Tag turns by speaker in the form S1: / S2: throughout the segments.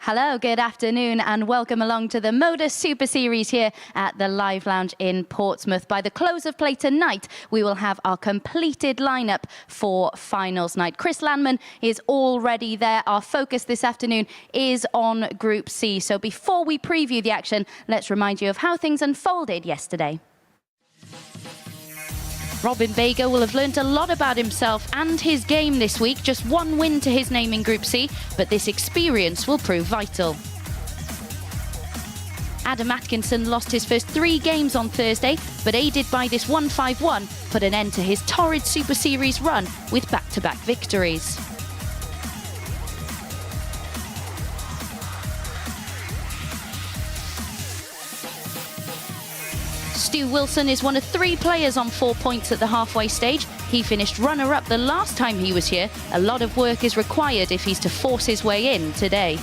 S1: Hello, good afternoon and welcome along to the MODUS Super Series here at the Live Lounge in Portsmouth. By the close of play tonight, we will have our completed lineup for finals night. Chris Landman is already there. Our focus this afternoon is on Group C. So before we preview the action, let's remind you of how things unfolded yesterday. Robin Bager will have learnt a lot about himself and his game this week. Just one win to his name in Group C, but this experience will prove vital. Adam Atkinson lost his first 3 games on Thursday, but aided by this 1-5-1, put an end to his torrid Super Series run with back-to-back victories. Stu Wilson is one of 3 players on 4 points at the halfway stage. He finished runner-up the last time he was here. A lot of work is required if he's to force his way in today.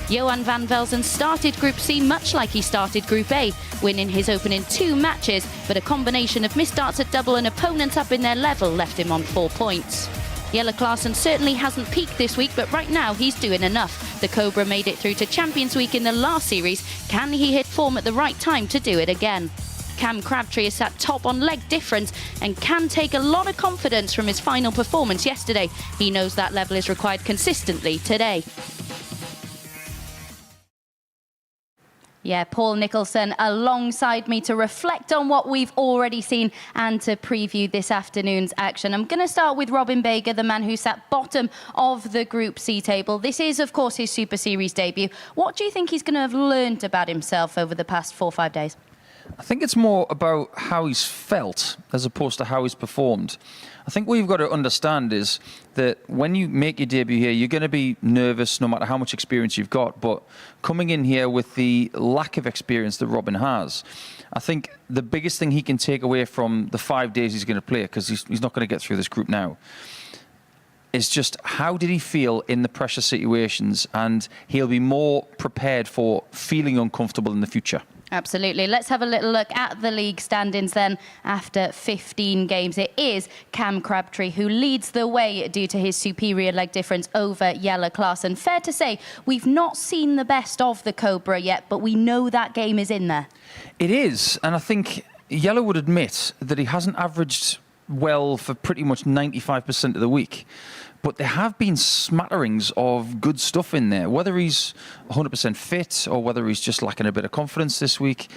S1: Johan van Velzen started Group C much like he started Group A, winning his opening 2 matches, but a combination of missed darts at double and opponents up in their level left him on 4 points. Jelle Klaassen certainly hasn't peaked this week, but right now he's doing enough. The Cobra made it through to Champions Week in the last series. Can he hit form at the right time to do it again? Cam Crabtree is sat top on leg difference and can take a lot of confidence from his final performance yesterday. He knows that level is required consistently today. Yeah, Paul Nicholson alongside me to reflect on what we've already seen and to preview this afternoon's action. I'm going to start with Robin Bager, the man who sat bottom of the Group C table. This is, of course, his Super Series debut. What do you think he's going to have learnt about himself over the past 4 or 5 days?
S2: I think it's more about how he's felt as opposed to how he's performed. I think what you've got to understand is that when you make your debut here, you're going to be nervous no matter how much experience you've got. But coming in here with the lack of experience that Robin has, I think the biggest thing he can take away from the 5 days he's going to play, because he's not going to get through this group now, is just how did he feel in the pressure situations, and he'll be more prepared for feeling uncomfortable in the future.
S1: Absolutely. Let's have a little look at the league standings then after 15 games. It is Cam Crabtree who leads the way due to his superior leg difference over Jelle Klaassen. Fair to say, we've not seen the best of the Cobra yet, but we know that game is in there.
S2: It is, and I think Jelle would admit that he hasn't averaged well for pretty much 95% of the week. But there have been smatterings of good stuff in there, whether he's 100% fit or whether he's just lacking a bit of confidence this week.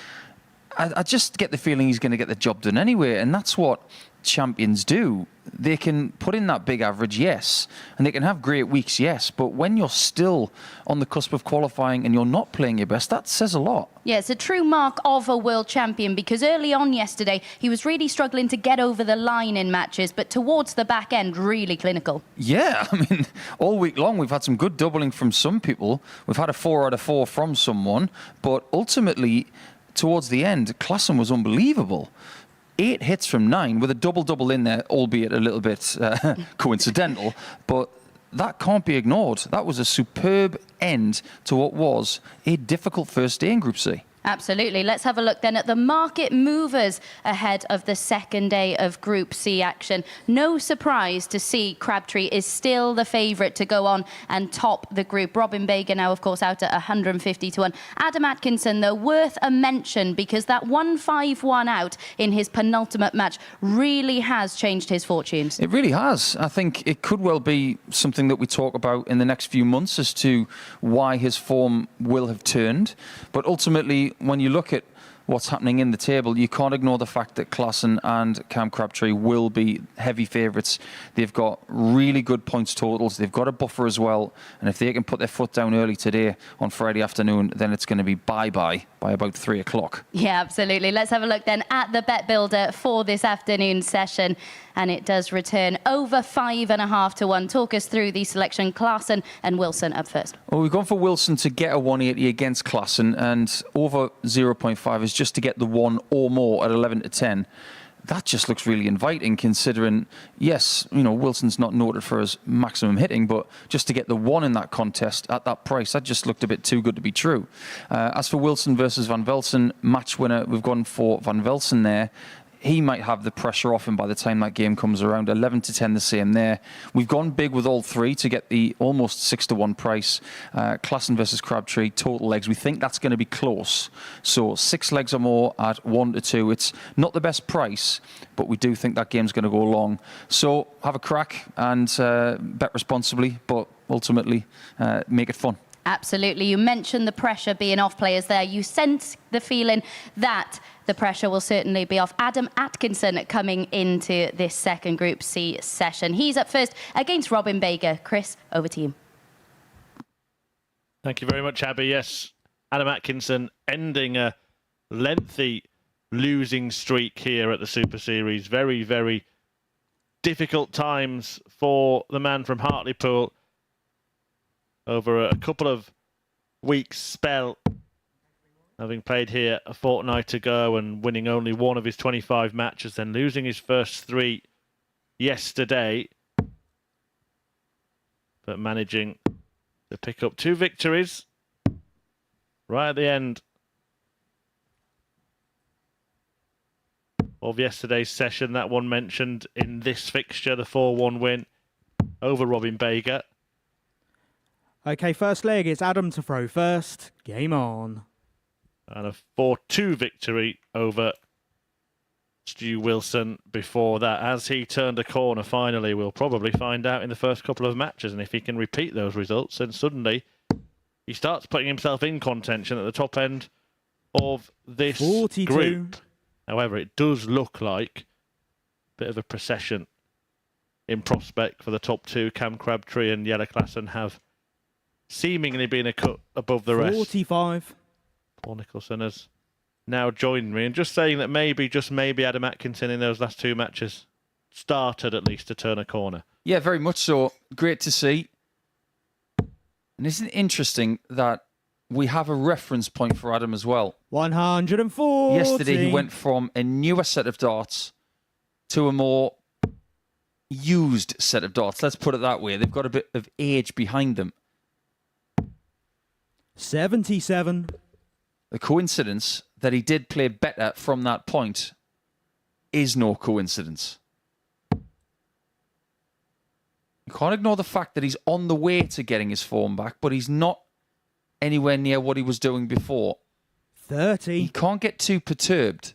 S2: I just get the feeling he's going to get the job done anyway, and that's what champions do. They can put in that big average, yes, and they can have great weeks, yes, but when you're still on the cusp of qualifying and you're not playing your best, that says a lot.
S1: Yeah, it's a true mark of a world champion, because early on yesterday, he was really struggling to get over the line in matches, but towards the back end, really clinical.
S2: Yeah, I mean, all week long, we've had some good doubling from some people. We've had a 4 out of 4 from someone, but ultimately, towards the end, Klaassen was unbelievable. 8 hits from 9 with a double-double in there, albeit a little bit coincidental, but that can't be ignored. That was a superb end to what was a difficult first day in Group C.
S1: Absolutely. Let's have a look then at the market movers ahead of the second day of Group C action. No surprise to see Crabtree is still the favourite to go on and top the group. Robin Bager now, of course, out at 150 to 1. Adam Atkinson, though, worth a mention because that 1-5-1 out in his penultimate match really has changed his fortunes.
S2: It really has. I think it could well be something that we talk about in the next few months as to why his form will have turned. But ultimately, when you look at what's happening in the table, you can't ignore the fact that Klaassen and Cam Crabtree will be heavy favourites. They've got really good points totals. They've got a buffer as well. And if they can put their foot down early today on Friday afternoon, then it's going to be bye-bye by about 3 o'clock.
S1: Yeah, absolutely. Let's have a look then at the bet builder for this afternoon session. And it does return over 5.5 to 1. Talk us through the selection. Klaassen and Wilson up first.
S2: Well, we've gone for Wilson to get a 180 against Klaassen, and over 0.5 is just to get the 1 or more at 11 to 10. That just looks really inviting, considering, yes, you know, Wilson's not noted for his maximum hitting, but just to get the 1 in that contest at that price, that just looked a bit too good to be true. As for Wilson versus Van Velzen, match winner, we've gone for Van Velzen there. he might have the pressure off him by the time that game comes around. 11-10 the same there. We've gone big with all three to get the almost 6-1 price. Klassen versus Crabtree, total legs. We think that's going to be close. So 6 legs or more at 1-2. It's not the best price, but we do think that game's going to go long. So have a crack and bet responsibly, but ultimately make it fun.
S1: Absolutely. You mentioned the pressure being off players there. You sense the feeling that the pressure will certainly be off. Adam Atkinson coming into this second Group C session. He's up first against Robin Bager. Chris, over to you.
S3: Thank you very much, Abby. Yes, Adam Atkinson ending a lengthy losing streak here at the Super Series. Very, very difficult times for the man from Hartlepool over a couple of weeks spell, having played here a fortnight ago and winning only one of his 25 matches, then losing his first 3 yesterday, but managing to pick up 2 victories right at the end of yesterday's session. That one mentioned in this fixture, the 4-1 win over Robin Bager.
S4: Okay, first leg, it's Adam to throw first. Game on.
S3: And a 4-2 victory over Stu Wilson before that. As he turned a corner finally, we'll probably find out in the first couple of matches. And if he can repeat those results, then suddenly he starts putting himself in contention at the top end of this
S4: 42.
S3: group. However, it does look like a bit of a procession in prospect for the top 2. Cam Crabtree and Jelle Klassen have seemingly been a cut above the rest.
S4: 45.
S3: Paul Nicholson has now joined me, and just saying that maybe, just maybe, Adam Atkinson in those last 2 matches started at least to turn a corner.
S2: Yeah, very much so. Great to see. And isn't it interesting that we have a reference point for Adam as well?
S4: 140.
S2: Yesterday he went from a newer set of darts to a more used set of darts. Let's put it that way. They've got a bit of age behind them.
S4: 77.
S2: The coincidence that he did play better from that point is no coincidence. You can't ignore the fact that he's on the way to getting his form back, but he's not anywhere near what he was doing before.
S4: 30.
S2: He can't get too perturbed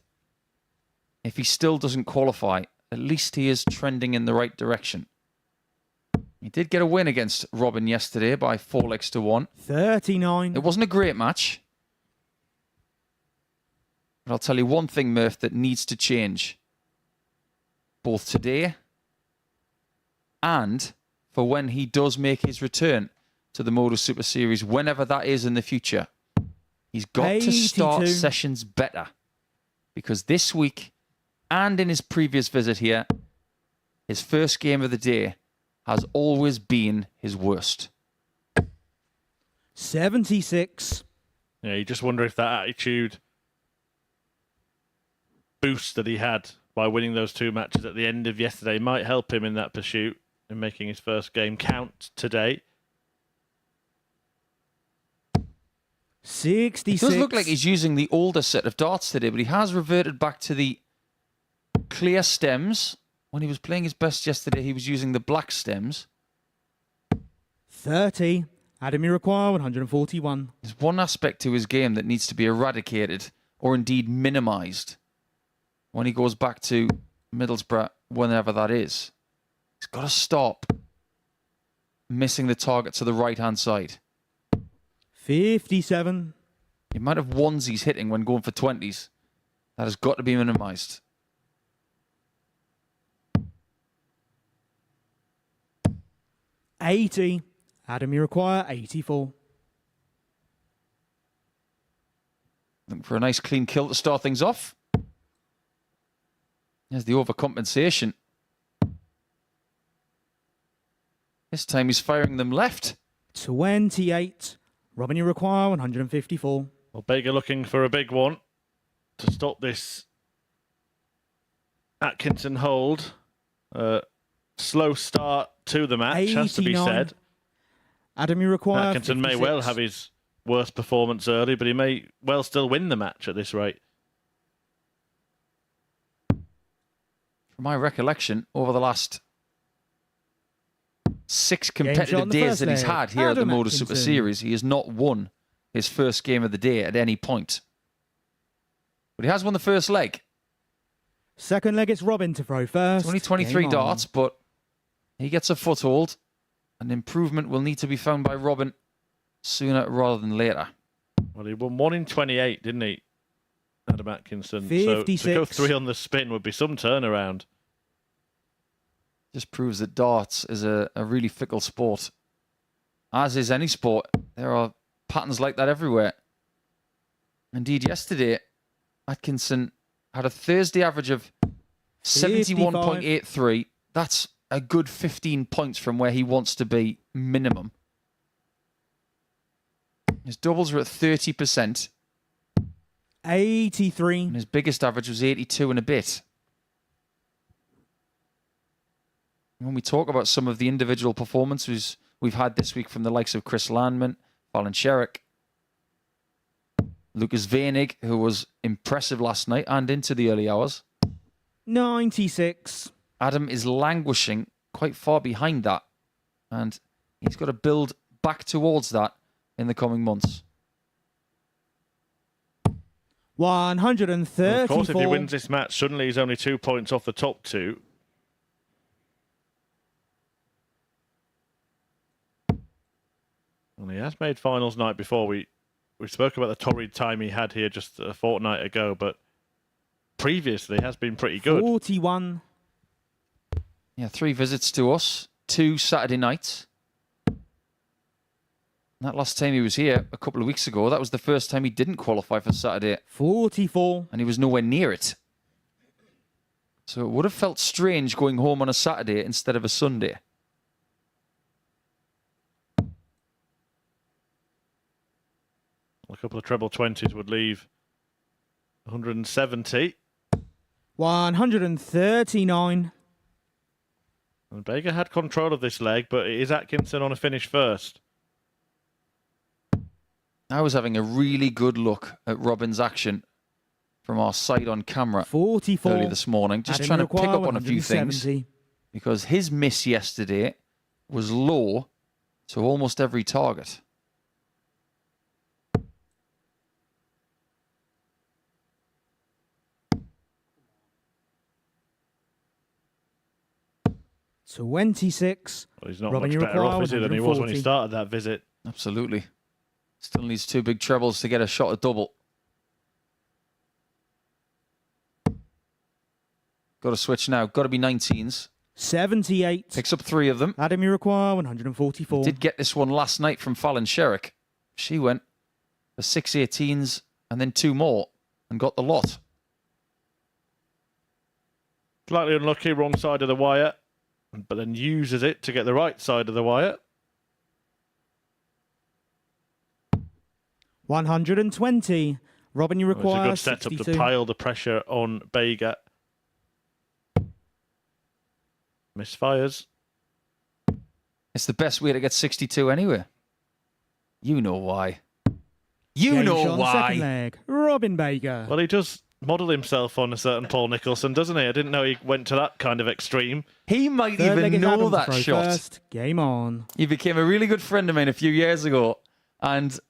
S2: if he still doesn't qualify. At least he is trending in the right direction. He did get a win against Robin yesterday by 4 legs to 1.
S4: 39.
S2: It wasn't a great match. But I'll tell you one thing, Murph, that needs to change. Both today and for when he does make his return to the MODUS Super Series, whenever that is in the future. He's got
S4: 82.
S2: to start sessions better. Because this week and in his previous visit here, his first game of the day has always been his worst.
S4: 76.
S3: Yeah, you just wonder if that attitude boost that he had by winning those 2 matches at the end of yesterday might help him in that pursuit in making his first game count today.
S4: 66.
S2: It does look like he's using the older set of darts today, but he has reverted back to the clear stems. When he was playing his best yesterday, he was using the black stems.
S4: 30. Adam, you require 141.
S2: There's one aspect to his game that needs to be eradicated or indeed minimised when he goes back to Middlesbrough, whenever that is. He's got to stop missing the target to the right-hand side.
S4: 57.
S2: The amount of ones he's hitting when going for 20s, that has got to be minimised.
S4: 80. Adam, you require 84.
S2: Looking for a nice clean kill to start things off. There's the overcompensation. This time he's firing them left.
S4: 28. Robin, you require 154.
S3: Well, Baker looking for a big one to stop this Atkinson hold. Slow start to the match, has to be
S4: 89.
S3: said.
S4: Adam, you require
S3: Atkinson
S4: 56.
S3: may well have his worst performance early, but he may well still win the match at this rate.
S2: from my recollection, over the last 6
S4: shot
S2: competitive
S4: in the
S2: days
S4: first
S2: that he's
S4: leg.
S2: had here at the
S4: Adam
S2: MODUS Super
S4: Atkinson.
S2: Series, he has not won his first game of the day at any point. But he has won the first leg.
S4: Second leg, it's Robin to throw first.
S2: It's only 23
S4: Game on.
S2: darts, but he gets a foothold. An improvement will need to be found by Robin sooner rather than later.
S3: Well, he won 1 in 28, didn't he, Adam Atkinson?
S4: 56.
S3: So to go 3 on the spin would be some turnaround.
S2: Just proves that darts is a really fickle sport. As is any sport. There are patterns like that everywhere. Indeed, yesterday, Atkinson had a Thursday average of 71.83. That's a good 15 points from where he wants to be minimum. His doubles were at 30%.
S4: 83.
S2: And his biggest average was 82 and a bit. When we talk about some of the individual performances we've had this week from the likes of Chris Landman, Fallon Sherrick, Lucas Venig, who was impressive last night and into the early hours.
S4: 96.
S2: Adam is languishing quite far behind that. And he's got to build back towards that in the coming months.
S4: 134.
S3: Well, of course, if he wins this match, suddenly he's only 2 points off the top 2. And he has made finals night before. We spoke about the torrid time he had here just a fortnight ago, but previously has been pretty good.
S4: 41.
S2: Yeah, 3 visits to us, 2 Saturday nights. That last time he was here a couple of weeks ago, that was the first time he didn't qualify for Saturday.
S4: 44.
S2: And he was nowhere near it. So it would have felt strange going home on a Saturday instead of a Sunday.
S3: A couple of treble 20s would leave 170.
S4: 139.
S3: And Baker had control of this leg, but it is Atkinson on a finish first.
S2: I was having a really good look at Robin's action from our side on camera
S4: 44.
S2: early this morning, just trying to pick up on a few things, because his miss yesterday was low to almost every target.
S4: $26.
S3: Well, he's not
S4: Robin,
S3: much
S4: you
S3: better
S4: require
S3: off, is he, than he was when he
S4: 140.
S3: started that visit.
S2: Absolutely. Still needs 2 big trebles to get a shot at double. Got to switch now. Got to be 19s.
S4: 78.
S2: Picks up 3 of them.
S4: Adam, you require 144.
S2: Did get this one last night from Fallon Sherrick. She went for 6 18s and then 2 more and got the lot.
S3: Slightly unlucky, wrong side of the wire, but then uses it to get the right side of the wire.
S4: 120. Robin, you
S3: Well, it's a
S4: require
S3: good setup
S4: 62.
S3: to pile the pressure on Baker. Misfires.
S2: It's the best way to get 62 anyway. You know why. You
S4: Game
S2: know
S4: shot on the second
S2: why.
S4: leg. Robin Baker.
S3: Well, he does model himself on a certain Paul Nicholson, doesn't he? I didn't know he went to that kind of extreme.
S2: He might
S4: Third leg
S2: even
S4: is
S2: know
S4: Adam to
S2: that
S4: throw
S2: shot.
S4: First. Game on.
S2: He became a really good friend of mine a few years ago. And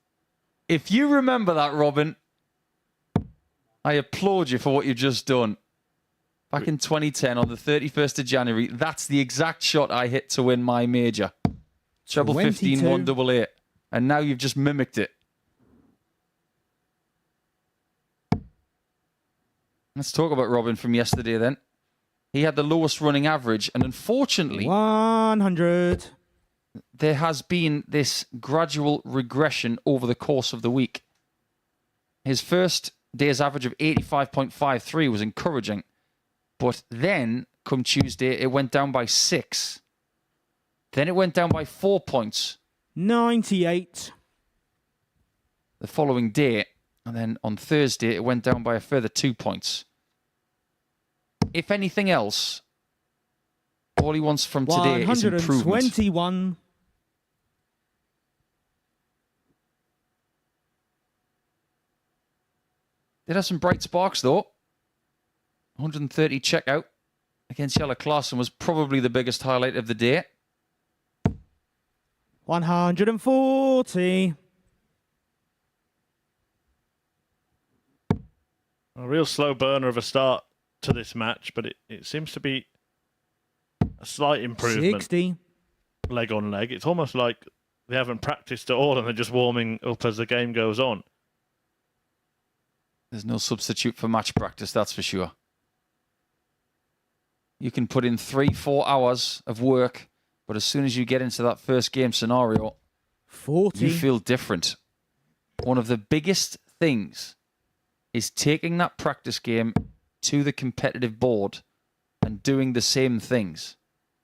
S2: if you remember that, Robin, I applaud you for what you've just done. Back in 2010, on the 31st of January, that's the exact shot I hit to win my major. Treble 15,
S4: 22.
S2: 188. And now you've just mimicked it. Let's talk about Robin from yesterday then. He had the lowest running average, and unfortunately,
S4: 100.
S2: there has been this gradual regression over the course of the week. His first day's average of 85.53 was encouraging, but then, come Tuesday, it went down by 6. Then it went down by 4 points
S4: 98.
S2: the following day, and then on Thursday, it went down by a further 2 points. If anything else, all he wants from today is improvement.
S4: 121.
S2: Did have some bright sparks, though. 130 checkout. against Jelle Klaassen was probably the biggest highlight of the day.
S4: 140.
S3: A real slow burner of a start to this match, but it seems to be a slight improvement.
S4: 60.
S3: Leg on leg. It's almost like they haven't practiced at all and they're just warming up as the game goes on.
S2: There's no substitute for match practice, that's for sure. You can put in 3-4 hours of work, but as soon as you get into that first game scenario,
S4: 40.
S2: you feel different. One of the biggest things is taking that practice game to the competitive board and doing the same things,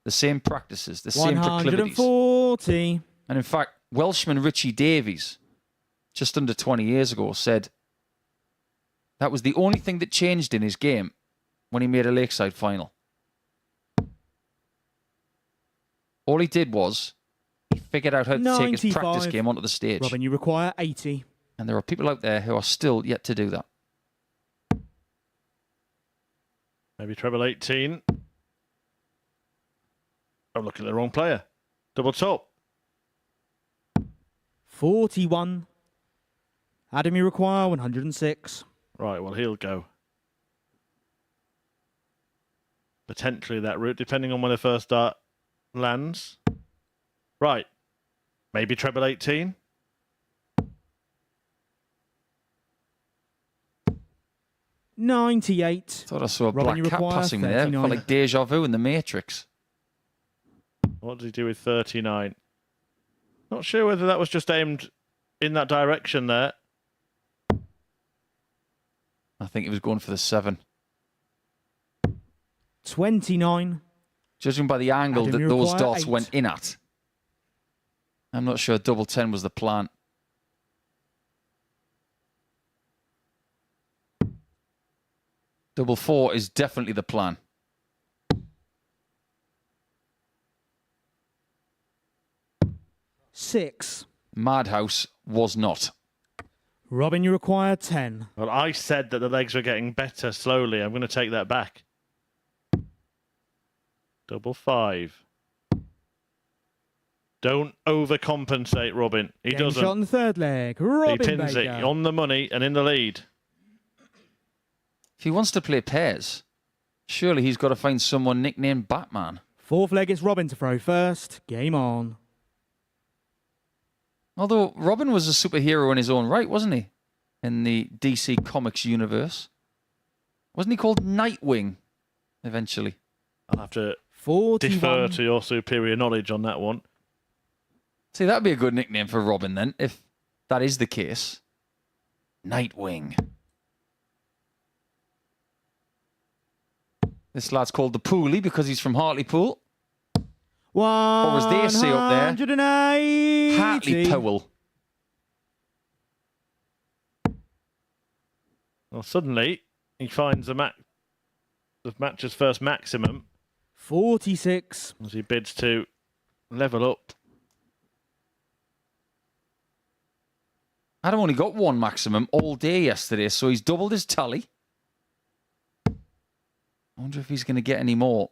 S2: the same practices, the same proclivities.
S4: 140.
S2: And in fact, Welshman Richie Davies, just under 20 years ago, said that was the only thing that changed in his game when he made a Lakeside final. All he did was he figured out how to take his practice
S4: 95.
S2: game onto the stage.
S4: Robin, you require 80.
S2: And there are people out there who are still yet to do that.
S3: Maybe treble 18. I'm looking at the wrong player. Double top.
S4: 41. Adam, you require 106.
S3: Right, well, he'll go. Potentially that route, depending on when the first dart lands. Right. Maybe treble 18.
S4: $98.
S2: Thought I saw a
S4: Robin,
S2: black
S4: you
S2: cat
S4: require
S2: passing me there.
S4: 39.
S2: Felt like deja vu in the Matrix.
S3: What did he do with 39? Not sure whether that was just aimed in that direction there.
S2: I think he was going for the 7.
S4: 29.
S2: Judging by the angle
S4: Adam,
S2: that
S4: you
S2: those
S4: require
S2: dots
S4: 8.
S2: went in at, I'm not sure double 10 was the plan. Double 4 is definitely the plan.
S4: $6.
S2: Madhouse was not.
S4: Robin, you require 10.
S3: Well, I said that the legs were getting better slowly. I'm going to take that back. Double 5. Don't overcompensate, Robin. He
S4: Game
S3: doesn't.
S4: shot on the third leg. Robin
S3: He pins
S4: Baker.
S3: it on the money and in the lead.
S2: If he wants to play pairs, surely he's got to find someone nicknamed Batman.
S4: Fourth leg, it's Robin to throw first. Game on.
S2: Although Robin was a superhero in his own right, wasn't he? In the DC Comics universe. Wasn't he called Nightwing eventually?
S3: I'll have to
S4: 41.
S3: defer to your superior knowledge on that one.
S2: See, that'd be a good nickname for Robin then, if that is the case. Nightwing. This lad's called the Poolie because he's from Hartlepool. Or as they say up there,
S4: 180.
S2: Hartlepool.
S3: Well, suddenly he finds the match's first maximum
S4: 46.
S3: as he bids to level up.
S2: Adam only got one maximum all day yesterday, so he's doubled his tally. I wonder if he's going to get any more.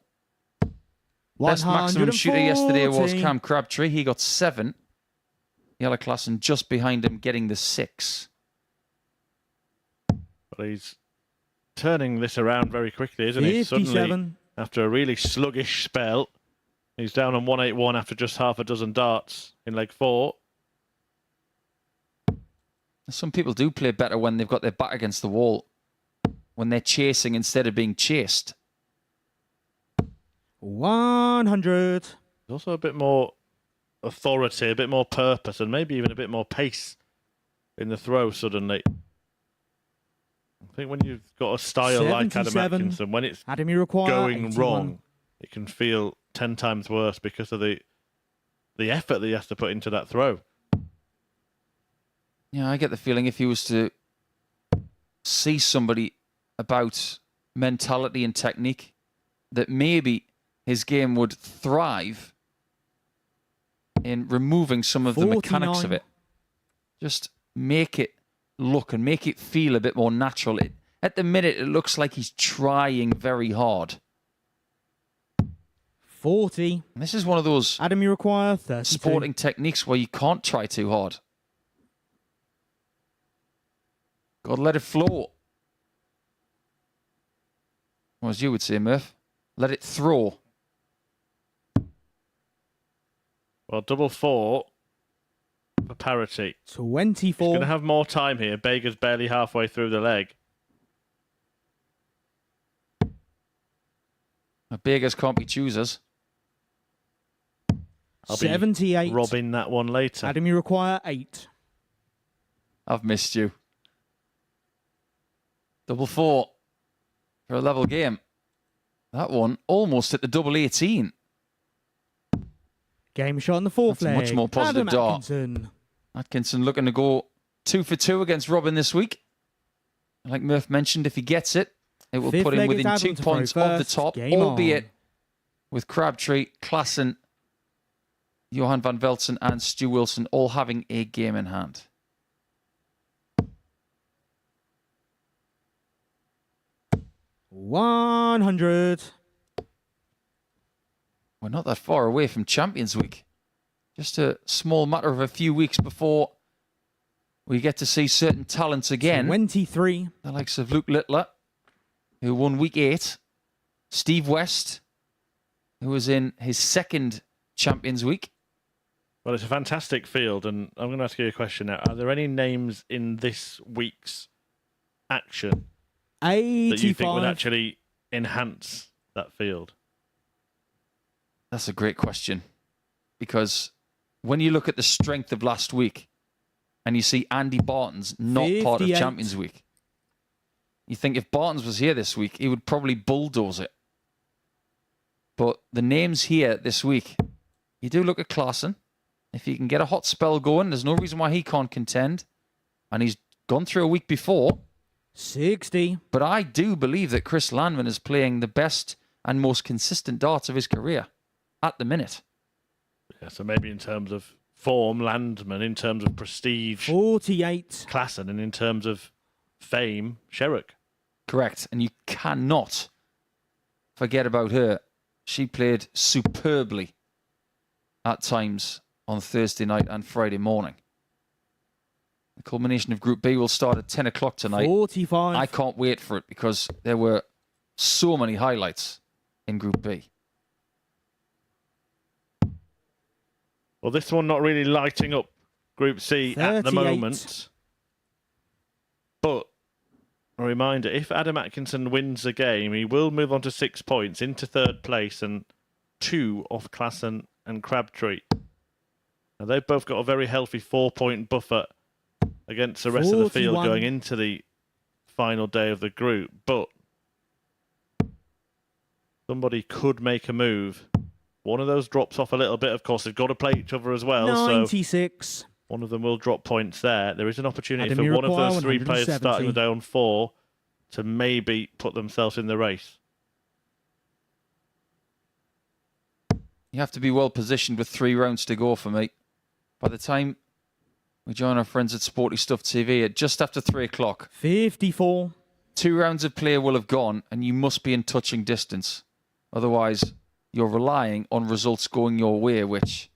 S2: Best maximum shooter yesterday was Cam Crabtree. He got 7. Jelle Klaassen just behind him, getting the 6.
S3: But he's turning this around very quickly, isn't he?
S4: 57.
S3: Suddenly, after a really sluggish spell, he's down on 181 after just half a dozen darts in leg 4.
S2: Some people do play better when they've got their back against the wall, when they're chasing instead of being chased.
S4: 100.
S3: There's also a bit more authority, a bit more purpose, and maybe even a bit more pace in the throw suddenly. I think when you've got a style like Adam
S4: 77.
S3: Atkinson, when it's
S4: Adam, you require
S3: going
S4: 81.
S3: wrong, it can feel 10 times worse because of the effort that he has to put into that throw.
S2: Yeah, I get the feeling if he was to see somebody about mentality and technique, that maybe his game would thrive in removing some of the mechanics of
S4: 49.
S2: it. Just make it look and make it feel a bit more natural. At the minute, it looks like he's trying very hard.
S4: 40.
S2: And this is one of those
S4: Adam, you require 32.
S2: sporting techniques where you can't try too hard. Got to let it flow. Or as you would say, Murph, let it throw.
S3: Well, double 4 for parity.
S4: 24.
S3: He's going to have more time here. Bega's barely halfway through the leg.
S2: Beggars can't be choosers.
S3: I'll be
S4: 78.
S3: robbing that one later.
S4: Adam, you require 8.
S2: I've missed you. Double 4 for a level game. That one almost at the double 18.
S4: Game shot on the fourth
S2: That's a
S4: leg.
S2: much more positive
S4: Adam
S2: dart.
S4: Atkinson.
S2: Atkinson looking to go 2 for 2 against Robin this week. Like Murph mentioned, if he gets it, it will
S4: Fifth
S2: put him
S4: leg is
S2: within
S4: Adam
S2: 2
S4: to throw
S2: points of the
S4: first.
S2: top,
S4: Game
S2: albeit
S4: on.
S2: with Crabtree, Klassen, Johan van Velzen and Stu Wilson all having a game in hand.
S4: $100.
S2: We're not that far away from Champions Week. Just a small matter of a few weeks before we get to see certain talents again.
S4: 23.
S2: The likes of Luke Littler, who won week 8. Steve West, who was in his second Champions Week.
S3: Well, it's a fantastic field, and I'm going to ask you a question now. Are there any names in this week's action
S4: 85.
S3: that you think would actually enhance that field?
S2: That's a great question. Because when you look at the strength of last week and you see Andy Barton's not part of
S4: 58.
S2: Champions Week, you think if Barton's was here this week, he would probably bulldoze it. But the names here this week, you do look at Klassen. If he can get a hot spell going, there's no reason why he can't contend. And he's gone through a week before.
S4: 60.
S2: But I do believe that Chris Landman is playing the best and most consistent darts of his career at the minute.
S3: Yeah, so maybe in terms of form, Landman, in terms of prestige,
S4: 48.
S3: Klassen, and in terms of fame, Sherrock.
S2: Correct. And you cannot forget about her. She played superbly at times on Thursday night and Friday morning. The culmination of Group B will start at 10 o'clock tonight.
S4: 45.
S2: I can't wait for it because there were so many highlights in Group B.
S3: Well, this one not really lighting up Group C at the
S4: 38.
S3: moment. But a reminder, if Adam Atkinson wins the game, he will move on to 6 points into third place and 2 off Klassen and Crabtree. Now, they've both got a very healthy 4-point buffer against the rest of the field
S4: 41.
S3: going into the final day of the group. But somebody could make a move. One of those drops off a little bit. Of course, they've got to play each other as well.
S4: 96.
S3: So one of them will drop points there. There is an opportunity
S4: Adam,
S3: for
S4: you
S3: one of
S4: require
S3: those 3 players
S4: 170.
S3: starting the day on 4 to maybe put themselves in the race.
S2: You have to be well positioned with 3 rounds to go for me. By the time we join our friends at Sporty Stuff TV at just after 3 o'clock,
S4: 54.
S2: 2 rounds of play will have gone and you must be in touching distance. Otherwise, you're relying on results going your way, which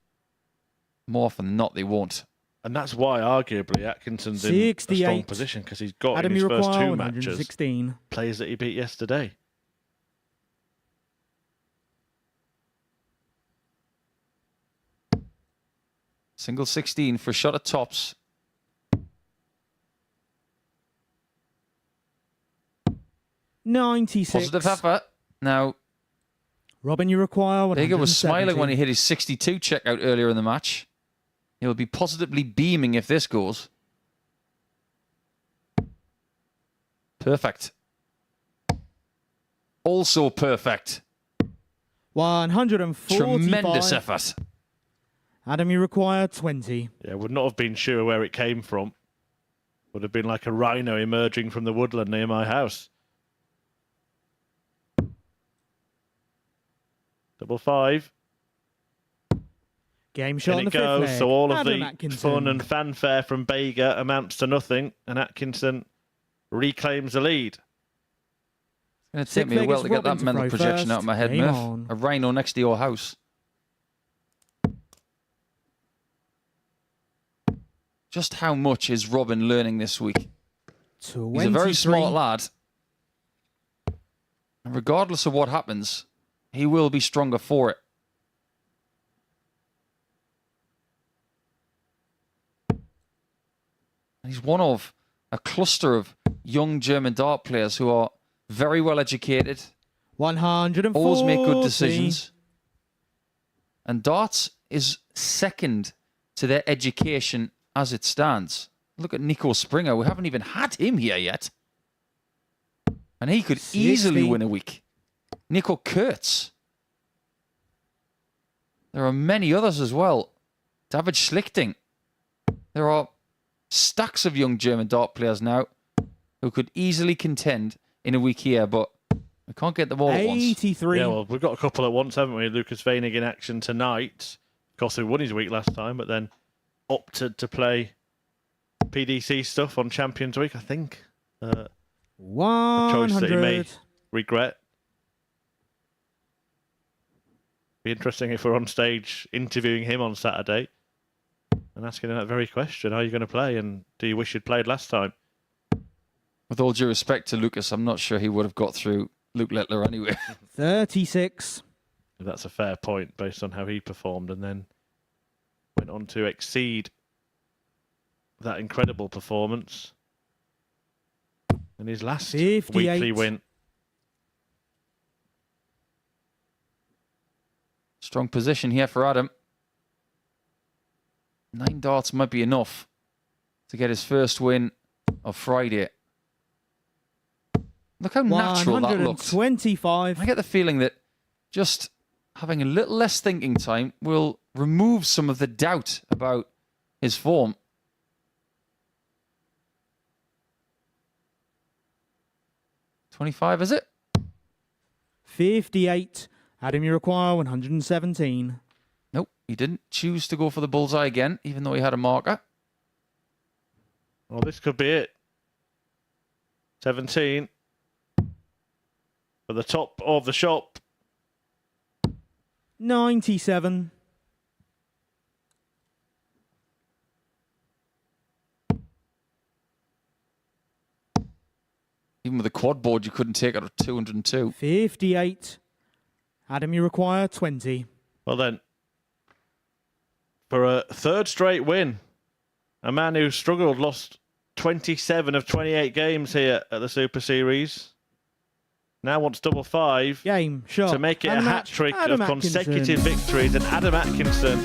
S2: more often than not, they won't.
S3: And that's why, arguably, Atkinson's in a
S4: 68.
S3: strong position, because he's got
S4: Adam,
S3: in his
S4: you
S3: first
S4: require
S3: 2 matches
S4: 116.
S3: players that he beat yesterday.
S2: Single 16 for a shot at tops.
S4: $96.
S2: Positive effort. Now,
S4: Robin, you require 170.
S2: Bega was smiling when he hit his 62 checkout earlier in the match. He'll be positively beaming if this goes. Perfect. Also perfect.
S4: 145.
S2: Tremendous effort.
S4: Adam, you require 20.
S3: Yeah, would not have been sure where it came from. Would have been like a rhino emerging from the woodland near my house. 5-5.
S4: Game shot on
S3: In
S4: the
S3: it
S4: fifth
S3: goes.
S4: leg.
S3: So all of
S4: Adam
S3: the
S4: Atkinson.
S3: fun and fanfare from Bega amounts to nothing, and Atkinson reclaims the lead.
S2: It's going to take me a while to get that mental projection out of my head, Murph.
S4: On.
S2: A rhino next to your house. Just how much is Robin learning this week?
S4: 23.
S2: He's a very smart lad. And regardless of what happens, he will be stronger for it. He's one of a cluster of young German dart players who are very well educated,
S4: 140.
S2: always make good decisions. And darts is second to their education as it stands. Look at Nico Springer. We haven't even had him here yet. And he could
S4: 60.
S2: easily win a week. Nico Kurtz. There are many others as well. David Schlichting. There are stacks of young German dart players now who could easily contend in a week here, but we can't get them all at once.
S4: 83.
S3: Yeah, well, we've got a couple at once, haven't we? Lucas Weinig in action tonight. Of course, he won his week last time, but then opted to play PDC stuff on Champions Week, I think. A
S4: 100.
S3: choice that he may regret. Be interesting if we're on stage interviewing him on Saturday and asking him that very question: are you going to play, and do you wish you'd played last time?
S2: With all due respect to Lucas, I'm not sure he would have got through Luke Lettler anyway.
S4: 36.
S3: That's a fair point based on how he performed, and then went on to exceed that incredible performance in his last
S4: 58.
S3: weekly win.
S2: Strong position here for Adam. 9 darts might be enough to get his first win of Friday. Look how natural that looked.
S4: 125.
S2: I get the feeling that just having a little less thinking time will remove some of the doubt about his form. $25, is it?
S4: 58. Adam, you require 117.
S2: Nope, he didn't choose to go for the bullseye again, even though he had a marker.
S3: Well, this could be it. 17. For the top of the shop.
S4: 97.
S2: Even with a quad board, you couldn't take out of 202.
S4: 58. Adam, you require 20.
S3: Well then, for a third straight win, a man who struggled, lost 27 of 28 games here at the Super Series, now wants double five
S4: Game, shot.
S3: to make it
S4: and
S3: a
S4: match.
S3: hat-trick
S4: Adam
S3: of
S4: Atkinson.
S3: consecutive victories. And Adam Atkinson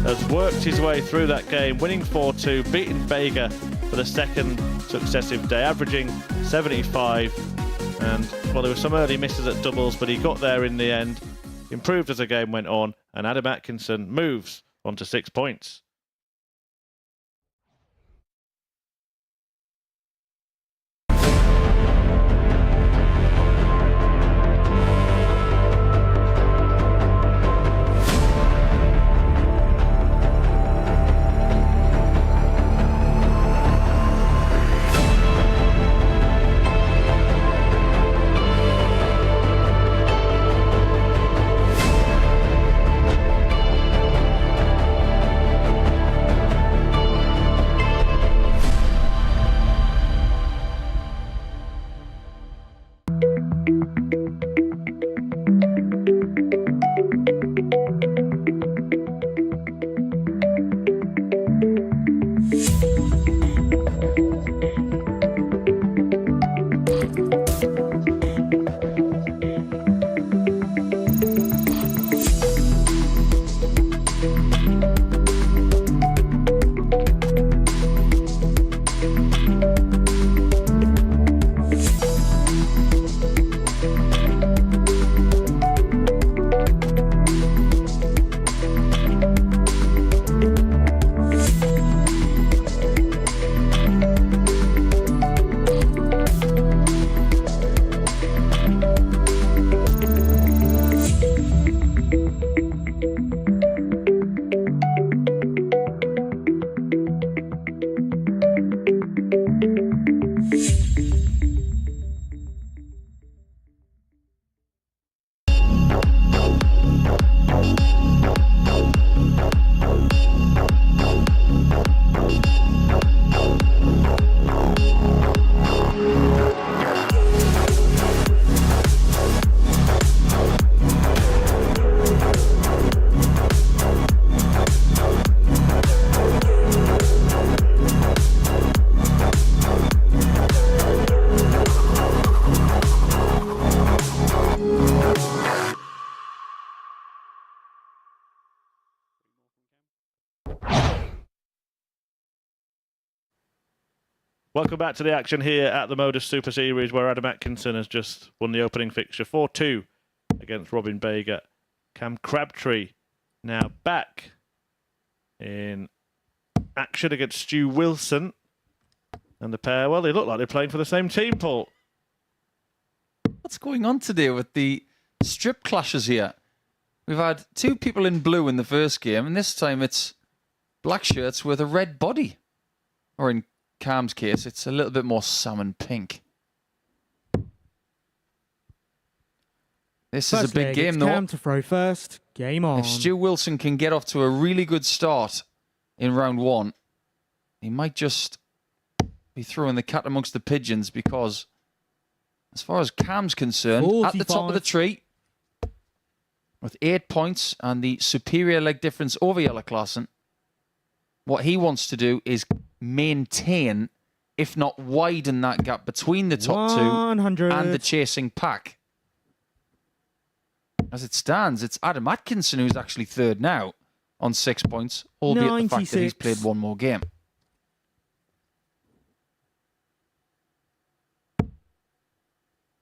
S3: has worked his way through that game, winning 4-2, beating Vega for the second successive day, averaging 75. And, well, there were some early misses at doubles, but he got there in the end, improved as the game went on, and Adam Atkinson moves on to 6 points. Welcome back to the action here at the MODUS Super Series, where Adam Atkinson has just won the opening fixture 4-2 against Robin Bager. Cam Crabtree now back in action against Stu Wilson. And the pair, well, they look like they're playing for the same team, Paul.
S2: What's going on today with the strip clashes here? We've had two people in blue in the first game, and this time it's black shirts with a red body. Or in Cam's case, it's a little bit more salmon pink. This is a big game, though.
S4: Cam to throw first. Game on.
S2: If Stu Wilson can get off to a really good start in round one, he might just be throwing the cat amongst the pigeons, because as far as Cam's concerned,
S4: 45.
S2: at the top of the tree, with 8 points and the superior leg difference over Yellow Klassen, what he wants to do is maintain, if not widen, that gap between the top
S4: 100.
S2: two and the chasing pack. As it stands, it's Adam Atkinson who's actually third now on 6 points, albeit the fact that he's
S4: 96.
S2: played one more game.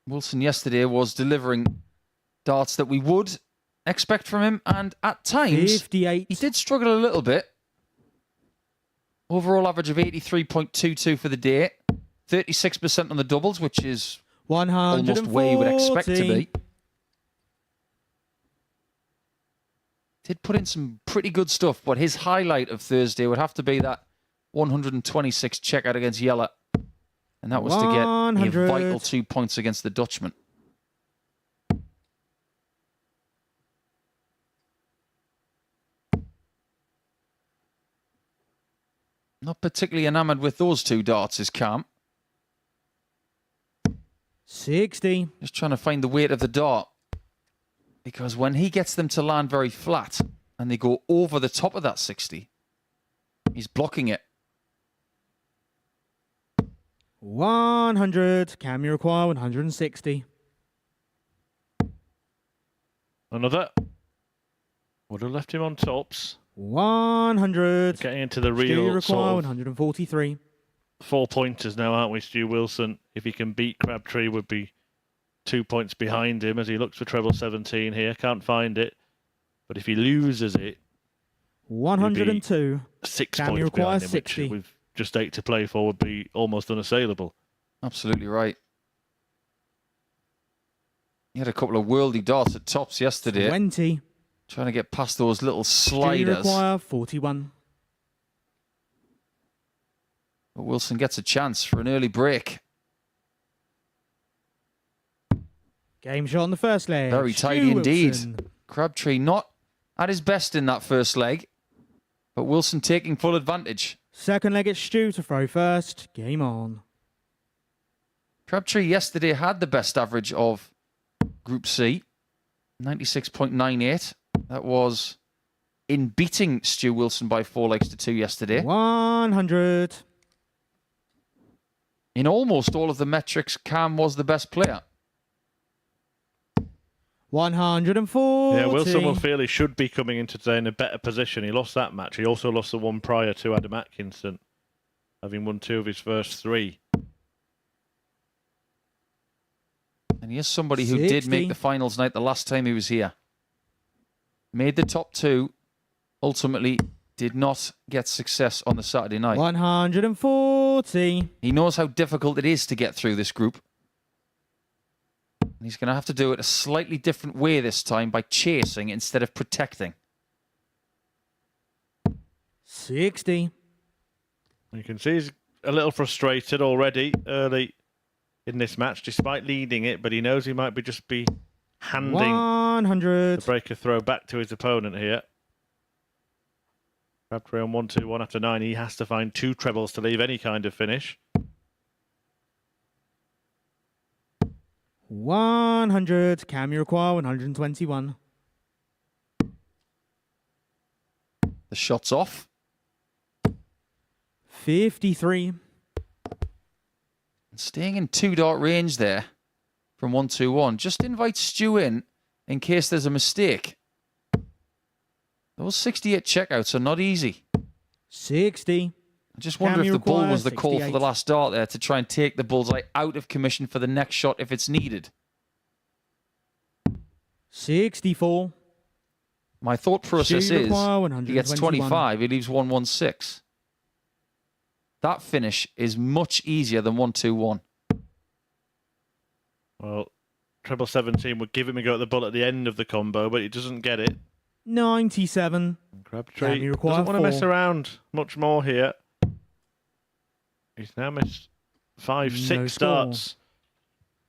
S2: Wilson yesterday was delivering darts that we would expect from him, and at times
S4: 58.
S2: he did struggle a little bit. Overall average of 83.22 for the day, 36% on the doubles, which is
S4: 140.
S2: almost where you would expect to be. Did put in some pretty good stuff, but his highlight of Thursday would have to be that 126 checkout against Yella. And that was to get
S4: 100.
S2: a vital 2 points against the Dutchman. Not particularly enamoured with those two darts is Cam.
S4: 60.
S2: Just trying to find the weight of the dart. Because when he gets them to land very flat and they go over the top of that 60, he's blocking it.
S4: 100. Cam, you require 160.
S3: Another. Would have left him on tops.
S4: 100.
S3: Getting into the
S4: Do you
S3: real
S4: require
S3: sort of
S4: 143.
S3: 4 pointers now, aren't we? Stu Wilson, if he can beat Crabtree, would be 2 points behind him as he looks for treble 17 here. Can't find it. But if he loses it,
S4: 102.
S3: 6
S4: Cam, you
S3: points
S4: require
S3: behind him,
S4: 60.
S3: which with just 8 to play for would be almost unassailable.
S2: Absolutely right. He had a couple of worldy darts at tops yesterday.
S4: 20.
S2: Trying to get past those little
S4: Do you
S2: sliders.
S4: require 41.
S2: But Wilson gets a chance for an early break.
S4: Game shot on the first leg.
S2: Very
S4: Stu
S2: tidy indeed.
S4: Wilson.
S2: Crabtree not at his best in that first leg, but Wilson taking full advantage.
S4: Second leg, it's Stu to throw first. Game on.
S2: Crabtree yesterday had the best average of Group C, 96.98. That was in beating Stu Wilson by 4 legs to 2 yesterday.
S4: 100.
S2: In almost all of the metrics, Cam was the best player.
S4: 140.
S3: Yeah, Wilson will feel he should be coming into today in a better position. He lost that match. He also lost the one prior to Adam Atkinson, having won 2 of his first 3.
S2: And he is somebody who did
S4: 60.
S2: make the finals night the last time he was here. Made the top 2, ultimately did not get success on the Saturday night.
S4: 140.
S2: He knows how difficult it is to get through this group. And he's going to have to do it a slightly different way this time by chasing instead of protecting.
S4: 60.
S3: You can see he's a little frustrated already early in this match, despite leading it, but he knows he might be handing
S4: 100.
S3: the breaker throw back to his opponent here. Crabtree on 1-2-1 after 9. He has to find 2 trebles to leave any kind of finish.
S4: 100. Cam, you require 121.
S2: The shot's off.
S4: 53.
S2: And staying in 2-dart range there from 1-2-1. Just invite Stu in case there's a mistake. Those 68 checkouts are not easy.
S4: 60.
S2: I just wonder if the bull was the call for
S4: 68.
S2: the last dart there to try and take the bullseye out of commission for the next shot if it's needed.
S4: 64.
S2: My thought process
S4: Stu
S2: is
S4: require
S2: he gets
S4: 121.
S2: 25, he leaves 116. That finish is much easier than 121.
S3: Well, treble 17 would give him a go at the bull at the end of the combo, but he doesn't get it.
S4: 97.
S3: Crabtree
S4: Can you require
S3: doesn't want to mess
S4: 4?
S3: around much more here. He's now missed 5, 6
S4: No score.
S3: starts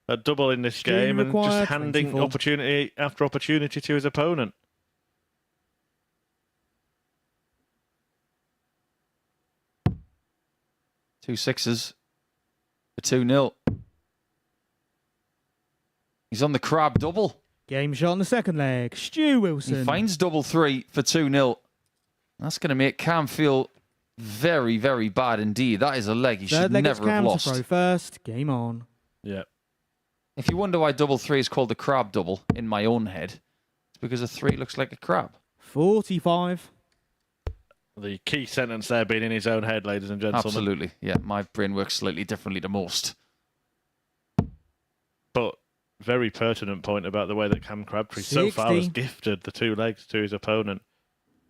S3: at double in this
S4: Stu
S3: game and
S4: require
S3: just handing
S4: 24.
S3: opportunity after opportunity to his opponent.
S2: Two sixes for 2-0. He's on the crab double.
S4: Game shot on the second leg. Stu Wilson.
S2: He finds double 3 for 2-0. That's going to make Cam feel very, very bad indeed. That is a leg he
S4: Third
S2: should
S4: leg, it's
S2: never have
S4: Cam to
S2: lost.
S4: throw first. Game on.
S3: Yeah.
S2: If you wonder why double 3 is called the crab double in my own head, it's because a 3 looks like a crab.
S4: 45.
S3: The key sentence there being in his own head, ladies and gentlemen.
S2: Absolutely. Yeah, my brain works slightly differently to most.
S3: But very pertinent point about the way that Cam Crabtree so far has
S4: 60.
S3: gifted the 2 legs to his opponent.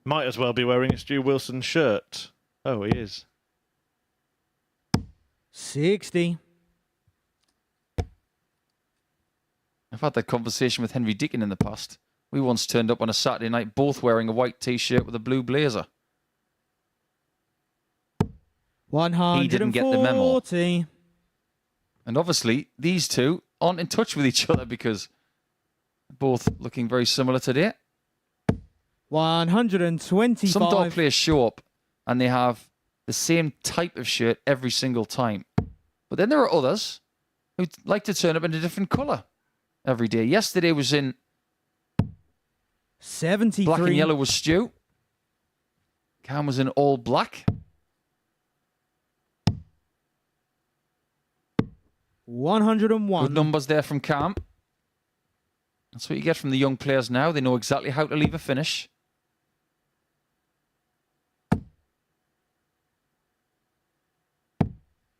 S3: Might as well be wearing a Stu Wilson shirt. Oh, he is.
S4: 60.
S2: I've had that conversation with Henry Deacon in the past. We once turned up on a Saturday night both wearing a white t-shirt with a blue blazer.
S4: 140.
S2: He didn't get the memo. And obviously, these two aren't in touch with each other because they're both looking very similar today.
S4: 125.
S2: Some dog players show up and they have the same type of shirt every single time. But then there are others who like to turn up in a different colour every day. Yesterday was in
S4: 73.
S2: black and yellow with Stu. Cam was in all black.
S4: 101.
S2: Good numbers there from Cam. That's what you get from the young players now. They know exactly how to leave a finish.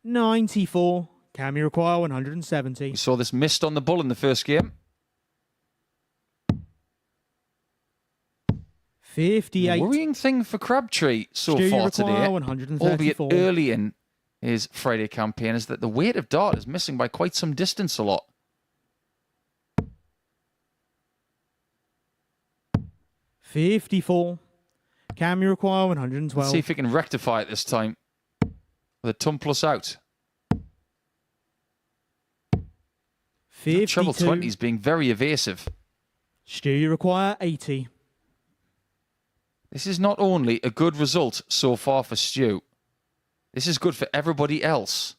S4: $94. Can you require 170?
S2: We saw this missed on the bull in the first game.
S4: 58.
S2: Worrying thing for Crabtree so
S4: Stu, you
S2: far
S4: require
S2: today,
S4: 134.
S2: albeit early in his Friday campaign, is that the weight of dart is missing by quite some distance a lot.
S4: $54. Can you require 112?
S2: Let's see if he can rectify it this time with a ton plus out. Treble
S4: 52.
S2: 20 is being very evasive.
S4: Stu, you require 80.
S2: This is not only a good result so far for Stu, this is good for everybody else.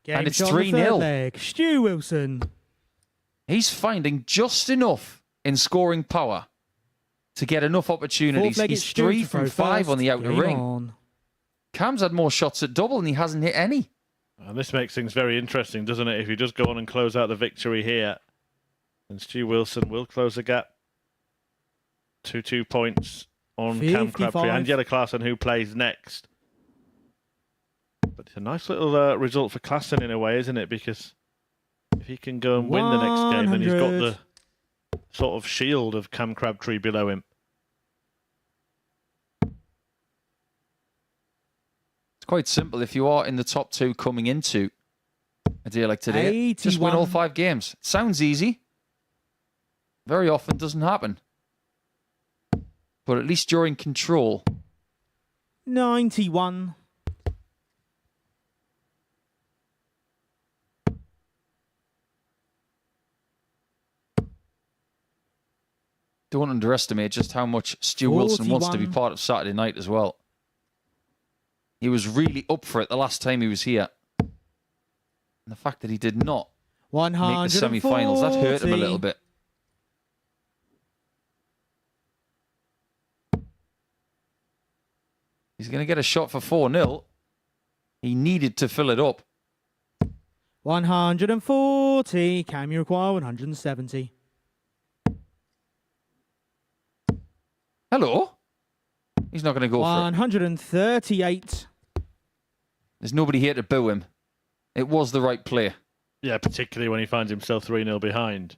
S4: Game
S2: And it's
S4: shot on the
S2: 3-0.
S4: third leg. Stu Wilson.
S2: He's finding just enough in scoring power to get enough opportunities.
S4: Fourth leg,
S2: He's
S4: it's Stu
S2: 3
S4: to
S2: from
S4: throw
S2: 5 on the
S4: first.
S2: outer
S4: Game
S2: ring.
S4: on.
S2: Cam's had more shots at double and he hasn't hit any.
S3: And this makes things very interesting, doesn't it? If you just go on and close out the victory here, then Stu Wilson will close the gap to 2 points on Cam
S4: 55.
S3: Crabtree and Jelle Klaassen, who plays next. But it's a nice little result for Klaassen in a way, isn't it? Because if he can go and win the next game, then he's got
S4: 100.
S3: the sort of shield of Cam Crabtree below him.
S2: It's quite simple. If you are in the top 2 coming into a day like today, just win all
S4: 81.
S2: 5 games. It sounds easy. Very often doesn't happen. But at least you're in control.
S4: 91.
S2: Don't underestimate just how much Stu Wilson wants to be
S4: 41.
S2: part of Saturday night as well. He was really up for it the last time he was here. And the fact that he did not make the semi-finals, that hurt him a little bit. He's going to get a shot for 4-0. He needed to fill it up.
S4: 140. Can you require 170?
S2: Hello? He's not going to go for it.
S4: 138.
S2: There's nobody here to boo him. It was the right play.
S3: Yeah, particularly when he finds himself 3-0 behind.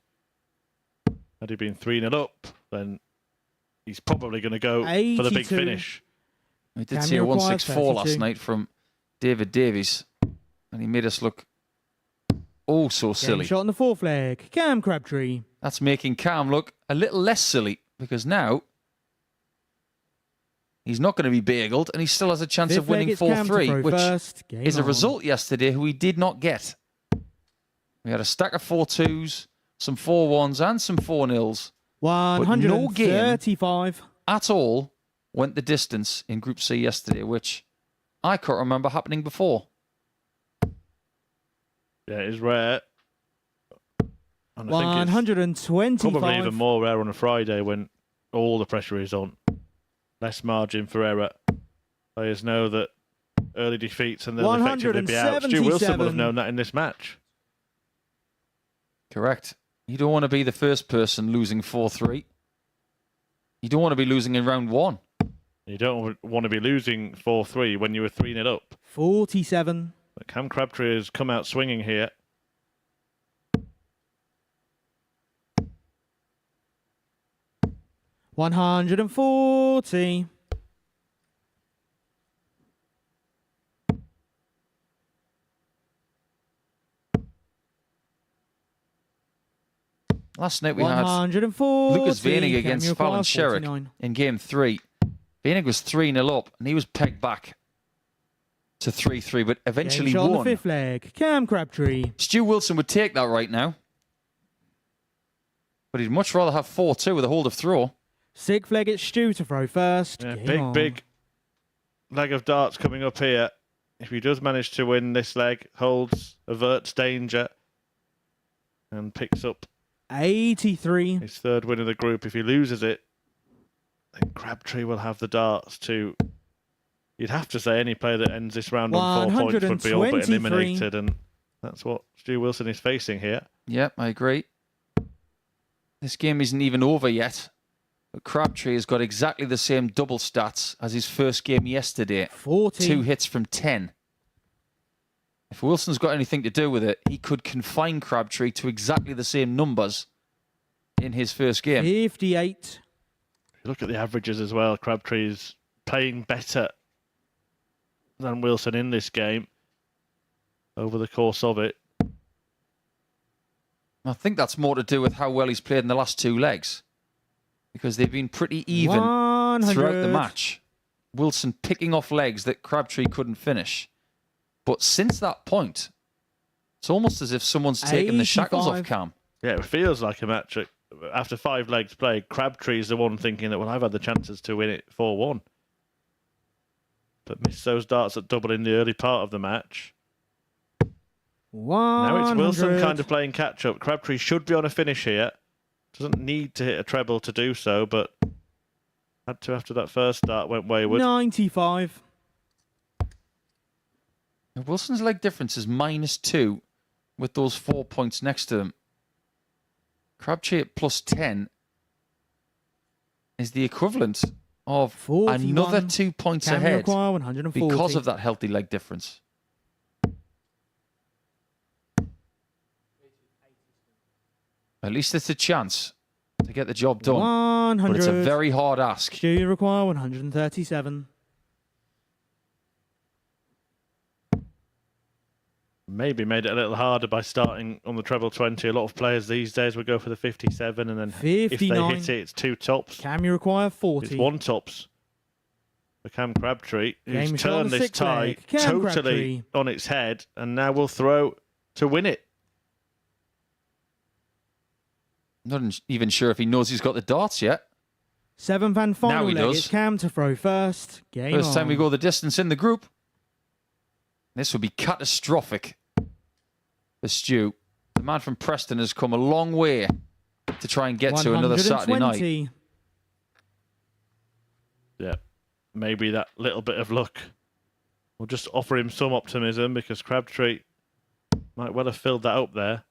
S3: Had he been 3-0 up, then he's probably going to go for the big
S4: 82.
S3: finish.
S2: We did
S4: Can
S2: see
S4: you
S2: a
S4: require
S2: 164 last
S4: 32?
S2: night from David Davies, and he made us look oh so
S4: Game
S2: silly.
S4: shot on the fourth leg. Cam Crabtree.
S2: That's making Cam look a little less silly, because now he's not going to be bageled, and he still has a chance
S4: Fifth
S2: of winning
S4: leg, it's Cam to
S2: 4-3,
S4: throw
S2: which
S4: first. Game
S2: is a
S4: on.
S2: result yesterday who we did not get. We had a stack of 4-2s, some 4-1s, and some 4-0s.
S4: 135.
S2: At all went the distance in Group C yesterday, which I can't remember happening before.
S3: Yeah, it is rare. And I think it's
S4: 125.
S3: probably even more rare on a Friday when all the pressure is on. Less margin for error. Players know that early defeats and they'll effectively be out. Stu Wilson will have known that in this match.
S2: Correct. You don't want to be the first person losing 4-3. You don't want to be losing in round 1.
S3: You don't want to be losing 4-3 when you were 3-0 up.
S4: 47.
S3: But Cam Crabtree has come out swinging here.
S4: $140.
S2: Last night we had
S4: 140.
S2: Lucas Venig against
S4: Cameo
S2: Fallon
S4: class,
S2: Sherrick
S4: 49.
S2: in Game 3. Venig was 3-0 up, and he was pegged back to 3-3, but eventually
S4: Game shot on the
S2: won.
S4: fifth leg. Cam Crabtree.
S2: Stu Wilson would take that right now. But he'd much rather have 4-2 with a hold of throw.
S4: Sixth leg, it's Stu to throw first.
S3: Yeah,
S4: Game on.
S3: big leg of darts coming up here. If he does manage to win this leg, holds, averts danger, and picks up
S4: 83.
S3: his third win of the group. If he loses it, then Crabtree will have the darts to... You'd have to say any player that ends this round on 4 points would be all but
S4: 123.
S3: eliminated, and that's what Stu Wilson is facing here.
S2: Yep, I agree. This game isn't even over yet. But Crabtree has got exactly the same double stats as his first game yesterday.
S4: 40.
S2: 2 hits from 10. If Wilson's got anything to do with it, he could confine Crabtree to exactly the same numbers in his first game.
S4: 58.
S3: If you look at the averages as well, Crabtree's playing better than Wilson in this game over the course of it.
S2: I think that's more to do with how well he's played in the last 2 legs. Because they've been pretty even
S4: 100.
S2: throughout the match. Wilson picking off legs that Crabtree couldn't finish. But since that point, it's almost as if someone's taken the shackles off
S4: 85.
S2: Cam.
S3: Yeah, it feels like a match. After 5 legs played, Crabtree's the one thinking that, well, I've had the chances to win it 4-1. But missed those darts at double in the early part of the match.
S4: 100.
S3: Now it's Wilson kind of playing catch-up. Crabtree should be on a finish here. Doesn't need to hit a treble to do so, but had to after that first start went wayward.
S4: 95.
S2: Wilson's leg difference is -2 with those 4 points next to him. Crabtree at +10 is the equivalent of
S4: 41.
S2: another 2 points
S4: Can
S2: ahead
S4: require 140.
S2: because of that healthy leg difference. At least it's a chance to get the job done.
S4: 100.
S2: But it's a very hard ask.
S4: Do you require 137?
S3: Maybe made it a little harder by starting on the treble 20. A lot of players these days would go for the 57, and then if they
S4: 59.
S3: hit it, it's 2 tops.
S4: Can you require 40?
S3: It's 1 tops for Cam Crabtree, who's
S4: Game shot on
S3: turned
S4: the
S3: this
S4: sixth
S3: tie
S4: leg. Cam
S3: totally
S4: Crabtree.
S3: on its head, and now will throw to win it.
S2: Not even sure if he knows he's got the darts yet.
S4: Seventh and final
S2: Now he
S4: leg.
S2: does.
S4: It's Cam to throw first. Game
S2: First time
S4: on.
S2: we go the distance in the group. This would be catastrophic for Stu. The man from Preston has come a long way to try and get to another Saturday night.
S4: 120.
S3: Yeah, maybe that little bit of luck will just offer him some optimism, because Crabtree might well have filled that up there.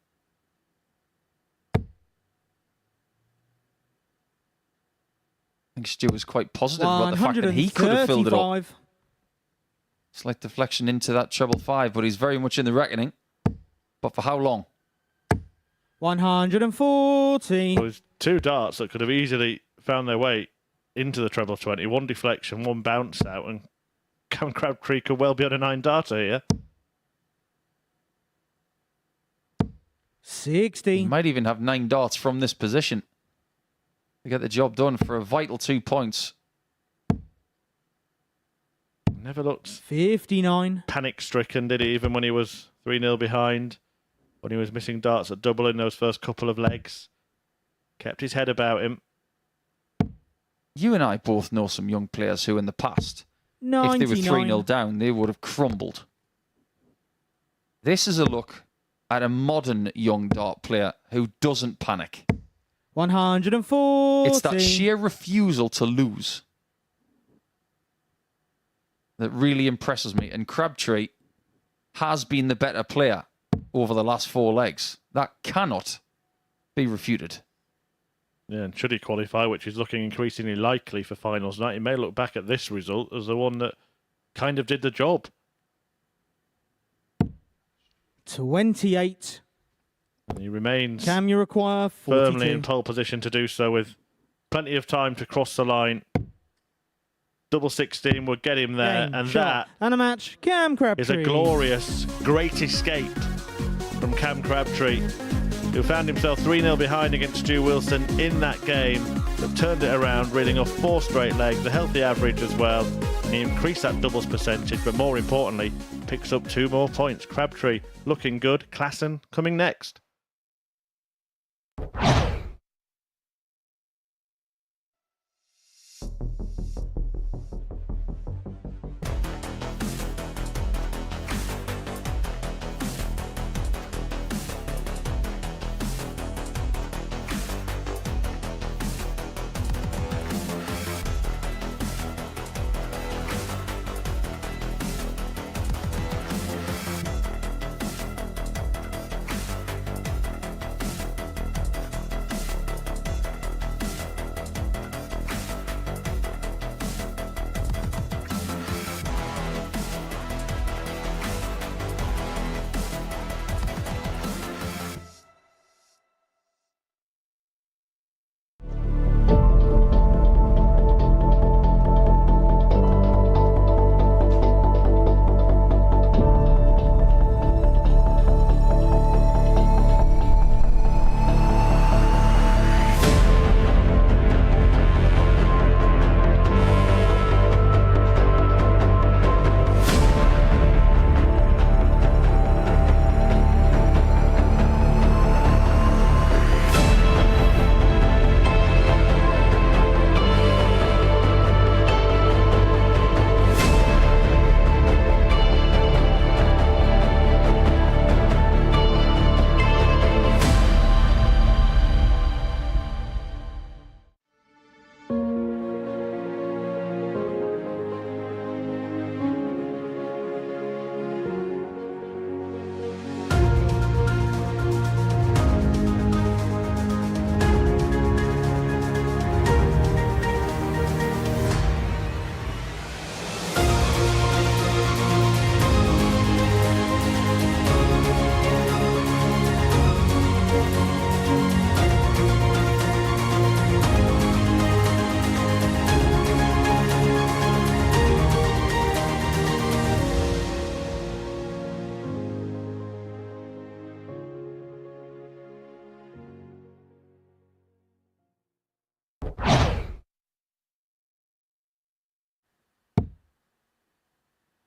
S2: think Stu was quite positive about the fact that he could have filled it up.
S4: 135.
S2: Slight deflection into that treble 5, but he's very much in the reckoning. But for how long?
S4: 140.
S3: There was 2 darts that could have easily found their way into the treble 20. 1 deflection, 1 bounce out, and Cam Crabtree could well be on a 9-darter here.
S4: 60.
S2: He might even have 9 darts from this position to get the job done for a vital 2 points.
S3: Never looked
S4: 59.
S3: panic-stricken, did he? Even when he was 3-0 behind, when he was missing darts at double in those first couple of legs. Kept his head about him.
S2: You and I both know some young players who in the past,
S4: 99.
S2: if they were 3-0 down, they would have crumbled. This is a look at a modern young dart player who doesn't panic.
S4: 140.
S2: It's that sheer refusal to lose that really impresses me. And Crabtree has been the better player over the last 4 legs. That cannot be refuted.
S3: Yeah, and should he qualify, which is looking increasingly likely for finals night, he may look back at this result as the one that kind of did the job.
S4: 28.
S3: And he remains
S4: Cam, you require 42.
S3: firmly in pole position to do so with plenty of time to cross the line. Double 16 will get him there,
S4: Game,
S3: and
S4: shot,
S3: that
S4: and a match. Cam Crabtree.
S3: is a glorious, great escape from Cam Crabtree, who found himself 3-0 behind against Stu Wilson in that game, but turned it around, reeling off 4 straight legs, a healthy average as well. He increased that doubles percentage, but more importantly, picks up 2 more points. Crabtree looking good. Klassen coming next.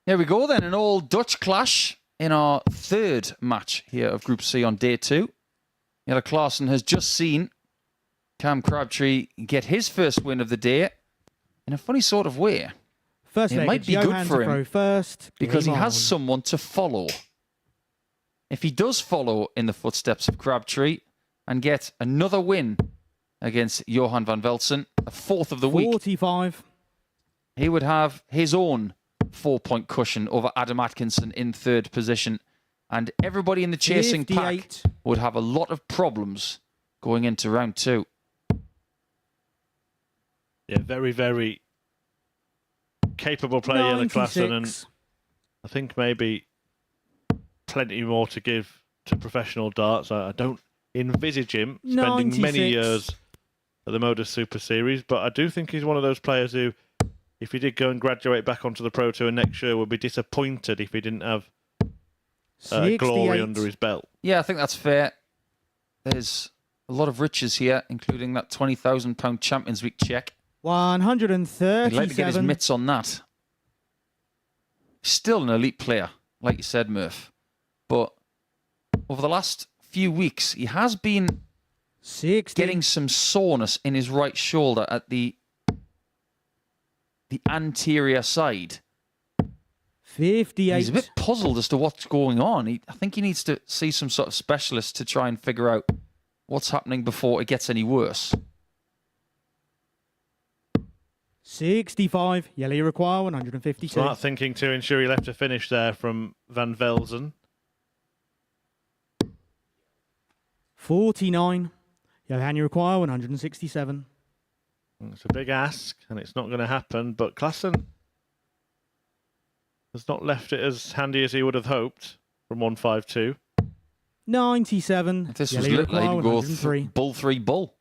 S2: There we go then, an all-Dutch clash in our 3rd match here of Group C on day 2. Jelle Klaassen has just seen Cam Crabtree get his first win of the day in a funny sort of way.
S4: First
S2: It
S4: leg,
S2: might
S4: it's
S2: be good
S4: Johan
S2: for
S4: to throw
S2: him
S4: first.
S2: because he
S4: Game
S2: has
S4: on.
S2: someone to follow. If he does follow in the footsteps of Crabtree and get another win against Johan van Velsen, a 4th of the week,
S4: 45.
S2: he would have his own 4-point cushion over Adam Atkinson in 3rd position. And everybody in the chasing pack
S4: 58.
S2: would have a lot of problems going into round 2.
S3: Yeah, very, very capable player, Jelle Klassen, and
S4: 96.
S3: I think maybe plenty more to give to professional darts. I don't envisage him spending
S4: 96.
S3: many years at the MODUS Super Series, but I do think he's one of those players who, if he did go and graduate back onto the Pro Tour next year, would be disappointed if he didn't have glory
S4: 68.
S3: under his belt.
S2: Yeah, I think that's fair. There's a lot of riches here, including that £20,000 Champions Week check.
S4: 137.
S2: I'd like to get his mitts on that. Still an elite player, like you said, Murph. But over the last few weeks, he has been
S4: 60.
S2: getting some soreness in his right shoulder at the anterior side.
S4: 58.
S2: He's a bit puzzled as to what's going on. I think he needs to see some sort of specialist to try and figure out what's happening before it gets any worse.
S4: 65. Yellow require 152.
S3: Smart thinking to ensure he left a finish there from Van Velzen.
S4: 49. Johan require 167.
S3: It's a big ask, and it's not going to happen, but Klassen has not left it as handy as he would have hoped from 152.
S4: 97.
S2: If this was
S4: Yellow
S2: little, he'd
S4: require
S2: go
S4: 103.
S2: bull 3 bull.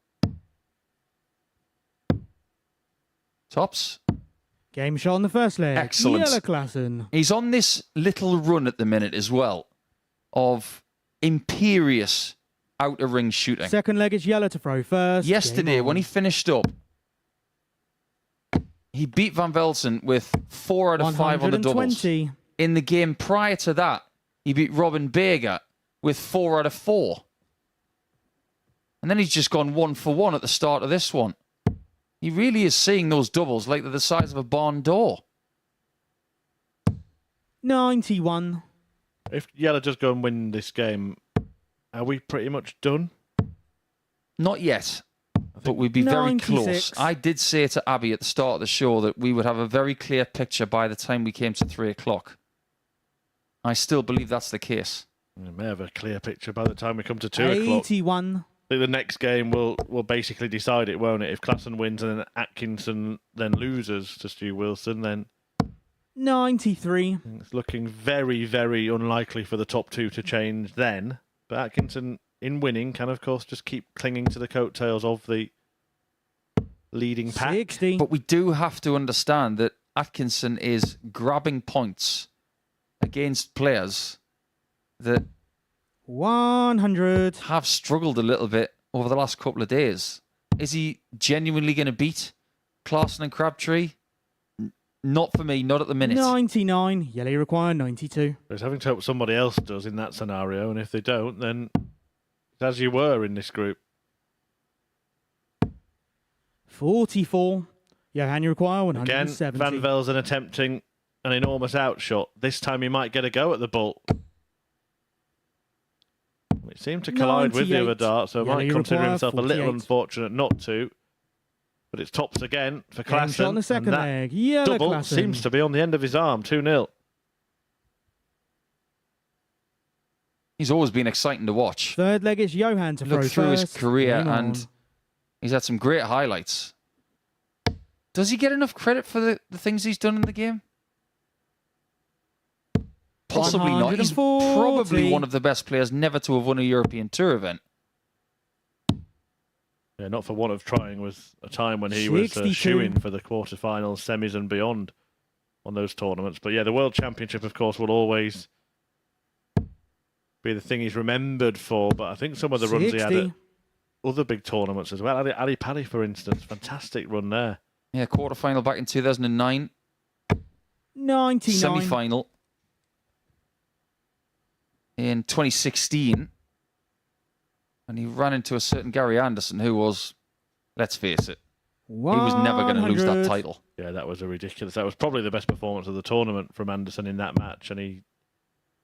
S2: Tops.
S4: Game shot on the first leg.
S2: Excellent.
S4: Yellow Klassen.
S2: He's on this little run at the minute as well of imperious outer ring shooting.
S4: Second leg is yellow to throw first.
S2: Yesterday,
S4: Game
S2: when he
S4: on.
S2: finished up, he beat Van Velzen with 4 out of 5 on the doubles.
S4: 120.
S2: In the game prior to that, he beat Robin Berger with 4 out of 4. And then he's just gone 1 for 1 at the start of this one. He really is seeing those doubles like they're the size of a barn door.
S4: 91.
S3: If Yella does go and win this game, are we pretty much done?
S2: Not yet, but we'd be very
S4: 96.
S2: close. I did say to Abby at the start of the show that we would have a very clear picture by the time we came to 3 o'clock. I still believe that's the case.
S3: We may have a clear picture by the time we come to 2 o'clock.
S4: 81.
S3: I think the next game will basically decide it, won't it? If Klassen wins and then Atkinson then loses to Stu Wilson, then
S4: 93.
S3: it's looking very, very unlikely for the top 2 to change then. But Atkinson, in winning, can of course just keep clinging to the coattails of the leading pack.
S4: 60.
S2: But we do have to understand that Atkinson is grabbing points against players that
S4: 100.
S2: have struggled a little bit over the last couple of days. Is he genuinely going to beat Klassen and Crabtree? Not for me, not at the minute.
S4: 99. Yellow require 92.
S3: There's having to hope somebody else does in that scenario, and if they don't, then it's as you were in this group.
S4: 44. Johan require
S3: Again,
S4: 170.
S3: Van Velzen attempting an enormous outshot. This time he might get a go at the ball. It seemed to collide with the other
S4: 98.
S3: dart, so
S4: Yeah,
S3: might
S4: you
S3: consider
S4: require
S3: himself a little
S4: 48.
S3: unfortunate not to. But it's tops again for
S4: Game
S3: Klassen.
S4: shot on the second
S3: and that
S4: leg. Yellow
S3: double
S4: Klassen.
S3: seems to be on the end of his arm, 2-0.
S2: He's always been exciting to watch.
S4: Third leg is Johan to
S2: Look
S4: throw
S2: through
S4: first.
S2: his career
S4: Game on.
S2: and he's had some great highlights. Does he get enough credit for the things he's done in the game? Possibly not. He's
S4: 140.
S2: probably one of the best players never to have won a European Tour event.
S3: Yeah, not for want of trying, was a time when he was
S4: 62.
S3: shoo-in for the quarterfinals, semis and beyond on those tournaments. But yeah, the World Championship, of course, will always be the thing he's remembered for. But I think some of the runs he had
S4: 60.
S3: at other big tournaments as well. Ali Pali, for instance, fantastic run there.
S2: Yeah, quarterfinal back in 2009,
S4: 99.
S2: semi-final in 2016, and he ran into a certain Gary Anderson who was, let's face it, he was never going to lose that
S4: 100.
S2: title.
S3: Yeah, that was a ridiculous. That was probably the best performance of the tournament from Anderson in that match, and he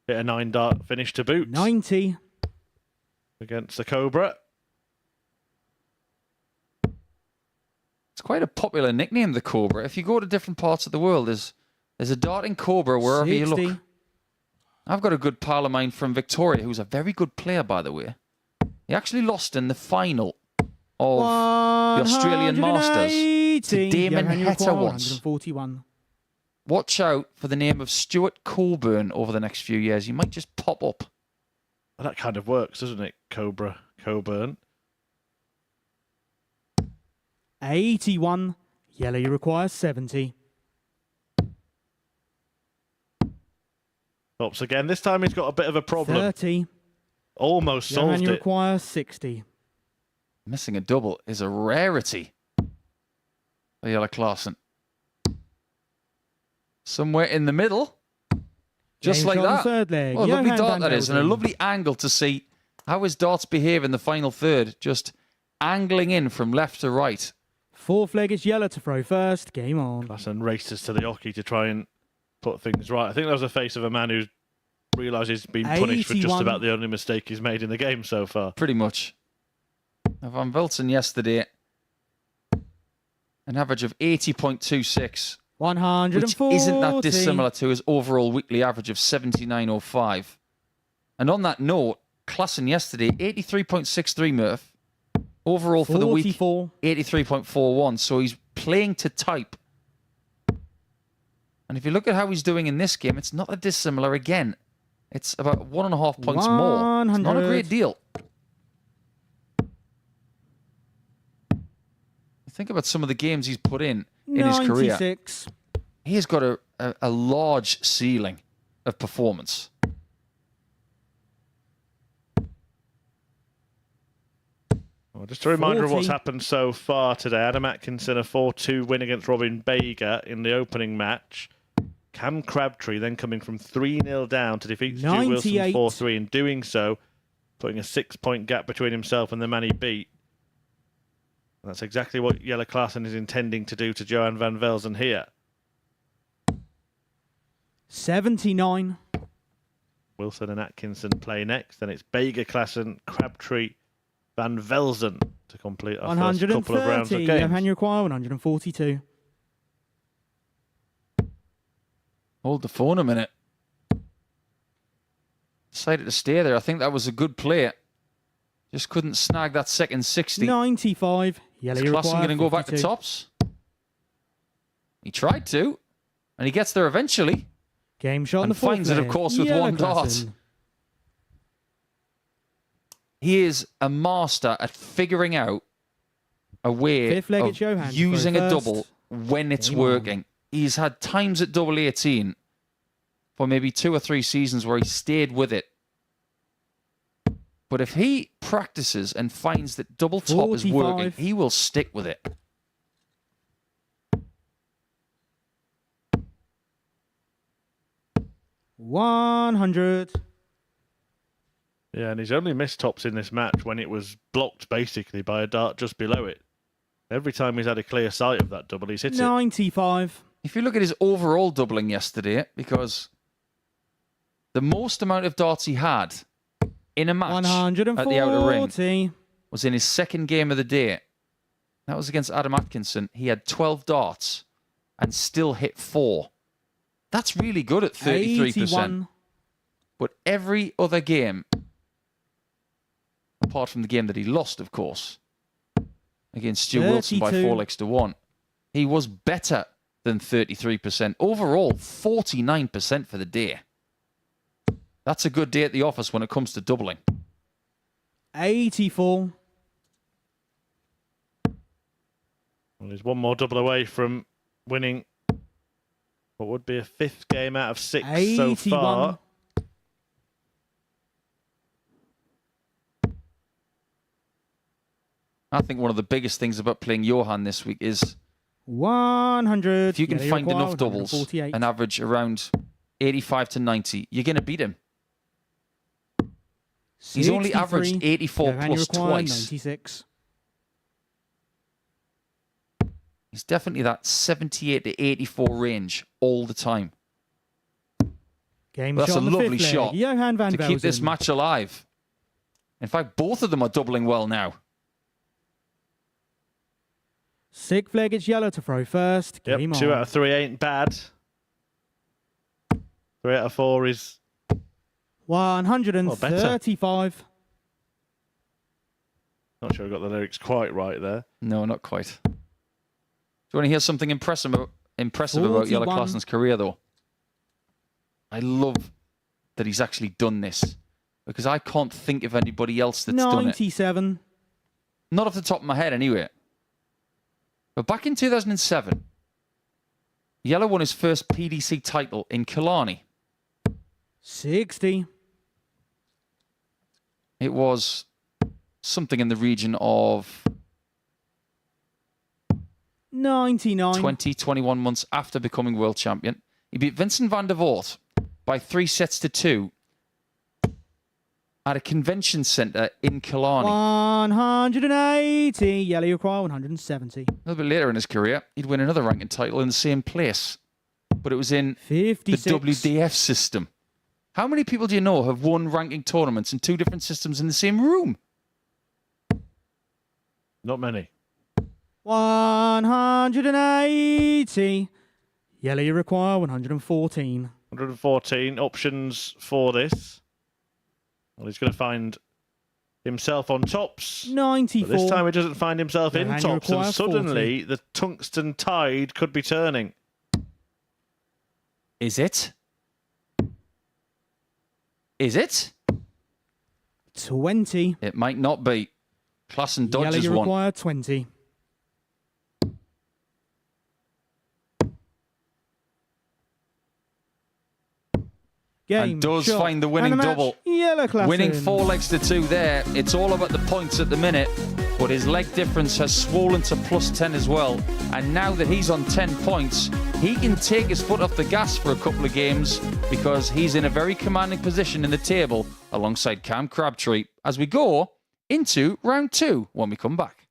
S3: hit a 9-dart finish to boot
S4: 90.
S3: against the Cobra.
S2: It's quite a popular nickname, the Cobra. If you go to different parts of the world, there's a darting Cobra wherever
S4: 60.
S2: you look. I've got a good pal of mine from Victoria who's a very good player, by the way. He actually lost in the final of the Australian Masters.
S4: 80.
S2: Damon
S4: Johan, you
S2: Heta
S4: require
S2: once.
S4: 141.
S2: Watch out for the name of Stuart Colburn over the next few years. He might just pop up.
S3: Well, that kind of works, doesn't it? Coburn.
S4: 81. Yellow, you require 70.
S3: Tops again. This time he's got a bit of a problem.
S4: 30.
S3: Almost
S4: Johan,
S3: solved
S4: you
S3: it.
S4: require 60.
S2: Missing a double is a rarity for Jelle Klaassen. Somewhere in the middle. Just
S4: Game
S2: like
S4: shot on the
S2: that.
S4: third leg.
S2: What a lovely
S4: Johan
S2: dart
S4: van
S2: that is, and a
S4: Velden.
S2: lovely angle to see how his darts behave in the final third. Just angling in from left to right.
S4: Fourth leg is Yellow to throw first. Game on.
S3: Klaassen races to the hockey to try and put things right. I think that was a face of a man who realises he's been punished for just
S4: 81.
S3: about the only mistake he's made in the game so far.
S2: Pretty much. Van Velsen yesterday, an average of 80.26,
S4: 140.
S2: which isn't that dissimilar to his overall weekly average of 79.05. And on that note, Klaassen yesterday, 83.63 Murph. Overall for the week,
S4: 44.
S2: 83.41. So he's playing to type. And if you look at how he's doing in this game, it's not that dissimilar again. It's about 1.5 points more. It's not a
S4: 100.
S2: great deal. Think about some of the games he's put in his career.
S4: 96.
S2: He has got a large ceiling of performance.
S3: Well, just a reminder of
S4: 40.
S3: what's happened so far today. Adam Atkinson, a 4-2 win against Robin Bager in the opening match. Cam Crabtree then coming from 3-0 down to defeat Stu Wilson
S4: 98.
S3: 4-3. In doing so, putting a 6-point gap between himself and the man he beat. And that's exactly what Jelle Klaassen is intending to do to Johan van Velzen here.
S4: 79.
S3: Wilson and Atkinson play next. Then it's Bager, Klaassen, Crabtree, van Velzen to complete our first couple of rounds of
S4: 130.
S3: games.
S4: Johan, you require 142.
S2: Hold the phone a minute. Decided to stay there. I think that was a good play. Just couldn't snag that second 60.
S4: 95. Yellow,
S2: Is
S4: you
S2: Klaassen
S4: require
S2: going to go back to
S4: 52.
S2: tops? He tried to. And he gets there eventually.
S4: Game shot on
S2: And
S4: the fourth
S2: finds it, of
S4: leg.
S2: course, with
S4: Yellow
S2: one dart.
S4: Klaassen.
S2: He is a master at figuring out a way
S4: Fifth leg,
S2: of
S4: it's Johan to
S2: using
S4: throw
S2: a
S4: first.
S2: double when it's
S4: Game on.
S2: working. He's had times at double 18 for maybe 2 or 3 seasons where he stayed with it. But if he practices and finds that double top is working,
S4: 45.
S2: he will stick with it.
S4: $100.
S3: Yeah, and he's only missed tops in this match when it was blocked basically by a dart just below it. Every time he's had a clear sight of that double, he's hit it.
S4: 95.
S2: If you look at his overall doubling yesterday, because the most amount of darts he had in a match at the outer ring
S4: 140.
S2: was in his second game of the day. That was against Adam Atkinson. He had 12 darts and still hit 4. That's really good at 33%.
S4: 81.
S2: But every other game, apart from the game that he lost, of course, against Stu Wilson by
S4: 32.
S2: 4 legs to 1, he was better than 33%. Overall, 49% for the day. That's a good day at the office when it comes to doubling.
S4: 84.
S3: Well, he's one more double away from winning what would be a 5th game out of 6 so
S4: 81.
S3: far.
S2: I think one of the biggest things about playing Johan this week is
S4: 100.
S2: if you can
S4: Yellow,
S2: find
S4: require
S2: enough doubles
S4: 148.
S2: and average around 85 to 90, you're going to beat him. He's only
S4: 63.
S2: averaged 84
S4: Johan, you
S2: plus
S4: require
S2: twice.
S4: 96.
S2: He's definitely that 78 to 84 range all the time.
S4: Game
S2: But that's
S4: shot
S2: a
S4: on the
S2: lovely
S4: fifth leg.
S2: shot
S4: Johan van
S2: to keep this
S4: Velzen.
S2: match alive. In fact, both of them are doubling well now.
S4: Sixth leg, it's Yellow to throw first.
S3: Yep,
S4: Game
S3: 2
S4: on.
S3: out of 3 ain't bad. 3 out of 4 is
S4: 135.
S3: not sure I got the lyrics quite right there.
S2: No, not quite. you want to hear something impressive about Jelle
S4: 41.
S2: Klassen's career, though? I love that he's actually done this, because I can't think of anybody else that's done it.
S4: 97.
S2: Not off the top of my head, anyway. But back in 2007, Jelle won his first PDC title in Killarney.
S4: 60.
S2: It was something in the region of
S4: 99.
S2: 20, 21 months after becoming world champion. He beat Vincent van der Voort by 3-2 at a convention centre in Killarney.
S4: 180. Jelle, you require 170.
S2: A little bit later in his career, he'd win another ranking title in the same place, but it was in
S4: 56.
S2: the WDF system. How many people do you know have won ranking tournaments in 2 different systems in the same room?
S3: Not many.
S4: 180. Jelle, you require 114.
S3: 114 options for this. Well, he's going to find himself on tops.
S4: 94.
S3: But this time he doesn't find himself in
S4: Johan, you
S3: tops, and
S4: require
S3: suddenly the tungsten tide could be turning.
S2: Is it? Is it?
S4: 20.
S2: It might not be. Klassen
S4: Jelle,
S2: dodges
S4: you
S2: one.
S4: require 20. Game,
S2: And does
S4: shot,
S2: find the winning
S4: and a match.
S2: double.
S4: Jelle Klassen.
S2: Winning 4 legs to 2 there. It's all about the points at the minute, but his leg difference has swollen to +10 as well. And now that he's on 10 points, he can take his foot off the gas for a couple of games, because he's in a very commanding position in the table alongside Cam Crabtree as we go into round 2 when we come back.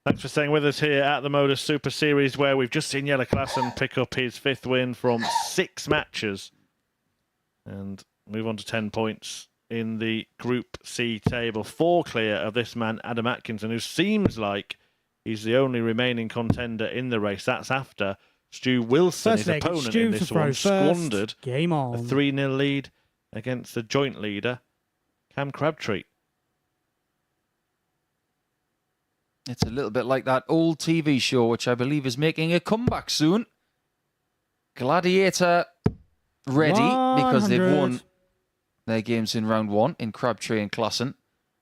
S3: Thanks for staying with us here at the MODUS Super Series, where we've just seen Jelle Klassen pick up his 5th win from 6 matches and move on to 10 points in the Group C table. 4 clear of this man, Adam Atkinson, who seems like he's the only remaining contender in the race. That's after Stu Wilson,
S4: First
S3: his
S4: leg,
S3: opponent
S4: Stu
S3: in
S4: to
S3: this
S4: throw
S3: one,
S4: first.
S3: squandered
S4: Game
S3: a
S4: on.
S3: 3-0 lead against the joint leader, Cam Crabtree.
S2: It's a little bit like that old TV show, which I believe is making a comeback soon. Gladiator ready because they've
S4: 100.
S2: won their games in round 1 in Crabtree and Klassen.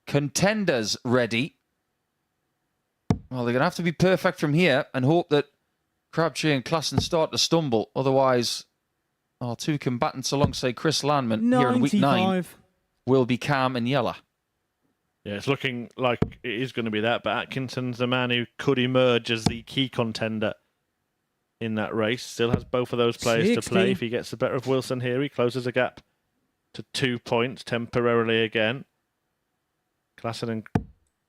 S2: Contenders ready. Well, they're going to have to be perfect from here and hope that Crabtree and Klassen start to stumble. Otherwise, our two combatants alongside Chris Landman here in week 9
S4: 95.
S2: will be Cam and Yella.
S3: Yeah, it's looking like it is going to be that, but Atkinson's the man who could emerge as the key contender in that race. Still has both of those players
S4: 60.
S3: to play. If he gets the better of Wilson here, he closes the gap to 2 points temporarily again. Klassen and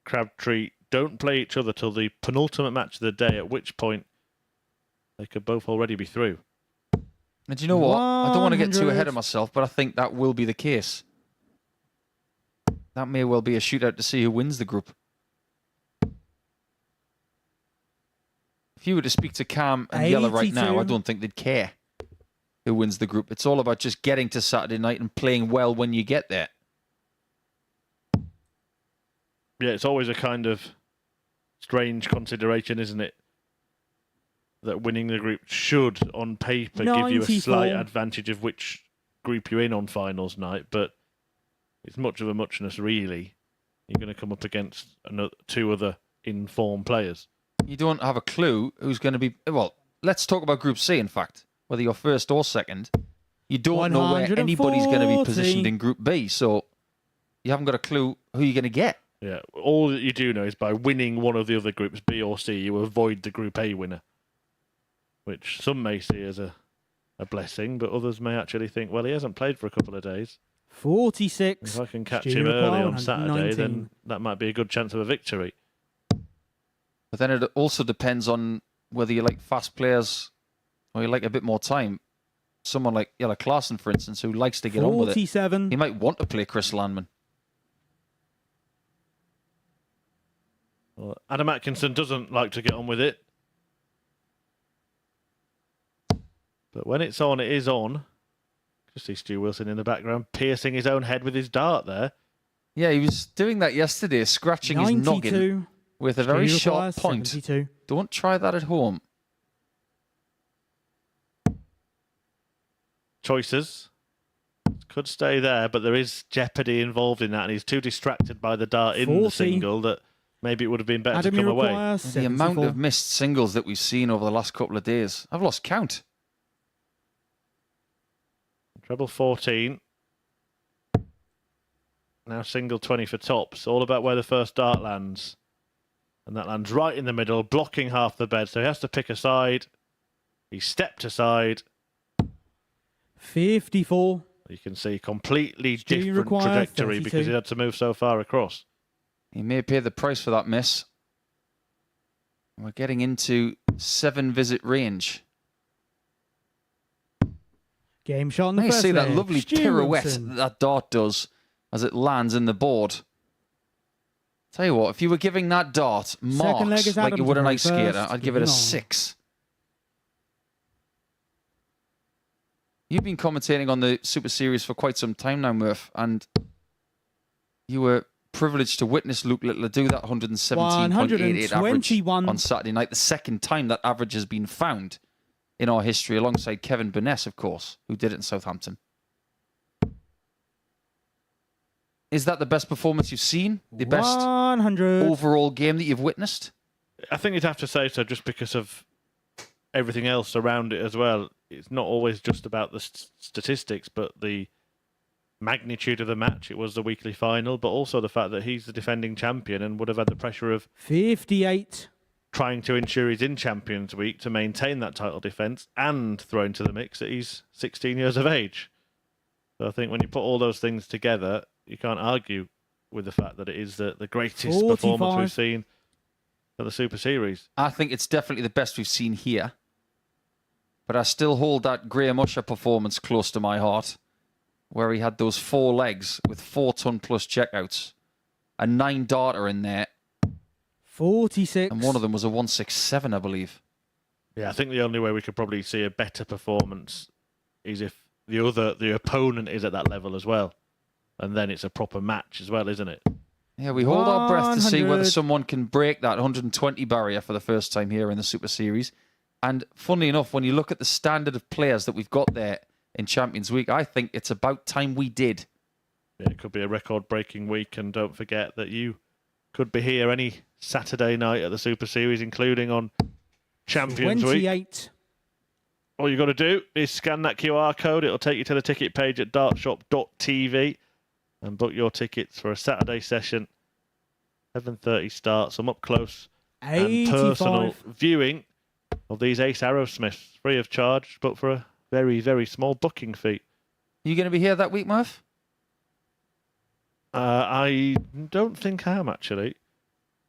S3: Crabtree don't play each other till the penultimate match of the day, at which point they could both already be through.
S2: And do you know what? I don't want to get too
S4: 100.
S2: ahead of myself, but I think that will be the case. That may well be a shootout to see who wins the group. If you were to speak to Cam and Yella right now, I
S4: 82.
S2: don't think they'd care who wins the group. It's all about just getting to Saturday night and playing well when you get there.
S3: Yeah, it's always a kind of strange consideration, isn't it? That winning the group should, on paper, give you a
S4: 94.
S3: slight advantage of which group you're in on finals night, but it's much of a muchness, really. You're going to come up against two other in-form players.
S2: You don't have a clue who's going to be... Well, let's talk about Group C, in fact. Whether you're first or second. You don't know where anybody's going to be
S4: 140.
S2: positioned in Group B, so you haven't got a clue who you're going to get.
S3: Yeah, all that you do know is by winning one of the other groups, B or C, you avoid the Group A winner, which some may see as a blessing, but others may actually think, well, he hasn't played for a couple of days.
S4: 46.
S3: If I can catch
S4: Stu
S3: him early on
S4: 119.
S3: Saturday, then that might be a good chance of a victory.
S2: But then it also depends on whether you like fast players or you like a bit more time. Someone like Yella Klassen, for instance, who likes to get on with it.
S4: 47.
S2: He might want to play Chris Landman.
S3: Well, Adam Atkinson doesn't like to get on with it. But when it's on, it is on. Just see Stu Wilson in the background, piercing his own head with his dart there.
S2: Yeah, he was doing that yesterday, scratching his
S4: 92.
S2: noggin with a very sharp point.
S4: 72.
S2: Don't try that at home.
S3: Choices. Could stay there, but there is jeopardy involved in that, and he's too distracted by the dart in
S4: 40.
S3: the single that maybe it would have been better
S4: Adam,
S3: to come
S4: you
S3: away.
S4: require
S2: The amount
S4: 74.
S2: of missed singles that we've seen over the last couple of days. I've lost count.
S3: Treble 14. Now single 20 for tops. All about where the first dart lands. And that lands right in the middle, blocking half the bed. So he has to pick a side. He stepped aside.
S4: 54.
S3: You can see completely
S4: Stu
S3: different
S4: require
S3: trajectory
S4: 32.
S3: because he had to move so far across.
S2: He may pay the price for that miss. We're getting into 7-visit range.
S4: Game shot on the
S2: Now you
S4: first
S2: see that
S4: leg.
S2: lovely
S4: Stu
S2: pirouette
S4: Wilson.
S2: that dart does as it lands in the board. Tell you what, if you were giving that dart
S4: leg
S2: marks
S4: is
S2: like
S4: Adam
S2: you would an
S4: to
S2: ice
S4: throw
S2: skater,
S4: first.
S2: I'd give it a
S4: Moving on.
S2: 6. You've been commentating on the Super Series for quite some time now, Murph, and you were privileged to witness Luke Littler do that 117.88 average
S4: 121.
S2: on Saturday night, the second time that average has been found in our history, alongside Kevin Burness, of course, who did it in Southampton. Is that the best performance you've seen? The best
S4: 100.
S2: overall game that you've witnessed?
S3: I think you'd have to say so just because of everything else around it as well. It's not always just about the statistics, but the magnitude of the match. It was the weekly final, but also the fact that he's the defending champion and would have had the pressure of
S4: 58.
S3: trying to ensure he's in Champions Week to maintain that title defence and throw into the mix that he's 16 years of age. So I think when you put all those things together, you can't argue with the fact that it is the greatest
S4: 45.
S3: performance we've seen at the Super Series.
S2: I think it's definitely the best we've seen here. But I still hold that Graham Usher performance close to my heart, where he had those 4 legs with 4-ton plus checkouts, a 9-darter in there,
S4: 46.
S2: and one of them was a 167, I believe.
S3: Yeah, I think the only way we could probably see a better performance is if the opponent is at that level as well. And then it's a proper match as well, isn't it?
S2: Yeah, we hold our breath to see whether
S4: 100.
S2: someone can break that 120 barrier for the first time here in the Super Series. And funnily enough, when you look at the standard of players that we've got there in Champions Week, I think it's about time we did.
S3: Yeah, it could be a record-breaking week, and don't forget that you could be here any Saturday night at the Super Series, including on Champions Week.
S4: 28.
S3: All you've got to do is scan that QR code. It'll take you to the ticket page at dartshop.tv and book your tickets for a Saturday session. 7:30 starts. I'm up close and
S4: 85.
S3: personal viewing of these Ace Arrowsmiths, free of charge, but for a very, very small booking fee.
S2: Are you going to be here that week, Murph?
S3: I don't think I am, actually.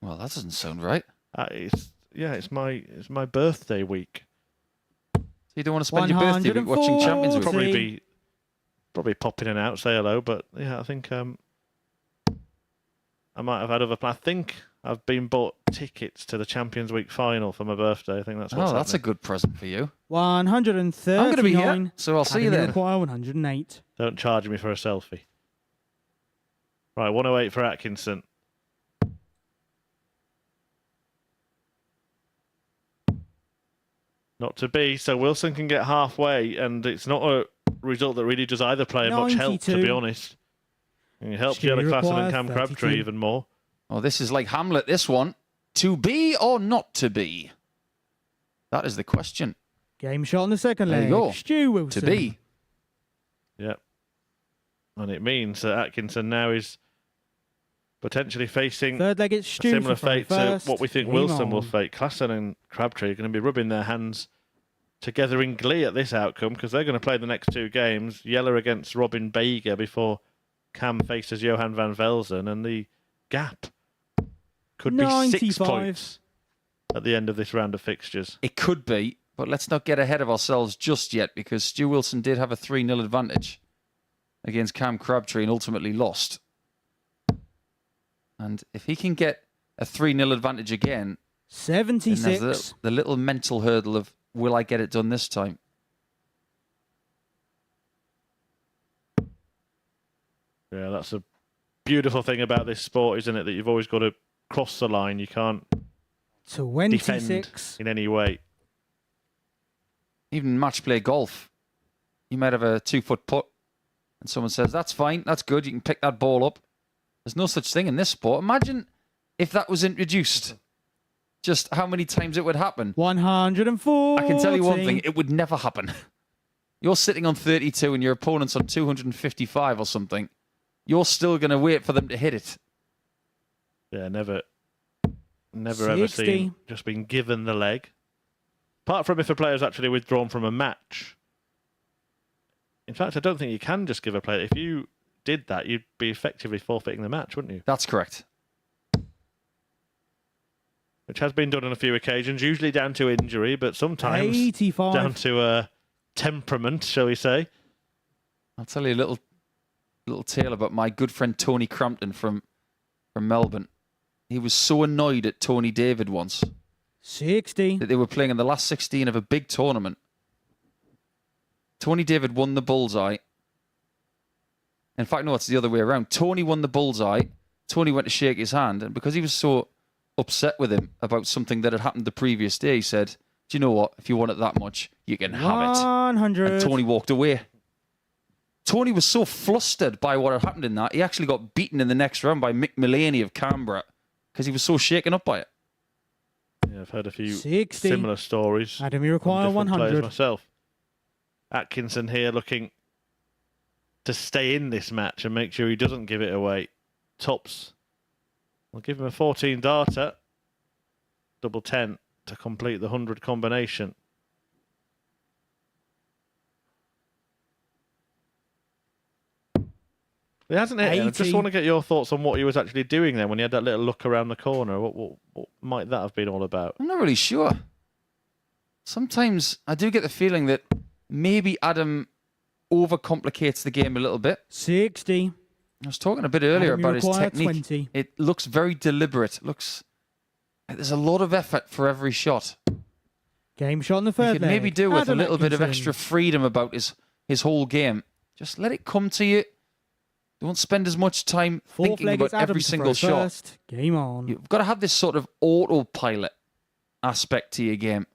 S2: Well, that doesn't sound right.
S3: It's my birthday week.
S2: So you don't want to spend your birthday week watching Champions Week?
S3: Probably pop in and out, say hello, but yeah, I think I might have had other plans. I think I've been bought tickets to the Champions Week final for my birthday. I think that's what's
S2: that's a
S3: happening.
S2: good present for you.
S4: 139.
S2: I'm going to be here, so I'll see you then.
S4: Require 108.
S3: Don't charge me for a selfie. Right, 108 for Atkinson. Not to be, so Wilson can get halfway, and it's not a result that really does either player much help, to be
S4: 92.
S3: honest. And it helps
S4: Stu
S3: Jella Klassen and
S4: requires
S3: Cam
S4: 32.
S3: Crabtree even more.
S2: Oh, this is like Hamlet, this one. To be or not to be? That is the question.
S4: Game shot on the second
S2: There
S4: leg.
S2: you go.
S4: Stu Wilson.
S2: To be.
S3: Yep. And it means that Atkinson now is potentially facing
S4: Third leg, it's
S3: a
S4: Stu.
S3: similar
S4: for
S3: fate to
S4: first.
S3: what we think
S4: Game
S3: Wilson will
S4: on.
S3: face. Klassen and Crabtree are going to be rubbing their hands together in glee at this outcome because they're going to play the next two games. Yeller against Robin Bager before Cam faces Johan van Velzen, and the gap could be 6
S4: 95.
S3: points at the end of this round of fixtures.
S2: It could be, but let's not get ahead of ourselves just yet because Stu Wilson did have a 3-0 advantage against Cam Crabtree and ultimately lost. And if he can get a 3-0 advantage again, then
S4: 76.
S2: there's the little mental hurdle of, will I get it done this time?
S3: Yeah, that's a beautiful thing about this sport, isn't it? That you've always got to cross the line. You can't defend
S4: 26.
S3: in any way.
S2: Even match play golf, you might have a 2-foot putt and someone says, that's fine, that's good, you can pick that ball up. There's no such thing in this sport. Imagine if that was introduced. Just how many times it would happen.
S4: 140.
S2: I can tell you one thing, it would never happen. You're sitting on 32 and your opponent's on 255 or something. You're still going to wait for them to hit it.
S3: Yeah, never ever
S4: 60.
S3: seen just been given the leg. Apart from if a player's actually withdrawn from a match. In fact, I don't think you can just give a player. If you did that, you'd be effectively forfeiting the match, wouldn't you?
S2: That's correct.
S3: Which has been done on a few occasions, usually down to injury, but sometimes
S4: 85.
S3: down to temperament, shall we say.
S2: I'll tell you a little tale about my good friend Tony Crampton from Melbourne. He was so annoyed at Tony David once
S4: 60.
S2: that they were playing in the last 16 of a big tournament. Tony David won the bullseye. In fact, no, it's the other way around. Tony won the bullseye. Tony went to shake his hand, and because he was so upset with him about something that had happened the previous day, he said, do you know what? If you want it that much, you can have it.
S4: 100.
S2: And Tony walked away. Tony was so flustered by what had happened in that, he actually got beaten in the next round by Mick Mullaney of Canberra because he was so shaken up by it.
S3: Yeah, I've heard a few
S4: 60.
S3: similar stories.
S4: Adam, you
S3: from
S4: require
S3: different players
S4: 100.
S3: myself. Atkinson here looking to stay in this match and make sure he doesn't give it away. Tops. We'll give him a 14 darter. Double 10 to complete the 100 combination. He hasn't hit it. I just
S4: 80.
S3: want to get your thoughts on what he was actually doing then when he had that little look around the corner. What might that have been all about?
S2: I'm not really sure. Sometimes I do get the feeling that maybe Adam overcomplicates the game a little bit.
S4: 60.
S2: I was talking a bit earlier
S4: Adam, you
S2: about his
S4: require
S2: technique.
S4: 20.
S2: It looks very deliberate. It looks like there's a lot of effort for every shot.
S4: Game shot on the
S2: He
S4: third
S2: could
S4: leg.
S2: maybe do with
S4: Adam
S2: a little bit of
S4: Atkinson.
S2: extra freedom about his whole game. Just let it come to you. Don't spend as much time
S4: Fourth
S2: thinking
S4: leg,
S2: about
S4: it's Adam
S2: every
S4: to
S2: single
S4: throw
S2: shot.
S4: first. Game on.
S2: You've got to have this sort of autopilot aspect to your game.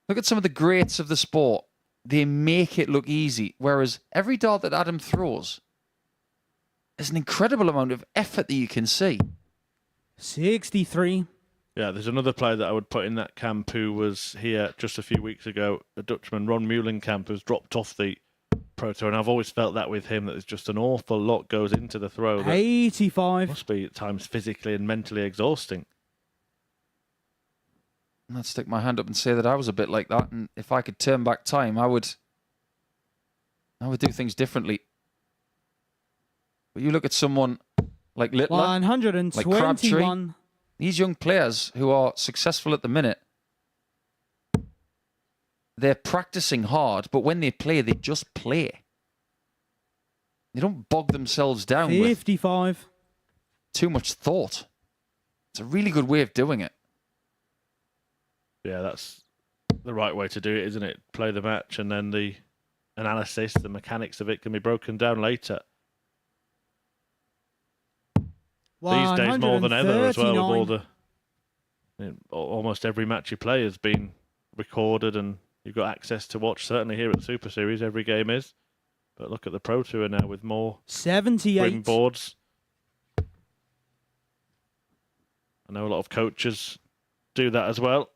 S2: Look at some of the greats of the sport. They make it look easy, whereas every dart that Adam throws, there's an incredible amount of effort that you can see.
S4: 63.
S3: Yeah, there's another player that I would put in that camp who was here just a few weeks ago, a Dutchman, Ron Meulenkamp, who's dropped off the Pro Tour, and I've always felt that with him, that there's just an awful lot goes into the throw. That
S4: 85.
S3: must be at times physically and mentally exhausting.
S2: I'd stick my hand up and say that I was a bit like that, and if I could turn back time, I would do things differently. But you look at someone like Littler,
S4: 121.
S2: these young players who are successful at the minute, they're practicing hard, but when they play, they just play. They don't bog themselves down
S4: 55.
S2: with too much thought. It's a really good way of doing it.
S3: Yeah, that's the right way to do it, isn't it? Play the match, and then the analysis, the mechanics of it can be broken down later. These days, more than ever, as well, with all the almost every match you play has been recorded, and you've got access to watch. Certainly here at the Super Series, every game is. But look at the Pro Tour now with more
S4: 78.
S3: brim boards. I know a lot of coaches do that as well.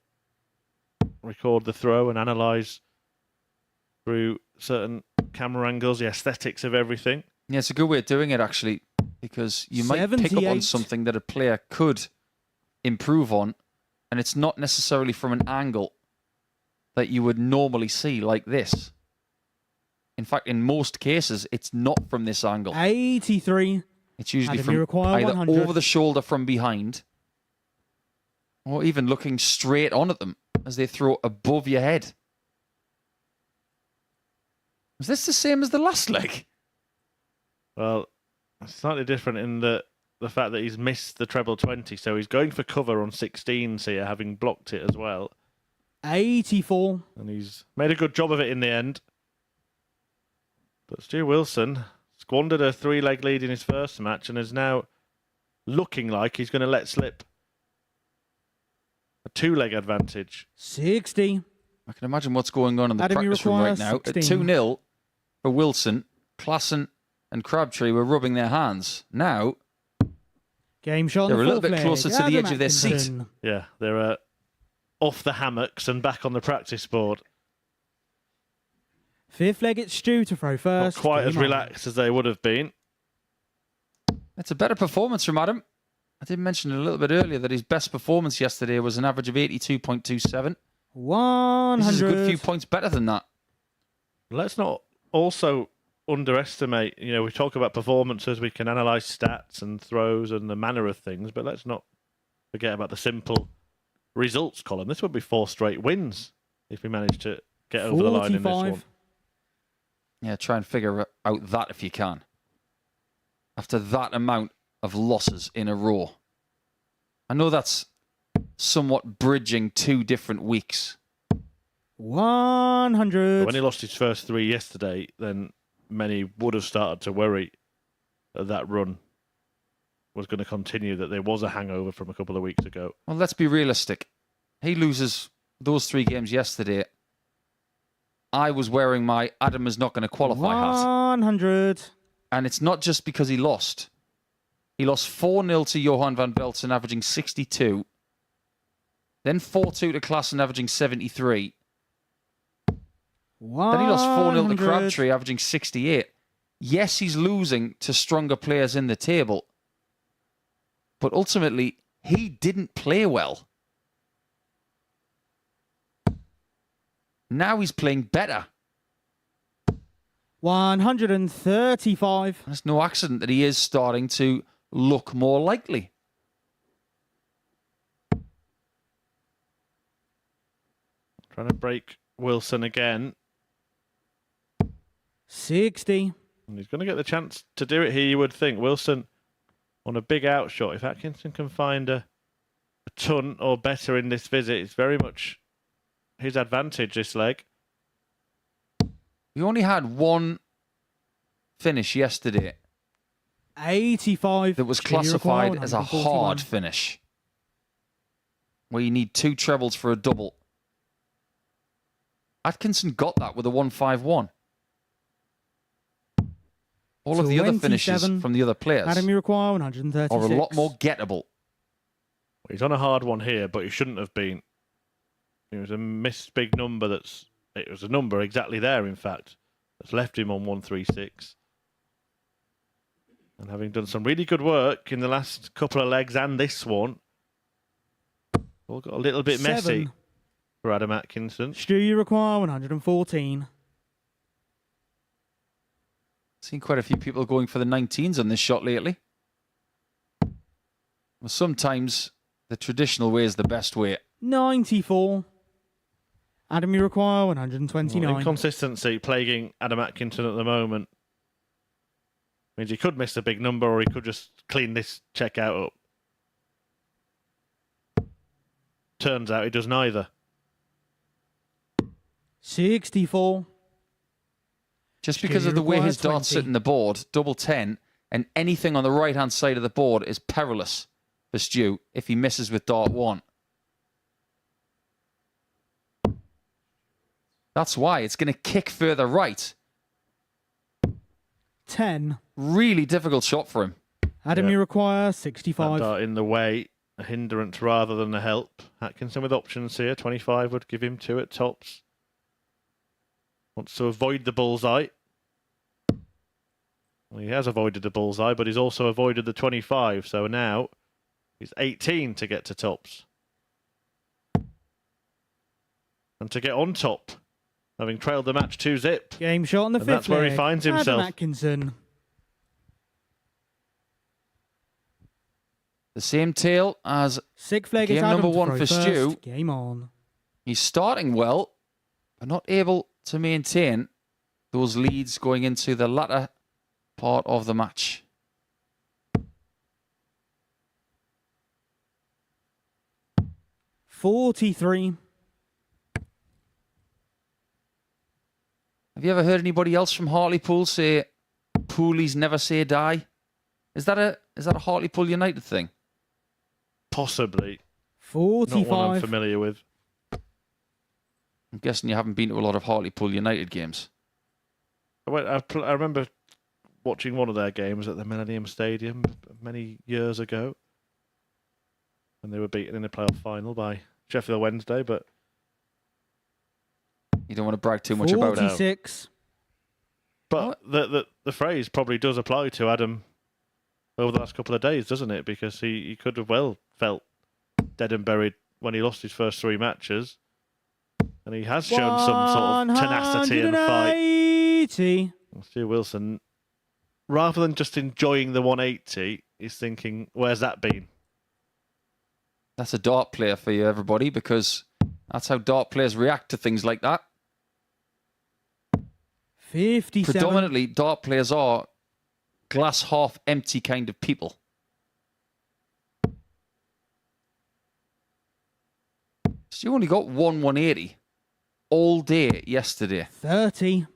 S3: Record the throw and analyse through certain camera angles, the aesthetics of everything.
S2: Yeah, it's a good way of doing it, actually, because you might pick up on
S4: 78.
S2: something that a player could improve on, and it's not necessarily from an angle that you would normally see like this. In fact, in most cases, it's not from this angle.
S4: 83.
S2: It's usually
S4: Adam,
S2: from
S4: you require
S2: either
S4: 100.
S2: over the shoulder from behind, or even looking straight on at them as they throw above your head. Was this the same as the last leg?
S3: Well, it's slightly different in the fact that he's missed the treble 20, so he's going for cover on 16s here, having blocked it as well.
S4: 84.
S3: And he's made a good job of it in the end. But Stu Wilson squandered a 3-leg lead in his first match and is now looking like he's going to let slip a 2-leg advantage.
S4: 60.
S2: I can imagine what's going on in the
S4: Adam, you
S2: practice room right
S4: require
S2: now. At
S4: 16.
S2: 2-0 for Wilson, Klassen and Crabtree were rubbing their hands. Now,
S4: Game shot on
S2: they're
S4: the
S2: a little
S4: fourth
S2: bit
S4: leg.
S2: closer to the
S4: Adam
S2: edge of their seat.
S4: Atkinson.
S3: Yeah, they're off the hammocks and back on the practice board.
S4: Fifth leg, it's Stu to throw
S3: Not
S4: first.
S3: quite as
S4: Game on.
S3: relaxed as they would have been.
S2: It's a better performance from Adam. I did mention a little bit earlier that his best performance yesterday was an average of 82.27.
S4: 100.
S2: This is a good few points better than that.
S3: Let's not also underestimate, we talk about performances, we can analyse stats and throws and the manner of things, but let's not forget about the simple results column. This would be 4 straight wins if we manage to get over the line in this
S4: 45.
S3: one.
S2: Yeah, try and figure out that if you can. After that amount of losses in a row. I know that's somewhat bridging 2 different weeks.
S4: 100.
S3: But when he lost his first 3 yesterday, then many would have started to worry that that run was going to continue, that there was a hangover from a couple of weeks ago.
S2: Well, let's be realistic. He loses those 3 games yesterday. I was wearing my Adam is not going to qualify hat.
S4: 100.
S2: And it's not just because he lost. He lost 4-0 to Johan van Velzen, averaging 62. Then 4-2 to Klassen, averaging 73.
S4: 100.
S2: Then he lost 4-0 to Crabtree, averaging 68. Yes, he's losing to stronger players in the table. But ultimately, he didn't play well. Now he's playing better.
S4: 135.
S2: It's no accident that he is starting to look more likely.
S3: Trying to break Wilson again.
S4: 60.
S3: And he's going to get the chance to do it here, you would think. Wilson on a big outshot. If Atkinson can find a ton or better in this visit, it's very much his advantage this leg.
S2: We only had one finish yesterday
S4: 85.
S2: that was
S4: Stu, you require
S2: classified as a
S4: 141.
S2: hard finish, where you need 2 trebles for a double. Atkinson got that with a 151. All of the other finishes
S4: 27.
S2: from the other players
S4: Adam, you require 136.
S2: are a lot more gettable.
S3: He's on a hard one here, but he shouldn't have been. It was a missed big number it was a number exactly there, in fact, that's left him on 136. And having done some really good work in the last couple of legs and this one, all got a little bit messy
S4: 7.
S3: for Adam Atkinson.
S4: Stu, you require 114.
S2: Seen quite a few people going for the 19s on this shot lately. Well, sometimes the traditional way is the best way.
S4: 94. Adam, you require 129.
S3: Well, inconsistency plaguing Adam Atkinson at the moment. Means he could miss a big number, or he could just clean this checkout up. Turns out he does neither.
S4: 64.
S2: Just
S4: Stu,
S2: because
S4: you
S2: of the way
S4: require
S2: his darts
S4: 20.
S2: sit in the board, double 10, and anything on the right-hand side of the board is perilous for Stu if he misses with dart 1. That's why it's going to kick further right.
S4: 10.
S2: Really difficult shot for him.
S4: Adam,
S3: Yeah.
S4: you require
S3: That
S4: 65.
S3: dart in the way, a hindrance rather than a help. Atkinson with options here. 25 would give him 2 at tops. Wants to avoid the bullseye. Well, he has avoided the bullseye, but he's also avoided the 25. So now he's 18 to get to tops. And to get on top, having trailed the match 2-zip.
S4: Game shot on the
S3: And
S4: fifth
S3: that's where he
S4: leg.
S3: finds himself.
S4: Adam Atkinson.
S2: The same tail as
S4: Sixth leg,
S2: Game
S4: it's Adam
S2: number
S4: to
S2: 1
S4: throw
S2: for
S4: first.
S2: Stu.
S4: Game on.
S2: he's starting well, but not able to maintain those leads going into the latter part of the match.
S4: $43.
S2: Have you ever heard anybody else from Hartlepool say, "Poolies never say die"? Is that a Hartlepool United thing?
S3: Possibly. Not
S4: 45.
S3: one I'm familiar with.
S2: I'm guessing you haven't been to a lot of Hartlepool United games.
S3: I remember watching one of their games at the Millennium Stadium many years ago, and they were beaten in the playoff final by Sheffield Wednesday, but
S2: You don't want to brag too much about it.
S4: 46.
S3: But the phrase probably does apply to Adam over the last couple of days, doesn't it? Because he could have well felt dead and buried when he lost his first 3 matches. And he has shown some sort of tenacity and fight.
S4: 180.
S3: Stu Wilson, rather than just enjoying the 180, is thinking, where's that been?
S2: That's a dart player for you, everybody, because that's how dart players react to things like that.
S4: 57.
S2: Predominantly, dart players are glass half empty kind of people. So you only got 180 all day yesterday.
S4: 30.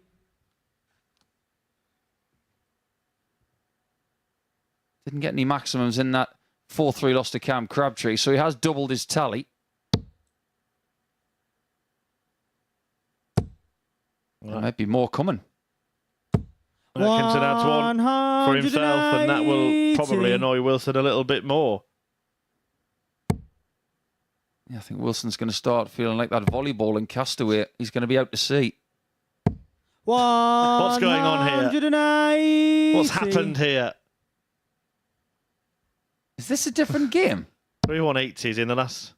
S2: Didn't get any maximums in that 4-3 loss to Cam Crabtree, so he has doubled his tally. There might be more coming.
S3: Atkinson adds one for himself, and that will probably
S4: 180.
S3: annoy Wilson a little bit more.
S2: Yeah, I think Wilson's going to start feeling like that volleyball in Castaway. He's going to be out to sea.
S3: What's going on here?
S4: 180.
S3: What's happened here?
S2: Is this a different game?
S3: 3 180s in the last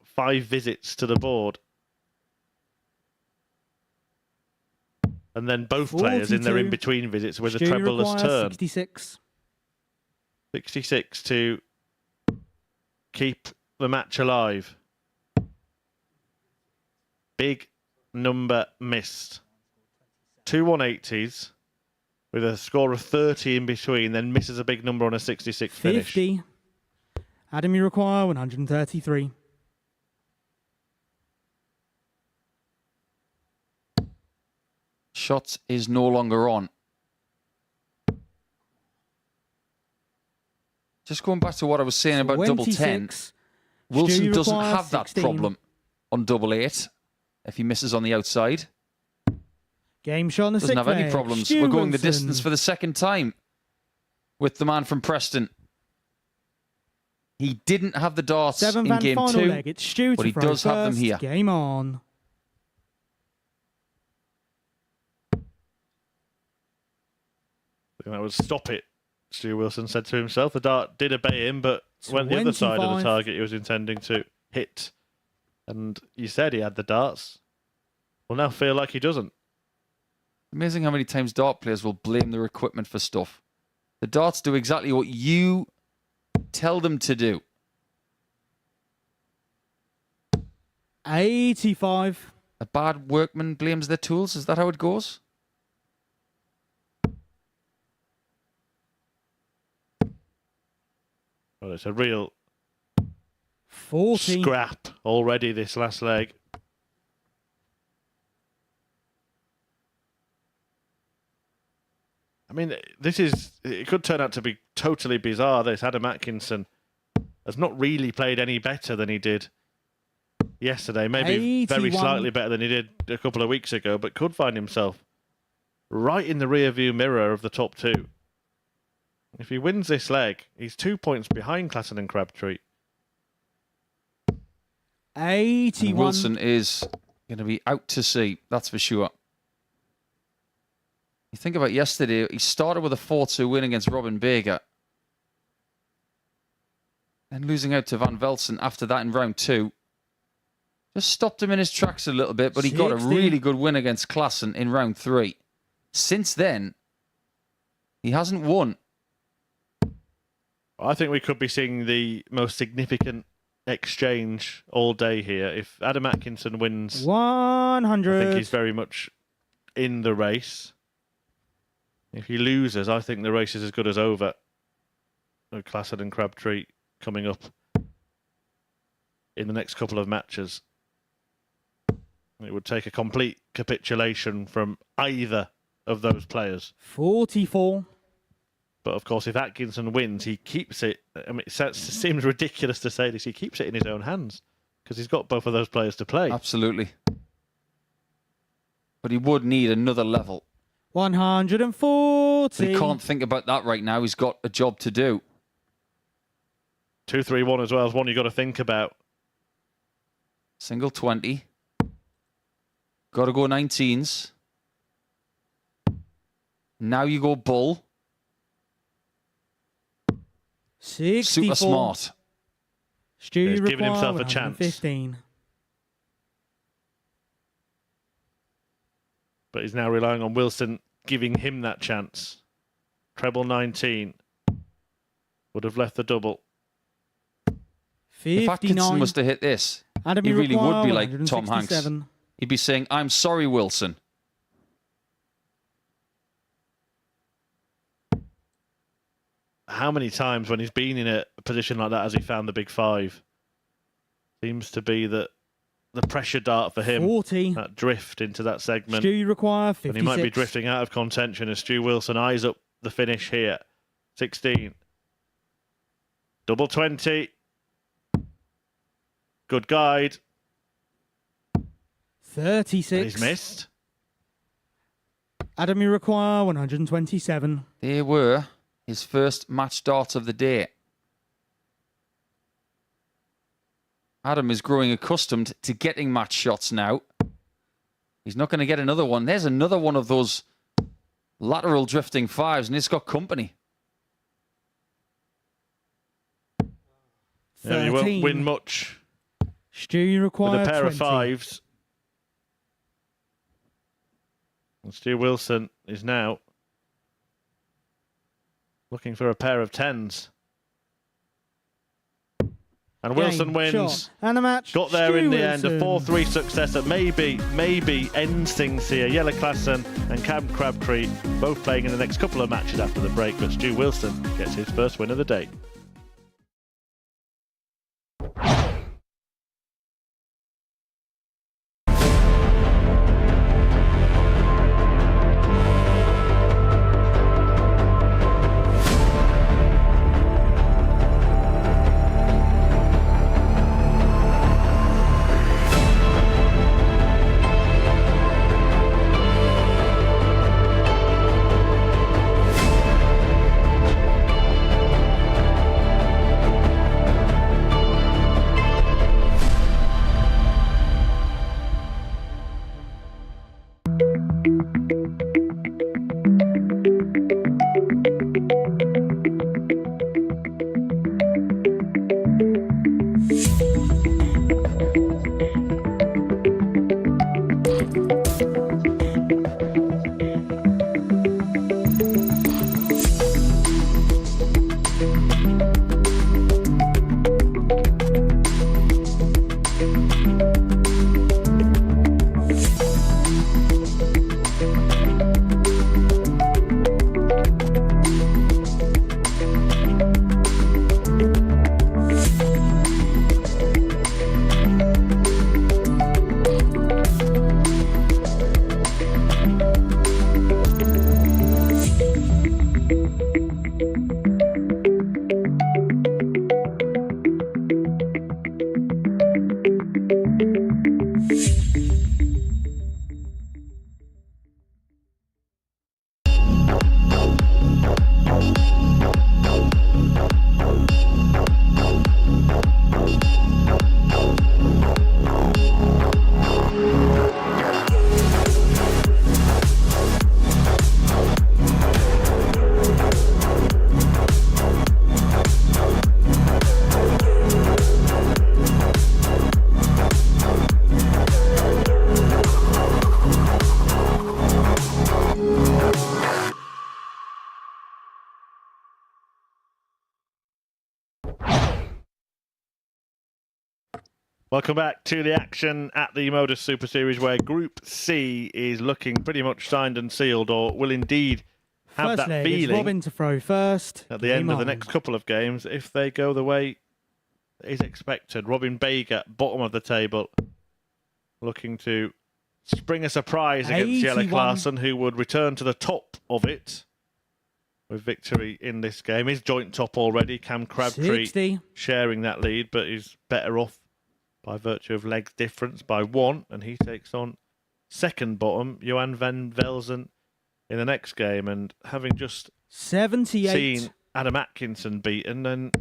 S3: 5 visits to the board. And then both players in their
S4: 42.
S3: in-between visits with a
S4: Stu
S3: treble-less
S4: requires
S3: turn.
S4: 66.
S3: 66 to keep the match alive. Big number missed. 2 180s with a score of 30 in between, then misses a big number on a 66 finish.
S4: 50. Adam, you require 133.
S2: Shot is no longer on. Just going back to what I was saying about double 10.
S4: 26.
S2: Wilson
S4: Stu
S2: doesn't
S4: requires
S2: have that
S4: 16.
S2: problem on double 8 if he misses on the outside.
S4: Game shot on the
S2: Doesn't
S4: sixth
S2: have any
S4: leg.
S2: problems.
S4: Stu
S2: We're going the
S4: Wilson.
S2: distance for the second time with the man from Preston. He didn't have the darts
S4: Seventh
S2: in
S4: and
S2: game
S4: final
S2: 2,
S4: leg. It's Stu
S2: but
S4: to
S2: he
S4: throw
S2: does have them
S4: first.
S2: here.
S4: Game on.
S3: That would stop it, Stu Wilson said to himself. The dart did obey him, but went the other side of the
S4: 25.
S3: target he was intending to hit. And you said he had the darts. Will now feel like he doesn't.
S2: Amazing how many times dart players will blame their equipment for stuff. The darts do exactly what you tell them to do.
S4: 85.
S2: A bad workman blames their tools. Is that how it goes?
S3: Well, it's a real
S4: 40.
S3: scrap already, this last leg. I mean, it could turn out to be totally bizarre. This Adam Atkinson has not really played any better than he did yesterday. Maybe very
S4: 81.
S3: slightly better than he did a couple of weeks ago, but could find himself right in the rear view mirror of the top two. If he wins this leg, he's 2 points behind Klassen and Crabtree.
S4: 81.
S2: And Wilson is going to be out to sea, that's for sure. You think about yesterday, he started with a 4-2 win against Robin Baker. And losing out to Van Velsen after that in round 2. Just stopped him in his tracks a little bit, but he got a
S4: 60.
S2: really good win against Klassen in round 3. Since then, he hasn't won.
S3: I think we could be seeing the most significant exchange all day here. If Adam Atkinson wins,
S4: 100.
S3: I think he's very much in the race. If he loses, I think the race is as good as over. Klassen and Crabtree coming up in the next couple of matches. It would take a complete capitulation from either of those players.
S4: 44.
S3: But of course, if Atkinson wins, he keeps it. I mean, it seems ridiculous to say this. He keeps it in his own hands because he's got both of those players to play.
S2: Absolutely. But he would need another level.
S4: 140.
S2: But he can't think about that right now. He's got a job to do.
S3: 2-3-1 as well is one you've got to think about.
S2: Single 20. Got to go 19s. Now you go bull.
S4: 64.
S2: Super smart.
S4: Stu
S3: He's giving
S4: require
S3: himself a chance.
S4: 115.
S3: But he's now relying on Wilson giving him that chance. Treble 19 would have left the double.
S4: 59.
S2: If Atkinson was to hit this,
S4: Adam,
S2: he
S4: you
S2: really would
S4: require
S2: be like Tom Hanks.
S4: 167.
S2: He'd be saying, "I'm sorry, Wilson."
S3: How many times when he's been in a position like that has he found the big five? Seems to be that the pressure dart for him,
S4: 40.
S3: that drift into that segment.
S4: Stu, you require 56.
S3: And he might be drifting out of contention as Stu Wilson eyes up the finish here. 16. Double 20. Good guide.
S4: 36.
S3: And he's missed.
S4: Adam, you require 127.
S2: They were his first match darts of the day. Adam is growing accustomed to getting match shots now. He's not going to get another one. There's another one of those lateral drifting fives, and it's got company.
S3: Yeah, you won't win much
S4: Stu, you require
S3: with a pair
S4: 20.
S3: of fives. And Stu Wilson is now looking for a pair of tens. And Wilson
S4: Game,
S3: wins.
S4: shot, and a match.
S3: Got there
S4: Stu
S3: in the end. A
S4: Wilson.
S3: 4-3 success that maybe ends things here. Jelle Klassen and Cam Crabtree both playing in the next couple of matches after the break, but Stu Wilson gets his first win of the day. Welcome back to the action at the MODUS Super Series, where Group C is looking pretty much signed and sealed, or will indeed have
S4: First
S3: that
S4: leg, it's
S3: feeling
S4: Robin to throw first.
S3: at the end of the next couple of games if they go the way is expected. Robin Bager, bottom of the table, looking to spring a surprise against Jelle
S4: 81.
S3: Klaassen, who would return to the top of it with victory in this game. He's joint top already. Cam Crabtree
S4: 60.
S3: sharing that lead, but he's better off by virtue of legs difference by 1, and he takes on second bottom, Johan van Velzen, in the next game. And having just
S4: 78.
S3: seen Adam Atkinson beaten, and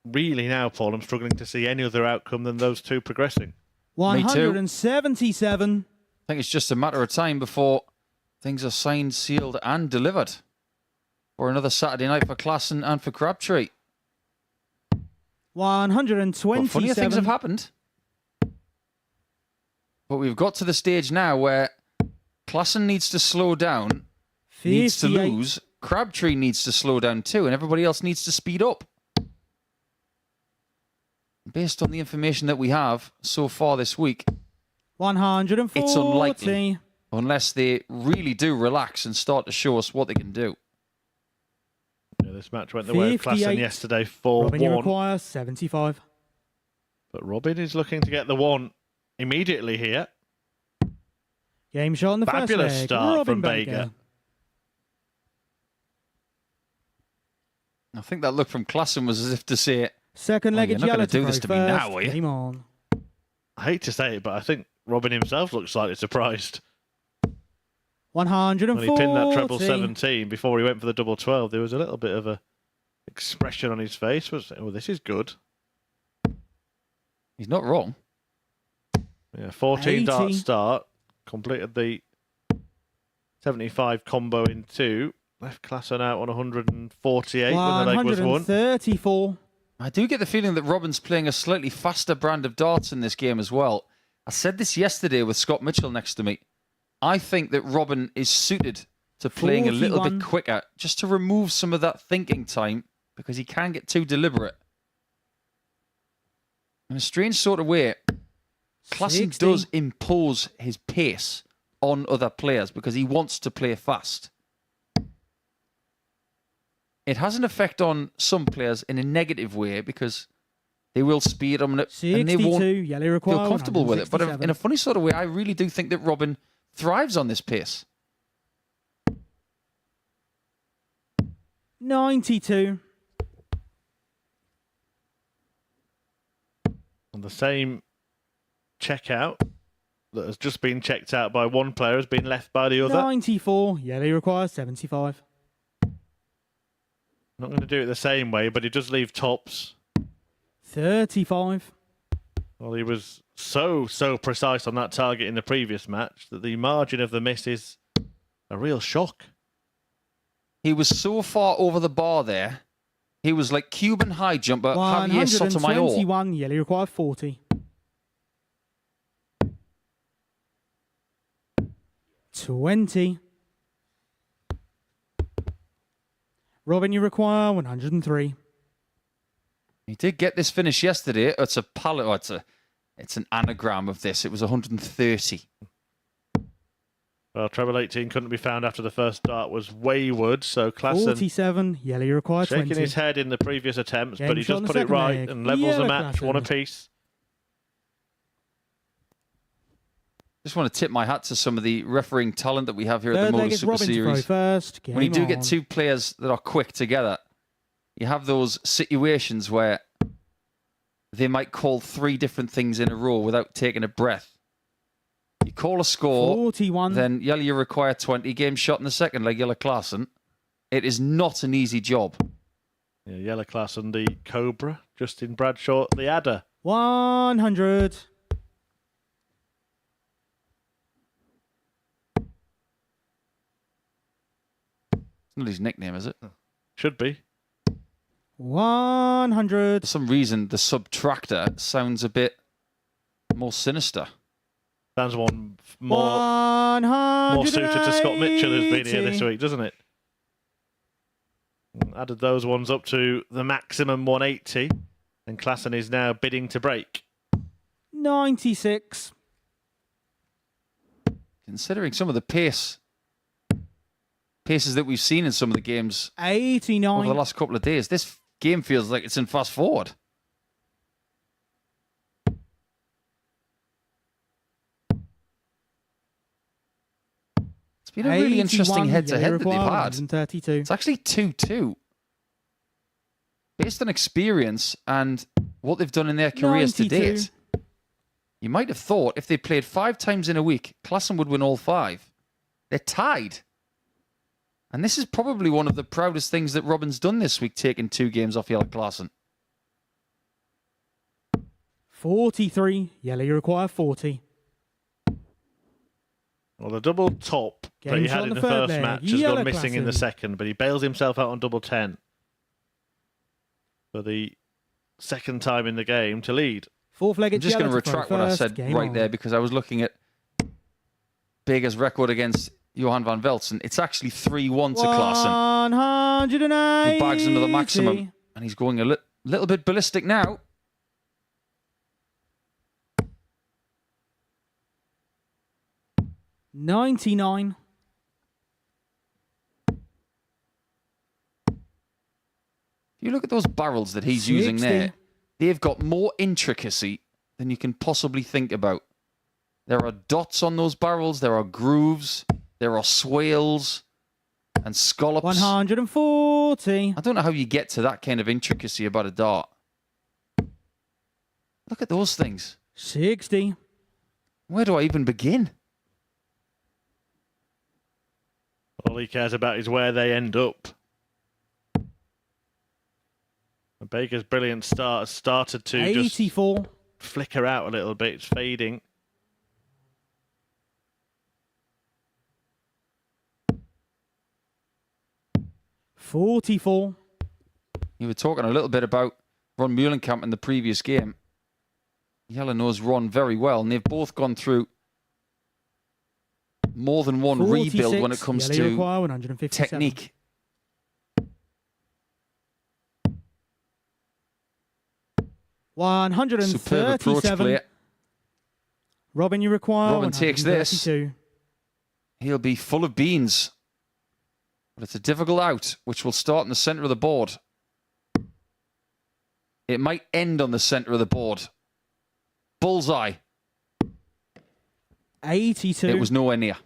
S3: really now, Paul, I'm struggling to see any other outcome than those two progressing.
S4: 177.
S2: I think it's just a matter of time before things are signed, sealed, and delivered for another Saturday night for Klaassen and for Crabtree.
S4: 127.
S2: But funnier things have happened. But we've got to the stage now where Klaassen needs to slow down, needs to
S4: 58.
S2: lose, Crabtree needs to slow down too, and everybody else needs to speed up. Based on the information that we have so far this week,
S4: 140.
S2: it's unlikely, unless they really do relax and start to show us what they can do.
S3: Yeah, this match went the way of Klaassen
S4: 58.
S3: yesterday, 4-1.
S4: Robin, you require 75.
S3: But Robin is looking to get the 1 immediately here.
S4: Game shot in the
S3: Fabulous
S4: first leg.
S3: start
S4: Robin
S3: from Bager.
S2: I think that look from Klaassen was as if to say,
S4: Second leg,
S2: you're
S4: it's
S2: not gonna
S4: Jelle
S2: do
S4: to
S2: this
S4: throw
S2: to me now,
S4: first.
S2: are you?
S4: Game on.
S3: I hate to say it, but I think Robin himself looks slightly surprised.
S4: 140.
S3: When he pinned that treble 17 before he went for the double 12, there was a little bit of a expression on his face. Was, oh, this is good.
S2: he's not wrong.
S3: Yeah, 14 dart
S4: 80.
S3: start. Completed the 75 combo in 2. Left Klaassen out on 148 when the leg was won.
S4: 134.
S2: I do get the feeling that Robin's playing a slightly faster brand of darts in this game as well. I said this yesterday with Scott Mitchell next to me. I think that Robin is suited to playing a little
S4: 41.
S2: bit quicker, just to remove some of that thinking time, because he can get too deliberate. In a strange sort of way, Klaassen
S4: 60.
S2: does impose his pace on other players because he wants to play fast. It has an effect on some players in a negative way because they will speed them and they
S4: 62.
S2: won't
S4: Yellow require
S2: feel comfortable with it. But in a
S4: 167.
S2: funny sort of way, I really do think that Robin thrives on this pace.
S4: 92.
S3: And the same checkout that has just been checked out by one player has been left by the other.
S4: 94. Yellow requires 75.
S3: Not going to do it the same way, but he does leave tops.
S4: 35.
S3: Well, he was so precise on that target in the previous match that the margin of the miss is a real shock.
S2: He was so far over the bar there. He was like Cuban high jumper Javier Sotomayor.
S4: 121. Yellow require 40. 20. Robin, you require 103.
S2: He did get this finish yesterday. It's a palette. Oh, it's an anagram of this. It was 130.
S3: Well, treble 18 couldn't be found after the first dart was wayward, so Klaassen
S4: 47. Yellow, you require 20.
S3: shaking his head in the previous attempts,
S4: Game
S3: but he
S4: shot
S3: does
S4: on the
S3: put it
S4: second
S3: right
S4: leg.
S3: and levels the
S4: Yellow
S3: match, one
S4: Klaassen.
S3: apiece.
S2: Just want to tip my hat to some of the refereeing talent that we have here at
S4: Third
S2: the
S4: leg
S2: MODUS
S4: is
S2: Super
S4: Robin to throw
S2: Series.
S4: first. Game
S2: When you do
S4: on.
S2: get two players that are quick together, you have those situations where they might call three different things in a row without taking a breath. You call a score,
S4: 41.
S2: then Yellow, you require 20. Game shot in the second leg, Yellow Klaassen. It is not an easy job.
S3: Yeah, Yellow Klaassen, the Cobra. Justin Bradshaw, the Adder.
S4: 100.
S2: It's not his nickname, is it?
S3: Should be.
S4: 100.
S2: For some reason, the Subtractor sounds a bit more sinister.
S3: Sounds one more
S4: 100.
S3: suited to Scott Mitchell, who's been here this week, doesn't it? Added those ones up to the maximum 180, and Klaassen is now bidding to break.
S4: 96.
S2: Considering some of the paces that we've seen in some of the games
S4: 89.
S2: over the last couple of days, this game feels like it's in fast forward. It's been a really interesting head-to-head that they've had.
S4: 132.
S2: It's actually 2-2. Based on experience and what they've done in their careers to
S4: 92.
S2: date, you might have thought if they played 5 times in a week, Klassen would win all 5. They're tied. And this is probably one of the proudest things that Robin's done this week, taking 2 games off Jelle Klassen.
S4: 43. Yellow, you require 40.
S3: Well, the double top that
S4: Game
S3: he
S4: shot
S3: had
S4: on
S3: in
S4: the
S3: the
S4: third
S3: first
S4: leg.
S3: match has
S4: Yellow
S3: gone missing in the
S4: Klassen.
S3: second, but he bails himself out on double 10 for the second time in the game to lead.
S4: Fourth leg,
S2: I'm
S4: it's
S2: just going
S4: Yellow
S2: to
S4: to throw
S2: retract what I
S4: first.
S2: said
S4: Game
S2: right
S4: on.
S2: there because I was looking at Beger's record against Johan van Velsen. It's actually 3-1 to Klassen.
S4: 180.
S2: He bags under the maximum, and he's going a little bit ballistic now.
S4: $99.
S2: You look at those barrels that he's using
S4: 60.
S2: there. They've got more intricacy than you can possibly think about. There are dots on those barrels. There are grooves. There are swales and scallops.
S4: 140.
S2: I don't know how you get to that kind of intricacy about a dart. Look at those things.
S4: 60.
S2: Where do I even begin?
S3: All he cares about is where they end up. Baker's brilliant start has started to
S4: 84.
S3: just flicker out a little bit. It's fading.
S4: $44.
S2: You were talking a little bit about Ron Meulenkamp in the previous game. Jelle knows Ron very well, and they've both gone through more than one
S4: 46.
S2: rebuild when it comes
S4: Yellow, you
S2: to
S4: require 157.
S2: technique. Superb approach
S4: 137.
S2: play.
S4: Robin, you require
S2: Robin takes this.
S4: 132.
S2: He'll be full of beans. But it's a difficult out, which will start in the centre of the board. It might end on the centre of the board. Bullseye.
S4: 82.
S2: It was nowhere near.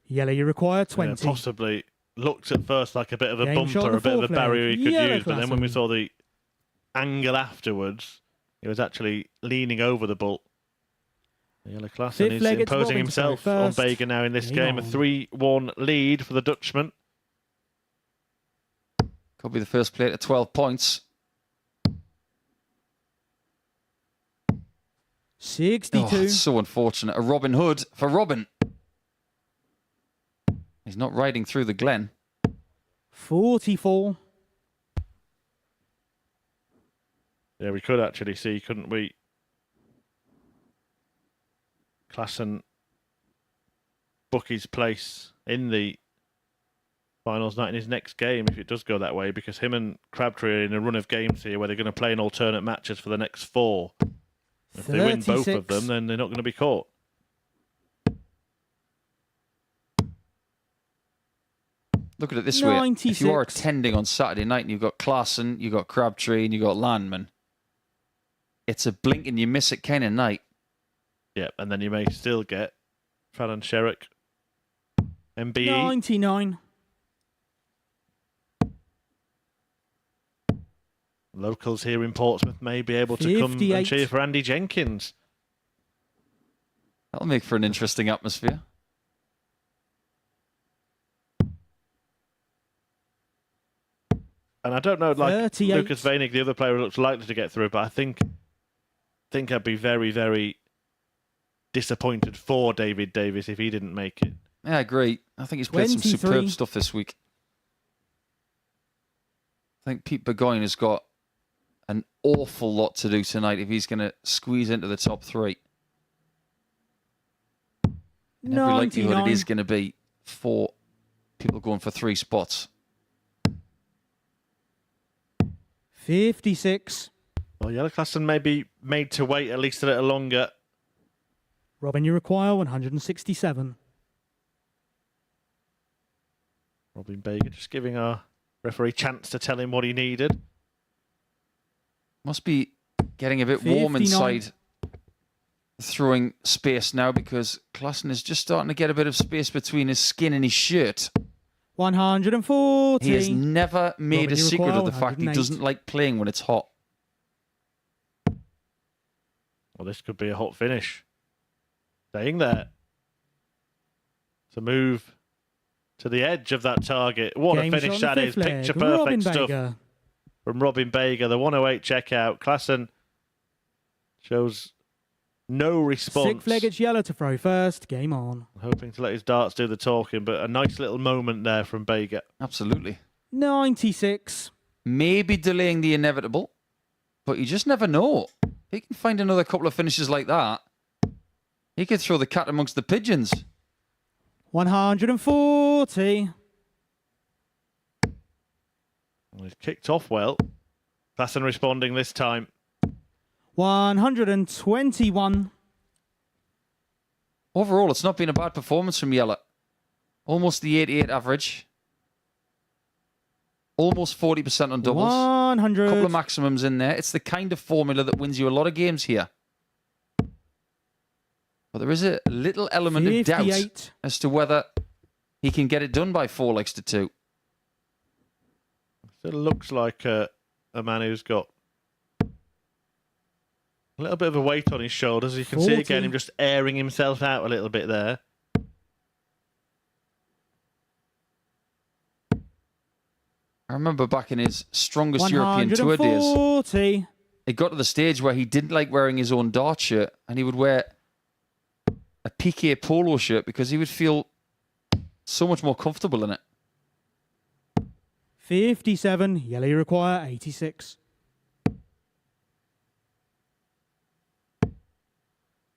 S4: Yellow, you require 20.
S3: Yeah, possibly looked at first like a bit of a
S4: Game shot on
S3: bumper,
S4: the
S3: a bit of a
S4: fourth
S3: barrier
S4: leg.
S3: he could
S4: Yellow
S3: use. But then when we
S4: Klassen.
S3: saw the angle afterwards, he was actually leaning over the bull. Yellow Klassen
S4: Fifth
S3: is
S4: leg, it's
S3: imposing
S4: Robin to throw
S3: himself on
S4: first.
S3: Beger now in this
S4: Game
S3: game. A
S4: on.
S3: 3-1 lead for the Dutchman.
S2: Could be the first play at 12 points.
S4: 62.
S2: Oh, it's so unfortunate. A Robin Hood for Robin. He's not riding through the Glen.
S4: 44.
S3: Yeah, we could actually see, couldn't we? Klassen book his place in the finals night in his next game if it does go that way, because him and Crabtree are in a run of games here where they're going to play in alternate matches for the next 4. If they win both of
S4: 36.
S3: them, then they're not going to be caught.
S2: Look at it this way. If
S4: 96.
S2: you are attending on Saturday night and you've got Klassen, you've got Crabtree, and you've got Landman, it's a blink and you miss it kind of night.
S3: Yeah, and then you may still get Fallon Sherrick, MBE.
S4: 99.
S3: Locals here in Portsmouth may be able to come
S4: 58.
S3: and cheer for Andy Jenkins.
S2: That'll make for an interesting atmosphere.
S3: And I don't know, like
S4: 38.
S3: Lucas Veinig, the other player, looks likely to get through, but I think I'd be very, very disappointed for David Davis if he didn't make it.
S2: Yeah, I agree. I think he's played some
S4: 23.
S2: superb stuff this week. I think Pete Burgoyne has got an awful lot to do tonight if he's going to squeeze into the top 3. In every likelihood,
S4: 99.
S2: it is going to be 4 people going for 3 spots.
S4: 56.
S3: Well, Yellow Klassen may be made to wait at least a little longer.
S4: Robin, you require 167.
S3: Robin Baker just giving our referee chance to tell him what he needed.
S2: Must be getting a bit warm
S4: 59.
S2: inside throwing space now, because Klassen is just starting to get a bit of space between his skin and his shirt.
S4: 140.
S2: He has never made
S4: Robin,
S2: a
S4: you
S2: secret
S4: require
S2: of the fact he
S4: 108.
S2: doesn't like playing when it's hot.
S3: Well, this could be a hot finish. Staying there. To move to the edge of that target. What
S4: Game
S3: a finish
S4: shot on
S3: that
S4: the
S3: is.
S4: fifth leg.
S3: Picture
S4: Robin
S3: perfect stuff
S4: Baker.
S3: from Robin Baker. The 108 checkout. Klassen shows no response.
S4: Sixth leg, it's Yellow to throw first. Game on.
S3: Hoping to let his darts do the talking, but a nice little moment there from Baker.
S2: Absolutely.
S4: 96.
S2: Maybe delaying the inevitable, but you just never know. He can find another couple of finishes like that. He could throw the cat amongst the pigeons.
S4: 140.
S3: Well, he's kicked off well. Klassen responding this time.
S4: 121.
S2: Overall, it's not been a bad performance from Yella. Almost the 88 average. Almost 40% on doubles.
S4: 100.
S2: Couple of maximums in there. It's the kind of formula that wins you a lot of games here. But there is a little element of doubt
S4: 58.
S2: as to whether he can get it done by 4 legs to 2.
S3: It looks like a man who's got a little bit of a weight on his shoulders. You can see
S4: 40.
S3: again him just airing himself out a little bit there.
S2: I remember back in his strongest European Tour days,
S4: 140.
S2: it got to the stage where he didn't like wearing his own dart shirt, and he would wear a PK polo shirt because he would feel so much more comfortable in it.
S4: 57. Yellow, you require 86.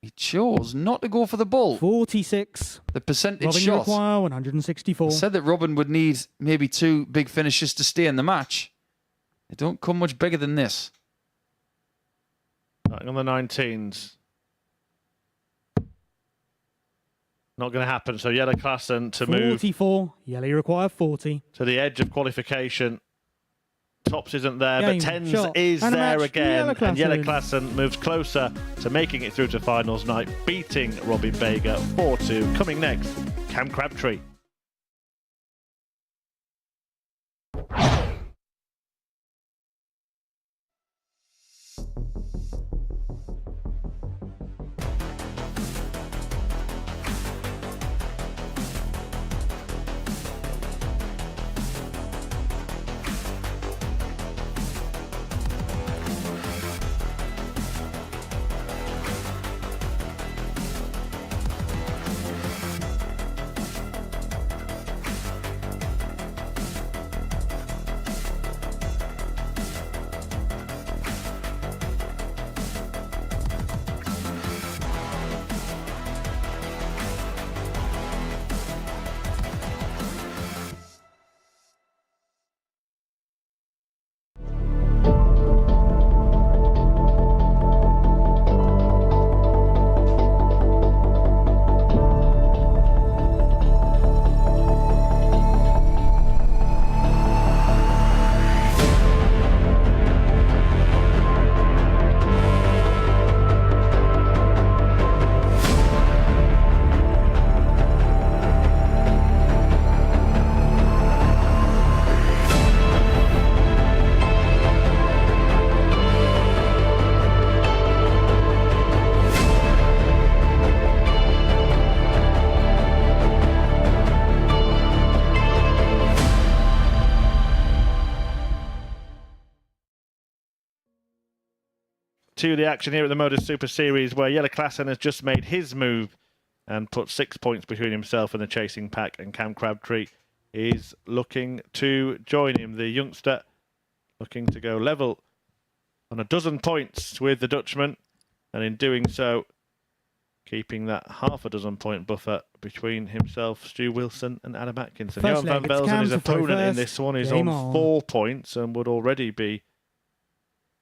S2: He chose not to go for the ball.
S4: 46.
S2: The percentage
S4: Robin, you
S2: shot.
S4: require 164.
S2: Said that Robin would need maybe 2 big finishes to stay in the match. They don't come much bigger than this.
S3: Back on the 19s. Not going to happen. So Yellow Klassen to move
S4: 44. Yellow, you require 40.
S3: to the edge of qualification. Tops isn't there,
S4: Game,
S3: but tens
S4: shot,
S3: is
S4: and a
S3: there
S4: match.
S3: again.
S4: Yellow
S3: And Yellow
S4: Klassen.
S3: Klassen moves closer to making it through to finals night, beating Robin Baker 4-2. Coming next, Cam Crabtree. To the action here at the MODUS Super Series, where Yellow Klassen has just made his move and put 6 points between himself and the chasing pack, and Cam Crabtree is looking to join him. The youngster looking to go level on a dozen points with the Dutchman, and in doing so, keeping that half a dozen point buffer between himself, Stu Wilson, and Adam Atkinson.
S4: First
S3: Johan van
S4: leg, it's
S3: Velzen,
S4: Cam
S3: his
S4: to throw
S3: opponent in
S4: first.
S3: this one, is
S4: Game
S3: on
S4: on.
S3: 4 points and would already be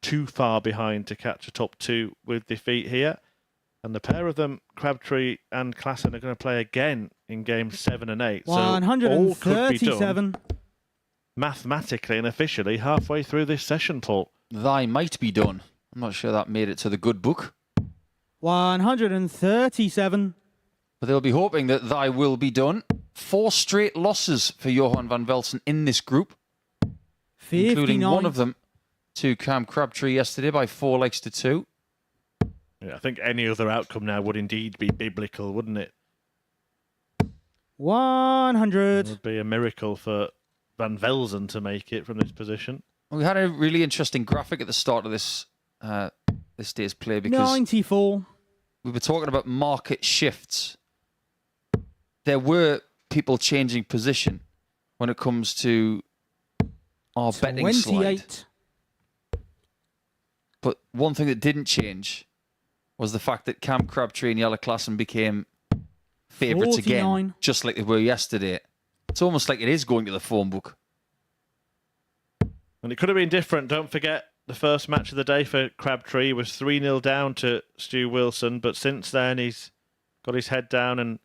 S3: too far behind to catch a top 2 with defeat here. And the pair of them, Crabtree and Klassen, are going to play again in games 7 and 8. So all could be done mathematically and officially halfway through this session, Paul.
S2: Thy might be done. I'm not sure that made it to the good book.
S4: 137.
S2: But they'll be hoping that thy will be done. 4 straight losses for Johan van Velsen in this group.
S4: 59.
S2: Including one of them to Cam Crabtree yesterday by 4 legs to 2.
S3: Yeah, I think any other outcome now would indeed be biblical, wouldn't it?
S4: 100.
S3: It would be a miracle for Van Velzen to make it from this position.
S2: We had a really interesting graphic at the start of this this day's play because
S4: 94.
S2: we were talking about market shifts. There were people changing position when it comes to our betting slide.
S4: 28.
S2: But one thing that didn't change was the fact that Cam Crabtree and Jelle Klassen became favourites
S4: 49.
S2: again, just like they were yesterday. It's almost like it is going to the phone book.
S3: And it could have been different. Don't forget, the first match of the day for Crabtree was 3-0 down to Stu Wilson. But since then, he's got his head down and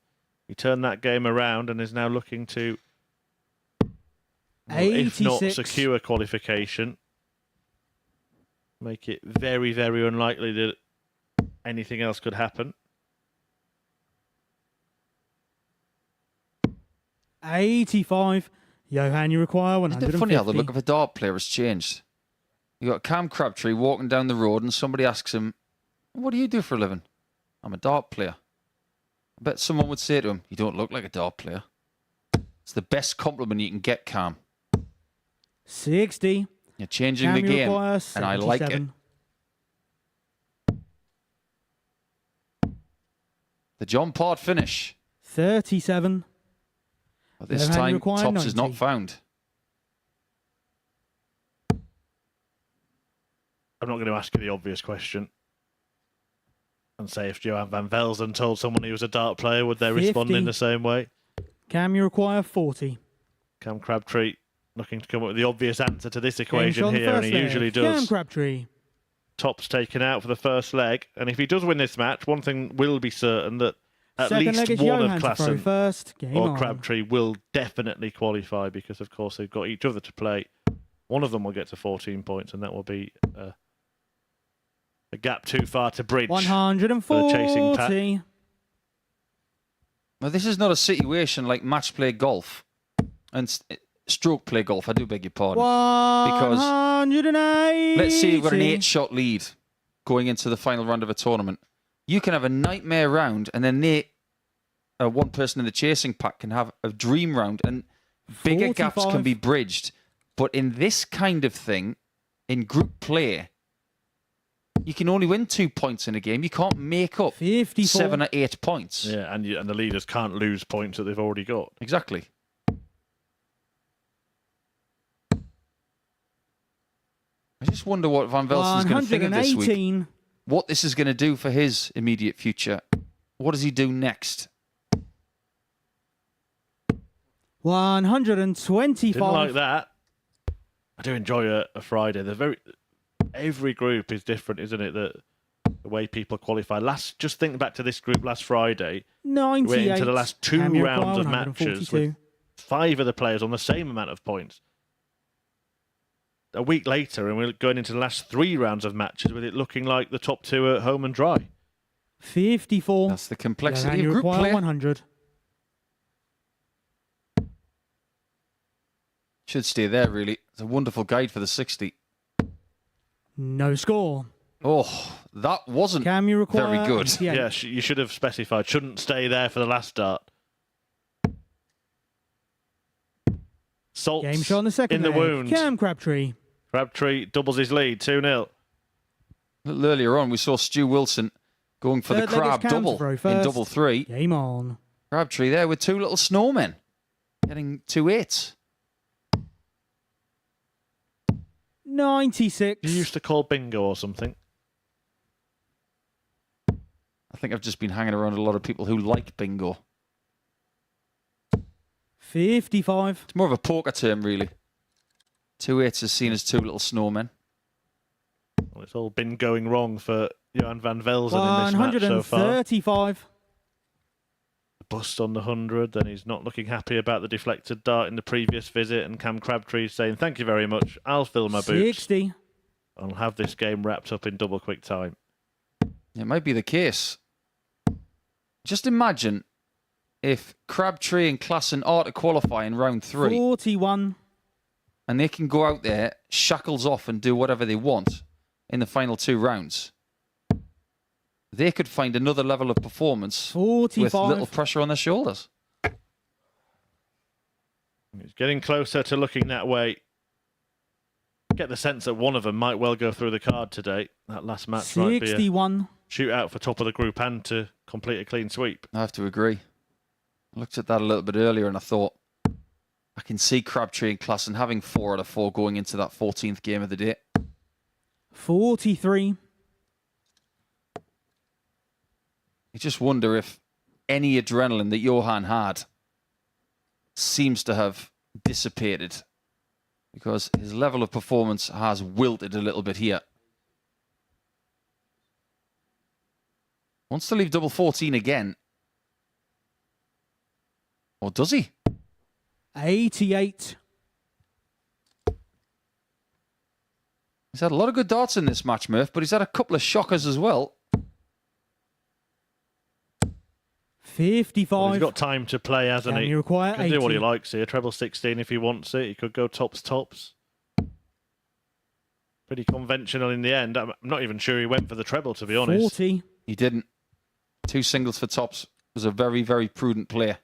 S3: he turned that game around and is now looking to, well, if not
S4: 86.
S3: secure qualification, make it very, very unlikely that anything else could happen.
S4: 85. Johan, you require
S2: It's
S4: 150.
S2: a bit funny how the look of a dart player has changed. You got Cam Crabtree walking down the road and somebody asks him, "What do you do for a living?" "I'm a dart player." I bet someone would say to him, "You don't look like a dart player." It's the best compliment you can get, Cam.
S4: 60.
S2: You're changing
S4: Cam,
S2: the
S4: you
S2: game,
S4: require
S2: and I like it.
S4: 77.
S2: The John Part finish.
S4: 37.
S2: But this
S4: Johan, you
S2: time,
S4: require
S2: Tops is not
S4: 90.
S2: found.
S3: I'm not going to ask you the obvious question and say if Johan van Velzen told someone he was a dart player, would they respond
S4: 50.
S3: in the same way?
S4: Cam, you require 40.
S3: Cam Crabtree looking to come up with the obvious answer to this
S4: Game
S3: equation
S4: shot on the
S3: here, and
S4: first
S3: he
S4: leg.
S3: usually
S4: Cam
S3: does.
S4: Crabtree.
S3: Top's taken out for the first leg, and if he does win this match, one thing will be certain, that at
S4: Second leg
S3: least
S4: is
S3: one of
S4: Johan to throw
S3: Klassen
S4: first. Game
S3: or
S4: on.
S3: Crabtree will definitely qualify, because of course they've got each other to play. One of them will get to 14 points, and that will be a gap too far to bridge.
S4: 140.
S3: for the chasing pack.
S2: Now, this is not a situation like match play golf and stroke play golf. I do beg your pardon.
S4: 180.
S2: Let's say you've got an 8-shot lead going into the final round of a tournament. You can have a nightmare round, and then one person in the chasing pack can have a dream round, and bigger gaps
S4: 45.
S2: can be bridged. But in this kind of thing, in group play, you can only win 2 points in a game. You can't make up
S4: 54.
S2: 7 or 8 points.
S3: Yeah, and the leaders can't lose points that they've already got.
S2: Exactly. I just wonder what Van Velsen's going to think of this week.
S4: 118.
S2: What this is going to do for his immediate future. What does he do next?
S4: 125.
S3: Didn't like that. I do enjoy a Friday. Every group is different, isn't it? The way people qualify. Just think back to this group last Friday.
S4: 98.
S3: We're into the last 2
S4: Cam, you
S3: rounds of
S4: require
S3: matches
S4: 142.
S3: with 5 of the players on the same amount of points. A week later, and we're going into the last 3 rounds of matches with it looking like the top 2 are home and dry.
S4: 54.
S2: That's the complexity
S4: Johan,
S2: of
S4: you
S2: group
S4: require
S2: play.
S4: 100.
S2: Should stay there, really. It's a wonderful guide for the 60.
S4: No score.
S2: Oh, that wasn't
S4: Cam, you require
S2: very good.
S4: 88.
S3: Yeah, you should have specified. Shouldn't stay there for the last start. Salts
S4: Game shot on the second
S3: in the
S4: leg.
S3: wound.
S4: Cam Crabtree.
S3: Crabtree doubles his lead, 2-0.
S2: A little earlier on, we saw Stu Wilson going for
S4: Third
S2: the
S4: leg is
S2: crab
S4: Cam to
S2: double
S4: throw
S2: in
S4: first.
S2: double 3.
S4: Game on.
S2: Crabtree there with 2 little snowmen, getting 2 8s.
S4: 96.
S3: You used to call bingo or something.
S2: I think I've just been hanging around a lot of people who like bingo.
S4: 55.
S2: It's more of a poker term, really. 2 8s is seen as 2 little snowmen.
S3: Well, it's all been going wrong for Johan van Velzen in this match so far.
S4: 135.
S3: Bust on the 100, then he's not looking happy about the deflected dart in the previous visit, and Cam Crabtree saying, thank you very much, I'll fill my boots.
S4: 60.
S3: I'll have this game wrapped up in double quick time.
S2: It might be the case. Just imagine if Crabtree and Klassen are to qualify in round 3.
S4: 41.
S2: And they can go out there, shackles off, and do whatever they want in the final 2 rounds. They could find another level of performance
S4: 45.
S2: with little pressure on their shoulders.
S3: It's getting closer to looking that way. Get the sense that one of them might well go through the card today. That last match
S4: 61.
S3: might be a shootout for top of the group and to complete a clean sweep.
S2: I have to agree. I looked at that a little bit earlier and I thought, I can see Crabtree and Klassen having 4 out of 4 going into that 14th game of the day.
S4: 43.
S2: You just wonder if any adrenaline that Johan had seems to have dissipated because his level of performance has wilted a little bit here. Wants to leave double 14 again. Or does he?
S4: 88.
S2: He's had a lot of good darts in this match, Murph, but he's had a couple of shockers as well.
S4: 55.
S3: Well, he's got time to play, hasn't he?
S4: Can you require
S3: He can do what he
S4: 80?
S3: likes here. Treble 16 if he wants it. He could go tops. Pretty conventional in the end. I'm not even sure he went for the treble, to be honest.
S4: 40.
S2: He didn't. 2 singles for tops was a very, very prudent player.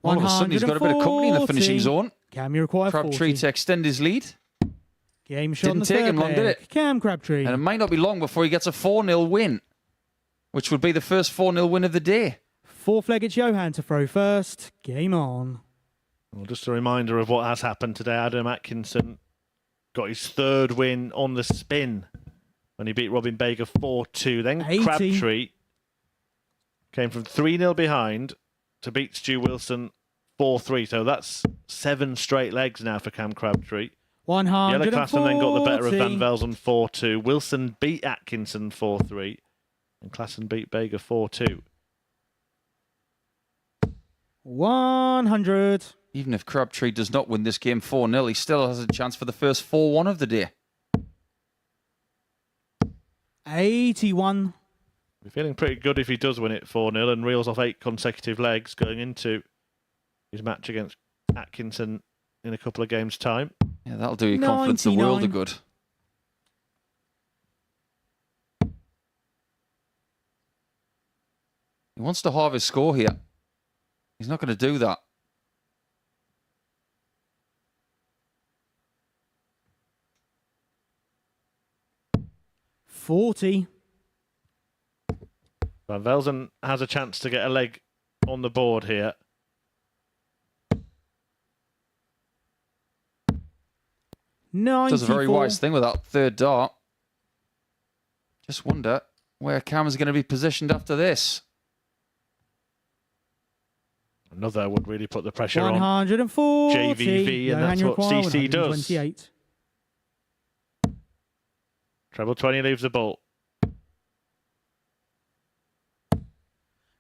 S2: All of a sudden, he's got a bit of company in the finishing zone.
S4: Can you require
S2: Crabtree
S4: 40?
S2: to extend his lead.
S4: Game shot on the
S2: Didn't take
S4: third
S2: him long, did
S4: leg.
S2: it?
S4: Cam Crabtree.
S2: And it might not be long before he gets a 4-0 win, which would be the first 4-0 win of the day.
S4: Fourth leg, it's Johan to throw first. Game on.
S3: Well, just a reminder of what has happened today. Adam Atkinson got his 3rd win on the spin when he beat Robin Bager 4-2. Then
S4: 80.
S3: Crabtree came from 3-0 behind to beat Stu Wilson 4-3. So that's 7 straight legs now for Cam Crabtree.
S4: 140.
S3: Yellow Klassen then got the better of Van Velzen 4-2. Wilson beat Atkinson 4-3. And Klassen beat Bager 4-2.
S4: 100.
S2: Even if Crabtree does not win this game 4-0, he still has a chance for the first 4-1 of the day.
S4: 81.
S3: We're feeling pretty good if he does win it 4-0 and reels off 8 consecutive legs going into his match against Atkinson in a couple of games' time.
S2: Yeah, that'll do your confidence a world of
S4: 99.
S2: good. He wants to halve his score here. He's not going to do that.
S4: $40.
S3: Van Velzen has a chance to get a leg on the board here.
S2: Does a very
S4: 94.
S2: wise thing with that 3rd dart. Just wonder where Cam is going to be positioned after this.
S3: Another would really put the pressure on
S4: 140.
S3: JVV, and that's what CC does.
S4: 128.
S3: Treble 20 leaves the ball.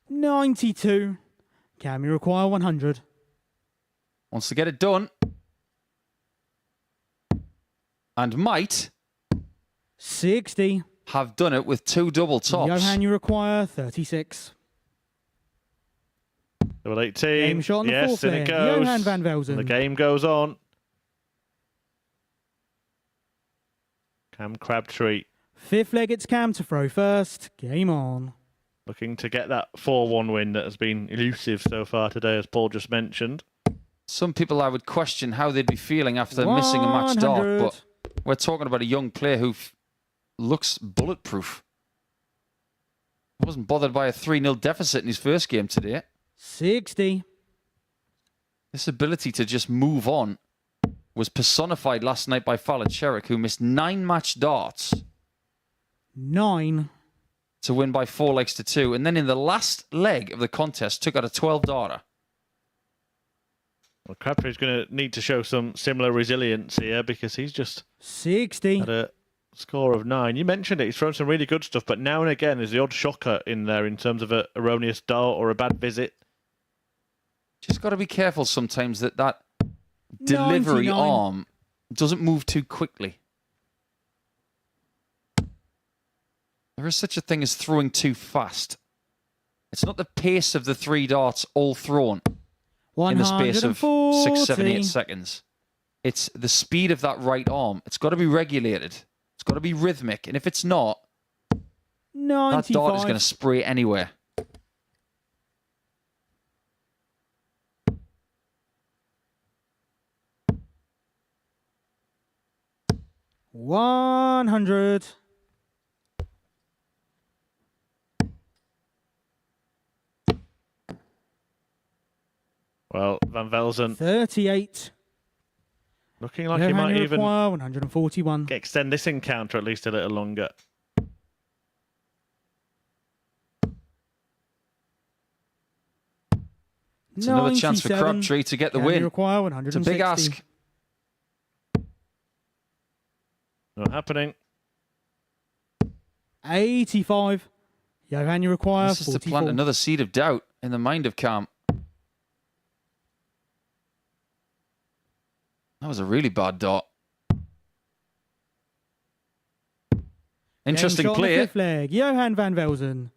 S4: 92. Can you require 100?
S2: Wants to get it done. And might
S4: 60.
S2: have done it with 2 double tops.
S4: Johan, you require 36.
S3: Double 18.
S4: Game shot on the
S3: yes,
S4: fourth
S3: and
S4: leg.
S3: it goes.
S4: Johan van Velzen.
S3: And the game goes on. Cam Crabtree
S4: Fifth leg, it's Cam to throw first. Game on.
S3: looking to get that 4-1 win that has been elusive so far today, as Paul just mentioned.
S2: Some people I would question how they'd be feeling after missing a match dart, but we're talking about a young player who looks bulletproof. He wasn't bothered by a 3-0 deficit in his first game today.
S4: 60.
S2: This ability to just move on was personified last night by Fallon Sherrick, who missed 9 match darts
S4: 9.
S2: to win by 4 legs to 2. And then in the last leg of the contest, took out a 12 darter.
S3: Well, Crabtree's going to need to show some similar resilience here because he's just
S4: 60.
S3: had a score of 9. You mentioned it. He's thrown some really good stuff, but now and again there's the odd shocker in there in terms of an erroneous dart or a bad visit.
S2: Just got to be careful sometimes that delivery
S4: 99.
S2: arm doesn't move too quickly. There is such a thing as throwing too fast. It's not the pace of the 3 darts all thrown in the space of 6, 7, 8 seconds. It's the speed of that right arm. It's got to be regulated. It's got to be rhythmic. And if it's not,
S4: 95.
S2: that dart is going to spray anywhere.
S4: $100.
S3: Well, Van Velzen
S4: 38.
S3: looking like he might even
S4: 141.
S3: extend this encounter at least a little longer.
S2: It's another chance for Crabtree to get the win.
S4: Require
S2: It's a
S4: 160.
S2: big ask.
S3: Not happening.
S4: 85. Johan, you require
S2: This is to
S4: 44.
S2: plant another seed of doubt in the mind of Cam. That was a really bad dart. Interesting
S4: Game shot on the
S2: play.
S4: fifth leg. Johan van Velzen.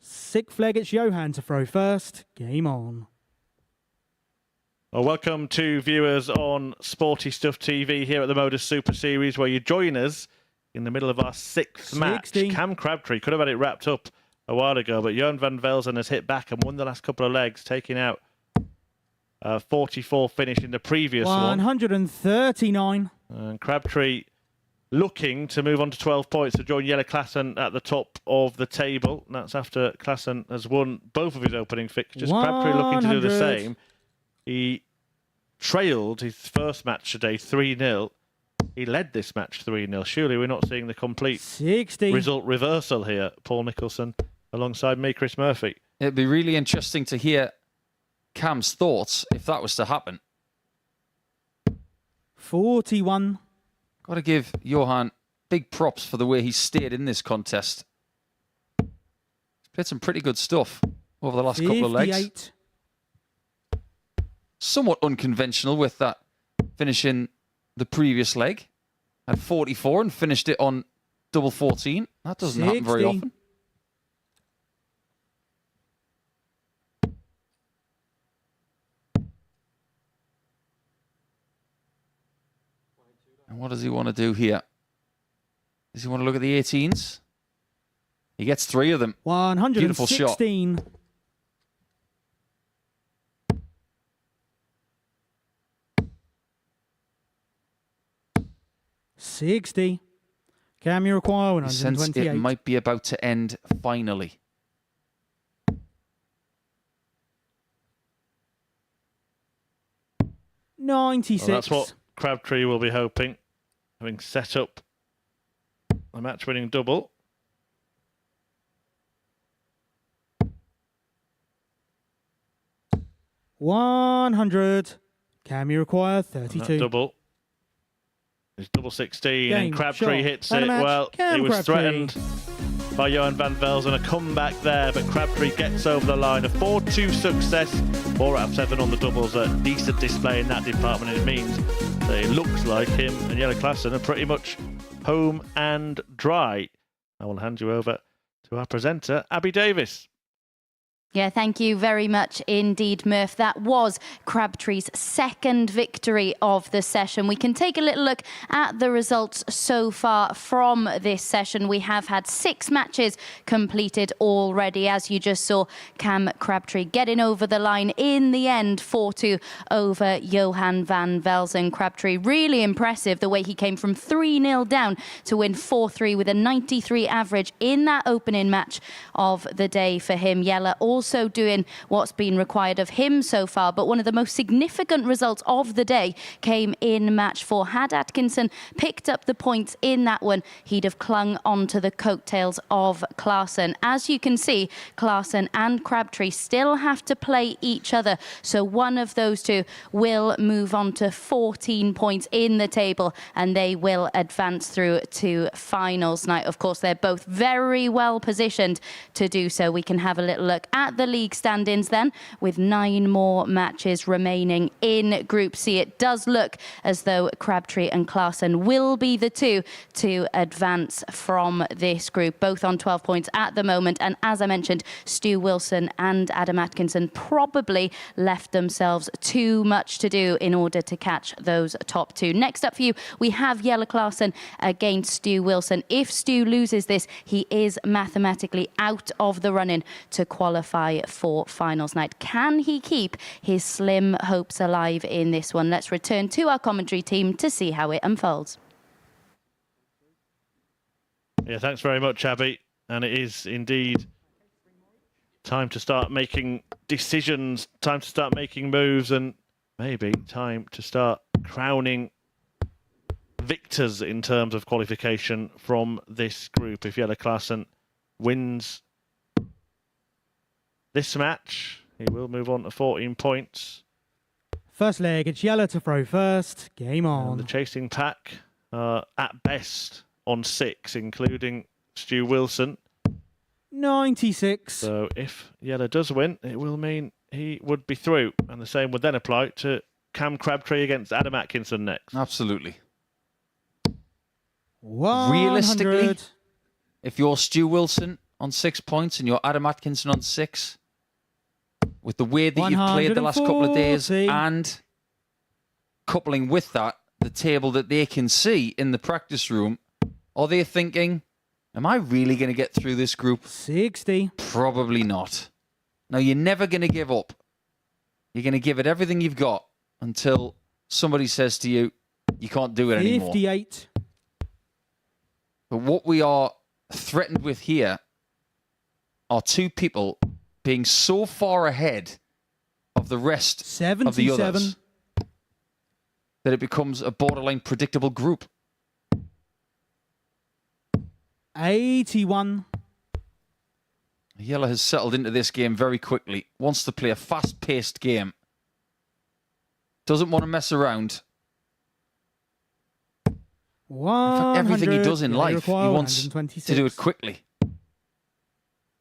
S4: Sixth leg, it's Johan to throw first. Game on.
S3: Well, welcome to viewers on Sporty Stuff TV here at the MODUS Super Series, where you join us in the middle of our 6th match. Cam Crabtree could have had it wrapped up a while ago, but Johan van Velzen has hit back and won the last couple of legs, taking out a 44 finish in the previous
S4: 139.
S3: one. And Crabtree looking to move on to 12 points to join Jelle Klassen at the top of the table. And that's after Klassen has won both of his opening fixtures. Crabtree looking to do the
S4: 100.
S3: same. He trailed his first match today 3-0. He led this match 3-0. Surely we're not seeing the complete
S4: 60.
S3: result reversal here, Paul Nicholson, alongside me, Chris Murphy.
S2: It'd be really interesting to hear Cam's thoughts if that was to happen.
S4: 41.
S2: Got to give Johan big props for the way he stayed in this contest. He's played some pretty good stuff over the last couple of legs.
S4: 58.
S2: Somewhat unconventional with that finishing the previous leg at 44 and finished it on double 14. That doesn't happen very
S4: 60.
S2: often. And what does he want to do here? Does he want to look at the 18s? He gets 3 of them.
S4: 116.
S2: Beautiful shot.
S4: 60. Cam, you require
S2: I sense
S4: 128.
S2: it might be about to end finally.
S3: Well,
S4: 96.
S3: that's what Crabtree will be hoping, having set up a match-winning double.
S4: $100. Cam, you require
S3: And
S4: 32.
S3: that double is double 16,
S4: Game,
S3: and Crabtree
S4: shot,
S3: hits
S4: and a
S3: it.
S4: match.
S3: Well,
S4: Cam
S3: he was
S4: Crabtree.
S3: threatened by Johan van Velzen, a comeback there, but Crabtree gets over the line. A 4-2 success, 4 out of 7 on the doubles. A decent display in that department. It means that it looks like him and Jelle Klassen are pretty much home and dry. I will hand you over to our presenter, Abby Davis.
S1: Yeah, thank you very much indeed, Murph. That was Crabtree's second victory of the session. We can take a little look at the results so far from this session. We have had 6 matches completed already. As you just saw, Cam Crabtree getting over the line in the end, 4-2 over Johan van Velzen. Crabtree, really impressive the way he came from 3-0 down to win 4-3 with a 93 average in that opening match of the day for him. Jelle also doing what's been required of him so far. But one of the most significant results of the day came in match 4. Had Atkinson picked up the points in that one, he'd have clung onto the coattails of Klaassen. As you can see, Klaassen and Crabtree still have to play each other. So one of those two will move on to 14 points in the table, and they will advance through to finals night. Of course, they're both very well positioned to do so. We can have a little look at the league standings then, with 9 more matches remaining in Group C. It does look as though Crabtree and Klaassen will be the two to advance from this group, both on 12 points at the moment. And as I mentioned, Stu Wilson and Adam Atkinson probably left themselves too much to do in order to catch those top 2. Next up for you, we have Jelle Klaassen against Stu Wilson. If Stu loses this, he is mathematically out of the running to qualify for finals night. Can he keep his slim hopes alive in this one? Let's return to our commentary team to see how it unfolds.
S3: Yeah, thanks very much, Abby. And it is indeed time to start making decisions, time to start making moves, and maybe time to start crowning victors in terms of qualification from this group. If Jelle Klaassen wins this match, he will move on to 14 points.
S4: First leg, it's Jelle to throw first. Game on.
S3: And the chasing pack at best on 6, including Stu Wilson.
S4: 96.
S3: So if Jelle does win, it will mean he would be through. And the same would then apply to Cam Crabtree against Adam Atkinson next.
S2: Absolutely.
S4: 100.
S2: Realistically, if you're Stu Wilson on 6 points and you're Adam Atkinson on 6, with the way that you've played the last couple of days,
S4: 140.
S2: and coupling with that the table that they can see in the practice room, are they thinking, am I really going to get through this group?
S4: 60.
S2: Probably not. Now, you're never going to give up. You're going to give it everything you've got until somebody says to you, you can't do it anymore.
S4: 58.
S2: But what we are threatened with here are 2 people being so far ahead of the rest of the
S4: 77.
S2: others that it becomes a borderline predictable group.
S4: 81.
S2: Jelle has settled into this game very quickly. Wants to play a fast-paced game. Doesn't want to mess around. In fact, everything he does in life, he wants to do it quickly.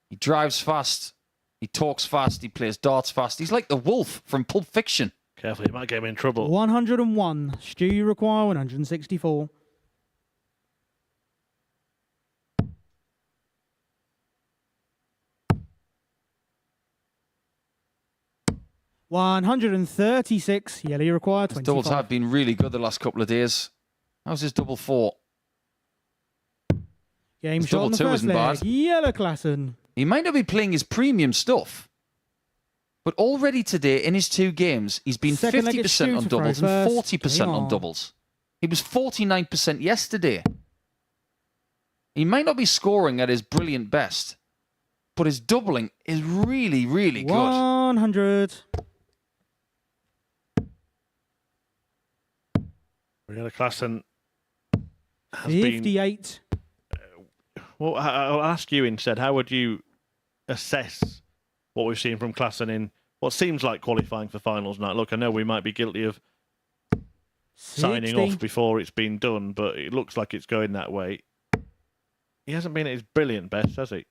S2: He drives fast. He talks fast. He plays darts fast. He's like the wolf from Pulp Fiction.
S3: Careful, he might get him in trouble.
S4: 101. Stu, you require 164. $136. Jelle, you require 25.
S2: Doubles have been really good the last couple of days. How's his double 4?
S4: Game
S2: His
S4: shot on the
S2: double 2
S4: first
S2: isn't
S4: leg.
S2: bad.
S4: Jelle Klaassen.
S2: He might not be playing his premium stuff, but already today in his 2 games, he's been
S4: Second leg is
S2: 50%
S4: Stu
S2: on
S4: to throw
S2: doubles and
S4: first.
S2: 40%
S4: Game
S2: on
S4: on.
S2: doubles. He was 49% yesterday. He might not be scoring at his brilliant best, but his doubling is really, really good.
S4: 100.
S3: Jelle Klaassen has been...
S4: 58.
S3: Well, I'll ask you instead, how would you assess what we've seen from Klaassen in what seems like qualifying for finals night? Look, I know we might be guilty of signing
S4: 60.
S3: off before it's been done, but it looks like it's going that way. He hasn't been at his brilliant best, has he?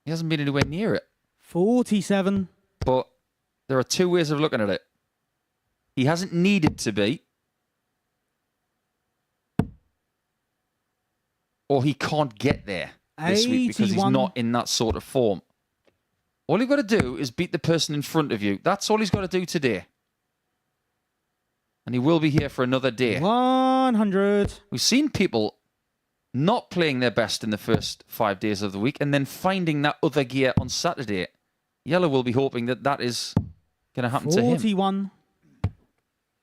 S2: He hasn't been anywhere near it.
S4: 47.
S2: But there are 2 ways of looking at it. He hasn't needed to be, or he can't get there this week because he's
S4: 81.
S2: not in that sort of form. All you've got to do is beat the person in front of you. That's all he's got to do today. And he will be here for another day.
S4: 100.
S2: We've seen people not playing their best in the first 5 days of the week and then finding that other gear on Saturday. Jelle will be hoping that that is going to happen to him.
S4: 41.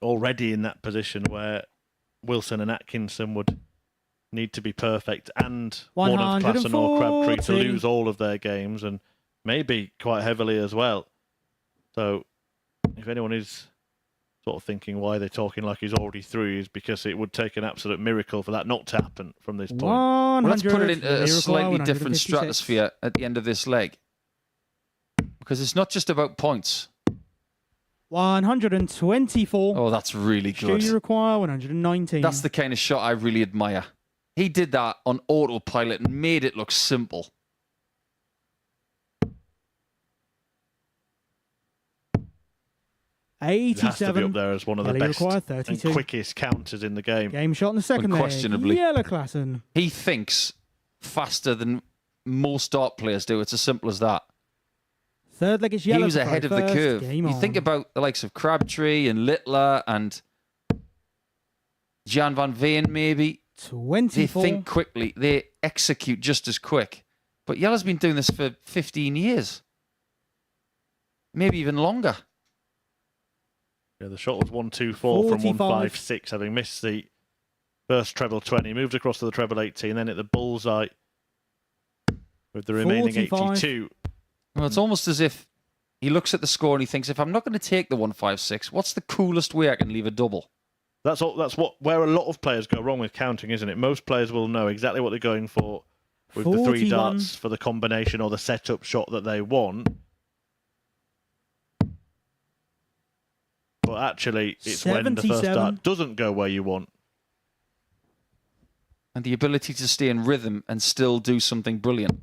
S3: Already in that position where Wilson and Atkinson would need to be perfect, and one of Klaassen or Crabtree to
S4: 140.
S3: lose all of their games, and maybe quite heavily as well. So if anyone is sort of thinking why they're talking like he's already through, is because it would take an absolute miracle for that not to happen from this point.
S2: Well, let's put it into a
S4: Yellow
S2: slightly
S4: require
S2: different
S4: 156.
S2: stratosphere at the end of this leg. Because it's not just about points.
S4: 124.
S2: Oh, that's really good.
S4: Stu, you require 119.
S2: That's the kind of shot I really admire. He did that on autopilot and made it look simple.
S3: It has to be
S4: 87.
S3: up there as one of the
S4: Yellow
S3: best
S4: require
S3: and
S4: 32.
S3: quickest counters in the game.
S4: Game shot in the second leg.
S2: Unquestionably.
S4: Yellow Klassen.
S2: He thinks faster than most dart players do. It's as simple as that.
S4: Third leg is
S2: He
S4: yellow.
S2: was
S4: to
S2: ahead
S4: throw
S2: of the
S4: first.
S2: curve.
S4: Game
S2: You
S4: on.
S2: think about the likes of Crabtree and Littler and Jan van Veen, maybe.
S4: 24.
S2: They think quickly. They execute just as quick. But Yellow's been doing this for 15 years. Maybe even longer.
S3: Yeah, the shot was 124 from
S4: 45.
S3: 156, having missed the first treble 20. Moved across to the treble 18, then hit the bullseye with the remaining
S4: 45.
S3: 82.
S2: Well, it's almost as if he looks at the score and he thinks, if I'm not going to take the 156, what's the coolest way I can leave a double?
S3: That's where a lot of players go wrong with counting, isn't it? Most players will know exactly what they're going for with the 3
S4: 41.
S3: darts for the combination or the setup shot that they want. But actually, it's when the first
S4: 77.
S3: dart doesn't go where you want.
S2: And the ability to stay in rhythm and still do something brilliant.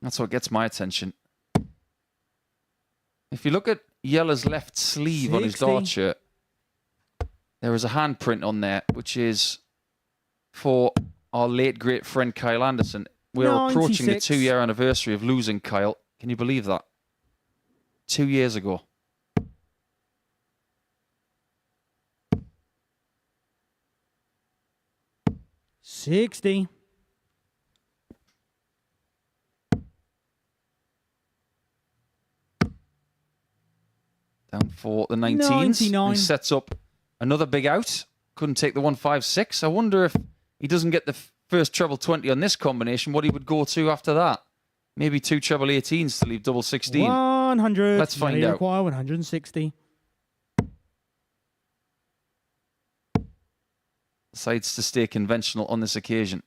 S2: That's what gets my attention. If you look at Yellow's left sleeve on his
S4: 60.
S2: dart shirt, there is a handprint on there, which is for our late great friend Kyle Anderson. We're approaching the
S4: 96.
S2: 2-year anniversary of losing Kyle. Can you believe that? 2 years ago.
S4: $60.
S2: Down for the 19s.
S4: 99.
S2: He sets up another big out. Couldn't take the 156. I wonder if he doesn't get the first treble 20 on this combination, what he would go to after that. Maybe 2 treble 18s to leave double 16.
S4: 100.
S2: Let's find
S4: Yellow
S2: out.
S4: require 160.
S2: Decides to stay conventional on this occasion.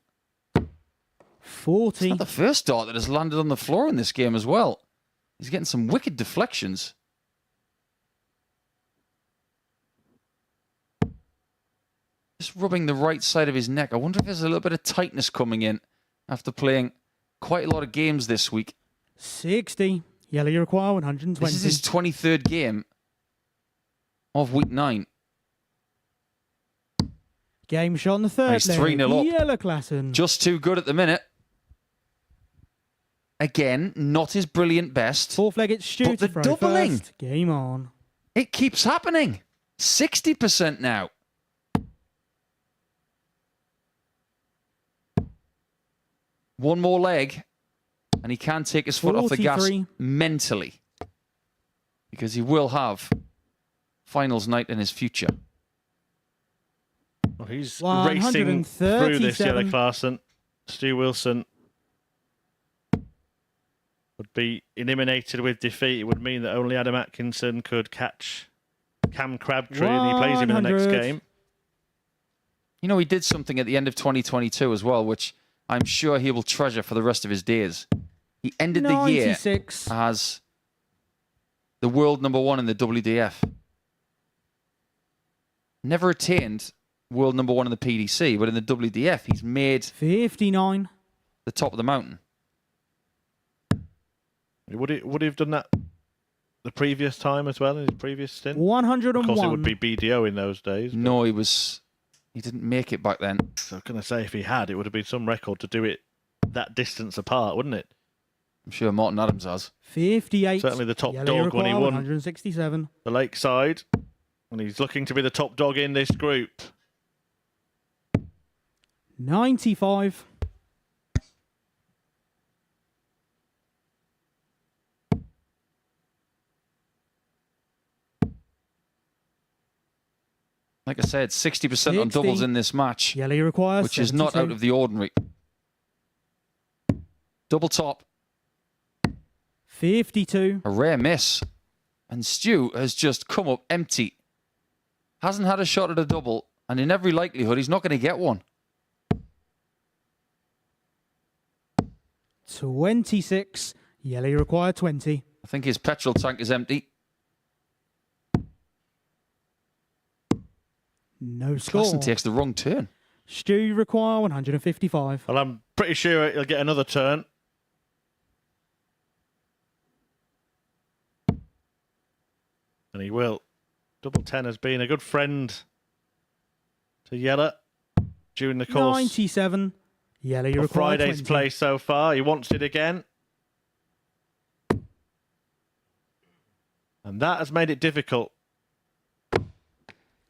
S4: 40.
S2: It's not the first dart that has landed on the floor in this game as well. He's getting some wicked deflections. Just rubbing the right side of his neck. I wonder if there's a little bit of tightness coming in after playing quite a lot of games this week.
S4: 60. Yellow you require 120.
S2: This is his 23rd game of week 9.
S4: Game shot on the third
S2: He's
S4: leg.
S2: 3-0 up.
S4: Yellow Klassen.
S2: Just too good at the minute. Again, not his brilliant best.
S4: Fourth leg, it's Stu
S2: But
S4: to
S2: the
S4: throw
S2: doubling.
S4: first. Game on.
S2: It keeps happening. 60% now. One more leg, and he can take his foot off the gas
S4: 43.
S2: mentally. Because he will have finals night in his future.
S3: Well, he's racing through this Yellow
S4: 137.
S3: Klassen. Stu Wilson would be eliminated with defeat. It would mean that only Adam Atkinson could catch Cam Crabtree, and he plays him in the next
S4: 100.
S3: game.
S2: You know, he did something at the end of 2022 as well, which I'm sure he will treasure for the rest of his days. He ended the year
S4: 96.
S2: as the world #1 in the WDF. Never attained world #1 in the PDC, but in the WDF, he's made
S4: 59.
S2: the top of the mountain.
S3: Would he have done that the previous time as well, in his previous stint?
S4: 101.
S3: Of course, it would be BDO in those days. but-
S2: No, he didn't make it back then.
S3: So I was going to say, if he had, it would have been some record to do it that distance apart, wouldn't it?
S2: I'm sure Martin Adams has.
S4: 58.
S3: Certainly the top
S4: Yellow
S3: dog when he
S4: require
S3: won
S4: 167.
S3: the Lakeside. And he's looking to be the top dog in this group.
S4: 95.
S2: Like I said, 60% on
S4: 60.
S2: doubles in this match,
S4: Yellow you require
S2: which is not
S4: 72.
S2: out of the ordinary. Double top.
S4: 52.
S2: A rare miss. And Stu has just come up empty. Hasn't had a shot at a double. And in every likelihood, he's not going to get one.
S4: 26. Yellow, you require 20.
S2: I think his petrol tank is empty.
S4: No score.
S2: Klassen takes the wrong turn.
S4: Stu, you require 155.
S3: Well, I'm pretty sure he'll get another turn. And he will. Double 10 has been a good friend to Yella during the course
S4: 97. Yellow, you
S3: of
S4: require
S3: Friday's
S4: 20.
S3: play so far. He wants it again. And that has made it difficult.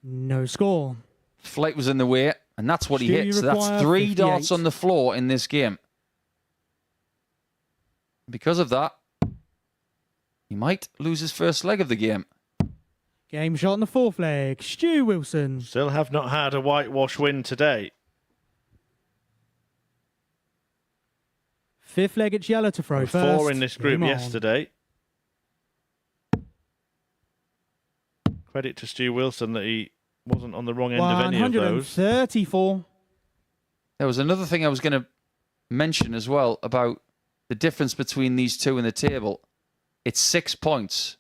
S4: No score.
S2: Flight was in the way, and that's what he
S4: Stu,
S2: hit.
S4: you
S2: So that's
S4: require
S2: 3
S4: 58.
S2: darts on the floor in this game. Because of that, he might lose his first leg of the game.
S4: Game shot on the fourth leg. Stu Wilson.
S3: Still have not had a whitewash win today.
S4: Fifth leg, it's Yellow to throw
S3: There were
S4: first.
S3: 4 in this group
S4: Game on.
S3: yesterday. Credit to Stu Wilson that he wasn't on the wrong end of any of those.
S4: 134.
S2: There was another thing I was going to mention as well about the difference between these two in the table. It's 6 points,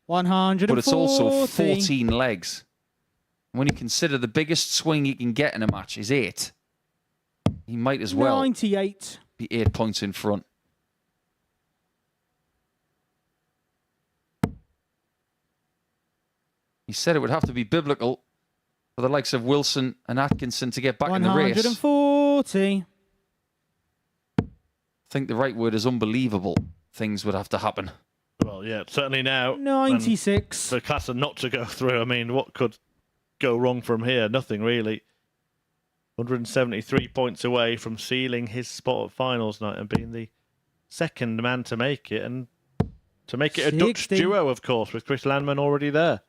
S4: 140.
S2: but it's also 14 legs. When you consider the biggest swing you can get in a match is 8, he might as well
S4: 98.
S2: be 8 points in front. He said it would have to be biblical for the likes of Wilson and Atkinson to get back in the race.
S4: 140.
S2: I think the right word is unbelievable. Things would have to happen.
S3: Well, yeah, certainly now.
S4: 96.
S3: For Klassen not to go through, I mean, what could go wrong from here? Nothing really. 173 points away from sealing his spot at finals night and being the second man to make it. And to make it a Dutch
S4: 60.
S3: duo, of course, with Chris Landman already there.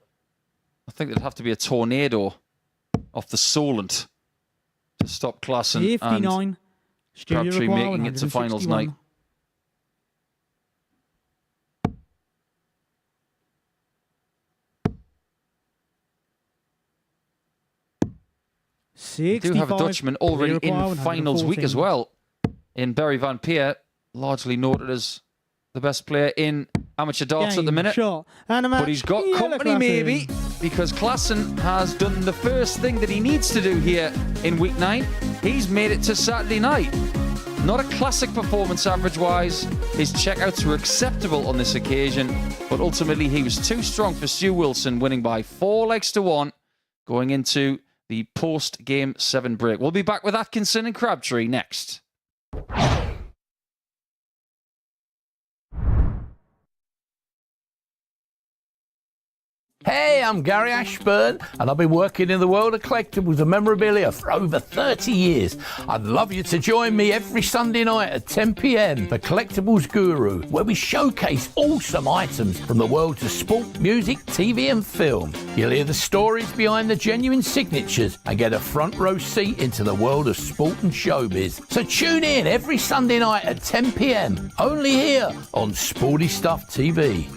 S2: I think there'd have to be a tornado off the Solent to stop Klassen
S4: 59.
S2: and
S4: Stu, you
S2: Crabtree
S4: require
S2: making it to finals
S4: 161.
S2: night. We do have a Dutchman already in finals week as well, in Barry Van Peer, largely noted as the best player in amateur darts at the minute.
S4: Shot. And a match.
S2: But he's got
S4: Yellow
S2: company
S4: Klassen.
S2: maybe, because Klassen has done the first thing that he needs to do here in week 9. He's made it to Saturday night. Not a classic performance average-wise. His checkouts were acceptable on this occasion, but ultimately he was too strong for Stu Wilson, winning by 4 legs to 1, going into the post-game 7 break. We'll be back with Atkinson and Crabtree next.
S5: Hey, I'm Gary Ashburn, and I've been working in the world of collectibles and memorabilia for over 30 years. I'd love you to join me every Sunday night at 10 p.m. for Collectibles Guru, where we showcase awesome items from the worlds of sport, music, TV and film. You'll hear the stories behind the genuine signatures and get a front row seat into the world of sport and showbiz. So tune in every Sunday night at 10 p.m. only here on Sporty Stuff TV.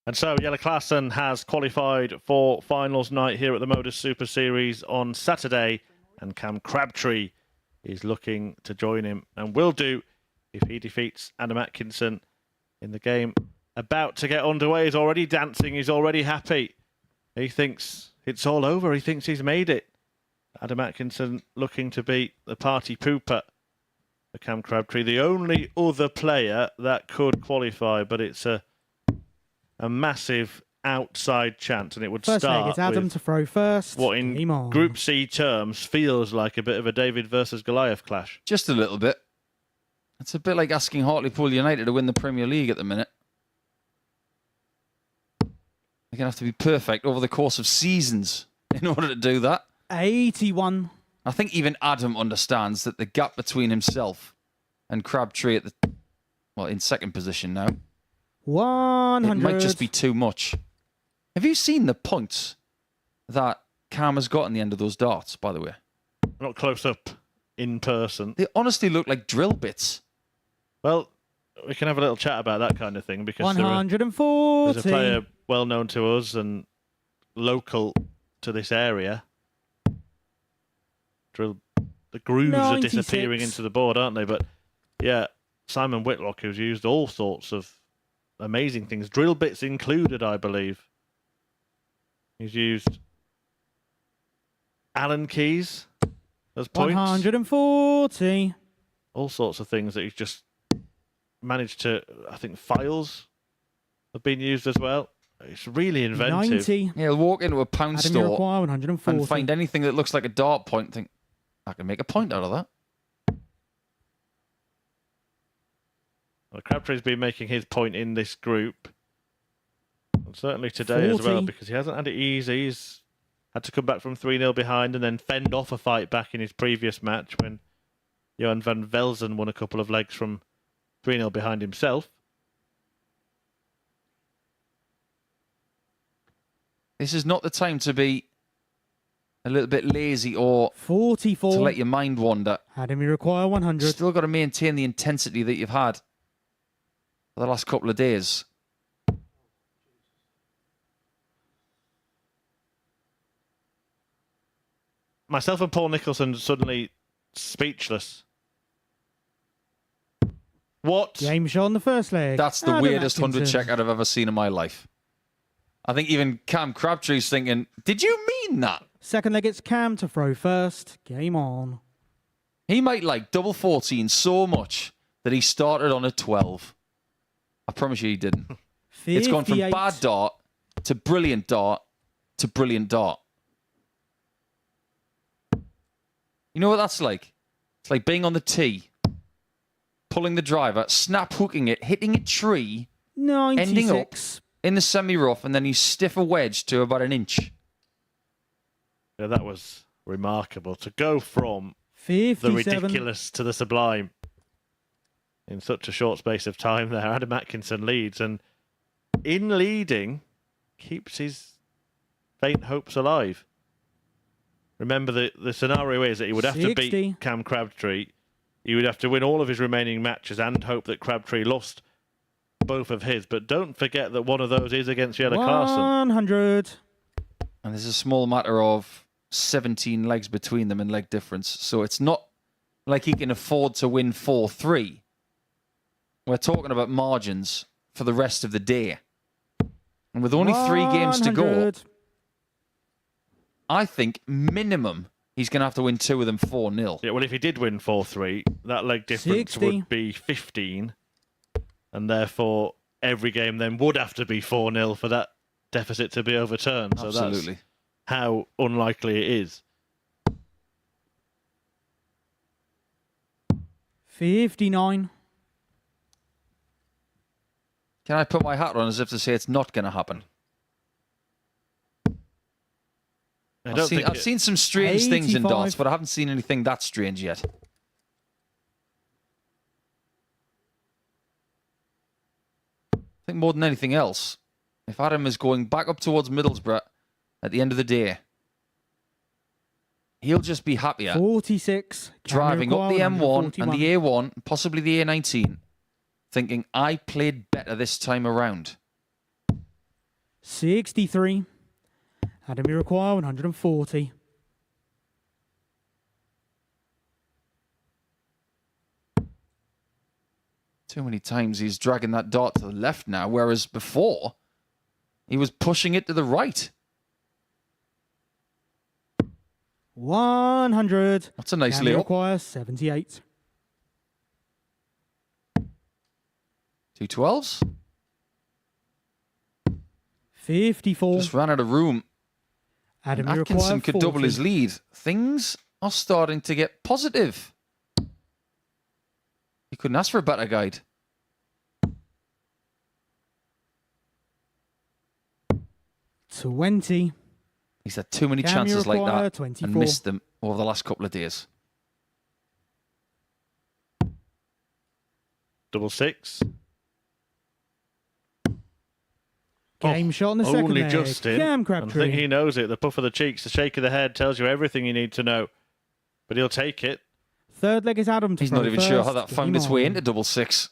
S3: And so Jelle Klassen has qualified for finals night here at the MODUS Super Series on Saturday, and Cam Crabtree is looking to join him and will do if he defeats Adam Atkinson in the game about to get underway. He's already dancing, he's already happy. He thinks it's all over. He thinks he's made it. Adam Atkinson looking to beat the party pooper for Cam Crabtree, the only other player that could qualify, but it's a massive outside chance, and it would
S4: First leg,
S3: start
S4: it's Adam
S3: with
S4: to throw first.
S3: what in
S4: Game on.
S3: Group C terms feels like a bit of a David versus Goliath clash.
S2: Just a little bit. It's a bit like asking Hartlepool United to win the Premier League at the minute. They're going to have to be perfect over the course of seasons in order to do that.
S4: 81.
S2: I think even Adam understands that the gap between himself and Crabtree at in second position now,
S4: 100.
S2: it might just be too much. Have you seen the points that Cam has got in the end of those darts, by the way?
S3: Not close up in person.
S2: They honestly look like drill bits.
S3: Well, we can have a little chat about that kind of thing because there's
S4: 140.
S3: a player well known to us and local to this area. The grooves
S4: 96.
S3: are disappearing into the board, aren't they? But yeah, Simon Whitlock, who's used all sorts of amazing things, drill bits included, I believe. He's used Allen keys as points.
S4: 140.
S3: All sorts of things that he's just managed to. I think files have been used as well. It's really inventive.
S4: 90.
S2: Yeah, he'll walk into a pound
S4: Adam
S2: store
S4: Iroquois, 140.
S2: and find anything that looks like a dart point and think, I can make a point out of that.
S3: Well, Crabtree's been making his point in this group. And certainly today
S4: 40.
S3: as well, because he hasn't had it easy. He's had to come back from 3-0 behind and then fend off a fight back in his previous match when Johan van Velzen won a couple of legs from 3-0 behind himself.
S2: This is not the time to be a little bit lazy or
S4: 44.
S2: to let your mind wander.
S4: Adam Iroquois, 100.
S2: Still got to maintain the intensity that you've had for the last couple of days.
S3: Myself and Paul Nicholson suddenly speechless. What?
S4: Game shot on the first leg.
S2: That's the
S4: Adam
S2: weirdest 100
S4: Atkinson.
S2: check I've ever seen in my life. I think even Cam Crabtree's thinking, did you mean that?
S4: Second leg, it's Cam to throw first. Game on.
S2: He might like double 14 so much that he started on a 12. I promise you he didn't.
S4: 58.
S2: It's gone from bad dart to brilliant dart to brilliant dart. You know what that's like? It's like being on the tee, pulling the driver, snap hooking it, hitting a tree,
S4: 96.
S2: ending up in the semi-rough, and then you stiff a wedge to about an inch.
S3: Yeah, that was remarkable. To go from
S4: 57.
S3: the ridiculous to the sublime in such a short space of time there. Adam Atkinson leads, and in leading, keeps his faint hopes alive. Remember, the scenario is that he would have to
S4: 60.
S3: beat Cam Crabtree. He would have to win all of his remaining matches and hope that Crabtree lost both of his. But don't forget that one of those is against Yella Carson.
S4: 100.
S2: And there's a small matter of 17 legs between them in leg difference. So it's not like he can afford to win 4-3. We're talking about margins for the rest of the day. And with only 3 games to go,
S4: 100.
S2: I think minimum he's going to have to win 2 of them 4-0.
S3: Yeah, well, if he did win 4-3, that leg difference
S4: 60.
S3: would be 15. And therefore, every game then would have to be 4-0 for that deficit to be overturned. So
S2: Absolutely.
S3: that's how unlikely it is.
S4: 59.
S2: Can I put my hat on as if to say it's not going to happen? I've seen some strange things in
S4: 85.
S2: darts, but I haven't seen anything that strange yet. I think more than anything else, if Adam is going back up towards Middlesbrough at the end of the day, he'll just be happier
S4: 46.
S2: driving up the M1 and the
S4: 141.
S2: A1, possibly the A19, thinking, I played better this time around.
S4: 63. Adam Iroquois, 140.
S2: Too many times he's dragging that dart to the left now, whereas before he was pushing it to the right.
S4: 100.
S2: That's a nice
S4: Can you
S2: layup.
S4: require 78?
S2: 2 12s.
S4: 54.
S2: Just ran out of room.
S4: Adam,
S2: And
S4: you require
S2: Atkinson could
S4: 40.
S2: double his lead. Things are starting to get positive. You couldn't ask for a better guide.
S4: 20.
S2: He's had too many
S4: Can you
S2: chances like
S4: require
S2: that
S4: 24?
S2: and missed them over the last couple of days.
S3: Double six.
S4: Game shot on the second
S3: Only
S4: leg.
S3: just in.
S4: Cam
S3: I
S4: Crabtree.
S3: think he knows it. The puff of the cheeks, the shake of the head tells you everything you need to know. But he'll take it.
S4: Third leg is Adam to
S2: He's
S4: throw
S2: not even
S4: first.
S2: sure how that found
S4: Game
S2: its way
S4: on.
S2: into double six.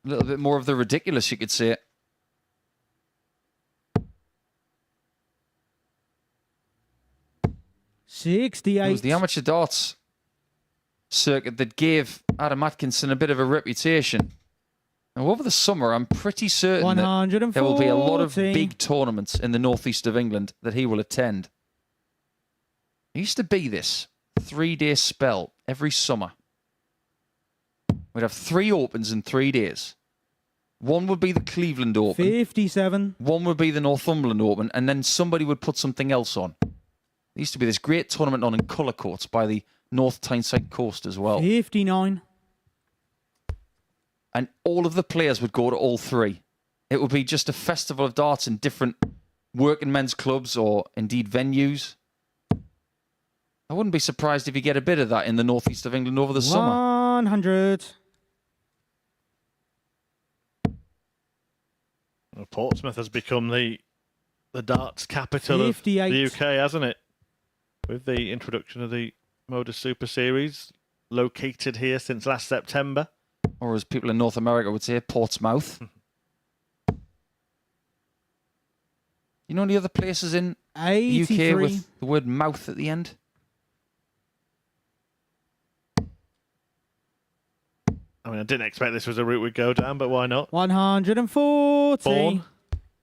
S2: A little bit more of the ridiculous, you could say. It
S4: 68.
S2: was the amateur darts circuit that gave Adam Atkinson a bit of a reputation. Now, over the summer, I'm pretty certain that
S4: 140.
S2: there will be a lot of big tournaments in the northeast of England that he will attend. It used to be this 3-day spell every summer. We'd have 3 opens in 3 days. One would be the Cleveland Open.
S4: 57.
S2: One would be the Northumberland Open, and then somebody would put something else on. There used to be this great tournament on in colour courts by the North Tyneside coast as well.
S4: 59.
S2: And all of the players would go to all 3. It would be just a festival of darts in different working men's clubs or indeed venues. I wouldn't be surprised if you get a bit of that in the northeast of England over the summer.
S4: 100.
S3: Well, Portsmouth has become the darts capital of
S4: 58.
S3: the UK, hasn't it? With the introduction of the MODUS Super Series, located here since last September.
S2: Or as people in North America would say, Portsmouth. You know any other places in the
S4: 83.
S2: UK with the word mouth at the end?
S3: I mean, I didn't expect this was a route we'd go down, but why not?
S4: 140.
S3: Bourne.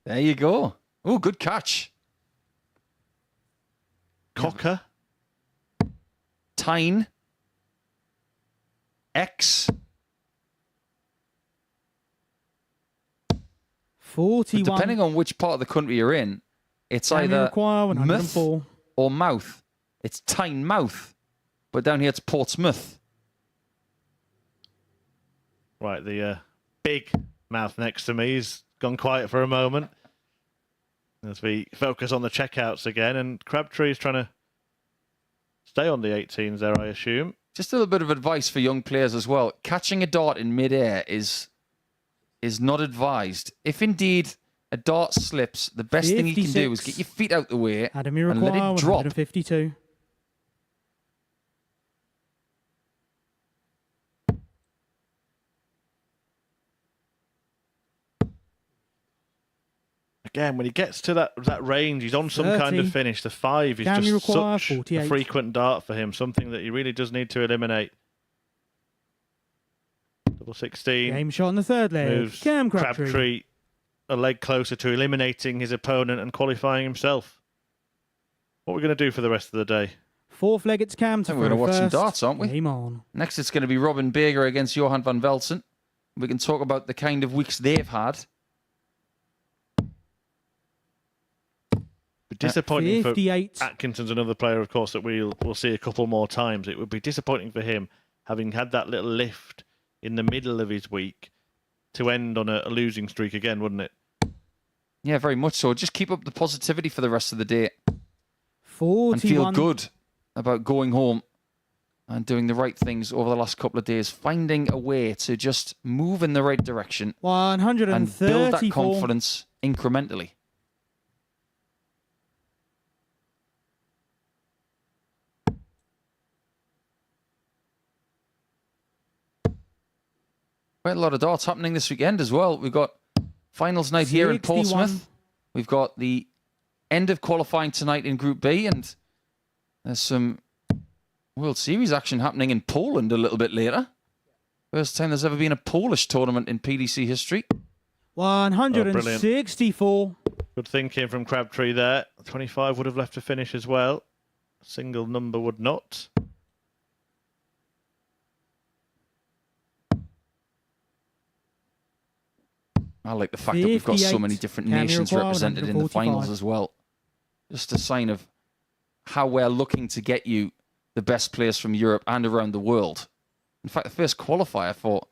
S2: There you go. Oh, good catch.
S3: Cocker.
S2: Tyne. X.
S4: 41.
S2: But depending on which part of the country you're in, it's
S4: Can you
S2: either
S4: require
S2: myth
S4: 104.
S2: or mouth. It's Tyne mouth. But down here it's Portsmouth.
S3: Right, the big mouth next to me has gone quiet for a moment. As we focus on the checkouts again, and Crabtree is trying to stay on the 18s there, I assume.
S2: Just a little bit of advice for young players as well. Catching a dart in midair is not advised. If indeed a dart slips, the best thing you can do is
S4: 56.
S2: get your feet out the way
S4: Adam, you
S2: and let
S4: require
S2: it drop.
S4: 152.
S3: Again, when he gets to that range, he's on some
S4: 30.
S3: kind of finish. The 5 is
S4: Can you
S3: just
S4: require
S3: such
S4: 48?
S3: a frequent dart for him, something that he really does need to eliminate. Double 16.
S4: Game shot on the third leg.
S3: Moves
S4: Cam Crabtree.
S3: Crabtree a leg closer to eliminating his opponent and qualifying himself. What are we going to do for the rest of the day?
S4: Fourth leg, it's Cam to
S2: I think we're
S4: throw
S2: going to watch some
S4: first.
S2: darts, aren't we?
S4: Game on.
S2: Next, it's going to be Robin Bager against Johan van Velsen. We can talk about the kind of weeks they've had.
S3: Disappointing for
S4: 58.
S3: Atkinson's another player, of course, that we'll see a couple more times. It would be disappointing for him, having had that little lift in the middle of his week, to end on a losing streak again, wouldn't it?
S2: Yeah, very much so. Just keep up the positivity for the rest of the day
S4: 41.
S2: and feel good about going home and doing the right things over the last couple of days, finding a way to just move in the right direction and build that
S4: 134.
S2: confidence incrementally. Quite a lot of darts happening this weekend as well. We've got finals night here in
S4: 61.
S2: Portsmouth. We've got the end of qualifying tonight in Group B, and there's some World Series action happening in Poland a little bit later. First time there's ever been a Polish tournament in PDC history.
S4: 164.
S3: Good thinking from Crabtree there. 25 would have left to finish as well. Single number would not.
S2: I like the fact that we've got so many different nations represented in the finals as well. Just a sign of how we're looking to get you the best players from Europe and around the world. In fact, the first qualifier for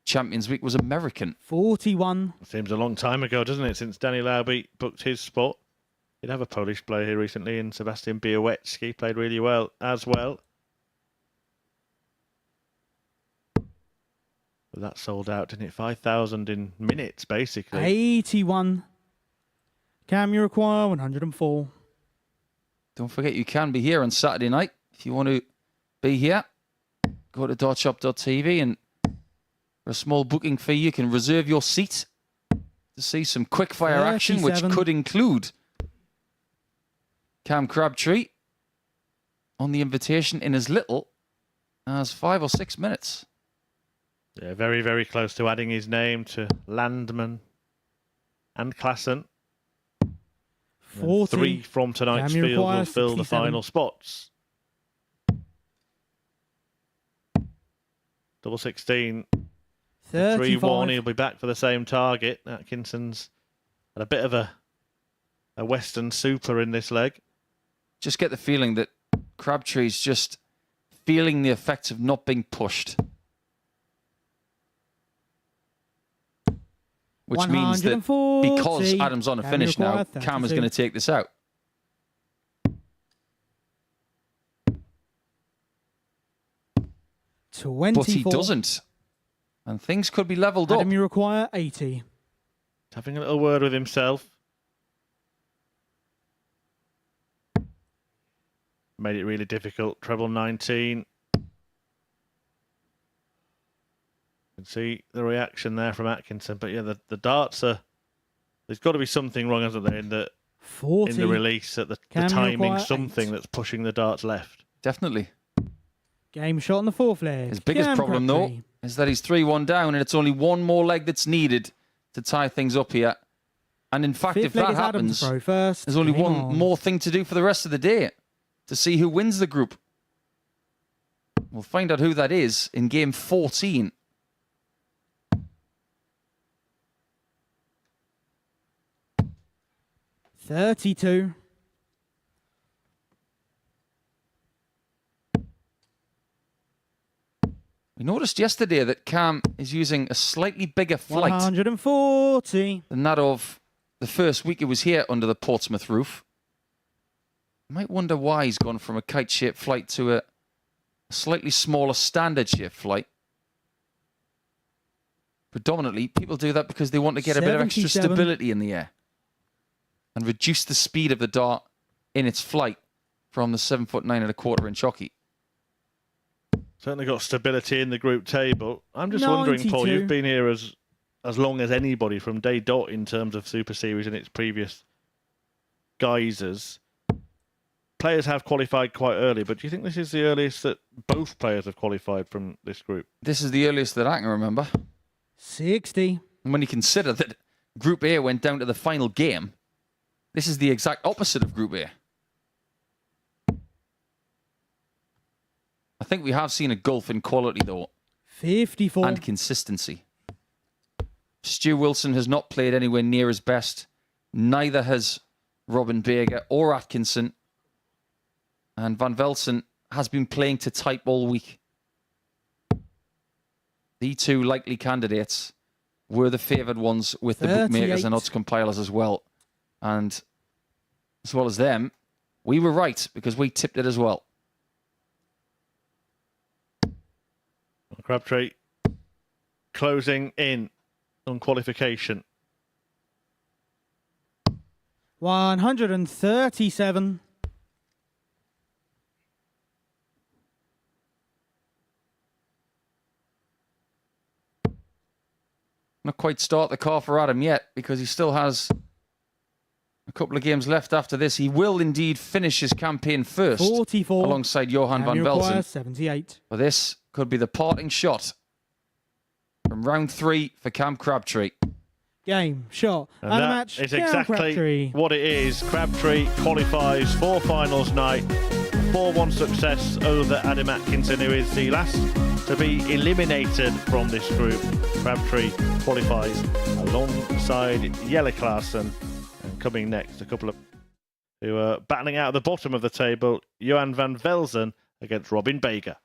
S2: Champions Week was American.
S4: 41.
S3: Seems a long time ago, doesn't it, since Danny Lauby booked his spot. Did have a Polish player here recently, and Sebastian Białecki played really well as well. But that sold out, didn't it? 5,000 in minutes, basically.
S4: 81. Cam, you require 104.
S2: Don't forget, you can be here on Saturday night. If you want to be here, go to dartshop.tv, and for a small booking fee, you can reserve your seat to see some quickfire action, which could include Cam Crabtree on the invitation in as little as 5 or 6 minutes.
S3: Yeah, very, very close to adding his name to Landman and Klassen.
S4: 40.
S3: 3 from tonight's
S4: Cam,
S3: field will
S4: 67.
S3: fill the final spots. Double 16.
S4: 35.
S3: 3-1. He'll be back for the same target. Atkinson's had a bit of a Western super in this leg.
S2: Just get the feeling that Crabtree's just feeling the effects of not being pushed. Which means that because Adam's on a finish now, Cam is going to take this out.
S4: 24.
S2: But he doesn't. And things could be levelled up.
S4: Adam, you require 80.
S3: Having a little word with himself. Made it really difficult. Treble 19. You can see the reaction there from Atkinson. But yeah, the darts are... There's got to be something wrong, hasn't there, in the
S4: 40.
S3: in the release, at the timing, something that's pushing the darts left.
S2: Definitely.
S4: Game shot on the fourth leg.
S2: His biggest problem, though, is that he's 3-1 down, and it's only one more leg that's needed to tie things up here. And in fact, if that happens, there's only one more thing to do for the rest of the day to see who wins the group. We'll find out who that is in game 14.
S4: $32.
S2: We noticed yesterday that Cam is using a slightly bigger flight
S4: 140
S2: than that of the first week he was here under the Portsmouth roof. You might wonder why he's gone from a kite-shaped flight to a slightly smaller standard-shaped flight. Predominantly, people do that because they want to get a bit of extra stability in the air and reduce the speed of the dart in its flight from the 7'9" and a 1/4 inch hockey.
S3: Certainly got stability in the group table. I'm just wondering, Paul, you've been here as long as anybody from day dot in terms of Super Series and its previous guises. Players have qualified quite early, but do you think this is the earliest that both players have qualified from this group?
S2: This is the earliest that I can remember.
S4: 60.
S2: And when you consider that Group A went down to the final game, this is the exact opposite of Group A. I think we have seen a gulf in quality, though.
S4: 54.
S2: And consistency. Stu Wilson has not played anywhere near his best. Neither has Robin Berger or Atkinson. And Van Velsen has been playing to type all week. The two likely candidates were the favoured ones with the bookmakers and odds compilers as well. And as well as them, we were right because we tipped it as well.
S3: Crabtree closing in on qualification.
S4: 137.
S2: Not quite start the car for Adam yet because he still has a couple of games left after this. He will indeed finish his campaign first
S4: 44.
S2: alongside Johan van Velsen.
S4: 78.
S2: But this could be the parting shot from round 3 for Cam Crabtree.
S4: Game, shot,
S3: And
S4: and a
S3: that
S4: match.
S3: is
S4: Kieran
S3: exactly
S4: Crabtree.
S3: what it is. Crabtree qualifies for finals night. 4-1 success over Adam Atkinson, who is the last to be eliminated from this group. Crabtree qualifies alongside Jelle Klaassen. And coming next, a couple of who are battling out at the bottom of the table, Johan van Velzen against Robin Bager.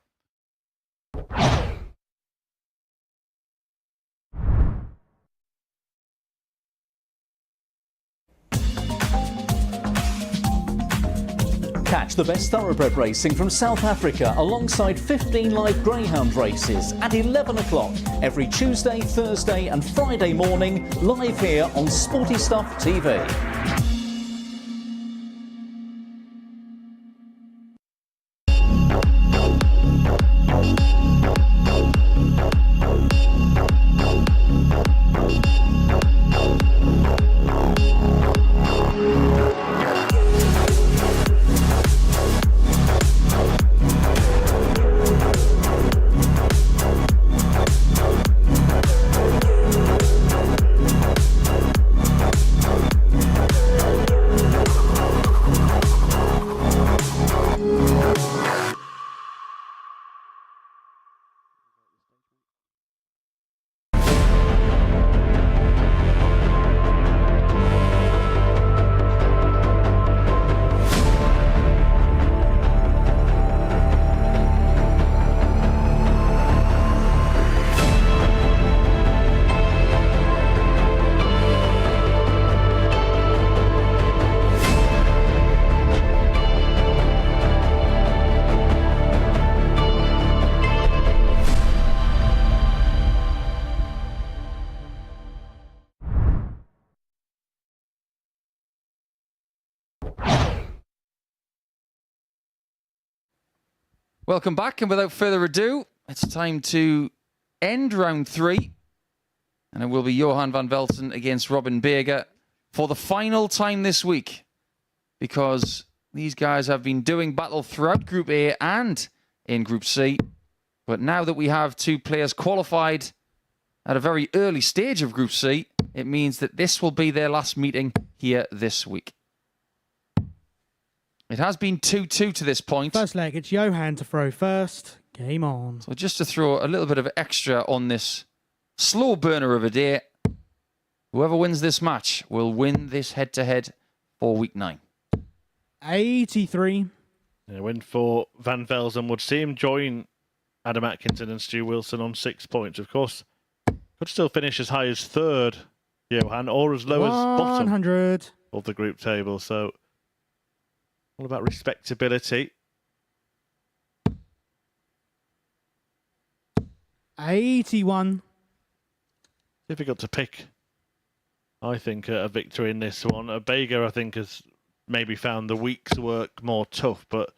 S6: Catch the best thoroughbred racing from South Africa alongside 15 live greyhound races at 11 o'clock every Tuesday, Thursday and Friday morning, live here on Sporty Stuff TV.
S2: Welcome back, and without further ado, it's time to end round 3. And it will be Johan van Velzen against Robin Bager for the final time this week. Because these guys have been doing battle throughout Group A and in Group C. But now that we have 2 players qualified at a very early stage of Group C, it means that this will be their last meeting here this week. It has been 2-2 to this point.
S4: First leg, it's Johan to throw first. Game on.
S2: So just to throw a little bit of extra on this slow burner of a day, whoever wins this match will win this head-to-head for week 9.
S4: 83.
S3: A win for Van Velzen would see him join Adam Atkinson and Stu Wilson on 6 points. Of course, could still finish as high as 3rd, Johan, or as low as bottom
S4: 100.
S3: of the group table. So all about respectability.
S4: 81.
S3: Difficult to pick, I think, a victory in this one. Bager, I think, has maybe found the week's work more tough, but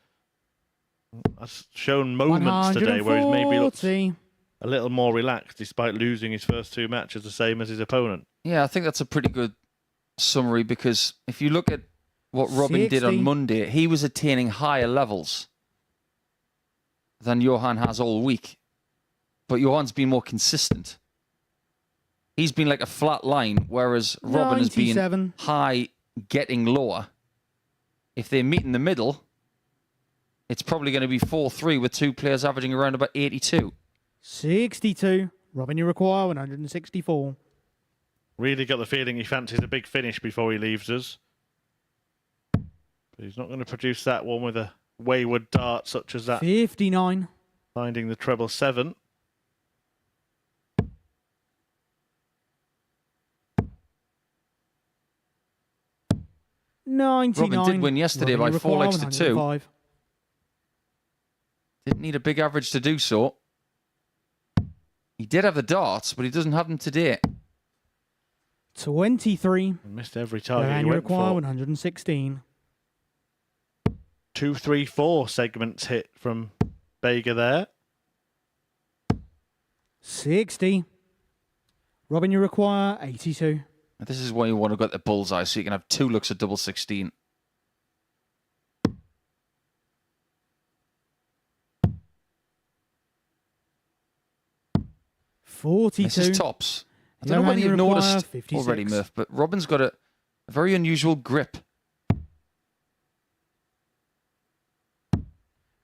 S3: has shown moments today where he's maybe looked a little more relaxed despite losing his first 2 matches the same as his opponent.
S2: Yeah, I think that's a pretty good summary, because if you look at what Robin
S4: 60.
S2: did on Monday, he was attaining higher levels than Johan has all week. But Johan's been more consistent. He's been like a flat line, whereas Robin has been
S4: 97.
S2: high, getting lower. If they meet in the middle, it's probably going to be 4-3 with 2 players averaging around about 82.
S4: 62. Robin, you require 164.
S3: Really got the feeling he fancies a big finish before he leaves us. But he's not going to produce that one with a wayward dart such as that.
S4: 59.
S3: Finding the treble 7.
S4: $99.
S2: Robin did win yesterday
S4: Robin,
S2: by
S4: you
S2: 4
S4: require
S2: legs to 2.
S4: 105.
S2: Didn't need a big average to do so. He did have the darts, but he doesn't have them today.
S4: 23.
S3: And missed every target
S4: And
S3: he
S4: you
S3: went
S4: require
S3: for.
S4: 116.
S3: 2, 3, 4 segments hit from Bager there.
S4: 60. Robin, you require 82.
S2: This is why you want to get the bullseye, so you can have 2 looks at double 16. This
S4: 42.
S2: is tops. I don't know whether
S4: Johan,
S2: you've
S4: you require
S2: noticed
S4: 56.
S2: already, Murph, but Robin's got a very unusual grip.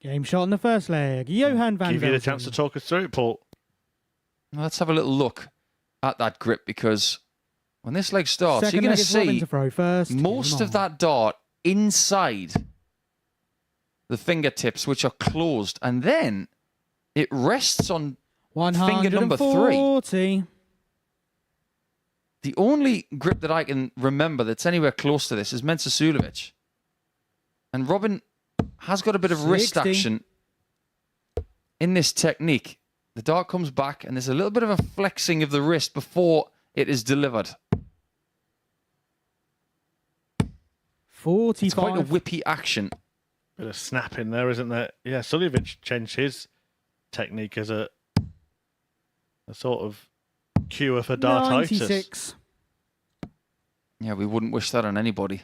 S4: Game shot in the first leg. Johan van
S3: Give you the
S4: Velden.
S3: chance to talk us through it, Paul.
S2: Now, let's have a little look at that grip, because when this leg starts,
S4: Second
S2: you're going
S4: leg
S2: to
S4: is Robin
S2: see
S4: to throw first.
S2: most
S4: Game
S2: of
S4: on.
S2: that dart inside the fingertips, which are closed, and then it rests on finger number 3.
S4: 140.
S2: The only grip that I can remember that's anywhere close to this is Mensah Suljovic. And Robin has got a bit of wrist
S4: 60.
S2: action in this technique. The dart comes back and there's a little bit of a flexing of the wrist before it is delivered.
S4: 45.
S2: It's quite a whippy action.
S3: Bit of snap in there, isn't there? Yeah, Suljovic changed his technique as a sort of cure for dartitis.
S4: 96.
S2: Yeah, we wouldn't wish that on anybody.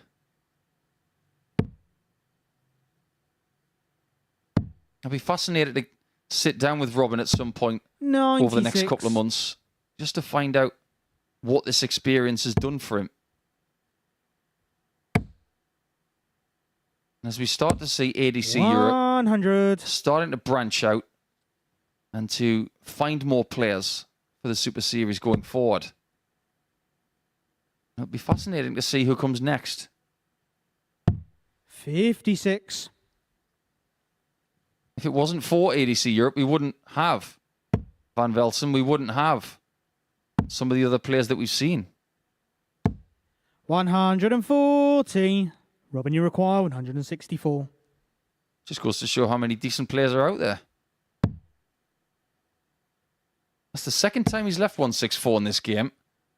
S2: I'd be fascinated to sit down with Robin at some point
S4: 96.
S2: over the next couple of months just to find out what this experience has done for him. As we start to see ADC Europe
S4: 100.
S2: starting to branch out and to find more players for the Super Series going forward. It'll be fascinating to see who comes next.
S4: 56.
S2: If it wasn't for ADC Europe, we wouldn't have Van Velsen. We wouldn't have some of the other players that we've seen.
S4: 140. Robin, you require 164.
S2: Just goes to show how many decent players are out there. That's the second time he's left 164 in this game.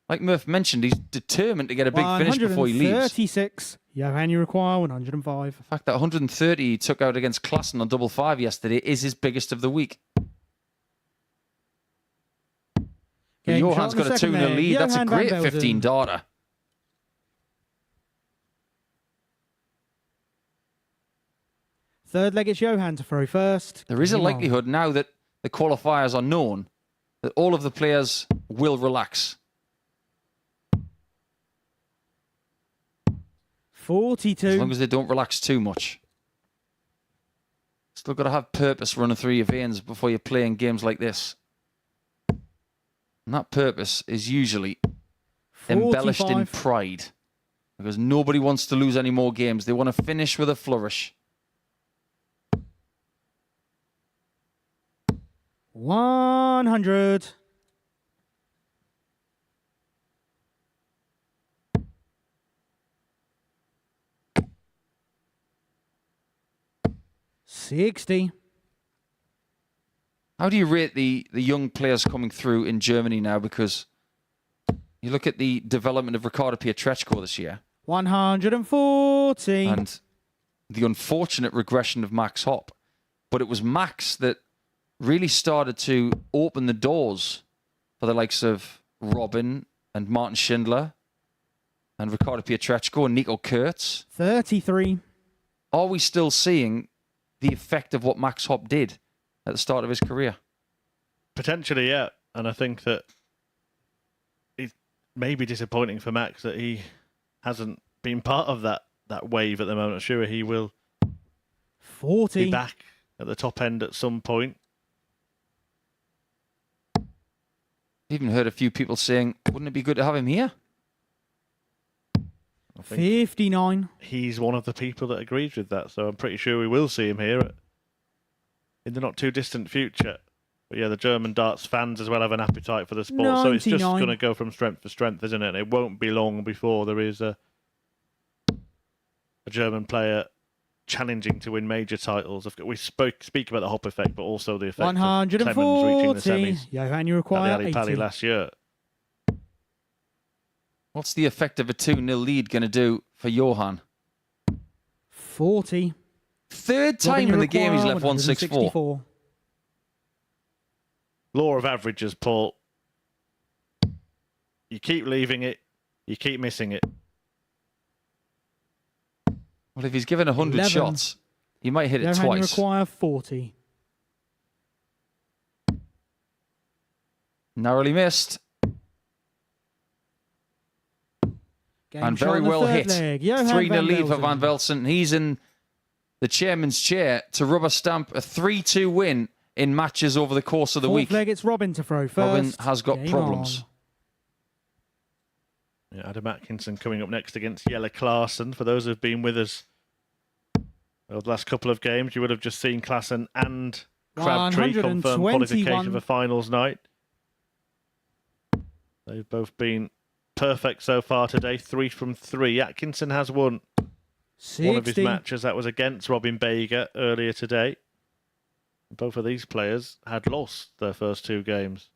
S2: Like Murph mentioned, he's determined to get a big finish before he leaves.
S4: 136. Johan, you require 105.
S2: The fact that 130 he took out against Klassen on double 5 yesterday is his biggest of the week. But
S4: Game
S2: Johan's
S4: shot in
S2: got
S4: the
S2: a
S4: second
S2: 2-0
S4: leg.
S2: lead. That's a
S4: Johan van
S2: great
S4: Velden.
S2: 15 darter.
S4: Third leg, it's Johan to throw first.
S2: There is a
S4: Game on.
S2: likelihood now that the qualifiers are known that all of the players will relax.
S4: 42.
S2: As long as they don't relax too much. Still got to have purpose running through your veins before you're playing games like this. And that purpose is usually embellished in
S4: 45.
S2: pride. Because nobody wants to lose any more games. They want to finish with a flourish.
S4: 100. $60.
S2: How do you rate the young players coming through in Germany now? Because you look at the development of Ricardo Pietreczko this year
S4: 140.
S2: and the unfortunate regression of Max Hopp. But it was Max that really started to open the doors for the likes of Robin and Martin Schindler and Ricardo Pietreczko and Nico Kurtz.
S4: 33.
S2: Are we still seeing the effect of what Max Hopp did at the start of his career?
S3: Potentially, yeah. And I think that it may be disappointing for Max that he hasn't been part of that wave at the moment. I'm sure he will
S4: 40.
S3: be back at the top end at some point.
S2: Even heard a few people saying, wouldn't it be good to have him here?
S3: I think
S4: 59.
S3: he's one of the people that agrees with that, so I'm pretty sure we will see him here in the not too distant future. But yeah, the German darts fans as well have an appetite for the sport, so it's just
S4: 99.
S3: going to go from strength to strength, isn't it? And it won't be long before there is a German player challenging to win major titles. We speak about the Hop effect, but also the effect of Clemens reaching the
S4: 140.
S3: semis
S4: Johan, you
S3: at the
S4: require
S3: Ali
S4: 80.
S3: Pali last year.
S2: What's the effect of a 2-0 lead going to do for Johan?
S4: 40.
S2: Third time
S4: Robin, you
S2: in the game he's
S4: require
S2: left 164.
S3: Law of averages, Paul. You keep leaving it, you keep missing it.
S2: Well, if he's given 100
S4: 11.
S2: shots, he might hit it
S4: Johan, you
S2: twice.
S4: require 40.
S2: Narrowly missed.
S4: Game
S2: and
S4: shot
S2: very
S4: on the
S2: well
S4: third
S2: hit.
S4: leg. Johan
S2: 3-0
S4: van
S2: lead for
S4: Velzen.
S2: Van Velsen. He's in the chairman's chair to rubber stamp a 3-2 win in matches over the course of the
S4: Fourth
S2: week.
S4: leg, it's Robin to throw first.
S2: Robin has got
S4: Game
S2: problems.
S4: on.
S3: Yeah, Adam Atkinson coming up next against Jelle Klaassen. For those who have been with us over the last couple of games, you would have just seen Klaassen and Crabtree confirm
S4: 121.
S3: qualification for finals night. They've both been perfect so far today, 3 from 3. Atkinson has won
S4: 60.
S3: one of his matches. That was against Robin Bager earlier today. Both of these players had lost their first 2 games.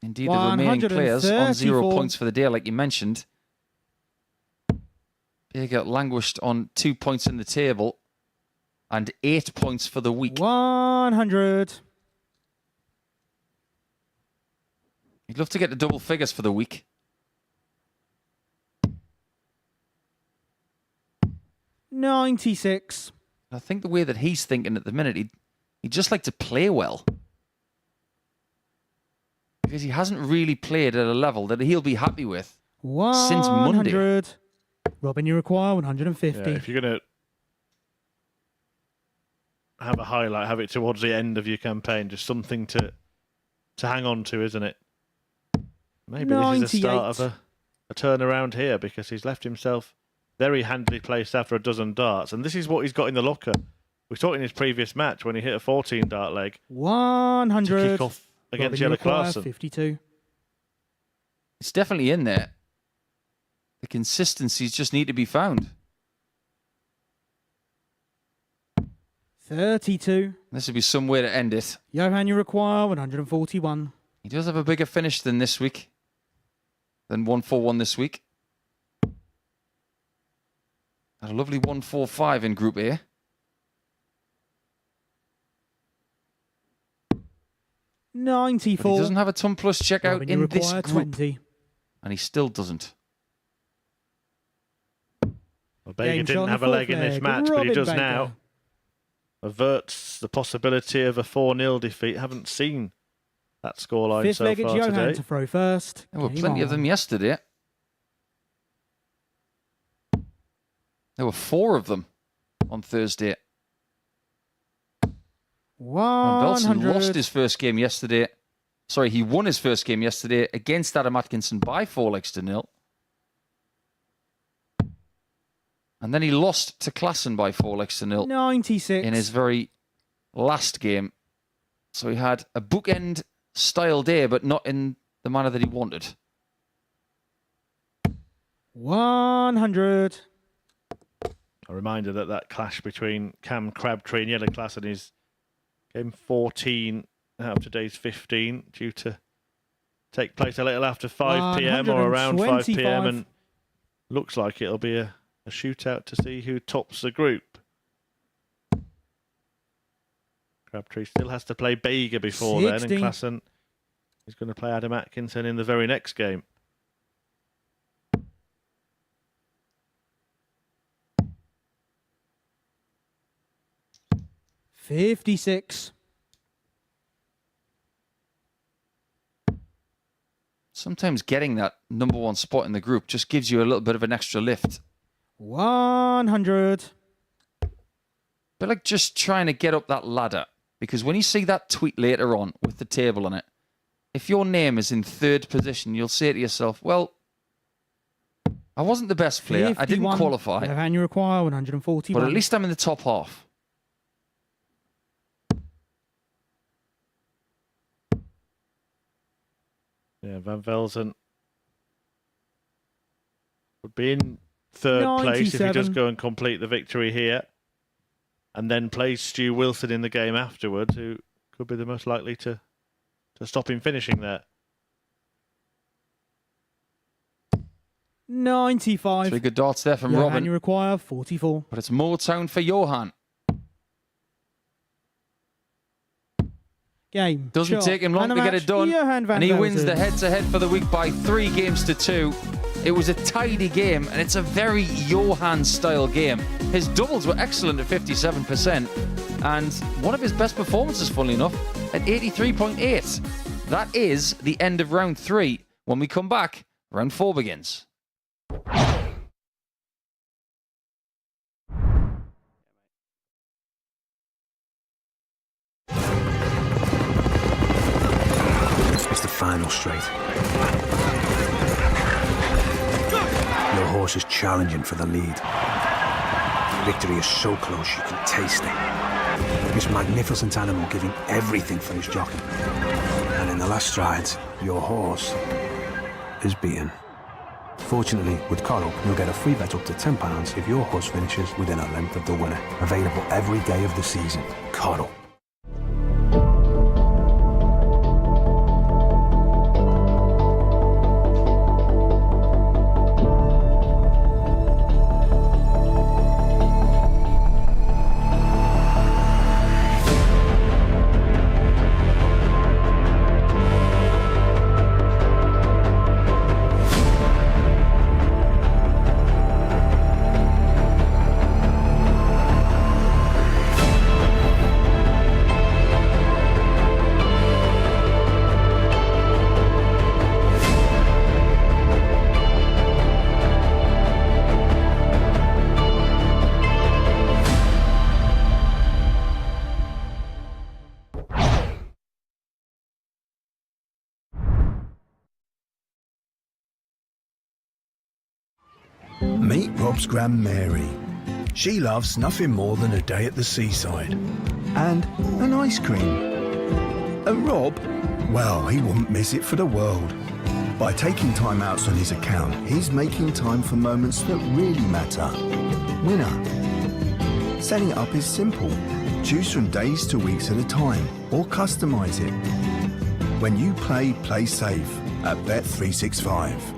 S2: Indeed, the remaining players on 0 points for the day, like you mentioned. Bager languished on 2 points in the table and 8 points for the week.
S4: 100.
S2: He'd love to get to double figures for the week.
S4: $96.
S2: I think the way that he's thinking at the minute, he'd just like to play well. Because he hasn't really played at a level that he'll be happy with since Monday.
S4: 100. Robin, you require 150.
S3: Yeah, if you're going to have a highlight, have it towards the end of your campaign, just something to hang on to, isn't it? Maybe this is the start of a turnaround here, because he's left himself very handily placed after a dozen darts. And this is what he's got in the locker. We saw it in his previous match when he hit a 14 dart leg
S4: 100.
S3: to kick off against
S4: Robin, you
S3: Jelle
S4: require
S3: Klaassen.
S4: 52.
S2: It's definitely in there. The consistencies just need to be found.
S4: 32.
S2: This would be some way to end it.
S4: Johan, you require 141.
S2: He does have a bigger finish than this week. Than 141 this week. Had a lovely 145 in Group A. But
S4: 94.
S2: he doesn't have a ton plus checkout
S4: Robin, you
S2: in this
S4: require
S2: group.
S4: 20.
S2: And he still doesn't.
S3: Well, Bager
S4: Game shot
S3: didn't
S4: on
S3: have
S4: the
S3: a leg
S4: fourth
S3: in this
S4: leg.
S3: match, but he
S4: Robin
S3: does
S4: Bager.
S3: now. Averts the possibility of a 4-0 defeat. Haven't seen that scoreline
S4: Fifth
S3: so
S4: leg, it's
S3: far
S4: Johan
S3: today.
S4: to throw first.
S2: There were
S4: Game
S2: plenty of
S4: on.
S2: them yesterday. There were 4 of them on Thursday. Van Velsen
S4: 100.
S2: lost his first game yesterday. Sorry, he won his first game yesterday against Adam Atkinson by 4-0. And then he lost to Klaassen by 4-0
S4: 96.
S2: in his very last game. So he had a bookend style day, but not in the manner that he wanted.
S4: 100.
S3: A reminder that that clash between Cam Crabtree and Jelle Klaassen is game 14 out of today's 15, due to take place a little after 5 p.m. or around 5 p.m. and looks like it'll be a shootout to see who tops the group. Crabtree still has to play Bager before then,
S4: 60.
S3: and Klaassen is going to play Adam Atkinson in the very next game.
S4: $56.
S2: Sometimes getting that number 1 spot in the group just gives you a little bit of an extra lift.
S4: 100.
S2: But like just trying to get up that ladder. Because when you see that tweet later on with the table on it, if your name is in 3rd position, you'll say to yourself, well, I wasn't the best player.
S4: 51.
S2: I didn't qualify.
S4: Johan, you require 141.
S2: But at least I'm in the top half.
S3: Yeah, Van Velzen would be in 3rd place if he does
S4: 97.
S3: go and complete the victory here, and then plays Stu Wilson in the game afterwards, who could be the most likely to stop him finishing there.
S4: 95.
S2: 3 good darts there from
S4: Johan,
S2: Robin.
S4: you require 44.
S2: But it's Motown for Johan.
S4: Game.
S2: Doesn't
S4: shot.
S2: take him long
S4: And a
S2: to get
S4: match,
S2: it done.
S4: Johan van
S2: And he wins
S4: Velzen.
S2: the head-to-head for the week by 3 games to 2. It was a tidy game, and it's a very Johan-style game. His doubles were excellent at 57%, and one of his best performances, funnily enough, at 83.8. That is the end of round 3. When we come back, round 4 begins.
S7: It's the final straight. Your horse is challenging for the lead. Victory is so close you can taste it. This magnificent animal giving everything for his jockey. And in the last strides, your horse is beaten. Fortunately, with Coral, you'll get a free bet up to £10 if your horse finishes within a length of the winner. Available every day of the season. Coral.
S8: Meet Rob's Gran Mary. She loves nothing more than a day at the seaside. And an ice cream. And Rob, well, he wouldn't miss it for the world. By taking time outs on his account, he's making time for moments that really matter. Winner. Setting it up is simple. Choose from days to weeks at a time, or customize it. When you play, play safe at Bet365.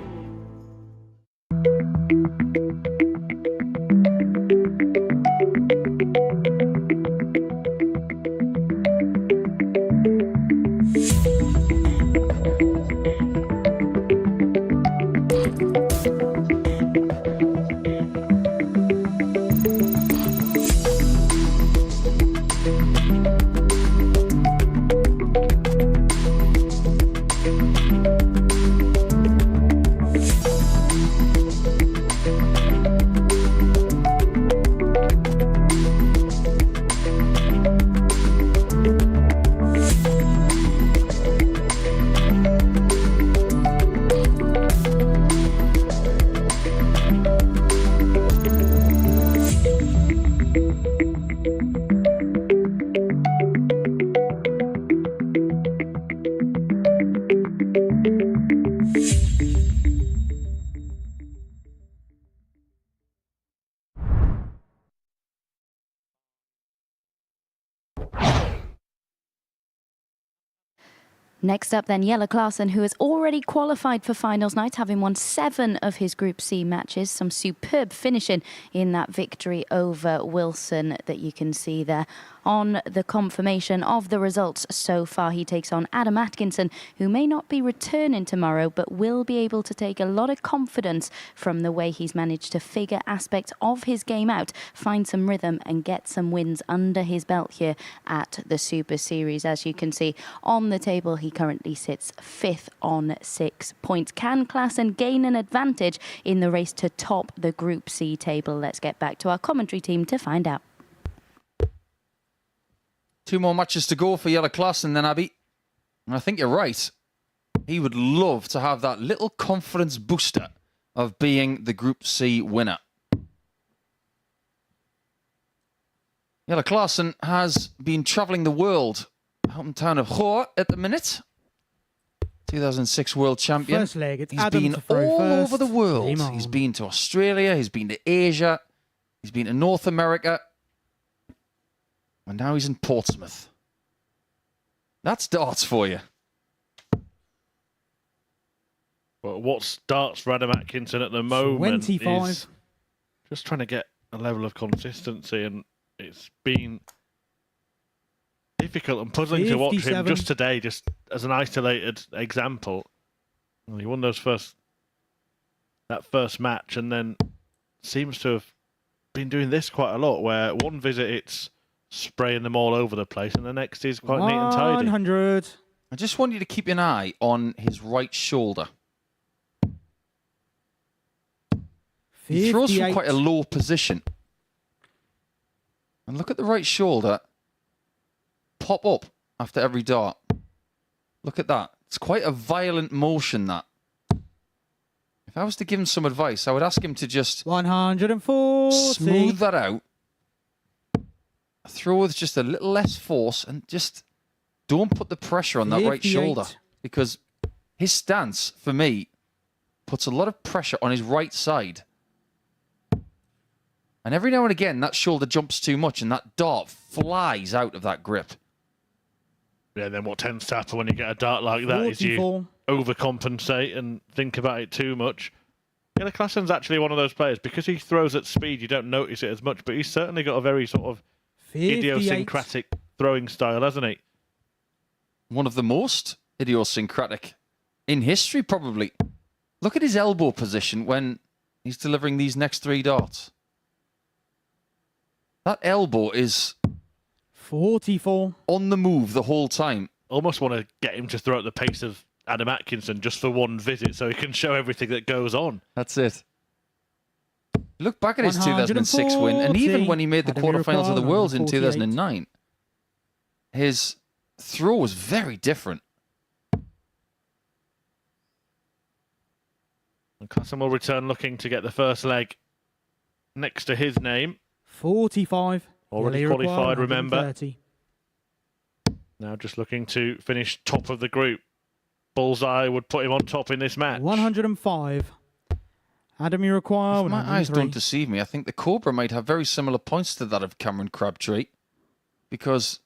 S1: Next up then, Jelle Klaassen, who has already qualified for finals night, having won 7 of his Group C matches. Some superb finishing in that victory over Wilson that you can see there. On the confirmation of the results so far, he takes on Adam Atkinson, who may not be returning tomorrow, but will be able to take a lot of confidence from the way he's managed to figure aspects of his game out, find some rhythm and get some wins under his belt here at the Super Series. As you can see on the table, he currently sits 5th on 6 points. Can Klaassen gain an advantage in the race to top the Group C table? Let's get back to our commentary team to find out.
S2: 2 more matches to go for Jelle Klaassen then, Abby. And I think you're right. He would love to have that little confidence booster of being the Group C winner. Jelle Klaassen has been travelling the world, hometown of Goor at the minute. 2006 world champion.
S4: First leg, it's
S2: He's
S4: Adam
S2: been
S4: to throw
S2: all
S4: first.
S2: over the world.
S4: Game on.
S2: He's been to Australia, he's been to Asia, he's been to North America. And now he's in Portsmouth. That's darts for you.
S3: Well, what starts for Adam Atkinson at the moment
S4: 25.
S3: is just trying to get a level of consistency, and it's been difficult and puzzling to watch him
S4: 57.
S3: just today, just as an isolated example. Well, he won that first match, and then seems to have been doing this quite a lot, where one visit it's spraying them all over the place, and the next is quite neat and tidy.
S4: 100.
S2: I just want you to keep an eye on his right shoulder. He throws from
S4: 58.
S2: quite a low position. And look at the right shoulder pop up after every dart. Look at that. It's quite a violent motion, that. If I was to give him some advice, I would ask him to just
S4: 140.
S2: smooth that out. Throw with just a little less force and just don't put the pressure on that right
S4: 58.
S2: shoulder. Because his stance, for me, puts a lot of pressure on his right side. And every now and again, that shoulder jumps too much and that dart flies out of that grip.
S3: Yeah, then what tends to happen when you get a dart like that is you
S4: 44.
S3: overcompensate and think about it too much. Yeah, Klassen's actually one of those players. Because he throws at speed, you don't notice it as much, but he's certainly got a very sort of
S4: 58.
S3: idiosyncratic throwing style, hasn't he?
S2: One of the most idiosyncratic in history, probably. Look at his elbow position when he's delivering these next 3 darts. That elbow is
S4: 44.
S2: on the move the whole time.
S3: Almost want to get him to throw at the pace of Adam Atkinson just for one visit so he can show everything that goes on.
S2: That's it. Look back at his 2006 win, and even when he made the quarterfinals of the Worlds in 2009, his throw was very different.
S3: And Klassen will return looking to get the first leg next to his name.
S4: 45.
S3: Already
S4: Yellow
S3: qualified,
S4: required,
S3: remember.
S4: 130.
S3: Now just looking to finish top of the group. Bullseye would put him on top in this match.
S4: 105. Adam, you require
S2: If my eyes
S4: 103.
S2: don't deceive me, I think the Cobra might have very similar points to that of Cameron Crabtree, because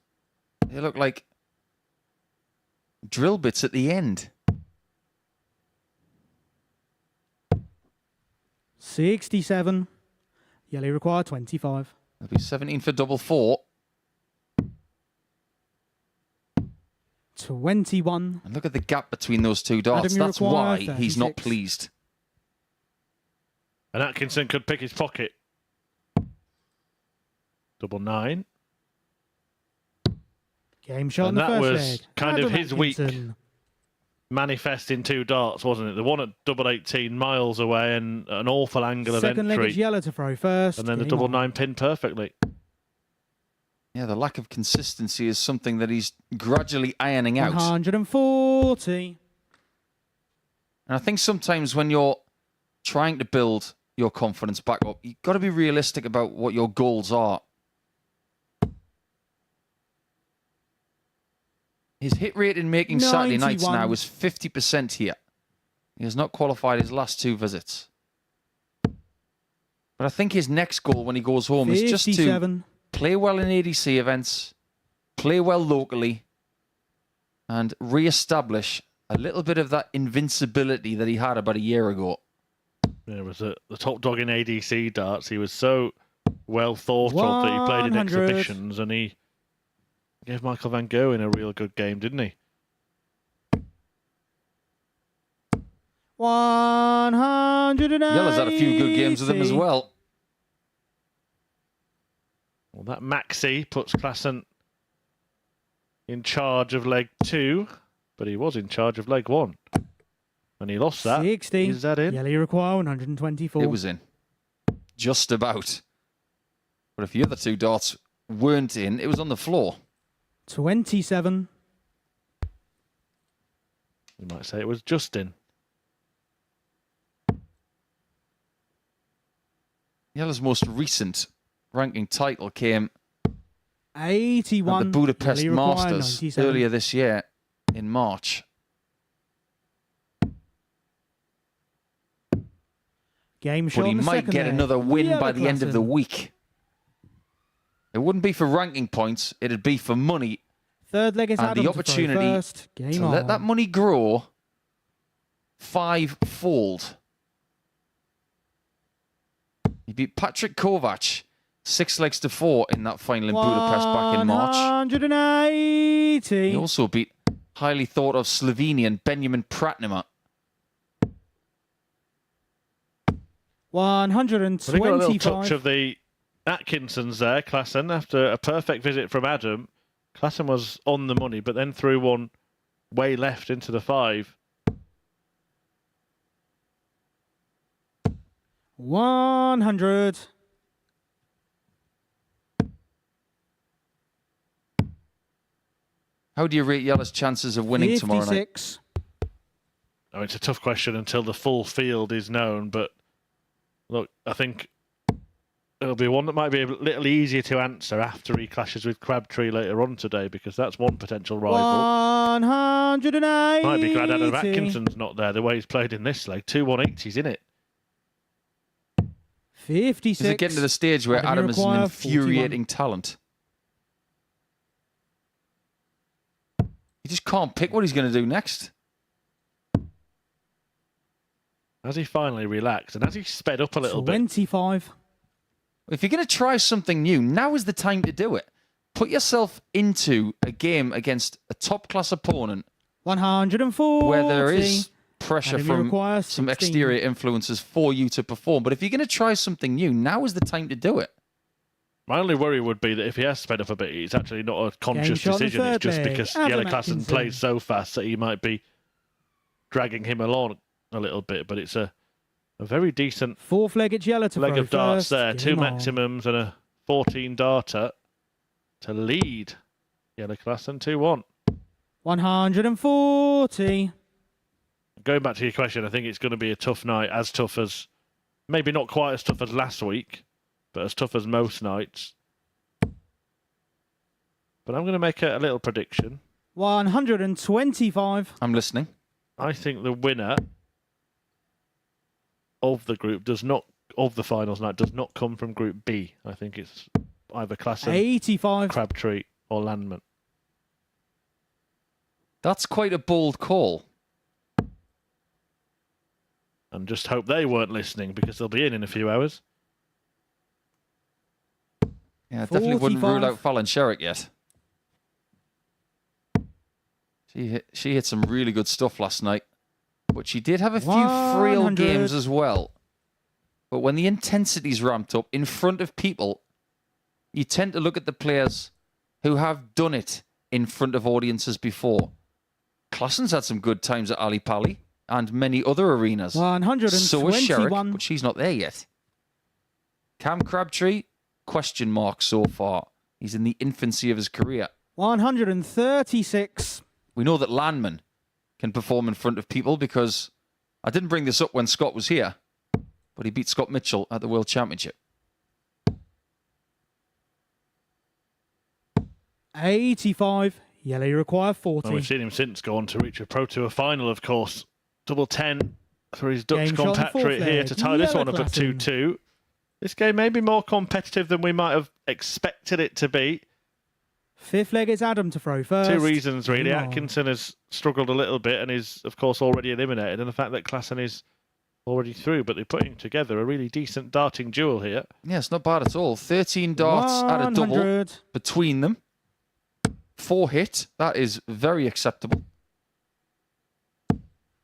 S2: they look like drill bits at the end.
S4: 67. Yellow required 25.
S2: That'll be 17 for double 4.
S4: 21.
S2: And look at the gap between those 2 darts.
S4: Adam, you
S2: That's
S4: require
S2: why he's not
S4: 36.
S2: pleased.
S3: And Atkinson could pick his pocket. Double 9.
S4: Game shot in
S3: And
S4: the
S3: that
S4: first
S3: was
S4: leg.
S3: kind of
S4: Adam
S3: his week.
S4: Atkinson.
S3: Manifest in 2 darts, wasn't it? The one at double 18 miles away and an awful angle of
S4: Second leg
S3: entry.
S4: is yellow to throw first.
S3: And then the
S4: Game
S3: double
S4: on.
S3: 9 pin perfectly.
S2: Yeah, the lack of consistency is something that he's gradually ironing out.
S4: 140.
S2: And I think sometimes when you're trying to build your confidence back up, you've got to be realistic about what your goals are. His hit rate in making Saturday nights
S4: 91.
S2: now is 50% here. He has not qualified his last 2 visits. But I think his next goal when he goes home is just to
S4: 57.
S2: play well in ADC events, play well locally, and re-establish a little bit of that invincibility that he had about a year ago.
S3: There was the top dog in ADC darts. He was so well thought of that he played in
S4: 100.
S3: exhibitions, and he gave Michael van Gerwen a real good game, didn't he?
S4: 180.
S2: Yella's had a few good games with him as well.
S3: Well, that maxi puts Klassen in charge of leg 2, but he was in charge of leg 1. And he lost that.
S4: 60.
S3: Is that in?
S4: Yellow require 124.
S2: It was in. Just about. But if the other 2 darts weren't in, it was on the floor.
S4: 27.
S3: You might say it was just in.
S2: Yella's most recent ranking title came
S4: 81.
S2: at the Budapest
S4: Yellow require
S2: Masters
S4: 97.
S2: earlier this year in March.
S4: Game shot
S2: But he
S4: in the
S2: might
S4: second
S2: get
S4: leg.
S2: another win
S4: Yellow
S2: by the end of the
S4: Klassen.
S2: week. It wouldn't be for ranking points, it'd be for money
S4: Third leg is
S2: and
S4: Adam
S2: the
S4: to throw
S2: opportunity
S4: first. Game
S2: to
S4: on.
S2: let that money grow 5-fold. He beat Patrick Kovac 6 legs to 4 in that final in Budapest back in March.
S4: 180.
S2: He also beat highly thought of Slovenian Benjamin Pratnima.
S3: I think got a little
S4: 125.
S3: touch of the Atkinsons there, Klassen. After a perfect visit from Adam, Klassen was on the money, but then threw one way left into the 5.
S4: 100.
S2: How do you rate Yella's chances of winning tomorrow night?
S4: 56.
S3: Oh, it's a tough question until the full field is known, but look, I think it'll be one that might be a little easier to answer after he clashes with Crabtree later on today, because that's one potential rival.
S4: 180.
S3: Might be glad Adam Atkinson's not there, the way he's played in this leg. 2 180s in it.
S4: 56.
S2: Is it getting to the stage where Adam is an infuriating talent? He just can't pick what he's going to do next.
S3: Has he finally relaxed and has he sped up a little
S4: 25.
S2: If you're going to try something new, now is the time to do it. Put yourself into a game against a top-class opponent
S4: 140.
S2: where there is pressure
S4: Adam, you
S2: from
S4: require
S2: some
S4: 16.
S2: exterior influences for you to perform. But if you're going to try something new, now is the time to do it.
S3: My only worry would be that if he has sped up a bit, it's actually not a conscious
S4: shot the
S3: decision. It's
S4: third
S3: just
S4: leg.
S3: because
S4: Adam
S3: Yellow Klassen
S4: Atkinson.
S3: plays so fast that he might be dragging him along a little bit. But it's a very decent
S4: 4th leg, it's Yellow to
S3: leg
S4: throw
S3: of darts
S4: first.
S3: there.
S4: Get
S3: 2
S4: him on.
S3: maximums and a 14 darter to lead Yellow Klassen 2-1.
S4: 140.
S3: Going back to your question, I think it's going to be a tough night, as tough as, maybe not quite as tough as last week, but as tough as most nights. But I'm going to make a little prediction.
S4: 125.
S2: I'm listening.
S3: I think the winner of the group of the finals night does not come from Group B. I think it's either Klassen,
S4: 85.
S3: Crabtree or Landman.
S2: That's quite a bold call.
S3: And just hope they weren't listening, because they'll be in a few hours.
S2: Yeah, I definitely wouldn't rule
S4: 45.
S2: out Fallon Sherrick yet. She hit some really good stuff last night. But she did have a few frail
S4: 100.
S2: games as well. But when the intensity's ramped up in front of people, you tend to look at the players who have done it in front of audiences before. Klassen's had some good times at Ali Pali and many other arenas.
S4: 121.
S2: So is Sherrick, but she's not there yet. Cam Crabtree, question mark so far. He's in the infancy of his career.
S4: 136.
S2: We know that Landman can perform in front of people because I didn't bring this up when Scott was here, but he beat Scott Mitchell at the World Championship.
S4: 85. Yellow, you require 40.
S3: Well, we've seen him since go on to reach a Pro Tour final, of course. Double 10 for his Dutch
S4: Game shot on the
S3: compatriot
S4: fourth
S3: here
S4: leg.
S3: to tie this
S4: Yellow
S3: one up at
S4: Klassen.
S3: 2-2. This game may be more competitive than we might have expected it to be.
S4: 5th leg, it's Adam to throw first.
S3: 2 reasons, really.
S4: Come on.
S3: Atkinson has struggled a little bit and is, of course, already eliminated, and the fact that Klassen is already through, but they're putting together a really decent darting duel here.
S2: Yeah, it's not bad at all. 13 darts at a double
S4: 100.
S2: between them. 4 hit. That is very acceptable.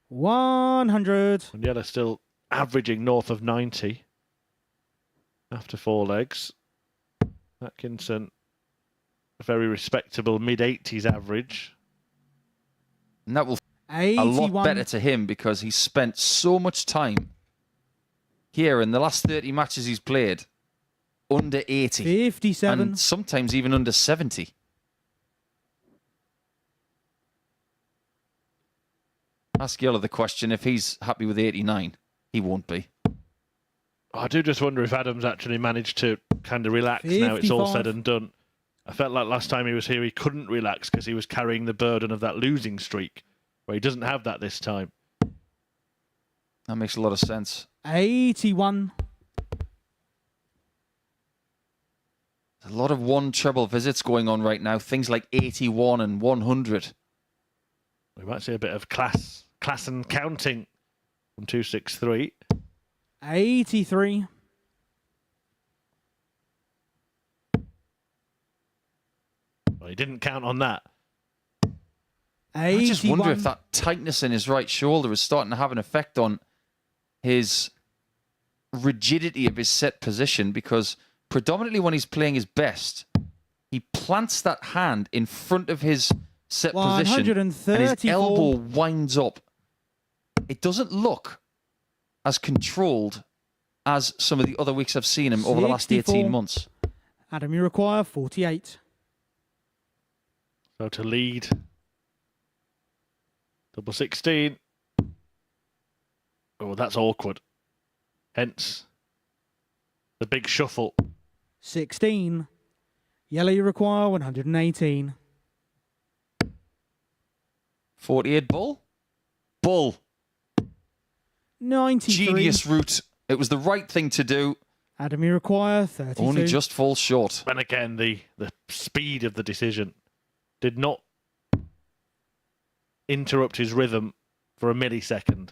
S4: 100.
S3: And Yella still averaging north of 90 after 4 legs. Atkinson, a very respectable mid-80s average.
S2: And that will
S4: 81.
S2: a lot better to him because he's spent so much time here in the last 30 matches he's played under 80
S4: 57.
S2: and sometimes even under 70. Ask Yella the question if he's happy with 89. He won't be.
S3: I do just wonder if Adams actually managed to kind of relax now it's all
S4: 55.
S3: said and done. I felt like last time he was here he couldn't relax because he was carrying the burden of that losing streak, where he doesn't have that this time.
S2: That makes a lot of sense.
S4: 81.
S2: There's a lot of one treble visits going on right now. Things like 81 and 100.
S3: We might see a bit of class and counting from 263.
S4: 83.
S3: Well, he didn't count on that.
S4: 81.
S2: I just wonder if that tightness in his right shoulder is starting to have an effect on his rigidity of his set position, because predominantly when he's playing his best, he plants that hand in front of his set position, and his
S4: 134.
S2: elbow winds up. It doesn't look as controlled as some of the other weeks I've seen him over the last 18
S4: 64.
S2: months.
S4: Adam, you require 48.
S3: So to lead. Double 16. Oh, that's awkward. Hence the big shuffle.
S4: 16. Yellow, you require 118.
S2: 48 bull? Bull.
S4: 93.
S2: Genius route. It was the right thing to do.
S4: Adam, you require 32.
S2: Only just falls short.
S3: And again, the speed of the decision did not interrupt his rhythm for a millisecond.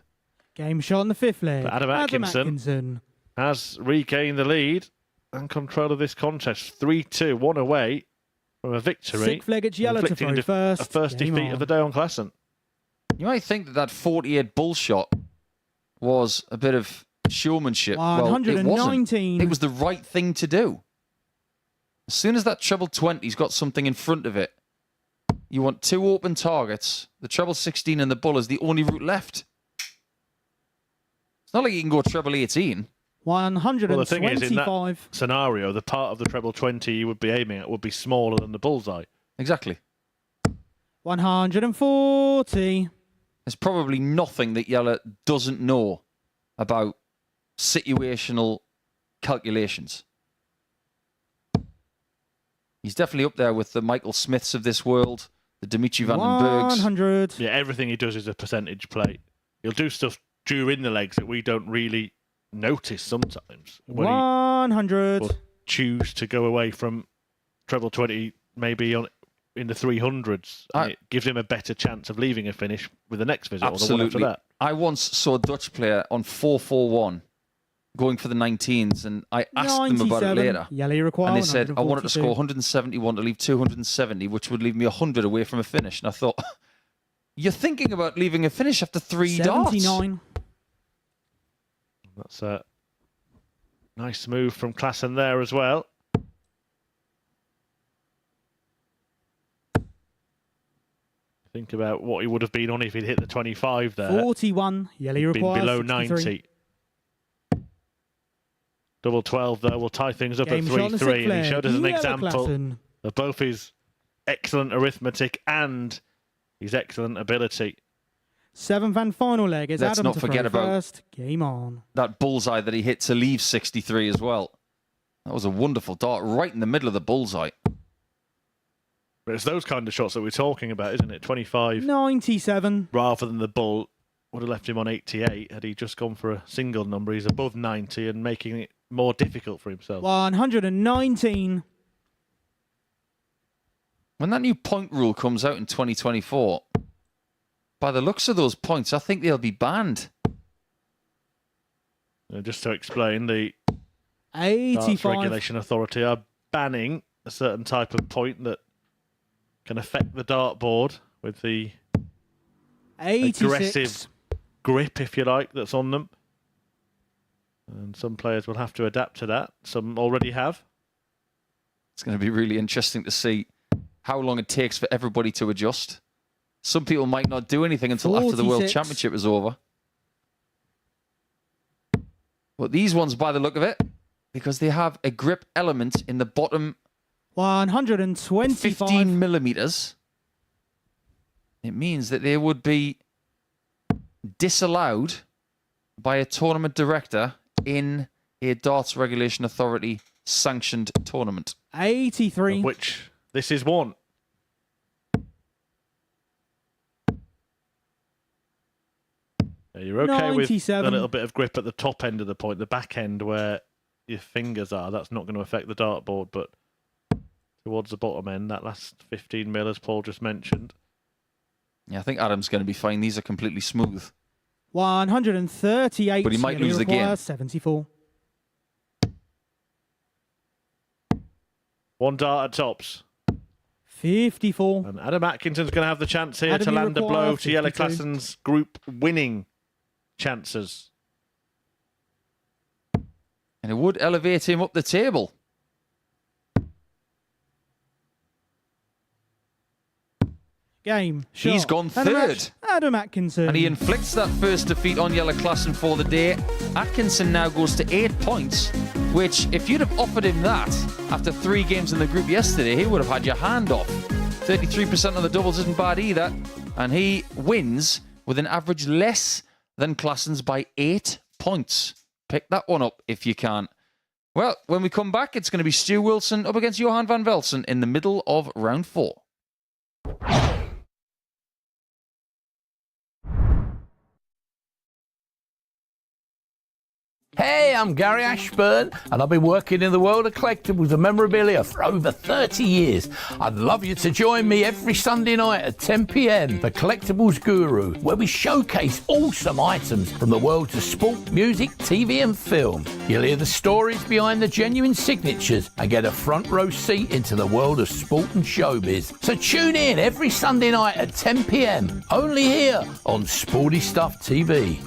S4: Game shot on the fifth leg.
S3: But Adam Atkinson has regained the lead and control of this contest. 3-2, one away from a victory.
S4: Sixth leg, it's yellow to
S3: inflicting
S4: throw first.
S3: a first
S4: Game
S3: defeat
S4: on.
S3: of the day on Klassen.
S2: You might think that 48 bull shot was a bit of showmanship. Well, it
S4: 119.
S2: wasn't. It was the right thing to do. As soon as that treble 20's got something in front of it, you want two open targets. The treble 16 and the bull is the only route left. It's not like you can go treble 18.
S4: 125.
S3: Well, the thing is, in that scenario, the part of the treble 20 you would be aiming at would be smaller than the bullseye.
S2: Exactly.
S4: 140.
S2: There's probably nothing that Yella doesn't know about situational calculations. He's definitely up there with the Michael Smiths of this world, the Dimitri Van den Bergs.
S4: 100.
S3: Yeah, everything he does is a percentage play. He'll do stuff during the legs that we don't really notice sometimes. When
S4: 100.
S3: he will choose to go away from treble 20 maybe in the 300s. And it gives him a better chance of leaving a finish with the next visit or the one after that.
S2: I once saw a Dutch player on 4-4-1 going for the 19s, and I asked them about it later. And they said, I wanted to score 171 to leave 270, which would leave me 100 away from a finish. And I thought, you're thinking about leaving a finish after 3 darts.
S4: 79.
S3: That's a nice move from Klassen there as well. Think about what he would have been on if he'd hit the 25 there.
S4: 41. Yellow
S3: Been
S4: requires
S3: below
S4: 63.
S3: 90. Double 12 though will tie things up
S4: Game
S3: at
S4: shot on the
S3: 3-3,
S4: sixth
S3: and he
S4: leg.
S3: showed us an
S4: Yellow
S3: example
S4: Klassen.
S3: of both his excellent arithmetic and his excellent ability.
S4: Seventh and final leg is
S2: Let's
S4: Adam
S2: not
S4: to
S2: forget
S4: throw
S2: about
S4: first. Game on.
S2: that bullseye that he hit to leave 63 as well. That was a wonderful dart right in the middle of the bullseye.
S3: But it's those kind of shots that we're talking about, isn't it? 25
S4: 97.
S3: rather than the bull would have left him on 88 had he just gone for a single number. He's above 90 and making it more difficult for himself.
S4: 119.
S2: When that new point rule comes out in 2024, by the looks of those points, I think they'll be banned.
S3: Just to explain, the
S4: 85.
S3: Darts Regulation Authority are banning a certain type of point that can affect the dartboard with the
S4: 86.
S3: aggressive grip, if you like, that's on them. And some players will have to adapt to that. Some already have.
S2: It's going to be really interesting to see how long it takes for everybody to adjust. Some people might not do anything until after the World
S4: 46.
S2: Championship is over. But these ones, by the look of it, because they have a grip element in the bottom
S4: 125.
S2: 15 millimeters, it means that they would be disallowed by a tournament director in a Darts Regulation Authority sanctioned tournament.
S4: 83.
S3: Of which this is one. You're okay with
S4: 97.
S3: a little bit of grip at the top end of the point, the back end where your fingers are. That's not going to affect the dartboard, but towards the bottom end, that last 15 mil, as Paul just mentioned.
S2: Yeah, I think Adam's going to be fine. These are completely smooth.
S4: 138.
S2: But he might lose the game.
S4: Requires 74.
S3: One dart at tops.
S4: 54.
S3: And Adam Atkinson's going to have the chance here
S4: Adam,
S3: to
S4: you
S3: land a
S4: require
S3: blow to Yellow
S4: 52.
S3: Klassen's group winning chances.
S2: And it would elevate him up the table.
S4: Game.
S2: He's
S4: shot.
S2: gone
S4: And a
S2: third.
S4: match, Adam Atkinson.
S2: And he inflicts that first defeat on Yellow Klassen for the day. Atkinson now goes to 8 points, which, if you'd have offered him that after 3 games in the group yesterday, he would have had your hand off. 33% on the doubles isn't bad either. And he wins with an average less than Klassen's by 8 points. Pick that one up if you can. Well, when we come back, it's going to be Stu Wilson up against Johan van Velsen in the middle of round 4.
S5: Hey, I'm Gary Ashburn, and I've been working in the world of collectibles and memorabilia for over 30 years. I'd love you to join me every Sunday night at 10 p.m. for Collectibles Guru, where we showcase awesome items from the worlds of sport, music, TV and film. You'll hear the stories behind the genuine signatures and get a front row seat into the world of sport and showbiz. So tune in every Sunday night at 10 p.m. only here on Sporty Stuff TV.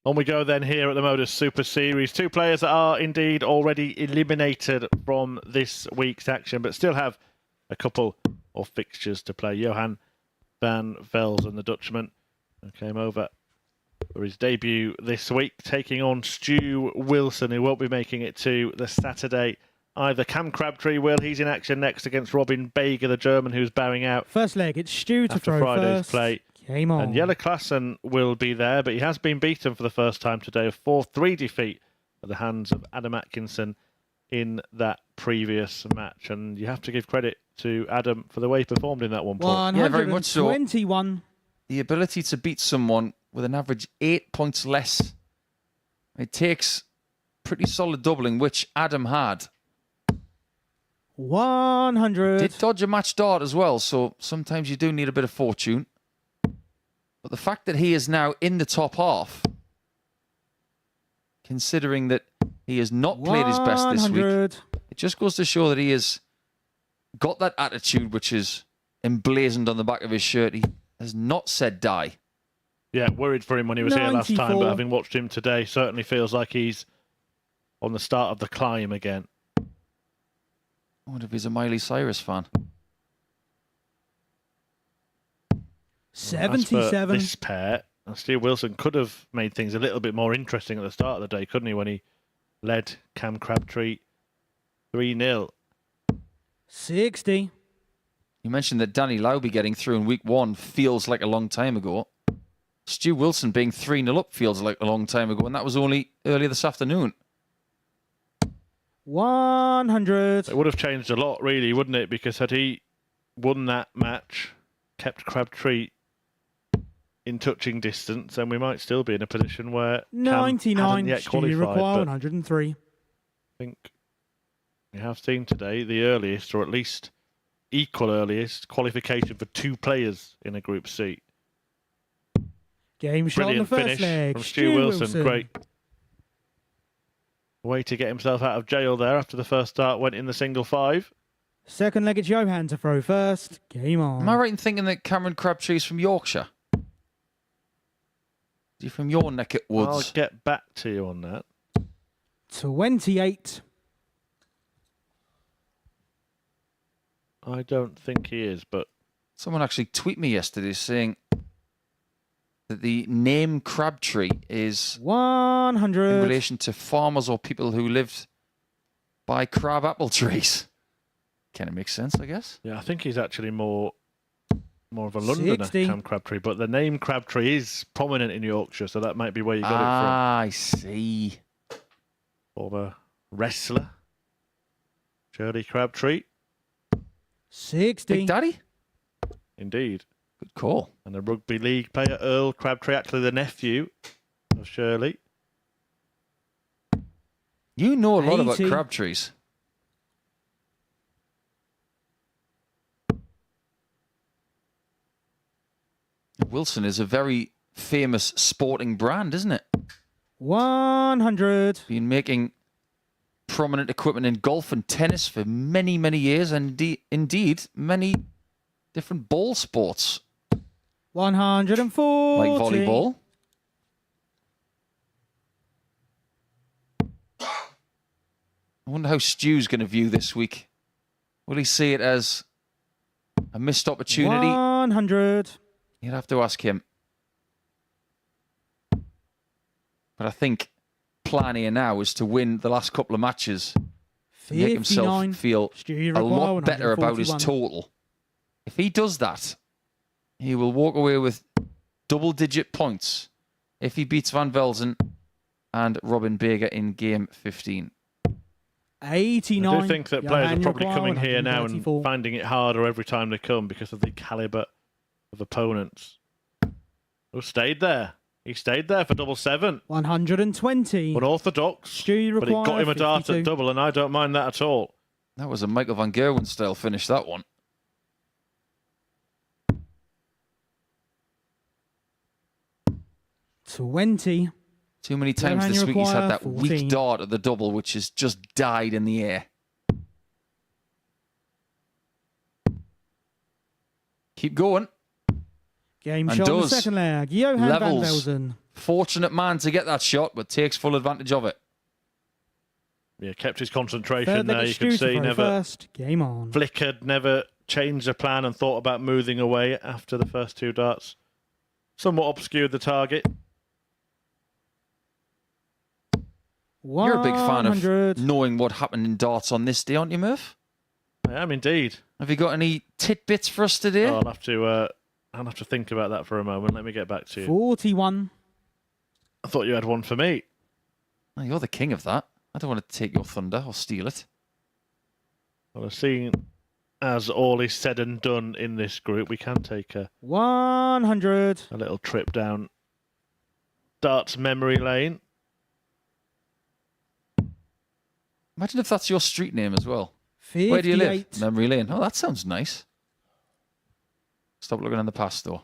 S3: On we go then here at the MODUS Super Series. 2 players that are indeed already eliminated from this week's action, but still have a couple of fixtures to play. Johan van Velsen, the Dutchman, who came over for his debut this week, taking on Stu Wilson, who won't be making it to the Saturday either. Cam Crabtree will. He's in action next against Robin Bager, the German, who's bowing out.
S4: First leg, it's Stu to
S3: after
S4: throw
S3: Friday's
S4: first.
S3: play.
S4: Game on.
S3: And Jelle Klassen will be there, but he has been beaten for the first time today. A 4-3 defeat at the hands of Adam Atkinson in that previous match. And you have to give credit to Adam for the way he performed in that one point.
S2: Yeah, very much so.
S4: 121.
S2: The ability to beat someone with an average 8 points less. It takes pretty solid doubling, which Adam had.
S4: 100.
S2: Did dodge a match dart as well, so sometimes you do need a bit of fortune. But the fact that he is now in the top half, considering that he has not played his best this week, it just goes to show that he has got that attitude which is emblazoned on the back of his shirt. He has not said die.
S3: Yeah, worried for him when he was here last time,
S4: 94.
S3: but having watched him today, certainly feels like he's on the start of the climb again.
S2: I wonder if he's a Miley Cyrus fan.
S4: 77.
S3: This pair, Stu Wilson could have made things a little bit more interesting at the start of the day, couldn't he, when he led Cam Crabtree 3-0.
S4: 60.
S2: You mentioned that Danny Lauby getting through in week 1 feels like a long time ago. Stu Wilson being 3-0 up feels like a long time ago, and that was only earlier this afternoon.
S4: 100.
S3: It would have changed a lot, really, wouldn't it? Because had he won that match, kept Crabtree in touching distance, then we might still be in a position where Cam
S4: 99.
S3: hasn't yet
S4: Stu
S3: qualified.
S4: require
S3: But
S4: 103.
S3: I think we have seen today the earliest, or at least equal earliest, qualification for 2 players in a Group C.
S4: Game shot on the
S3: Brilliant
S4: first
S3: finish
S4: leg.
S3: from Stu Wilson. Great way to get himself out of jail there after the first start went in the single 5.
S4: Second leg, it's Johan to throw first. Game on.
S2: Am I right in thinking that Cameron Crabtree is from Yorkshire? Is he from your neck of woods?
S3: I'll get back to you on that.
S4: 28.
S3: I don't think he is, but
S2: Someone actually tweeted me yesterday saying that the name Crabtree is
S4: 100.
S2: in relation to farmers or people who lived by crab apple trees. Kind of makes sense, I guess.
S3: yeah, I think he's actually more of a Londoner,
S4: 60.
S3: Cam Crabtree. But the name Crabtree is prominent in Yorkshire, so that might be where you got it
S2: I see.
S3: Former wrestler. Shirley Crabtree.
S4: 60.
S2: Big Daddy?
S3: Indeed.
S2: Good call.
S3: And a rugby league player, Earl Crabtree, actually the nephew of Shirley.
S2: You know a lot about
S4: 80.
S2: Crabtrees. Wilson is a very famous sporting brand, isn't it?
S4: 100.
S2: Been making prominent equipment in golf and tennis for many, many years, and indeed many different ball sports.
S4: 140.
S2: Like volleyball. I wonder how Stu's going to view this week. Will he see it as a missed opportunity?
S4: 100.
S2: You'd have to ask him. But I think plan here now is to win the last couple of matches. Make himself feel a lot better about his total. If he does that, he will walk away with double-digit points if he beats Van Velzen and Robin Baker in game 15.
S4: 89.
S3: I do think that players are probably
S4: Johan
S3: coming here now and
S4: 134.
S3: finding it harder every time they come because of the calibre of opponents. Oh, stayed there. He stayed there for double 7.
S4: 120.
S3: Unorthodox,
S4: Stu
S3: but it got him a dart
S4: 52.
S3: at double, and I don't mind that at all.
S2: That was a Michael van Gerwen style finish, that one.
S4: $20.
S2: Too many times
S4: Johan,
S2: this
S4: you
S2: week he's had
S4: require
S2: that
S4: 14.
S2: weak dart at the double, which has just died in the air. Keep going.
S4: Game
S2: And
S4: shot in the
S2: does.
S4: second leg. Johan van
S2: Levels.
S4: Velzen.
S2: Fortunate man to get that shot, but takes full advantage of it.
S3: Yeah, kept his concentration
S4: Third
S3: there.
S4: leg
S3: You
S4: is
S3: could
S4: Stu to
S3: see
S4: throw
S3: never
S4: first. Game on.
S3: flickered, never changed the plan and thought about moving away after the first 2 darts. Somewhat obscured the target.
S2: You're a big fan of
S4: 100.
S2: knowing what happened in darts on this day, aren't you, Murph?
S3: I am indeed.
S2: Have you got any tidbits for us today?
S3: I'll have to think about that for a moment. Let me get back to you.
S4: 41.
S3: I thought you had one for me.
S2: Oh, you're the king of that. I don't want to take your thunder or steal it.
S3: Well, I've seen, as all is said and done in this group, we can take a
S4: 100.
S3: little trip down darts memory lane.
S2: Imagine if that's your street name as well.
S4: 58.
S2: Where do you live? Memory Lane. Oh, that sounds nice. Stop looking in the past, though.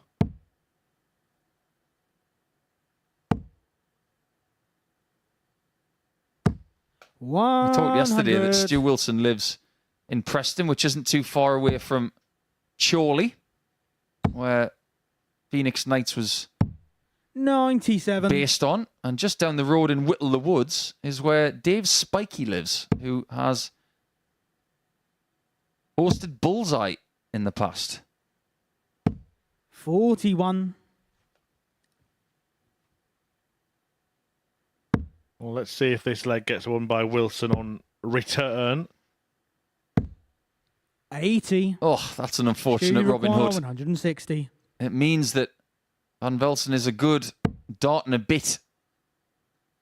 S2: We talked yesterday that Stu Wilson lives in Preston, which isn't too far away from Chorley, where Phoenix Knights was
S4: 97.
S2: based on. And just down the road in Whittle the Woods is where Dave Spikey lives, who has hosted Bullseye in the past.
S4: 41.
S3: Well, let's see if this leg gets won by Wilson on return.
S4: 80.
S2: Oh, that's an unfortunate Robin Hood.
S4: 160.
S2: It means that Van Velzen is a good dart and a bit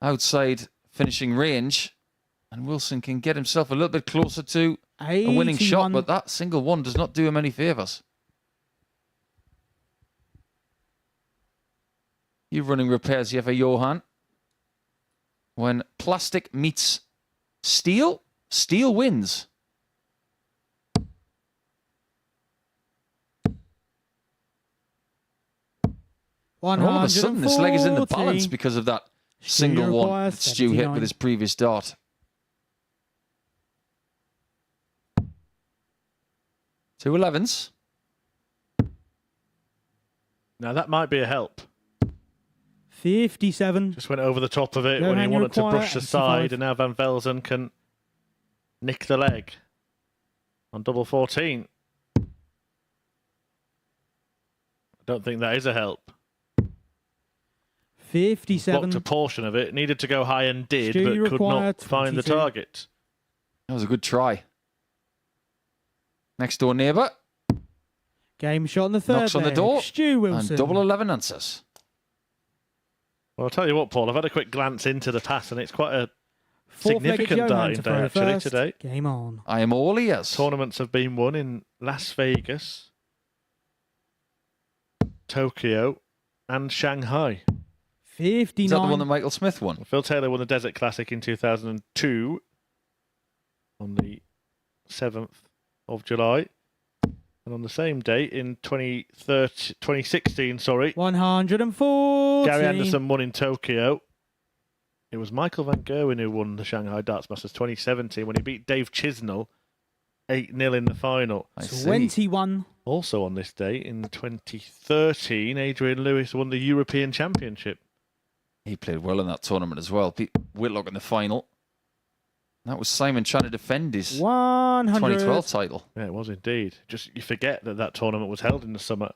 S2: outside finishing range, and Wilson can get himself a little bit closer to a winning shot,
S4: 81.
S2: but that single one does not do him any favours. You running repairs here for Johan. When plastic meets steel, steel wins. And all of a sudden, this leg is in the balance because of that single one that Stu hit with his previous dart. Two 11s.
S3: Now, that might be a help.
S4: 57.
S3: Just went over the top of it
S4: Johan,
S3: when he
S4: you
S3: wanted to
S4: require
S3: brush
S4: 85.
S3: aside, and now Van Velzen can nick the leg on double 14. I don't think that is a help.
S4: 57.
S3: Blocked a portion of it, needed to go high and did,
S4: Stu, you
S3: but could
S4: require
S3: not find the
S4: 22.
S3: target.
S2: That was a good try. Next door neighbour.
S4: Game shot in the third
S2: Knocks on the
S4: leg.
S2: door.
S4: Stu Wilson.
S2: And double 11 answers.
S3: Well, I'll tell you what, Paul, I've had a quick glance into the pass, and it's quite a
S4: Fourth leg, it's
S3: Significant
S4: Johan
S3: darting
S4: to
S3: day,
S4: throw
S3: actually,
S4: first.
S3: today.
S4: Game on.
S2: I am all ears.
S3: Tournaments have been won in Las Vegas, Tokyo, and Shanghai.
S4: 59.
S2: Is that the one that Michael Smith won?
S3: Phil Taylor won the Desert Classic in 2002 on the 7th of July. And on the same date in 2016,
S4: 140.
S3: Gary Anderson won in Tokyo. It was Michael Van Gerwen who won the Shanghai Darts Masters 2017 when he beat Dave Chisnell 8-0 in the final.
S2: I see.
S4: 21.
S3: Also on this date in 2013, Adrian Lewis won the European Championship.
S2: He played well in that tournament as well. Beat Whitlock in the final. That was Simon trying to defend his
S4: 100.
S2: 2012 title.
S3: Yeah, it was indeed. Just you forget that that tournament was held in the summer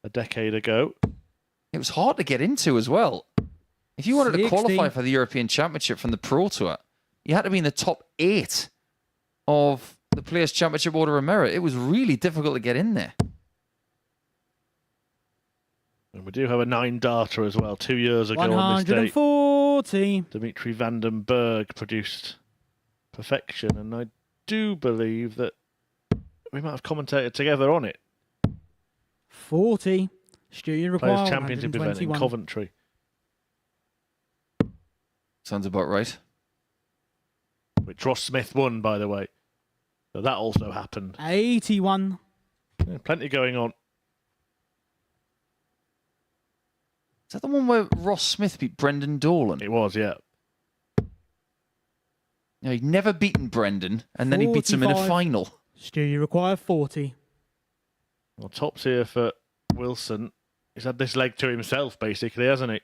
S3: a decade ago.
S2: It was hard to get into as well. If you wanted to
S4: 60.
S2: qualify for the European Championship from the Pro Tour, you had to be in the top 8 of the Players' Championship Order of Merit. It was really difficult to get in there.
S3: And we do have a 9-darter as well. 2 years ago on this date,
S4: 140.
S3: Dimitri van den Berg produced perfection, and I do believe that we might have commentated together on it.
S4: 40. Stu, you require
S3: Players' Championship event in
S4: 121.
S3: Coventry.
S2: Sounds about right.
S3: Which Ross Smith won, by the way. So that also happened.
S4: 81.
S3: Yeah, plenty going on.
S2: Is that the one where Ross Smith beat Brendan Dolan?
S3: It was, yeah.
S2: No, he'd never beaten Brendan, and then he beats him in a
S4: 45.
S2: final.
S4: Stu, you require 40.
S3: Well, tops here for Wilson. He's had this leg to himself, basically, hasn't he?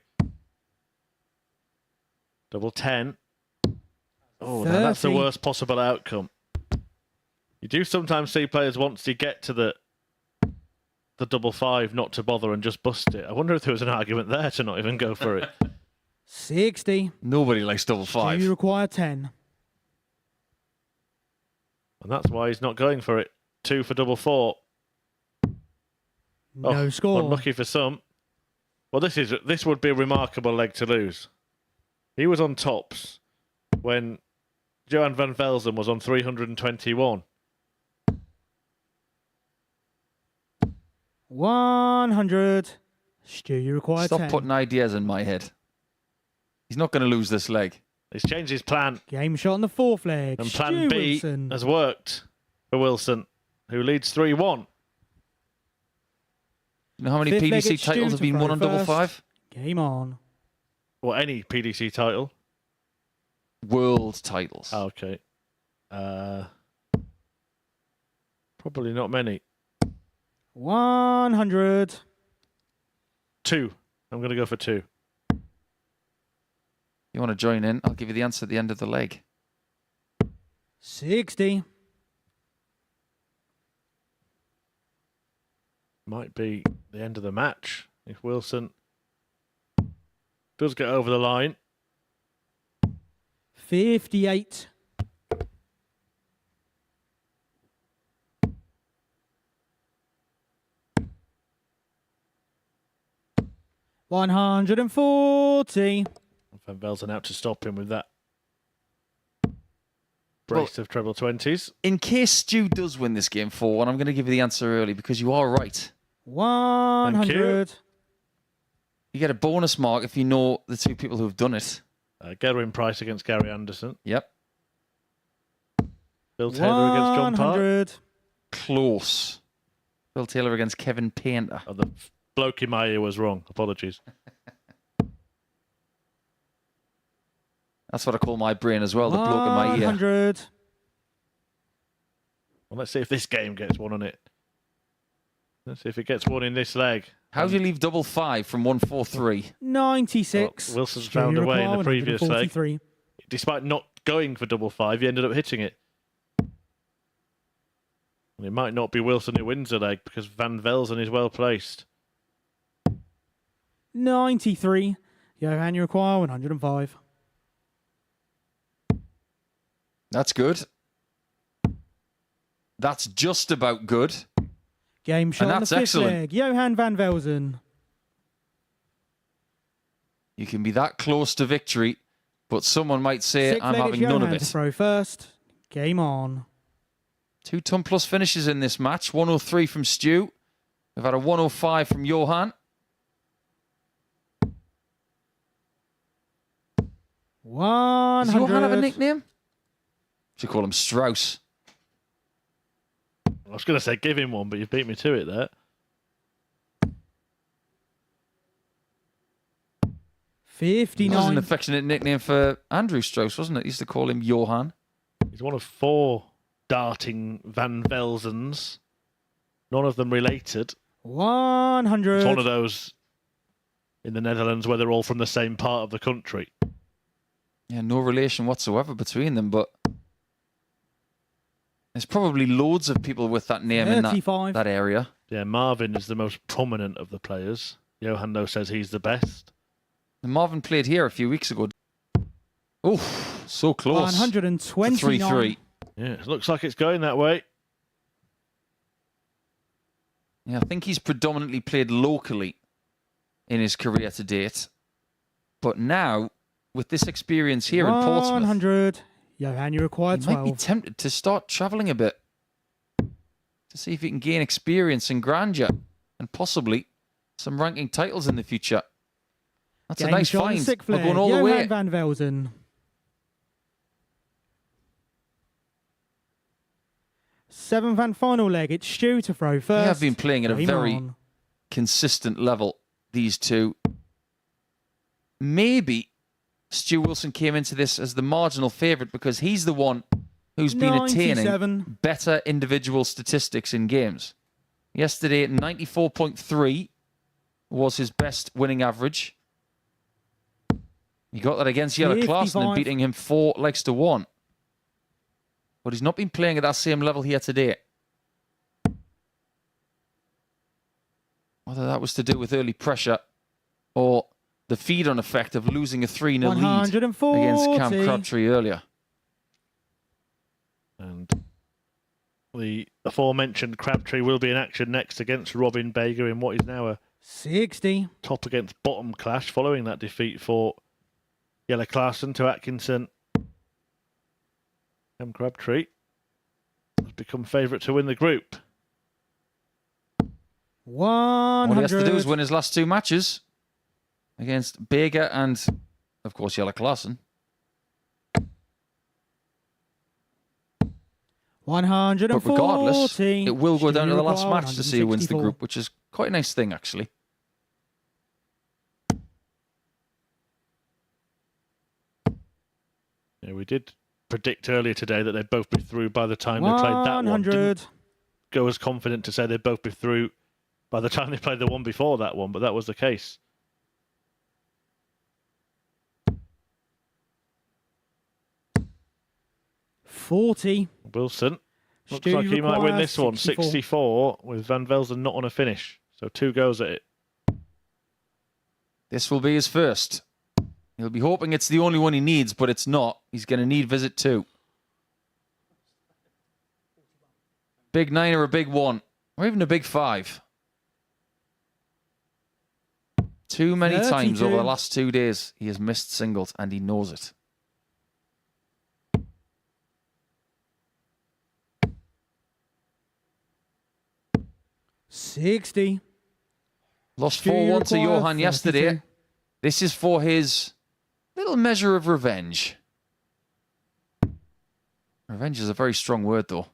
S3: Double 10. Oh, now that's the
S4: 30.
S3: worst possible outcome. You do sometimes see players once you get to the double 5 not to bother and just bust it. I wonder if there was an argument there to not even go for it.
S4: 60.
S2: Nobody likes double 5.
S4: Do you require 10?
S3: And that's why he's not going for it. 2 for double 4.
S4: No score.
S3: Unlucky for some. Well, this would be a remarkable leg to lose. He was on tops when Johan van Velzen was on 321.
S4: 100. Stu, you require
S2: Stop
S4: 10.
S2: putting ideas in my head. He's not going to lose this leg.
S3: He's changed his plan,
S4: Game shot on the fourth leg.
S3: and
S4: Stu
S3: plan B
S4: Wilson.
S3: has worked for Wilson, who leads 3-1.
S2: You know how many
S4: Fifth leg,
S2: PDC
S4: it's
S2: titles
S4: Stu
S2: have
S4: to
S2: been
S4: throw
S2: won on double
S4: first.
S2: 5?
S4: Game on.
S3: Or any PDC title.
S2: World titles.
S3: Oh, okay. Probably not many.
S4: 100.
S3: 2. I'm going to go for 2.
S2: You want to join in? I'll give you the answer at the end of the leg.
S4: 60.
S3: Might be the end of the match if Wilson does get over the line.
S4: 58. $140.
S3: Van Velzen out to stop him with that brace of treble 20s.
S2: In case Stu does win this game 4-1, I'm going to give you the answer early because you are right.
S4: 100.
S2: You get a bonus mark if you know the two people who have done it.
S3: Gerwin Price against Gary Anderson.
S2: Yep.
S3: Phil Taylor against John Park.
S4: 100.
S2: Close. Phil Taylor against Kevin Painter.
S3: Oh, the bloke in my ear was wrong. Apologies.
S2: That's what I call my brain as well, the bloke in my ear.
S4: 100.
S3: Well, let's see if this game gets one on it. Let's see if it gets one in this leg.
S2: How do you leave double 5 from 143?
S4: 96.
S3: Well, Wilson's
S4: Stu,
S3: found
S4: you
S3: a way in
S4: require
S3: the previous leg.
S4: 143.
S3: Despite not going for double 5, he ended up hitting it. And it might not be Wilson who wins the leg because Van Velzen is well placed.
S4: 93. Johan, you require 105.
S2: That's good. That's just about good.
S4: Game shot on the
S2: that's
S4: fifth
S2: excellent.
S4: leg. Johan van Velzen.
S2: You can be that close to victory But someone might say,
S4: Sixth
S2: I'm
S4: leg,
S2: having
S4: it's
S2: none of
S4: Johan to
S2: it.
S4: throw first. Game on.
S2: 2 ton-plus finishes in this match. 103 from Stu. We've had a 105 from Johan.
S4: 100.
S2: Does Johan have a nickname? Should call him Strauss.
S3: I was going to say give him one, but you've beat me to it there.
S4: 59.
S2: That was an affectionate nickname for Andrew Strauss, wasn't it? He used to call him Johan.
S3: He's one of 4 darting Van Velsens. None of them related.
S4: 100.
S3: It's one of those in the Netherlands where they're all from the same part of the country.
S2: Yeah, no relation whatsoever between them, but there's probably loads of people with that name in
S4: 35.
S2: that area.
S3: Yeah, Marvin is the most prominent of the players. Johan, though, says he's the best.
S2: And Marvin played here a few weeks ago. Oh, so close.
S4: 129.
S2: 3-3.
S3: Yeah, it looks like it's going that way.
S2: Yeah, I think he's predominantly played locally in his career to date. But now, with this experience here in Portsmouth,
S4: 100. Johan, you require
S2: he might
S4: 12.
S2: be tempted to start travelling a bit to see if he can gain experience and grandeur and possibly some ranking titles in the future. That's a nice find. We're going all the way.
S4: Johan Van Velzen. 7th and final leg. It's Stu to throw first.
S2: They have been playing at a
S4: Game
S2: very
S4: on.
S2: consistent level, these two. Maybe Stu Wilson came into this as the marginal favourite because he's the one who's been attaining
S4: 97.
S2: better individual statistics in games. Yesterday, 94.3 was his best winning average. He got that against Jelle Klaassen and
S4: 55.
S2: beating him 4 legs to 1. But he's not been playing at that same level here today. Whether that was to do with early pressure or the feed-on effect of losing a 3-0 lead
S4: 140.
S2: against Cam Crabtree earlier.
S3: And the aforementioned Crabtree will be in action next against Robin Bager in what is now a
S4: 60.
S3: top against bottom clash following that defeat for Jelle Klaassen to Atkinson. Cam Crabtree has become favourite to win the group.
S4: 100.
S2: All he has to do is win his last 2 matches against Bager and, of course, Jelle Klaassen.
S4: 140.
S2: But regardless, it will go down to the last
S4: Require
S2: match to see who wins the
S4: 164.
S2: group, which is quite a nice thing, actually.
S3: Yeah, we did predict earlier today that they'd both be through by the time they played that one.
S4: 100.
S3: Didn't go as confident to say they'd both be through by the time they played the one before that one, but that was the case.
S4: $40.
S3: Wilson looks
S4: Stu
S3: like he might win
S4: requires
S3: this one. 64 with Van Velzen not on a finish. So 2 goes at it.
S2: This will be his first. He'll be hoping it's the only one he needs, but it's not. He's going to need visit 2. Big 9 or a big 1, or even a big 5. Too many times
S4: 32.
S2: over the last 2 days he has missed singles, and he knows it.
S4: $60.
S2: Lost
S4: Stu
S2: 4-1 to
S4: require
S2: Johan yesterday.
S4: 32.
S2: This is for his little measure of revenge. Revenge is a very strong word, though.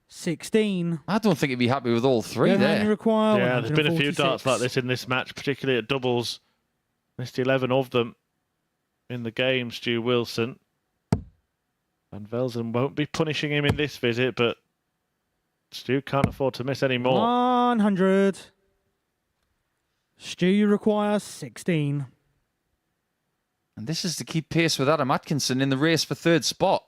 S4: 16.
S2: I don't think he'd be happy with all 3
S4: Johan,
S2: there.
S4: you require
S3: Yeah, there's been a few
S4: 146.
S3: darts like this in this match, particularly at doubles. Missed 11 of them in the game, Stu Wilson. Van Velzen won't be punishing him in this visit, but Stu can't afford to miss any more.
S4: 100. Stu, you require 16.
S2: And this is to keep pace with Adam Atkinson in the race for 3rd spot.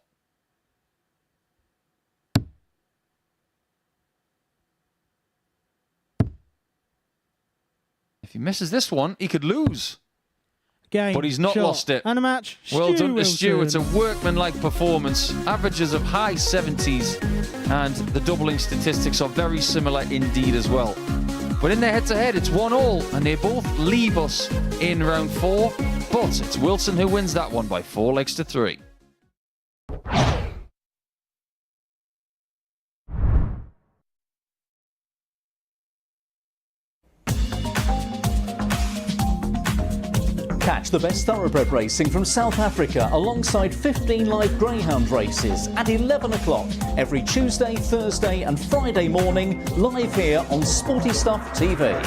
S2: If he misses this one, he could lose.
S4: Game.
S2: But he's not
S4: shot,
S2: lost it.
S4: And a match.
S2: Well
S4: Stu
S2: done to Stu. It's
S4: Wilson.
S2: a workmanlike performance. Averages of high 70s. And the doubling statistics are very similar indeed as well. But in their head-to-head, it's 1-1, and they both leave us in round 4. But it's Wilson who wins that one by 4-3.
S6: Catch the best thoroughbred racing from South Africa alongside 15 live greyhound races at 11 o'clock every Tuesday, Thursday and Friday morning, live here on Sporty Stuff TV.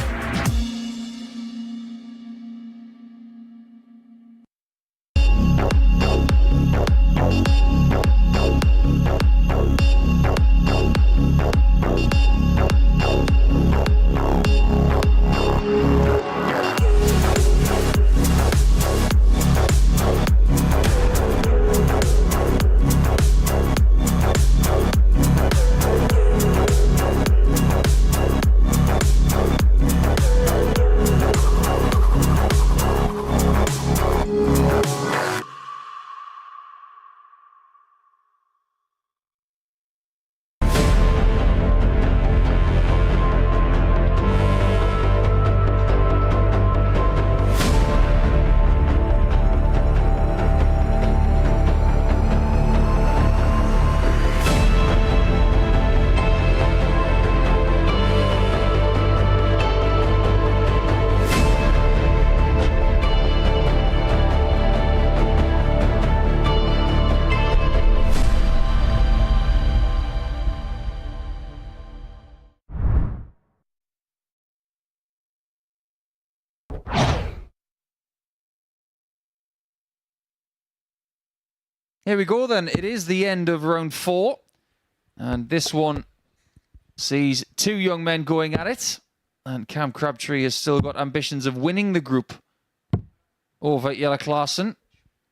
S2: Here we go then. It is the end of round 4. And this one sees 2 young men going at it. And Cam Crabtree has still got ambitions of winning the group over Jelle Klaassen.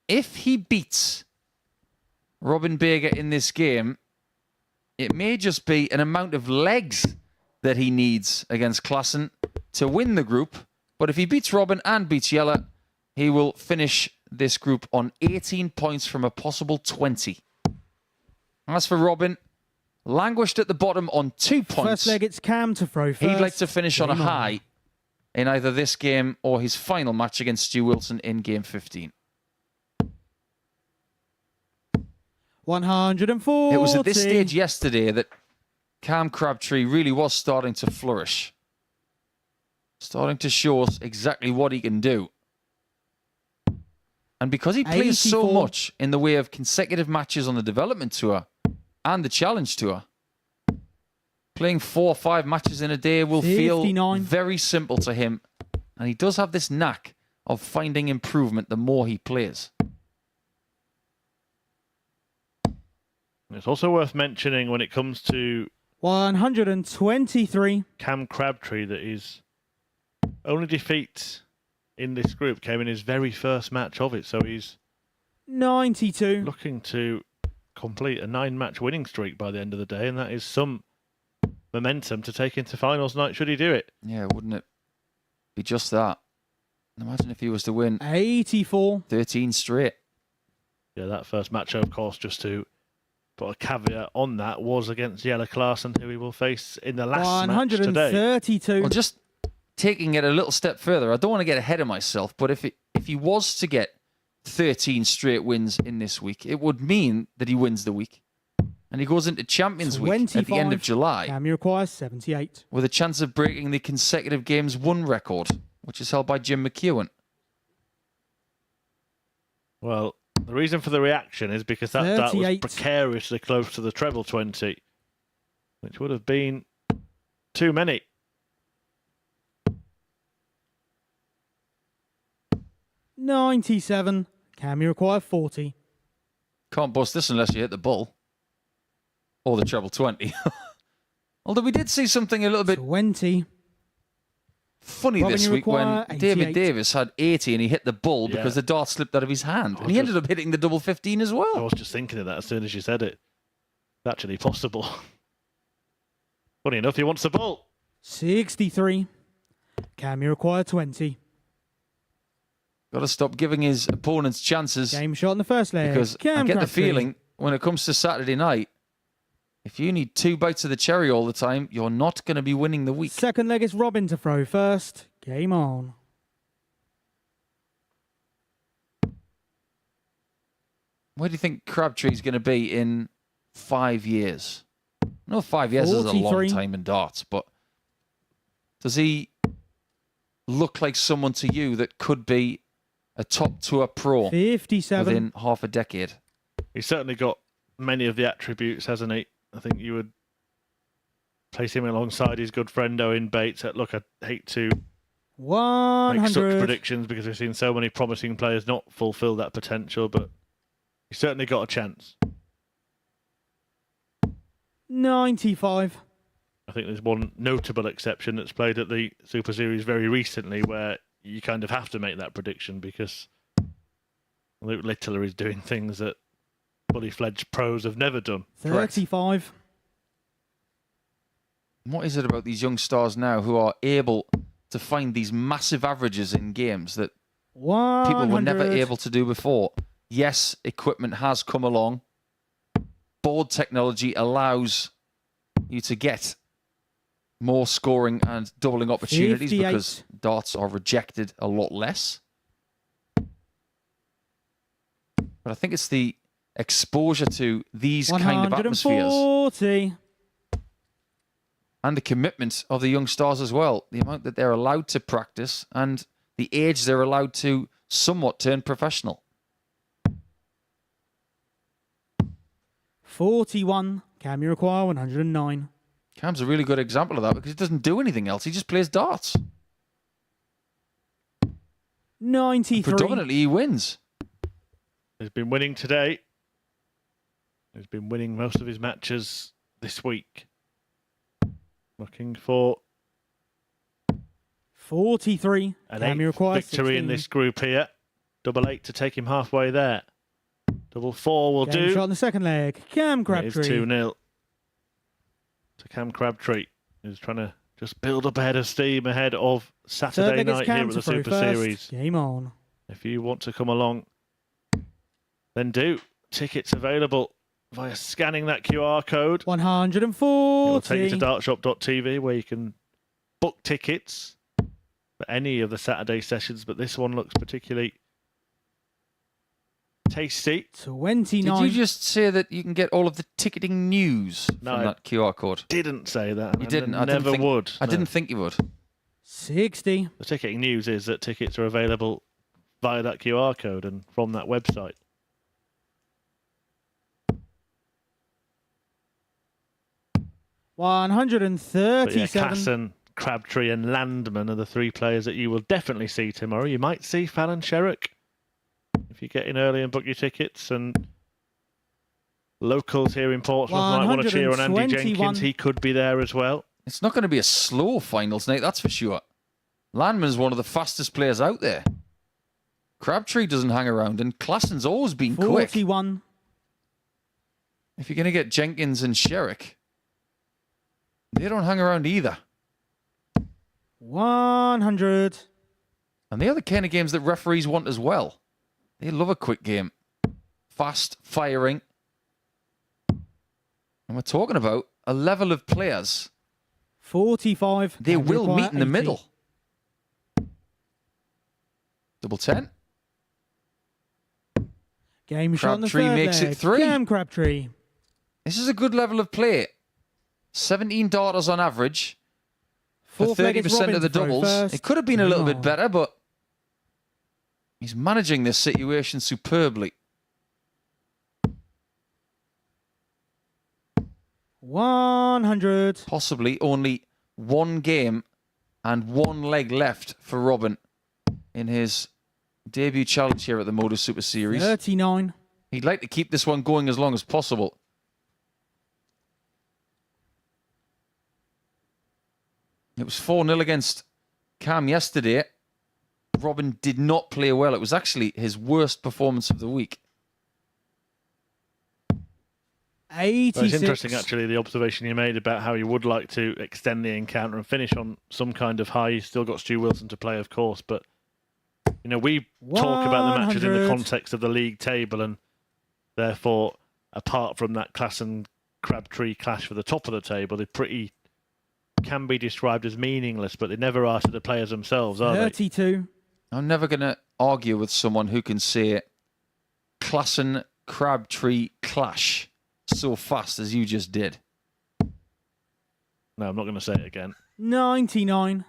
S2: If he beats Robin Berger in this game, it may just be an amount of legs that he needs against Klaassen to win the group. But if he beats Robin and beats Jelle, he will finish this group on 18 points from a possible 20. As for Robin, languished at the bottom on 2 points.
S4: First leg, it's Cam to throw first.
S2: He'd like to finish on a high in either this game or his final match against Stu Wilson in game 15.
S4: 140.
S2: It was at this stage yesterday that Cam Crabtree really was starting to flourish. Starting to show us exactly what he can do. And because he plays
S4: 84.
S2: so much in the way of consecutive matches on the development tour and the challenge tour, playing 4 or 5 matches in a day will
S4: 59.
S2: feel very simple to him. And he does have this knack of finding improvement the more he plays.
S3: It's also worth mentioning when it comes to
S4: 123.
S3: Cam Crabtree that his only defeat in this group came in his very first match of it. So he's
S4: 92.
S3: looking to complete a 9-match winning streak by the end of the day, and that is some momentum to take into finals night should he do it.
S2: Yeah, wouldn't it be just that? Imagine if he was to win
S4: 84.
S2: 13 straight.
S3: Yeah, that first match, of course, just to put a caveat on that, was against Jelle Klaassen, who he will face in the last match today.
S4: 132.
S2: Well, just taking it a little step further, I don't want to get ahead of myself, but if he was to get 13 straight wins in this week, it would mean that he wins the week. And he goes into Champions Week at the end of July
S4: Cam requires 78.
S2: with a chance of breaking the consecutive games won record, which is held by Jim McEwen.
S3: Well, the reason for the reaction is because that was
S4: 38.
S3: precariously close to the treble 20, which would have been too many.
S4: $97. Cam, you require 40.
S2: Can't bust this unless you hit the bull. Or the treble 20. Although we did see something a little bit
S4: 20.
S2: funny
S4: Robin,
S2: this
S4: you
S2: week when
S4: require
S2: David
S4: 88.
S2: Davis had 80 and he hit the bull
S3: Yeah.
S2: because the dart slipped out of his hand.
S3: Oh,
S2: And he ended up hitting the double 15 as
S3: I
S2: well.
S3: was just thinking of that as soon as you said it. It's actually possible. Funny enough, he wants the ball.
S4: 63. Cam, you require 20.
S2: Got to stop giving his opponents chances
S4: Game shot in the first leg.
S2: because I
S4: Cam
S2: get the
S4: Crabtree.
S2: feeling when it comes to Saturday night, If you need 2 bites of the cherry all the time, you're not going to be winning the week.
S4: Second leg is Robin to throw first. Game on.
S2: Where do you think Crabtree's going to be in 5 years? I know 5 years is a long
S4: 43.
S2: time in darts, but does he look like someone to you that could be a top tour pro
S4: 57.
S2: within half a decade?
S3: He's certainly got many of the attributes, hasn't he? I think you would place him alongside his good friend Owen Bates. Look, I hate to make
S4: 100.
S3: such predictions because we've seen so many promising players not fulfill that potential, but he's certainly got a chance.
S4: 95.
S3: I think there's one notable exception that's played at the Super Series very recently where you kind of have to make that prediction because Luke Littler is doing things that fully fledged pros have never done.
S4: 35.
S2: What is it about these young stars now who are able to find these massive averages in games that
S4: 100.
S2: people were never able to do before? Yes, equipment has come along. Board technology allows you to get more scoring and doubling opportunities
S4: 58.
S2: because darts are rejected a lot less. But I think it's the exposure to these kind of atmospheres
S4: 140.
S2: and the commitment of the young stars as well. The amount that they're allowed to practice and the age they're allowed to somewhat turn professional.
S4: 41. Cam, you require 109.
S2: Cam's a really good example of that because he doesn't do anything else. He just plays darts.
S4: 93.
S2: Predominantly, he wins.
S3: He's been winning today. He's been winning most of his matches this week. Looking for
S4: 43.
S3: an
S4: Cam, you
S3: eighth
S4: require
S3: victory
S4: 16.
S3: in this group here. Double 8 to take him halfway there. Double 4 will
S4: Game
S3: do.
S4: shot in the second leg. Cam
S3: It is
S4: Crabtree.
S3: 2-0 to Cam Crabtree, who's trying to just build up a head of steam ahead of
S4: Third
S3: Saturday
S4: leg is
S3: night
S4: Cam
S3: here at
S4: to
S3: the
S4: throw
S3: Super
S4: first.
S3: Series.
S4: Game on.
S3: If you want to come along, then do. Tickets available via scanning that QR code.
S4: 140.
S3: It'll take you to dartshop.tv where you can book tickets for any of the Saturday sessions, but this one looks particularly tasty.
S4: 29.
S2: Did you just say that you can get all of the ticketing news
S3: No,
S2: from that QR code?
S3: Didn't say that.
S2: You
S3: and
S2: didn't.
S3: I never would.
S2: I
S3: no.
S2: didn't think you would.
S4: 60.
S3: The ticketing news is that tickets are available via that QR code and from that website. But yeah,
S4: 137.
S3: Klassen, Crabtree and Landman are the 3 players that you will definitely see tomorrow. You might see Fallon Sherrock if you get in early and book your tickets, and locals here in Portsmouth might want to cheer on Andy
S4: 121.
S3: Jenkins. He could be there as well.
S2: It's not going to be a slow finals night, that's for sure. Landman's one of the fastest players out there. Crabtree doesn't hang around, and Klassen's always been quick.
S4: 41.
S2: If you're going to get Jenkins and Sherrick, they don't hang around either.
S4: 100.
S2: And they are the kind of games that referees want as well. They love a quick game. Fast, firing. And we're talking about a level of players.
S4: 45.
S2: They
S4: Cam
S2: will
S4: require
S2: meet in the
S4: 80.
S2: middle. Double 10.
S4: Game shot in the
S2: Crabtree
S4: third
S2: makes
S4: leg.
S2: it 3.
S4: Cam Crabtree.
S2: This is a good level of play. 17 darters on average for
S4: Fourth leg is
S2: 30%
S4: Robin
S2: of the
S4: to throw
S2: doubles.
S4: first.
S2: It could have been a little bit
S4: Oh.
S2: better, but he's managing this situation superbly.
S4: 100.
S2: Possibly only one game and one leg left for Robin in his debut challenge here at the MODUS Super Series.
S4: 39.
S2: He'd like to keep this one going as long as possible. It was 4-0 against Cam yesterday. Robin did not play well. It was actually his worst performance of the week.
S4: 86.
S3: Well, it's interesting, actually, the observation you made about how you would like to extend the encounter and finish on some kind of high. You've still got Stu Wilson to play, of course, but we talk about the matches in the
S4: 100.
S3: context of the league table, and therefore, apart from that Klassen Crabtree clash for the top of the table. They can be described as meaningless, but they never are to the players themselves, are they?
S4: 32.
S2: I'm never going to argue with someone who can say Klassen Crabtree clash so fast as you just did.
S3: No, I'm not going to say it again.
S4: 99.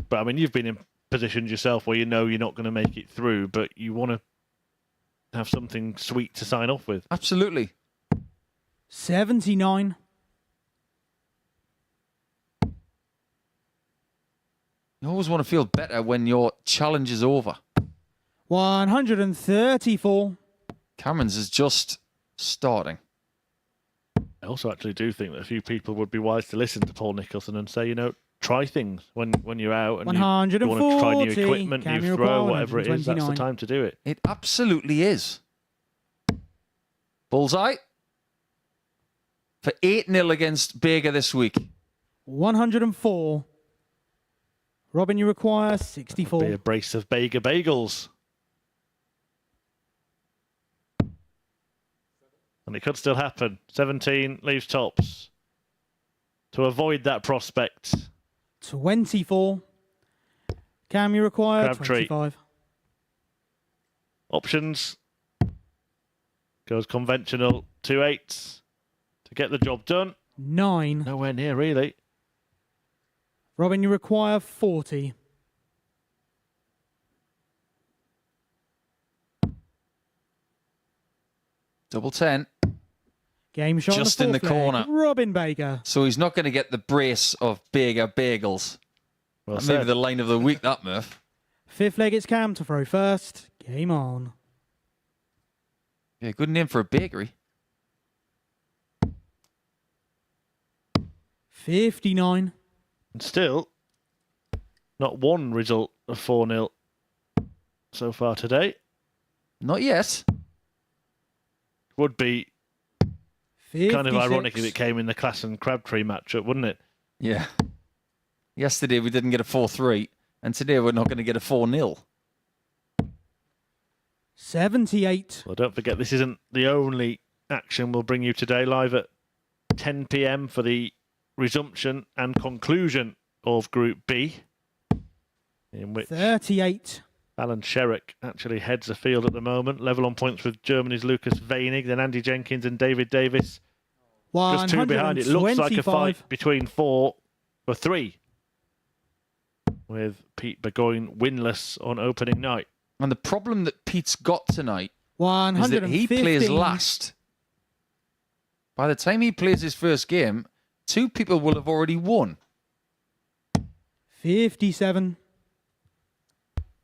S3: But I mean, you've been in positions yourself where you know you're not going to make it through, but you want to have something sweet to sign off with.
S2: Absolutely.
S4: 79.
S2: You always want to feel better when your challenge is over.
S4: 134.
S2: Cameron's is just starting.
S3: I also actually do think that a few people would be wise to listen to Paul Nicholson and say, try things when you're out and you want to try new equipment, new throw, whatever it is. That's the time to do it.
S2: It absolutely is. Bullseye for 8-0 against Bega this week.
S4: 104. Robin, you require 64.
S3: Be a brace of Bega bagels. And it could still happen. 17 leaves tops. To avoid that prospect.
S4: 24. Cam, you require
S3: Crabtree.
S4: 25.
S3: Options. Goes conventional. 2 8s. To get the job done.
S4: 9.
S3: Nowhere near, really.
S4: Robin, you require 40.
S2: Double 10.
S4: Game shot
S2: Just
S4: on
S2: in
S4: the
S2: the
S4: fourth
S2: corner.
S4: leg. Robin Baker.
S2: So he's not going to get the brace of Bega bagels.
S3: Well
S2: That may be
S3: said.
S2: the line of the week, that Murph.
S4: Fifth leg, it's Cam to throw first. Game on.
S2: Yeah, good name for a bakery.
S4: 59.
S3: And still, not one result of 4-0 so far today.
S2: Not yet.
S3: Would be
S4: 56.
S3: kind of ironic if it came in the Klassen Crabtree matchup, wouldn't it?
S2: Yeah. Yesterday we didn't get a 4-3, and today we're not going to get a 4-0.
S4: 78.
S3: Well, don't forget, this isn't the only action we'll bring you today, live at 10 p.m. for the resumption and conclusion of Group B, in which
S4: 38.
S3: Alan Sherrick actually heads the field at the moment, level on points with Germany's Lucas Weinig, then Andy Jenkins and David Davis. Just 2 behind. It looks like a fight between 3, with Pete Burgoyne winless on opening night.
S2: And the problem that Pete's got tonight is
S4: 115.
S2: that he plays last. By the time he plays his first game, 2 people will have already won.
S4: 57.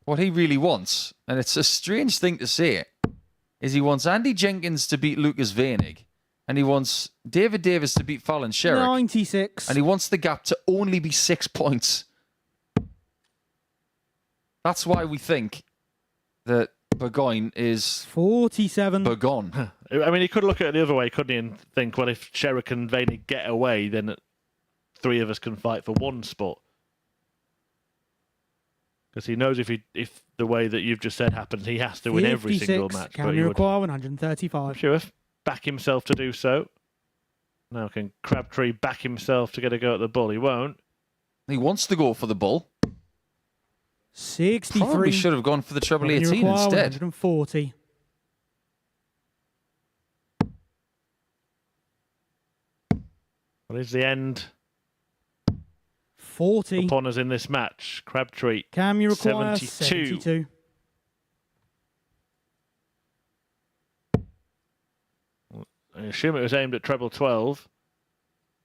S2: What he really wants, and it's a strange thing to say, is he wants Andy Jenkins to beat Lucas Weinig, and he wants David Davis to beat Fallon Sherrick,
S4: 96.
S2: and he wants the gap to only be 6 points. That's why we think that Burgoyne is
S4: 47.
S2: Burgone.
S3: I mean, he could look at it the other way, couldn't he, and think, well, if Sherrick and Weinig get away, then 3 of us can fight for 1 spot. Because he knows if the way that you've just said happens, he has to win every single match.
S4: Can
S3: but
S4: you
S3: he would,
S4: require
S3: I'm
S4: 135?
S3: sure, back himself to do so. Now can Crabtree back himself to get a go at the bull? He won't.
S2: He wants to go for the bull.
S4: 63.
S2: Probably should have gone for the treble
S4: Can you
S2: 18
S4: require
S2: instead.
S4: 140.
S3: Well, is the end
S4: 40.
S3: upon us in this match? Crabtree,
S4: Cam, you require
S3: 72.
S4: 72.
S3: I assume it was aimed at treble 12,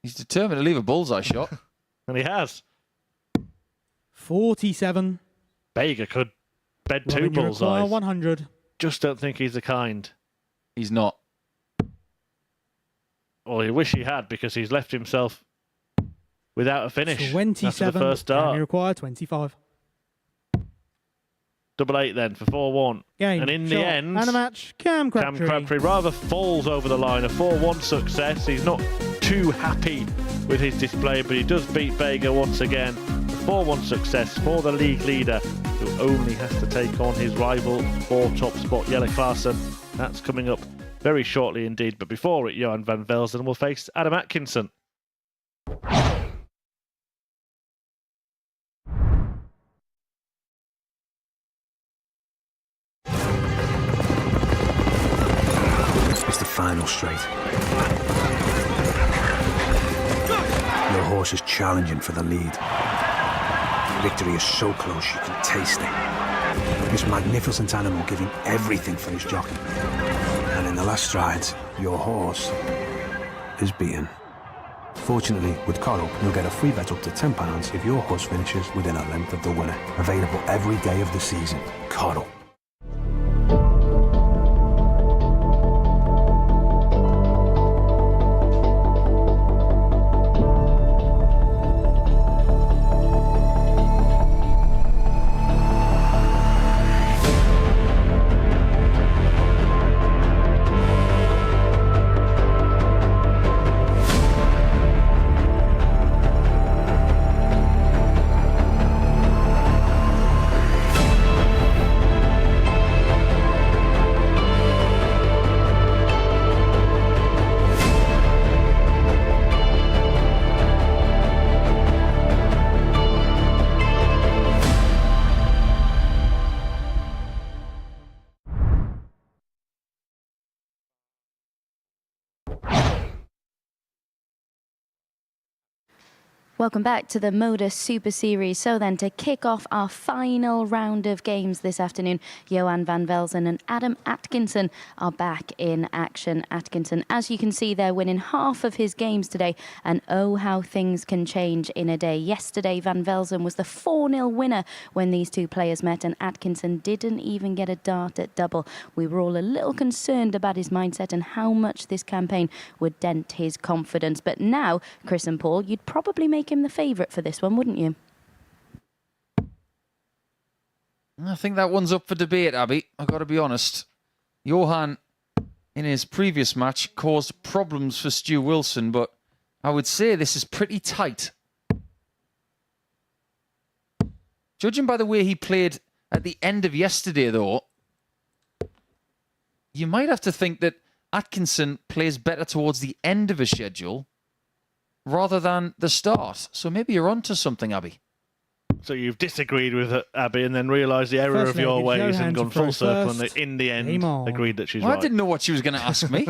S2: He's determined to leave a bullseye shot.
S3: and he has.
S4: 47.
S3: Bega could bed 2
S4: Robin, you require
S3: bullseyes.
S4: 100.
S3: Just don't think he's the kind.
S2: He's not.
S3: Well, he wish he had, because he's left himself without a finish
S4: 27.
S3: after the first
S4: Can you
S3: start.
S4: require 25?
S3: Double 8 then for 4-1.
S4: Game.
S3: And in the
S4: shot,
S3: end,
S4: and a match. Cam
S3: Cam
S4: Crabtree.
S3: Crabtree rather falls over the line. A 4-1 success. He's not too happy with his display, but he does beat Bega once again. A 4-1 success for the league leader, who only has to take on his rival for top spot, Jelle Klaassen. That's coming up very shortly indeed. But before it, Johan van Velzen will face Adam Atkinson.
S7: It's the final straight. Your horse is challenging for the lead. Victory is so close you can taste it. This magnificent animal giving everything for his jockey. And in the last strides, your horse is beaten. Fortunately, with Coral, you'll get a free bet up to £10 if your horse finishes within a length of the winner. Available every day of the season. Coral.
S1: Welcome back to the MODUS Super Series. So then, to kick off our final round of games this afternoon, Johan van Velzen and Adam Atkinson are back in action. Atkinson, as you can see, they're winning half of his games today, and oh, how things can change in a day. Yesterday, van Velzen was the 4-0 winner when these two players met, and Atkinson didn't even get a dart at double. We were all a little concerned about his mindset and how much this campaign would dent his confidence. But now, Chris and Paul, you'd probably make him the favourite for this one, wouldn't you?
S2: I think that one's up for debate, Abby. I've got to be honest. Johan, in his previous match, caused problems for Stu Wilson, but I would say this is pretty tight. Judging by the way he played at the end of yesterday, though, you might have to think that Atkinson plays better towards the end of a schedule rather than the start. So maybe you're onto something, Abby.
S3: So you've disagreed with Abby and then realised the error
S4: First
S3: of your
S4: leg,
S3: ways
S4: Johan
S3: and gone
S4: to throw
S3: full circle
S4: first.
S3: and in the end
S4: Game on.
S3: agreed that she's
S2: Well,
S3: right.
S2: I didn't know what she was going to ask me.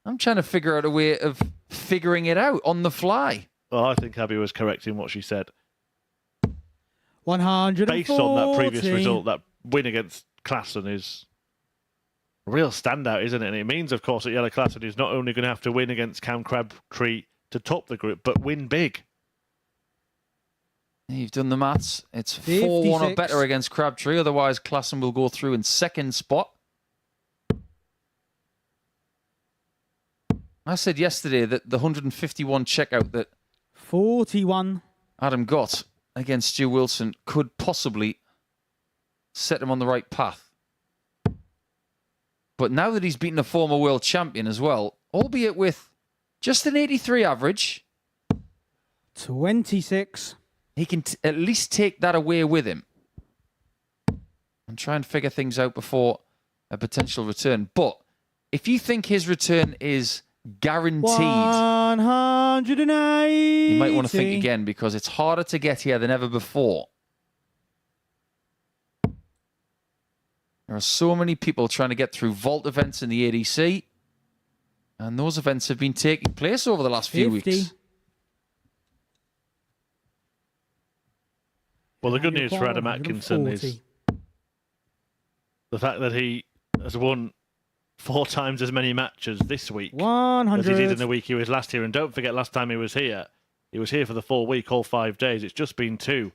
S2: I'm trying to figure out a way of figuring it out on the fly.
S3: Well, I think Abby was correct in what she said.
S4: 140.
S3: Based on that previous result, that win against Klassen is a real standout, isn't it? And it means, of course, that Jelle Klassen is not only going to have to win against Cam Crabtree to top the group, but win big.
S2: You've done the maths. It's 4-1 or
S4: 56.
S2: better against Crabtree. Otherwise, Klassen will go through in second spot. I said yesterday that the 151 checkout that
S4: 41.
S2: Adam got against Stu Wilson could possibly set him on the right path. But now that he's beaten a former world champion as well, albeit with just an 83 average,
S4: 26.
S2: he can at least take that away with him and try and figure things out before a potential return. But if you think his return is guaranteed,
S4: 180.
S2: you might want to think again, because it's harder to get here than ever before. There are so many people trying to get through vault events in the ADC, and those events have been taking place over the last few
S4: 50.
S2: weeks.
S3: Well, the good news for Adam Atkinson is the fact that he has won 4 times as many matches this week
S4: 100.
S3: as he did in the week he was last here. And don't forget, last time he was here for the full week, all 5 days. It's just been 2.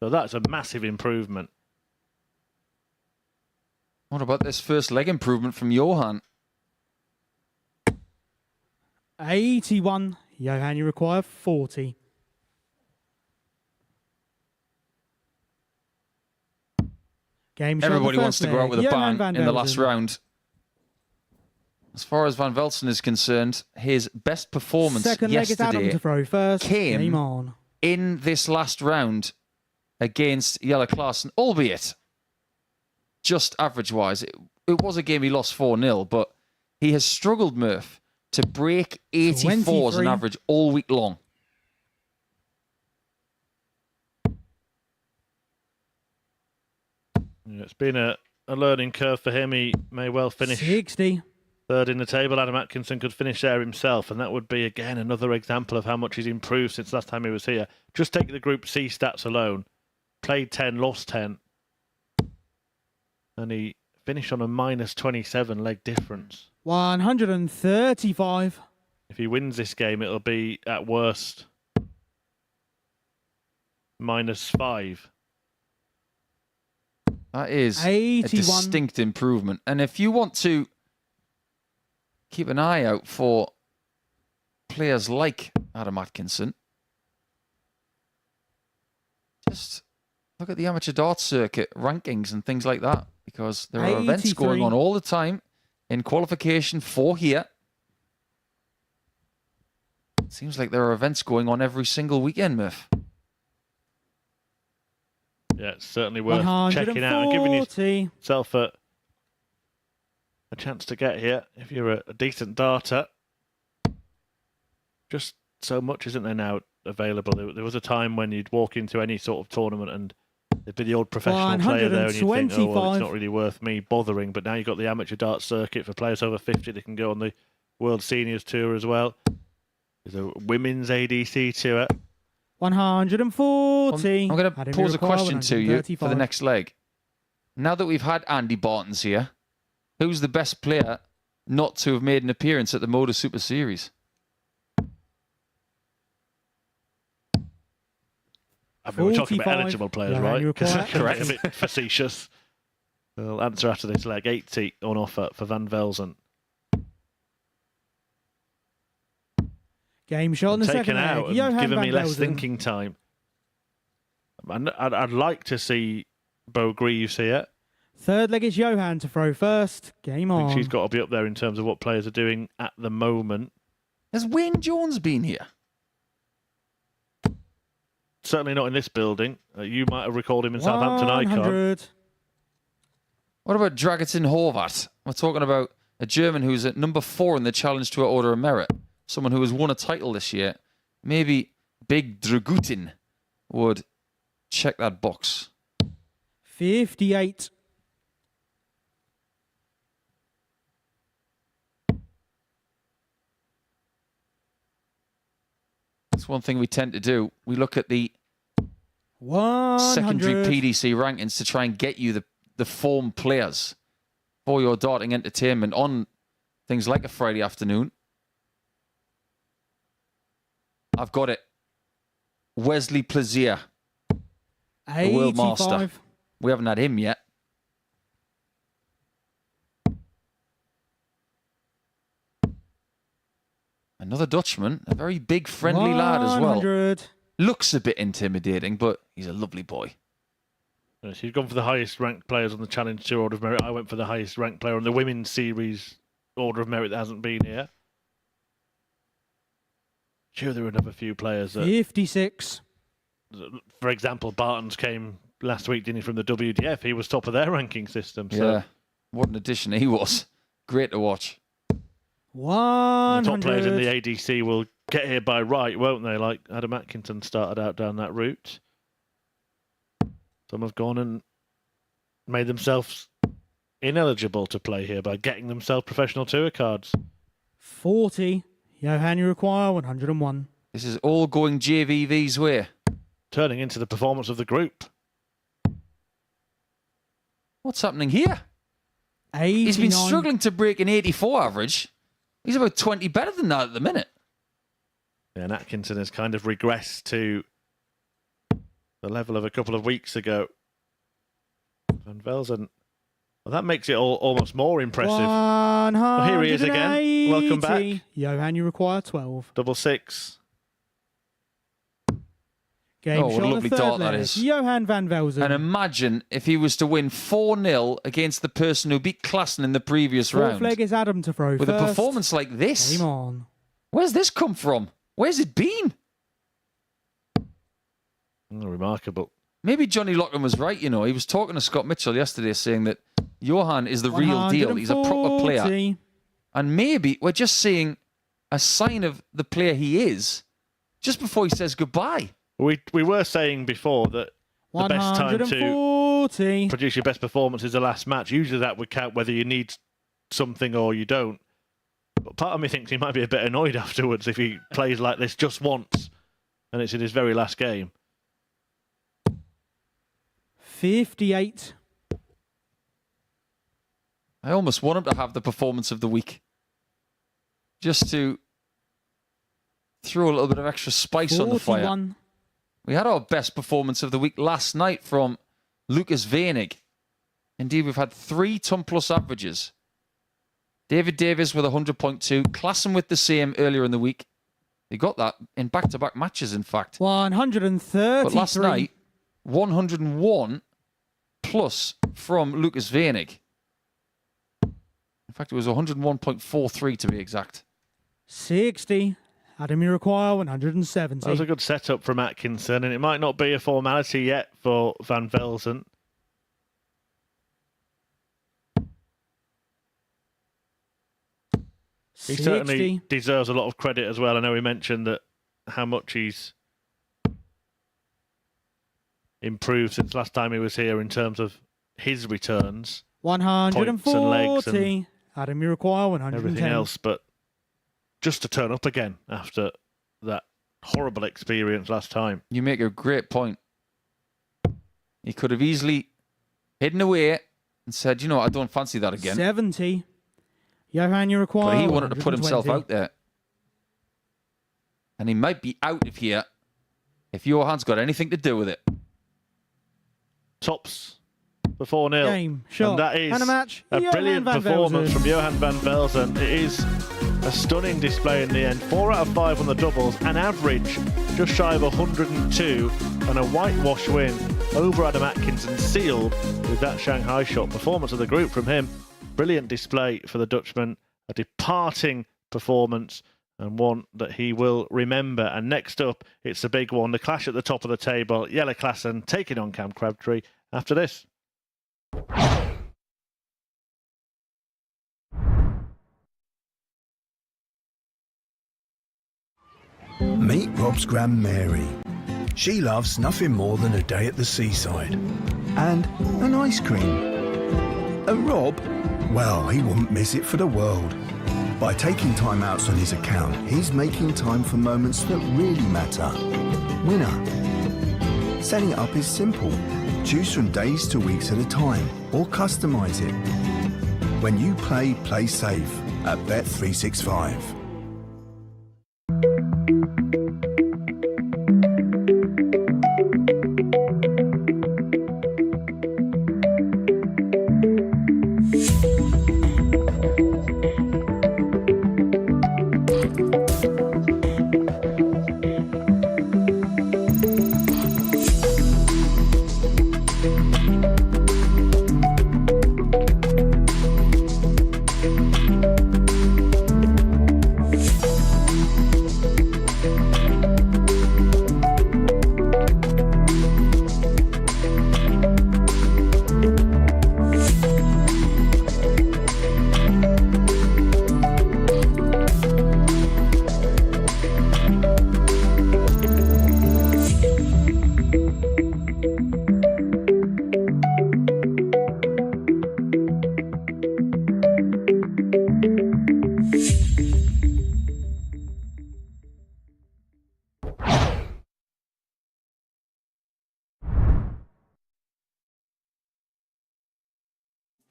S3: So that's a massive improvement.
S2: What about this first leg improvement from Johan?
S4: 81. Johan, you require 40. Game shot
S2: Everybody
S4: the
S2: wants
S4: first
S2: to go out
S4: leg.
S2: with a
S4: Johan
S2: bang
S4: van
S2: in the last
S4: Velzen.
S2: round. As far as Van Velsen is concerned, his best performance
S4: Second leg is Adam
S2: yesterday
S4: to throw first.
S2: came
S4: Game on.
S2: in this last round against Jelle Klassen, albeit just average-wise. It was a game he lost 4-0, but He has struggled, Murph, to break 84 as an
S4: 23.
S2: average all week long.
S3: Yeah, it's been a learning curve for him. He may well finish
S4: 60.
S3: third in the table. Adam Atkinson could finish there himself, and that would be, again, another example of how much he's improved since last time he was here. Just take the Group C stats alone. Played 10, lost 10. And he finished on a minus 27 leg difference.
S4: 135.
S3: If he wins this game, it'll be, at worst, minus 5.
S2: That is
S4: 81.
S2: a distinct improvement. And if you want to keep an eye out for players like Adam Atkinson, just look at the amateur darts circuit rankings and things like that, because there are events
S4: 83.
S2: going on all the time in qualification for here. Seems like there are events going on every single weekend, Murph.
S3: Yeah, it's certainly worth checking out and giving
S4: 140.
S3: yourself a chance to get here if you're a decent darter. Just so much, isn't there, now available? There was a time when you'd walk into any sort of tournament and there'd be the old professional player there and you'd think, oh, well, it's not really worth me bothering. But now you've got the amateur darts circuit for players over 50. They can go on the World Seniors Tour as well. There's a women's ADC tour.
S4: 140.
S2: I'm going to pose a question to you for the next leg. Now that we've had Andy Barton's here, who's the best player not to have made an appearance at the MODUS Super Series?
S3: I mean, we're talking about
S4: 45.
S3: eligible players,
S4: Yeah,
S3: right?
S4: you require-
S3: Correct. A bit facetious. We'll answer after this leg. 80 on offer for Van Velzen.
S4: Game shot in the
S3: Taken
S4: second
S3: out
S4: leg.
S3: and
S4: Johan
S3: given
S4: van
S3: me less
S4: Velzen.
S3: thinking time. I'd like to see Bo Greaves here.
S4: Third leg is Johan to throw first. Game
S3: I
S4: on.
S3: think she's got to be up there in terms of what players are doing at the moment.
S2: Has Wayne Jones been here?
S3: Certainly not in this building. You might have recalled him in Southampton Icon.
S4: 100.
S2: What about Dragutin Horvat? We're talking about a German who's at number 4 in the Challenge Tour Order of Merit. Someone who has won a title this year. Maybe Big Dragutin would check that box.
S4: 58.
S2: That's one thing we tend to do. We look at the
S4: 100.
S2: secondary PDC rankings to try and get you the form players for your darting entertainment on things like a Friday afternoon. I've got it. Wesley Plazier, the World Master.
S4: 85.
S2: We haven't had him yet. Another Dutchman, a very big, friendly lad as well.
S4: 100.
S2: Looks a bit intimidating, but he's a lovely boy.
S3: Yes, you've gone for the highest ranked players on the Challenge Tour Order of Merit. I went for the highest ranked player on the Women's Series Order of Merit that hasn't been here. Sure, there were another few players that,
S4: 56.
S3: for example, Barton's came last week, didn't he, from the WDF? He was top of their ranking system. So
S2: Yeah, what an addition he was. Great to watch.
S4: 100.
S3: the top players in the ADC will get here by right, won't they? Like Adam Atkinson started out down that route. Some have gone and made themselves ineligible to play here by getting themselves professional tour cards.
S4: 40. Johan, you require 101.
S2: This is all going JVV's way.
S3: Turning into the performance of the group.
S2: What's happening here?
S4: 89.
S2: He's been struggling to break an 84 average. He's about 20 better than that at the minute.
S3: Yeah, and Atkinson has kind of regressed to the level of a couple of weeks ago. Van Velzen. Well, that makes it almost more impressive.
S4: 180.
S3: Well, here he is again. Welcome back.
S4: Johan, you require 12.
S3: 66.
S4: Game
S2: Oh, what a
S4: shot on
S2: lovely
S4: the third
S2: dart that
S4: leg.
S2: is.
S4: Johan van Velzen.
S2: And imagine if he was to win 4-0 against the person who beat Klassen in the previous
S4: Fourth
S2: round.
S4: leg is Adam to throw
S2: With
S4: first.
S2: a performance like this.
S4: Game on.
S2: Where's this come from? Where's it been?
S3: Remarkable.
S2: Maybe Johnny Locken was right, you know. He was talking to Scott Mitchell yesterday saying that Johan is the real deal. He's a proper player.
S4: 140.
S2: And maybe we're just seeing a sign of the player he is just before he says goodbye.
S3: We were saying before that the best time to
S4: 140.
S3: produce your best performance is the last match. Usually that would count whether you need something or you don't. But part of me thinks he might be a bit annoyed afterwards if he plays like this just once and it's in his very last game.
S4: 58.
S2: I almost want him to have the performance of the week. Just to throw a little bit of extra spice on the fire.
S4: 41.
S2: We had our best performance of the week last night from Lucas Venig. Indeed, we've had 3 ton plus averages. David Davies with 100.2. Klassen with the same earlier in the week. They got that in back-to-back matches, in fact.
S4: 133.
S2: But last night, 101 plus from Lucas Venig. In fact, it was 101.43 to be exact.
S4: 60. Adam Iroquois, 170.
S3: That was a good setup from Atkinson, and it might not be a formality yet for Van Velzen. He
S4: 60.
S3: certainly deserves a lot of credit as well. I know we mentioned that how much he's improved since last time he was here in terms of his returns.
S4: 140.
S3: legs and
S4: Adam Iroquois, 110.
S3: everything else, but just to turn up again after that horrible experience last time.
S2: You make a great point. He could have easily hidden away and said, you know, I don't fancy that again.
S4: 70. Johan Iroquois,
S2: But he wanted to put himself
S4: 120.
S2: out there. And he might be out of here if Johan's got anything to do with it.
S3: Tops for 4-0.
S4: Game, shot,
S3: and that is
S4: and a match.
S3: a
S4: Johan
S3: brilliant
S4: van
S3: performance
S4: Velzen.
S3: from Johan van Velzen. It is a stunning display in the end. 4 out of 5 on the doubles, an average just shy of 102, and a whitewash win over Adam Atkinson, sealed with that Shanghai shot. Performance of the group from him. Brilliant display for the Dutchman. A departing performance, and one that he will remember. And next up, it's the big one, the clash at the top of the table. Jelle Klassen taking on Cam Crabtree after this.
S8: Meet Rob's Grand Mary. She loves nothing more than a day at the seaside. And an ice cream. And Rob, well, he wouldn't miss it for the world. By taking time outs on his account, he's making time for moments that really matter. Winner. Setting it up is simple. Choose from days to weeks at a time, or customize it. When you play safe at Bet365.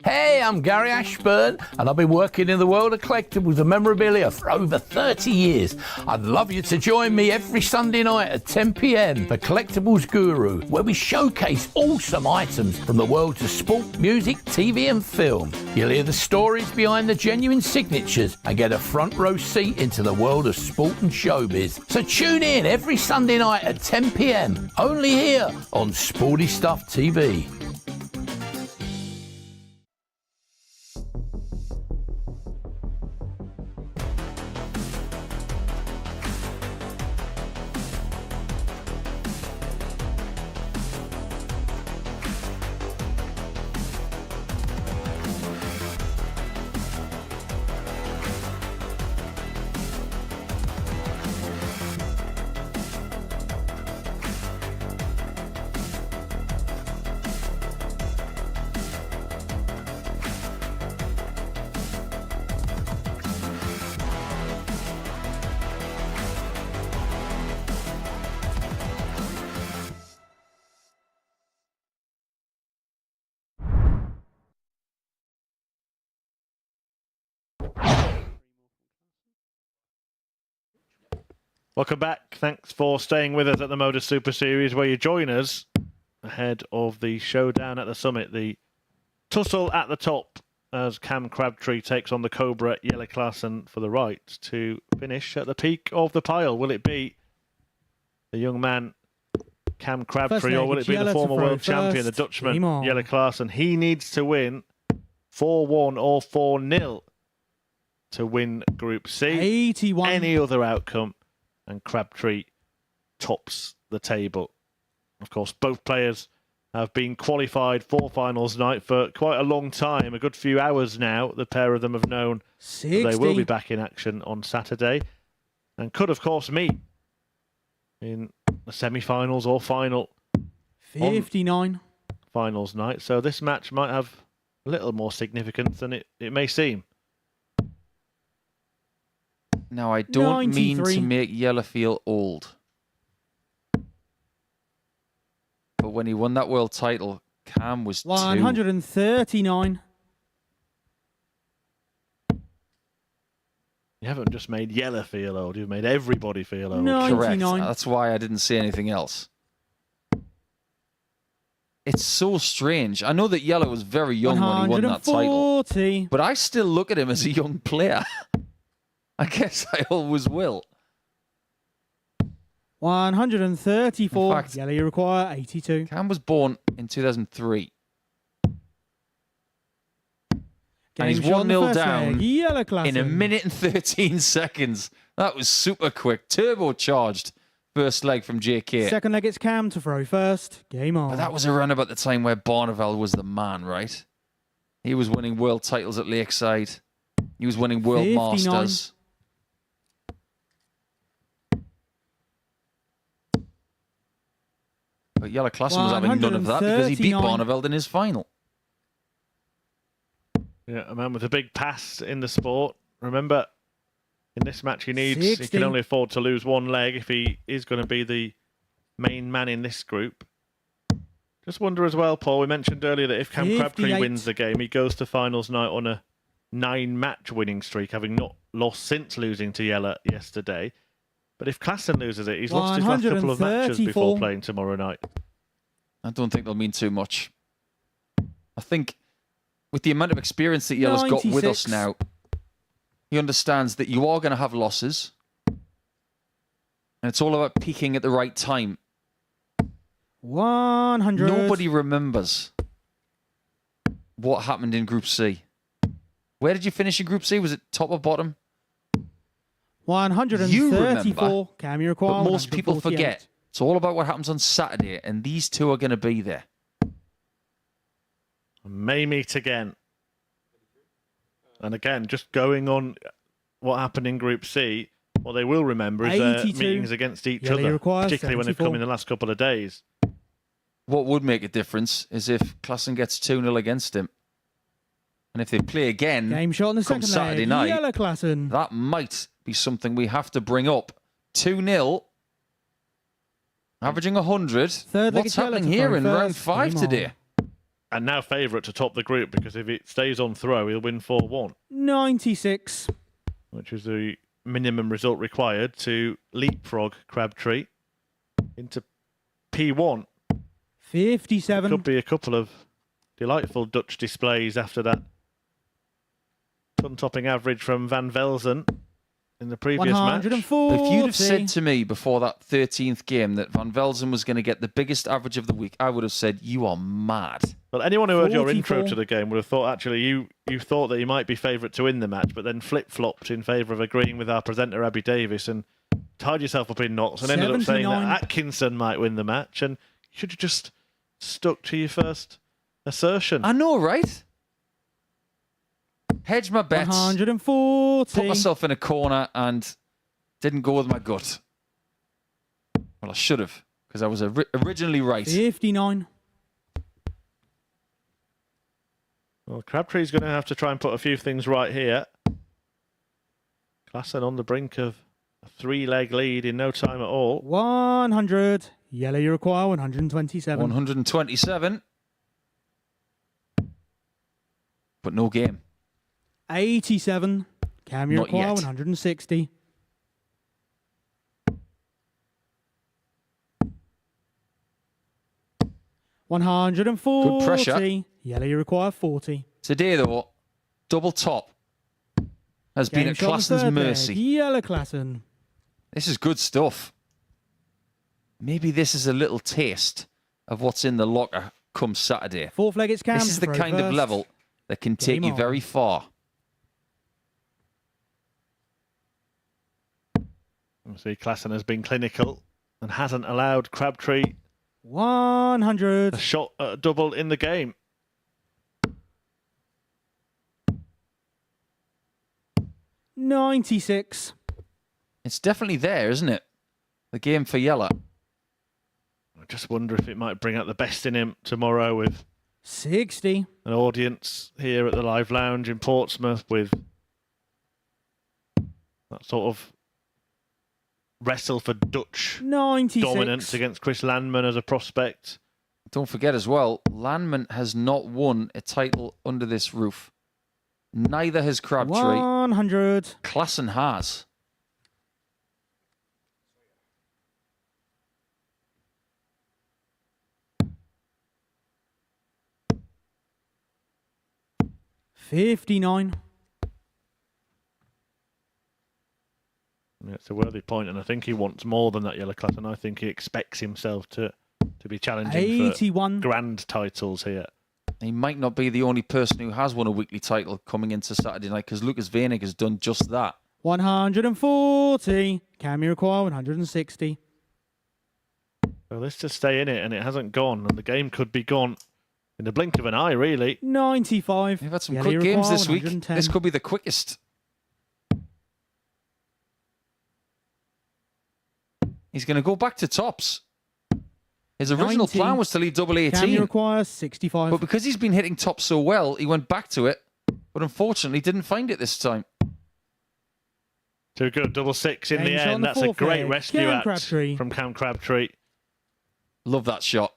S5: Hey, I'm Gary Ashburn, and I've been working in the world of collectibles and memorabilia for over 30 years. I'd love you to join me every Sunday night at 10 p.m. for Collectibles Guru, where we showcase awesome items from the worlds of sport, music, TV and film. You'll hear the stories behind the genuine signatures and get a front row seat into the world of sport and showbiz. So tune in every Sunday night at 10 p.m. only here on Sporty Stuff TV.
S3: Welcome back. Thanks for staying with us at the MODUS Super Series, where you join us ahead of the showdown at the summit, the tussle at the top, as Cam Crabtree takes on the Cobra Jelle Klaassen for the right to finish at the peak of the pile. Will it be the young man Cam Crabtree, or will it be the former world champion, the Dutchman Jelle Klaassen? He needs to win 4-1 or 4-0 to win Group C.
S4: 81.
S3: Any other outcome, and Crabtree tops the table. Of course, both players have been qualified for finals night for quite a long time, a good few hours now. The pair of them have known they will be back in action on Saturday, and could, of course, meet in the semi-finals or final
S4: 59
S3: finals night. So this match might have a little more significance than it may seem.
S2: Now, I don't
S4: 93.
S2: mean to make Jelle feel old, but when he won that world title, Cam was
S4: 139.
S3: You haven't just made Jelle feel old, you've made everybody feel old.
S4: 99.
S2: Correct. That's why I didn't say anything else. It's so strange. I know that Jelle was very young when he won that title,
S4: 140.
S2: but I still look at him as a young player. I guess I always will.
S4: 134.
S2: In fact,
S4: Jelle, you require 82.
S2: Cam was born in 2003. And he's 1-0 down
S4: Jelle Klaassen.
S2: in 1 minute and 13 seconds. That was super quick. Turbocharged first leg from JK.
S4: Second leg, it's Cam to throw first. Game on.
S2: But that was around about the time where Barneveld was the man, right? He was winning world titles at Lakeside. He was winning world
S4: 59.
S2: masters. But Jelle Klaassen was having none of that because he beat
S4: 139.
S2: Barneveld in his final.
S3: Yeah, a man with a big past in the sport. Remember, in this match, he can
S4: 60.
S3: only afford to lose one leg if he is going to be the main man in this group. Just wonder as well, Paul, we mentioned earlier that if Cam
S4: 58.
S3: Crabtree wins the game, he goes to finals night on a 9-match winning streak, having not lost since losing to Jelle yesterday. But if Klaassen loses it, he's lost his last couple of matches before
S4: 134.
S3: playing tomorrow night.
S2: I don't think they'll mean too much. I think with the amount of experience that Jelle's got with us
S4: 96.
S2: now, he understands that you are going to have losses. And it's all about peaking at the right time.
S4: 100.
S2: Nobody remembers what happened in Group C. Where did you finish in Group C? Was it top or bottom?
S4: 134.
S2: You remember,
S4: Cam, you require
S2: but most people
S4: 148.
S2: forget. It's all about what happens on Saturday, and these two are going to be there.
S3: May meet again. And again, just going on what happened in Group C, what they will remember is their
S4: 82.
S3: meetings against each
S4: Jelle
S3: other,
S4: requires
S3: particularly when they've
S4: 74.
S3: come in the last couple of days.
S2: What would make a difference is if Klaassen gets 2-0 against him. And if they play again
S4: Game shot in the
S2: come
S4: second
S2: Saturday
S4: leg.
S2: night,
S4: Jelle Klaassen.
S2: that might be something we have to bring up. 2-0, averaging 100.
S4: Third leg,
S2: What's
S4: it's Jelle
S2: happening
S4: to
S2: here
S4: throw
S2: in
S4: first.
S2: round 5
S4: Game on.
S2: today?
S3: And now favourite to top the group, because if it stays on throw, he'll win 4-1,
S4: 96.
S3: which is the minimum result required to leapfrog Crabtree into P1.
S4: 57.
S3: Could be a couple of delightful Dutch displays after that ton-topping average from Van Velzen in the previous match.
S4: 140.
S2: If you'd have said to me before that 13th game that Van Velzen was going to get the biggest average of the week, I would have said, you are mad.
S3: Well, anyone who heard your intro
S4: 44.
S3: to the game would have thought, actually, you thought that he might be favourite to win the match, but then flip-flopped in favour of agreeing with our presenter, Abby Davis, and tied yourself up in knots and ended up saying
S4: 79.
S3: that Atkinson might win the match, and you should have just stuck to your first assertion.
S2: I know, right? Hedged my bets,
S4: 140.
S2: put myself in a corner and didn't go with my gut. Well, I should have, because I was originally right.
S4: 59.
S3: Well, Crabtree's going to have to try and put a few things right here. Klaassen on the brink of a 3-leg lead in no time at all.
S4: 100. Jelle, you require 127.
S2: 127. But no game.
S4: 87. Cam, you
S2: Not
S4: require
S2: yet.
S4: 160. 140.
S2: Good pressure.
S4: Yellow, you require 40.
S2: Today, though, double top has been
S4: Game
S2: at
S4: shot on the
S2: Klassen's
S4: third
S2: mercy.
S4: leg. Yellow Klassen.
S2: This is good stuff. Maybe this is a little taste of what's in the locker come Saturday.
S4: Fourth leg, it's Cam.
S2: This is the
S4: to throw
S2: kind of
S4: first.
S2: level that can take
S4: Game
S2: you
S4: on.
S2: very far.
S3: See, Klassen has been clinical and hasn't allowed Crabtree
S4: 100.
S3: a shot at a double in the game.
S4: $96.
S2: It's definitely there, isn't it? The game for Yella.
S3: I just wonder if it might bring out the best in him tomorrow with
S4: 60.
S3: an audience here at the Live Lounge in Portsmouth with that sort of wrestle for Dutch
S4: 96.
S3: dominance against Chris Landman as a prospect.
S2: Don't forget as well, Landman has not won a title under this roof. Neither has Crabtree.
S4: 100.
S2: Klassen has.
S4: $59.
S3: I mean, it's a worthy point, and I think he wants more than that, Yellow Klassen. I think he expects himself to be challenging
S4: 81.
S3: for grand titles here.
S2: He might not be the only person who has won a weekly title coming into Saturday night because Lucas Veinig has done just that.
S4: 140. Cam, you require 160.
S3: Well, let's just stay in it, and it hasn't gone, and the game could be gone in the blink of an eye, really.
S4: 95.
S2: We've had some
S4: Yellow,
S2: quick
S4: you
S2: games
S4: require
S2: this week.
S4: 110.
S2: This could be the quickest. He's going to go back to tops. His original
S4: 90.
S2: plan was to lead double
S4: Cam, you
S2: 18.
S4: require 65.
S2: But because he's been hitting tops so well, he went back to it. But unfortunately, didn't find it this time.
S3: Too good. Double six in
S4: Game
S3: the
S4: shot on
S3: end.
S4: the
S3: That's a
S4: fourth
S3: great
S4: leg.
S3: rescue
S4: Cam
S3: act
S4: Crabtree.
S3: from Cam Crabtree.
S2: Love that shot.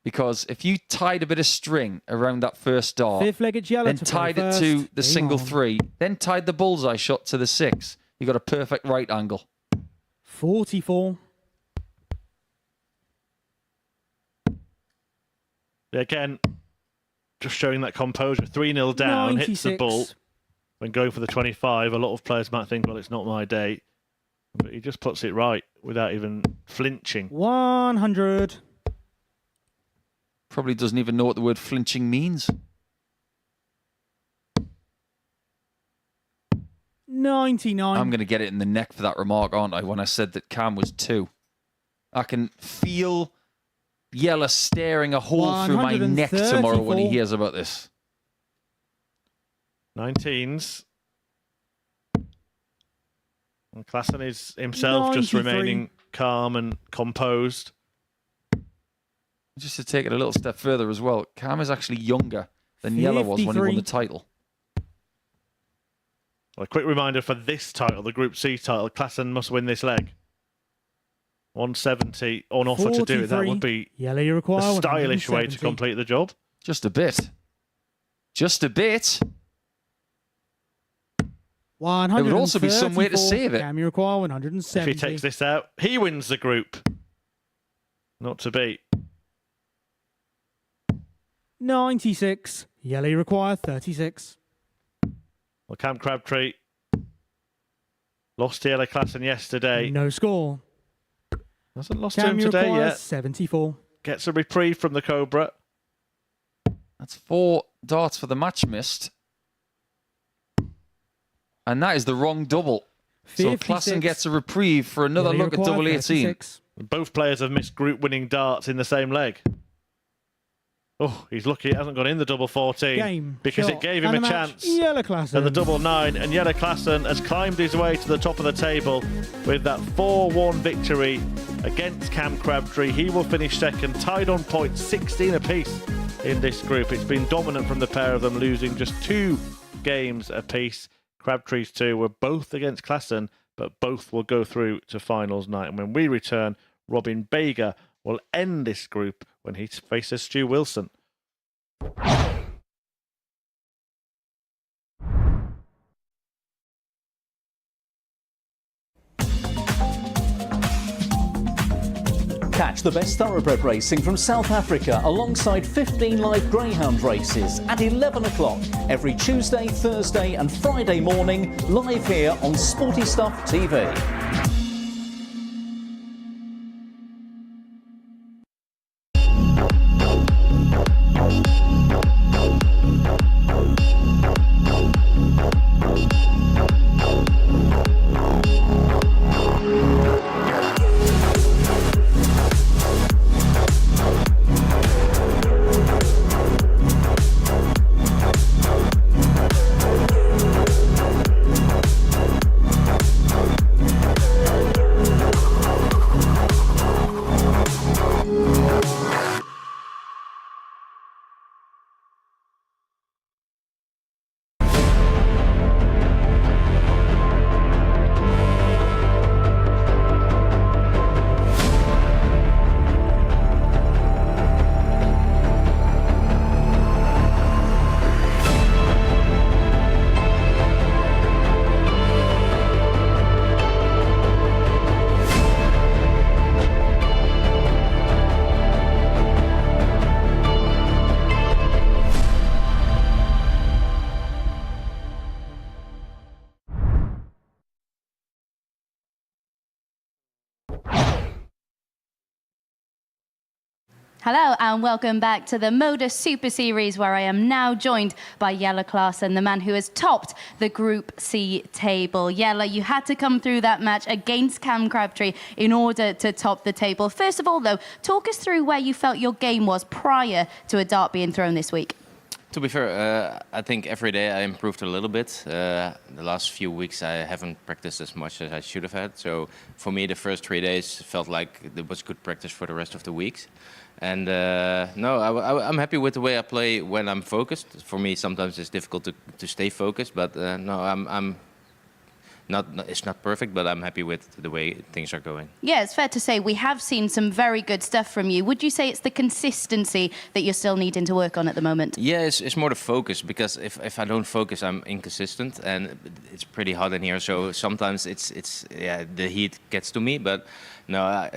S2: Because if you tied a bit of string around that first dart,
S4: Fifth leg, it's Yellow
S2: then
S4: to throw
S2: tied it
S4: first.
S2: to the
S4: Game
S2: single
S4: on.
S2: 3, then tied the bullseye shot to the 6, you got a perfect right angle.
S4: 44.
S3: Again, just showing that composure. 3-0 down, hits the
S4: 96.
S3: ball. When going for the 25, a lot of players might think, well, it's not my day. But he just puts it right without even flinching.
S4: 100.
S2: Probably doesn't even know what the word flinching means.
S4: 99.
S2: I'm going to get it in the neck for that remark, aren't I, when I said that Cam was 2. I can feel Yella staring a hole through my neck tomorrow when he
S4: 134.
S2: hears about this.
S3: 19s. And Klassen is himself just
S4: 93.
S3: remaining calm and composed.
S2: Just to take it a little step further as well, Cam is actually younger than Yella was when he won the
S4: 53.
S2: title.
S3: Well, a quick reminder for this title, the Group C title, Klassen must win this leg. 170 on offer to do it. That
S4: 43.
S3: would be
S4: Yellow, you
S3: a
S4: require
S3: stylish way to
S4: 170.
S3: complete the job.
S2: Just a bit. Just a bit.
S4: 134.
S2: There would also be some way to save it.
S4: Cam, you require
S3: If
S4: 170.
S3: he takes this out, he wins the group. Not to beat.
S4: 96. Yellow, you require 36.
S3: Well, Cam Crabtree lost to Yellow Klassen yesterday.
S4: No score.
S3: Hasn't lost to
S4: Cam,
S3: him
S4: you
S3: today
S4: require
S3: yet.
S4: 74.
S3: Gets a reprieve from the Cobra.
S2: That's 4 darts for the match missed. And that is the wrong double. So
S4: 56.
S2: Klassen gets a reprieve for another
S4: Yellow, you
S2: look at
S4: require
S2: double 18.
S4: 36.
S3: Both players have missed group-winning darts in the same leg. Oh, he's lucky it hasn't gone in the double 14
S4: Game.
S3: because
S4: shot,
S3: it gave him
S4: and
S3: a
S4: match.
S3: chance
S4: Yellow Klassen.
S3: at the double 9, and Yellow Klassen has climbed his way to the top of the table with that 4-1 victory against Cam Crabtree. He will finish second, tied on points, 16 apiece in this group. It's been dominant from the pair of them, losing just 2 games apiece. Crabtree's 2 were both against Klassen, but both will go through to finals night. And when we return, Robin Bager will end this group when he faces Stu Wilson.
S6: Catch the best thoroughbred racing from South Africa alongside 15 live greyhound races at 11 o'clock every Tuesday, Thursday and Friday morning, live here on Sporty Stuff TV.
S1: Hello and welcome back to the MODUS Super Series, where I am now joined by Jelle Klaassen, the man who has topped the Group C table. Jelle, you had to come through that match against Cam Crabtree in order to top the table. First of all, though, talk us through where you felt your game was prior to a dart being thrown this week.
S9: To be fair, I think every day I improved a little bit. The last few weeks I haven't practiced as much as I should have had. So for me, the first 3 days felt like it was good practice for the rest of the weeks. And I'm happy with the way I play when I'm focused. For me, sometimes it's difficult to stay focused, but I'm not. It's not perfect, but I'm happy with the way things are going. Yeah,
S1: it's fair to say we have seen some very good stuff from you. Would you say it's the consistency that you're still needing to work on at the moment?
S9: Yeah, it's more the focus, because if I don't focus, I'm inconsistent, and it's pretty hot in here. So sometimes it's the heat gets to me, but no,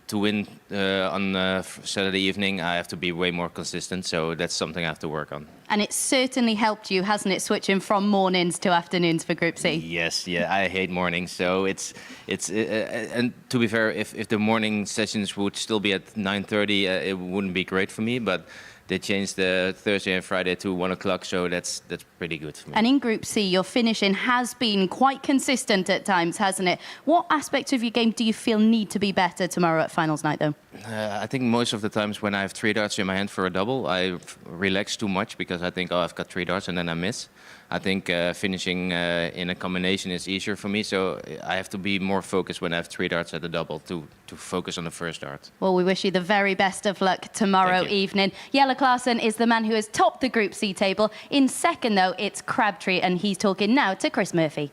S9: to win on Saturday evening, I have to be way more consistent. So that's something I have to work on.
S1: And it's certainly helped you, hasn't it, switching from mornings to afternoons for Group C?
S9: Yes, yeah, I hate mornings. So it's and to be fair, if the morning sessions would still be at 9:30, it wouldn't be great for me. But they changed the Thursday and Friday to 1 o'clock, so that's pretty good for me.
S1: And in Group C, your finishing has been quite consistent at times, hasn't it? What aspects of your game do you feel need to be better tomorrow at finals night, though?
S9: I think most of the times when I have 3 darts in my hand for a double, I relax too much because I think, oh, I've got 3 darts, and then I miss. I think finishing in a combination is easier for me, so I have to be more focused when I have 3 darts at the double to focus on the first dart.
S1: Well, we wish you the very best of luck tomorrow evening. Jelle Klaassen is the man who has topped the Group C table. In second, though, it's Crabtree, and he's talking now to Chris Murphy.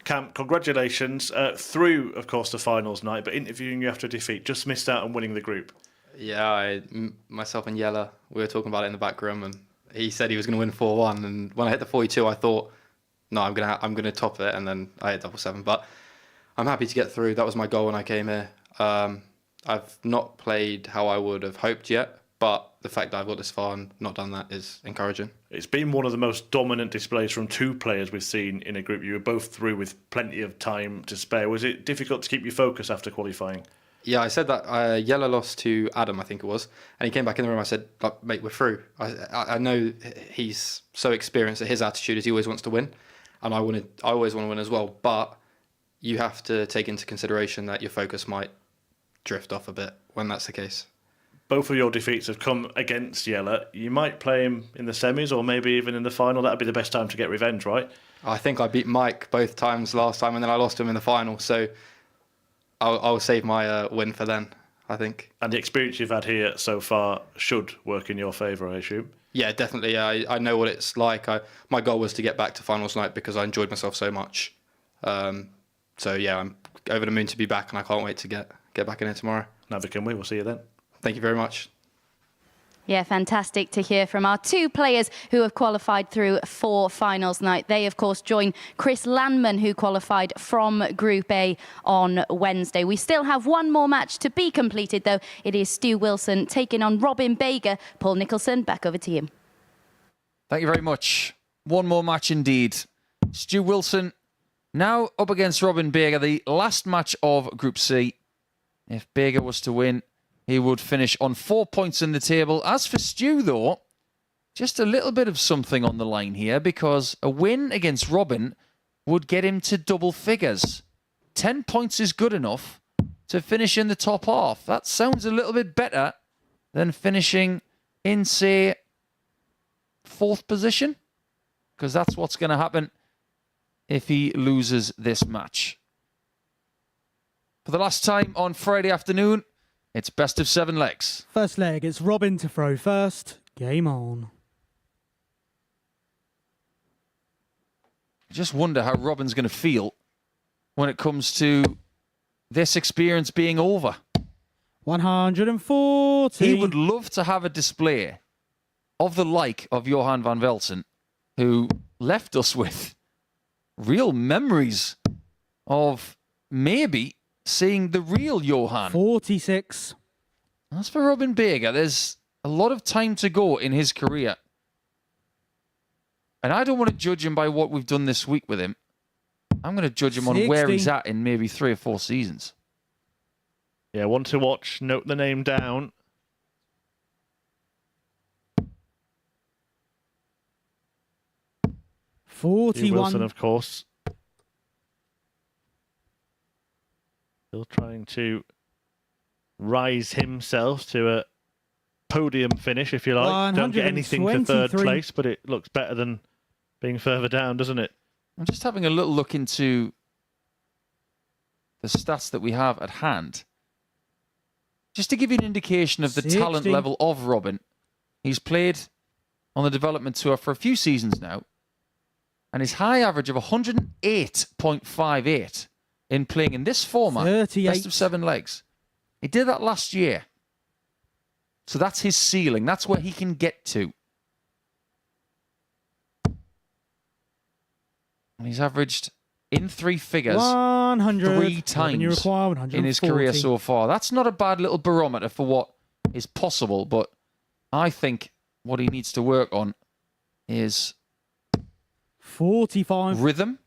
S3: Cam, congratulations. Through, of course, the finals night, but interviewing you after defeat, just missed out on winning the group.
S10: Yeah, myself and Jelle, we were talking about it in the back room, and he said he was going to win 4-1, and when I hit the 42, I thought, no, I'm gonna top it, and then I hit 777. But I'm happy to get through. That was my goal when I came here. I've not played how I would have hoped yet, but the fact that I've got this far and not done that is encouraging.
S3: It's been one of the most dominant displays from 2 players we've seen in a group. You were both through with plenty of time to spare. Was it difficult to keep your focus after qualifying?
S10: Yeah, I said that Jelle lost to Adam, I think it was, and he came back in the room. I said, mate, we're through. I know he's so experienced that his attitude is he always wants to win, and I always want to win as well, but you have to take into consideration that your focus might drift off a bit when that's the case.
S3: Both of your defeats have come against Jelle. You might play him in the semis or maybe even in the final. That'd be the best time to get revenge, right?
S10: I think I beat Mike both times last time, and then I lost him in the final, so I'll save my win for then, I think.
S3: And the experience you've had here so far should work in your favour, I assume?
S10: Yeah, definitely. Yeah, I know what it's like. My goal was to get back to finals night because I enjoyed myself so much. So yeah, I'm over the moon to be back, and I can't wait to get back in here tomorrow.
S3: Neither can we. We'll see you then.
S10: Thank you very much.
S1: Yeah, fantastic to hear from our two players who have qualified through for finals night. They, of course, join Chris Landman, who qualified from Group A on Wednesday. We still have one more match to be completed, though. It is Stu Wilson taking on Robin Bager. Paul Nicholson, back over to you.
S2: Thank you very much. One more match indeed. Stu Wilson now up against Robin Bager, the last match of Group C. If Bager was to win, he would finish on 4 points in the table. As for Stu, though, just a little bit of something on the line here, because a win against Robin would get him to double figures. 10 points is good enough to finish in the top half. That sounds a little bit better than finishing in, say, 4th position, because that's what's going to happen if he loses this match. For the last time on Friday afternoon, it's best of 7 legs.
S4: First leg, it's Robin to throw first. Game on.
S2: I just wonder how Robin's going to feel when it comes to this experience being over.
S4: 140.
S2: He would love to have a display of the like of Johan van Velsen, who left us with real memories of maybe seeing the real Johan.
S4: 46.
S2: As for Robin Bager, there's a lot of time to go in his career. And I don't want to judge him by what we've done this week with him. I'm going to judge him on where he's at in maybe 3 or 4 seasons.
S3: Yeah, one to watch. Note the name down.
S4: 41.
S3: Wilson, of course. Still trying to rise himself to a podium finish, if you like. Don't get anything for 3rd place, but it looks better than being further down, doesn't it?
S2: I'm just having a little look into the stats that we have at hand. Just to give you an indication of the
S4: 60.
S2: talent level of Robin. He's played on the development tour for a few seasons now, and his high average of 108.58 in playing in this format,
S4: 38.
S2: best of 7 legs. He did that last year. So that's his ceiling. That's where he can get to. And he's averaged in 3 figures
S4: 100.
S2: 3 times in his career so far. That's not a bad little barometer for what is possible, but I think what he needs to work on is
S4: 45.
S2: rhythm,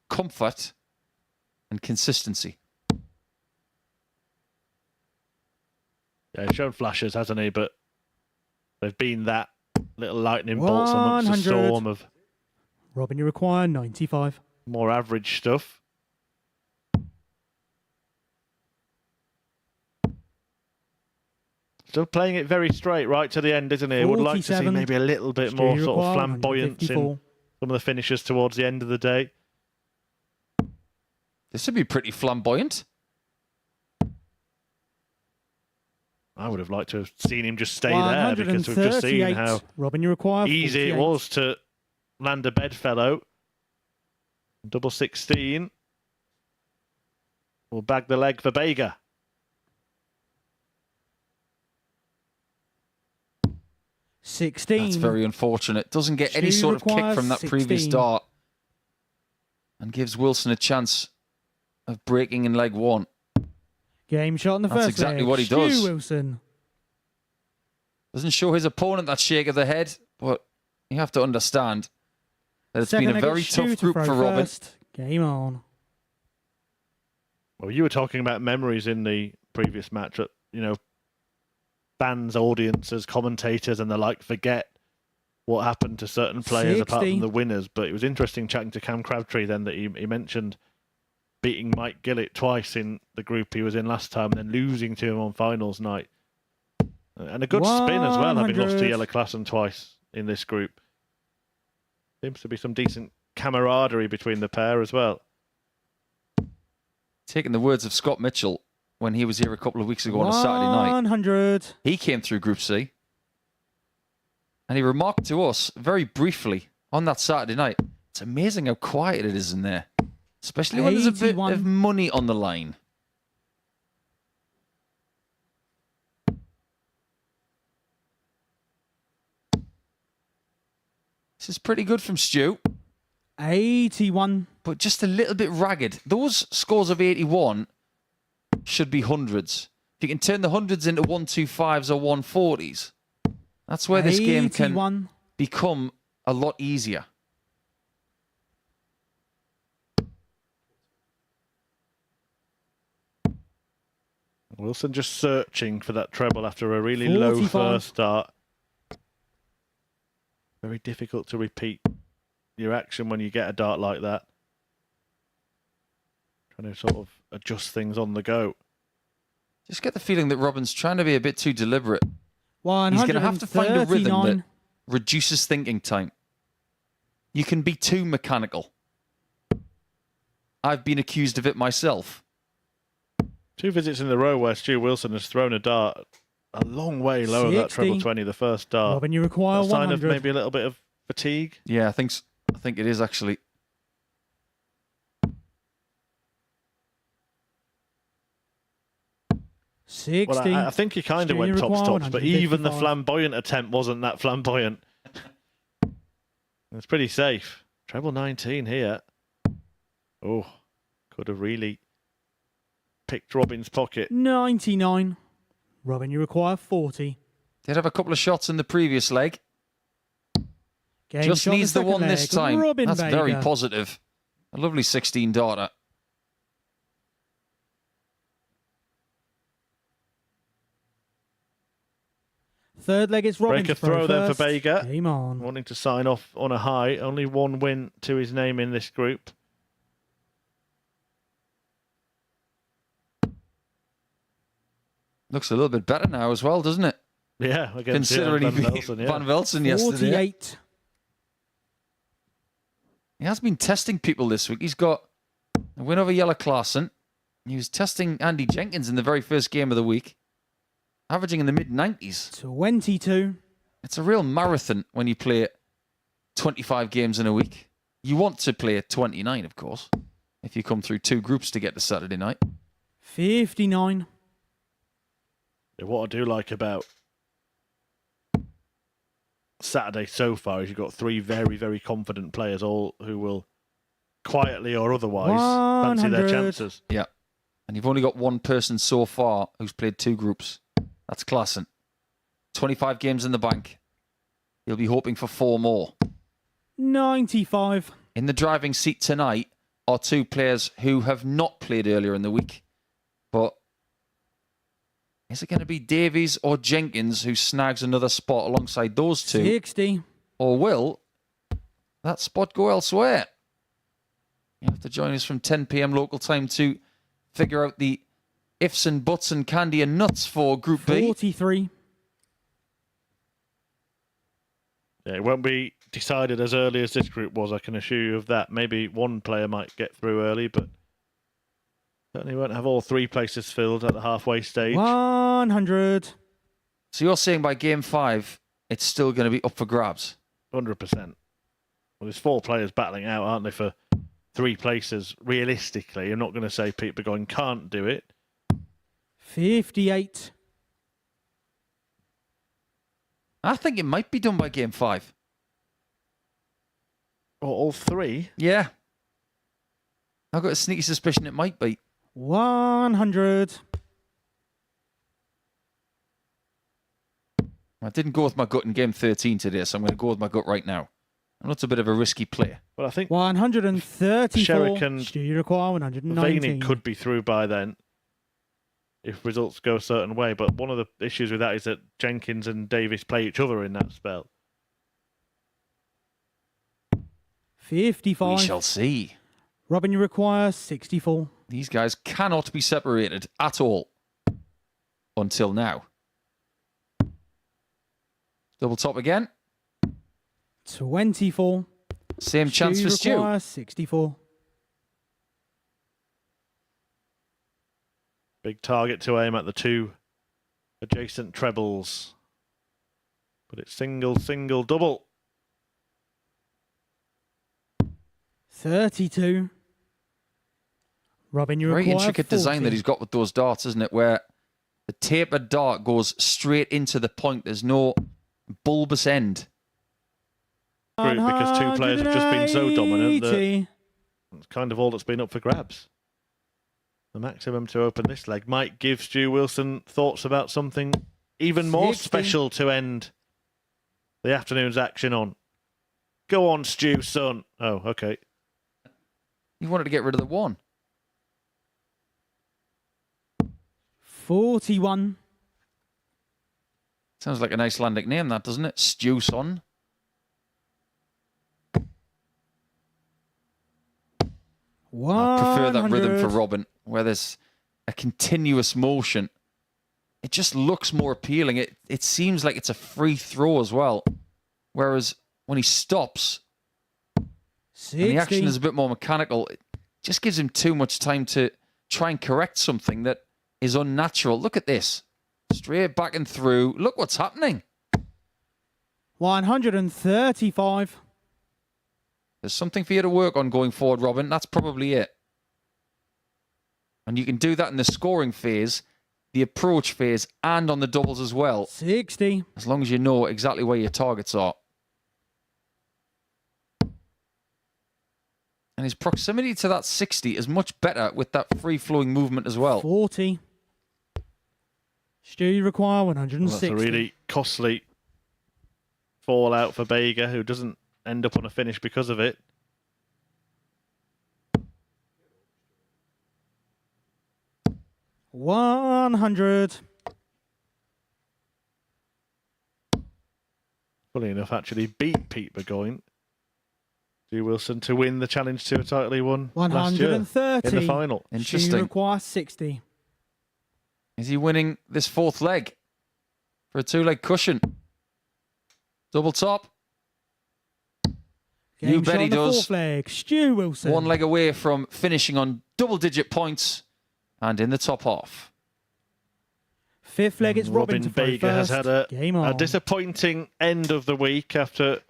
S2: comfort, and consistency.
S3: Yeah, he's shown flashes, hasn't he? But they've been that little lightning bolts amongst the storm of
S4: Robin, you require 95.
S3: more average stuff. Still playing it very straight right to the end, isn't he? Would like to see maybe a little bit more sort of flamboyance in some of the finishes towards the end of the day.
S2: This would be pretty flamboyant.
S3: I would have liked to have seen him just stay there, because we've just seen how
S4: Robin, you require
S3: easy
S4: 48.
S3: it was to land a bedfellow. Double 16. Will bag the leg for Bager.
S2: That's very unfortunate. Doesn't get any sort of kick from that previous dart. And gives Wilson a chance of breaking in leg 1.
S4: Game shot in the
S2: That's
S4: first
S2: exactly
S4: leg.
S2: what he
S4: Stu
S2: does.
S4: Wilson.
S2: Doesn't show his opponent that shake of the head, but you have to understand that it's been a very tough group for Robin.
S4: Game on.
S3: Well, you were talking about memories in the previous match that, you know, fans, audiences, commentators and the like forget what happened to certain players apart from the winners. But it was interesting chatting to Cam Crabtree then that he mentioned beating Mike Gillett twice in the group he was in last time and then losing to him on finals night. And a good spin as well, having lost to Yellow Klassen twice in this group. Seems to be some decent camaraderie between the pair as well.
S2: Taking the words of Scott Mitchell when he was here a couple of weeks ago on a Saturday night.
S4: 100.
S2: He came through Group C. And he remarked to us very briefly on that Saturday night, it's amazing how quiet it is in there. Especially when there's a bit of money on the line. This is pretty good from Stu,
S4: 81.
S2: but just a little bit ragged. Those scores of 81 should be hundreds. If you can turn the hundreds into 125s or 140s, that's where this game can
S4: 81.
S2: become a lot easier.
S3: Wilson just searching for that treble after a really low
S4: 45.
S3: first start. Very difficult to repeat your action when you get a dart like that. Trying to sort of adjust things on the go.
S2: Just get the feeling that Robin's trying to be a bit too deliberate. He's
S4: 139.
S2: going to have to find a rhythm that reduces thinking time. You can be too mechanical. I've been accused of it myself.
S3: 2 visits in a row where Stu Wilson has thrown a dart a long way lower that
S4: 60.
S3: treble 20, the first dart.
S4: Robin, you require
S3: A sign of
S4: 100.
S3: maybe a little bit of fatigue.
S2: Yeah, I think it is actually.
S4: Sixty.
S3: Well, I think he kind of
S4: Stu,
S3: went
S4: you
S3: tops
S4: require
S3: tops, but even the
S4: 155.
S3: flamboyant attempt wasn't that flamboyant. It's pretty safe. Treble 19 here. Oh, could have really picked Robin's pocket.
S4: 99. Robin, you require 40.
S2: Did have a couple of shots in the previous leg.
S4: Game
S2: Just
S4: shot in
S2: needs the
S4: second
S2: one this
S4: leg.
S2: time.
S4: Robin
S2: That's very
S4: Baker.
S2: positive. A lovely 16 darter.
S4: Third leg, it's Robin.
S3: Break a throw then for Baker.
S4: Game on.
S3: Wanting to sign off on a high. Only one win to his name in this group.
S2: Looks a little bit better now as well, doesn't it?
S3: Yeah, against
S2: Considering
S3: Van
S2: he beat
S3: Velsen, yeah.
S2: Van Velsen yesterday.
S4: 48.
S2: He has been testing people this week. He's got a win over Jelle Klaassen. He was testing Andy Jenkins in the very first game of the week, averaging in the mid-90s.
S4: 22.
S2: It's a real marathon when you play 25 games in a week. You want to play 29, of course, if you come through 2 groups to get to Saturday night.
S4: 59.
S3: Yeah, what I do like about Saturday so far is you've got 3 very, very confident players, all who will quietly or otherwise fancy their
S4: 100.
S3: chances.
S2: Yeah. And you've only got one person so far who's played 2 groups. That's Klaassen. 25 games in the bank. He'll be hoping for 4 more.
S4: 95.
S2: In the driving seat tonight are 2 players who have not played earlier in the week. But is it going to be Davies or Jenkins who snags another spot alongside those 2?
S4: 60.
S2: Or will that spot go elsewhere? You have to join us from 10 p.m. local time to figure out the ifs and buts and candy and nuts for Group B.
S4: 43.
S3: Yeah, it won't be decided as early as this group was, I can assure you of that. Maybe one player might get through early, but certainly won't have all 3 places filled at the halfway stage.
S4: 100.
S2: So you're saying by game 5, it's still going to be up for grabs?
S3: 100%. Well, there's 4 players battling out, aren't they, for 3 places, realistically. I'm not going to say Pete Burgoyne can't do it.
S4: 58.
S2: I think it might be done by game 5.
S3: Or all 3?
S2: Yeah. I've got a sneaky suspicion it might be.
S4: 100.
S2: I didn't go with my gut in game 13 today, so I'm going to go with my gut right now. I know it's a bit of a risky play.
S3: Well, I think
S4: 134.
S3: Sherrick and
S4: Stu, you require 119.
S3: Vaney could be through by then if results go a certain way. But one of the issues with that is that Jenkins and Davis play each other in that spell.
S4: 55.
S2: We shall see.
S4: Robin, you require 64.
S2: These guys cannot be separated at all. Until now. Double top again.
S4: 24.
S2: Same chance for Stu.
S4: Require 64.
S3: Big target to aim at the 2 adjacent trebles. But it's single, single, double.
S4: 32. Robin, you
S2: Very
S4: require
S2: intricate
S4: 40.
S2: design that he's got with those darts, isn't it? Where the tapered dart goes straight into the point. There's no bulbous end.
S3: group because two players have just been so dominant that
S4: 180.
S3: it's kind of all that's been up for grabs. The maximum to open this leg might give Stu Wilson thoughts about something even more
S4: 60.
S3: special to end the afternoon's action on. Go on, Stu, son. Oh, okay.
S2: You wanted to get rid of the one.
S4: 41.
S2: Sounds like an Icelandic name, that, doesn't it? Stew son. I prefer that rhythm for Robin, where there's a continuous motion. It just looks more appealing. It seems like it's a free throw as well. Whereas when he stops,
S4: 60.
S2: and the action is a bit more mechanical, it just gives him too much time to try and correct something that is unnatural. Look at this. Straight back and through. Look what's happening.
S4: 135.
S2: There's something for you to work on going forward, Robin. That's probably it. And you can do that in the scoring phase, the approach phase, and on the doubles as well.
S4: 60.
S2: As long as you know exactly where your targets are. And his proximity to that 60 is much better with that free-flowing movement as well.
S4: 40. Stu, you require 160.
S3: Well, that's a really costly fallout for Bega, who doesn't end up on a finish because of it.
S4: $100.
S3: Funny enough, actually beat Pete Burgoyne. Stu Wilson to win the challenge to a title he won last year
S4: 130.
S3: in the final.
S4: Stu
S2: Interesting.
S4: requires 60.
S2: Is he winning this fourth leg for a two-leg cushion? Double top.
S4: Game
S2: You bet
S4: shot
S2: he
S4: on the
S2: does.
S4: fourth leg. Stu Wilson.
S2: One leg away from finishing on double-digit points and in the top half.
S4: Fifth leg, it's Robin to throw
S3: Bega has
S4: first.
S3: had
S4: Game
S3: a
S4: on.
S3: disappointing end of the week after,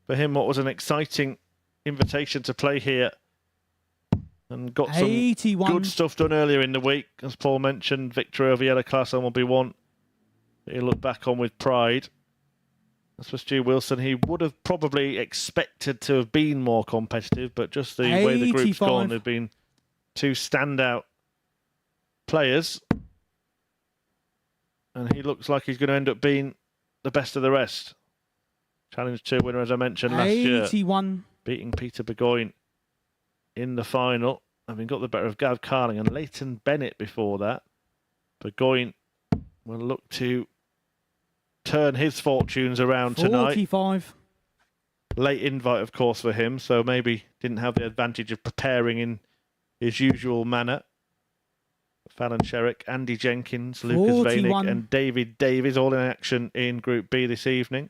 S3: for him, what was an exciting invitation to play here. And got some
S4: 81.
S3: good stuff done earlier in the week. As Paul mentioned, victory over Yellow Class will be one that he'll look back on with pride. As for Stu Wilson, he would have probably expected to have been more competitive, but just the way the group's
S4: 85.
S3: gone, they've been two standout players. And he looks like he's going to end up being the best of the rest. Challenge 2 winner, as I mentioned last year.
S4: 81.
S3: Beating Peter Burgoyne in the final, having got the better of Gav Carling and Leighton Bennett before that. Burgoyne will look to turn his fortunes around tonight.
S4: 45.
S3: Late invite, of course, for him, so maybe didn't have the advantage of preparing in his usual manner. Fallon Sherrick, Andy Jenkins, Lucas
S4: 41.
S3: Vainig and David Davies all in action in Group B this evening.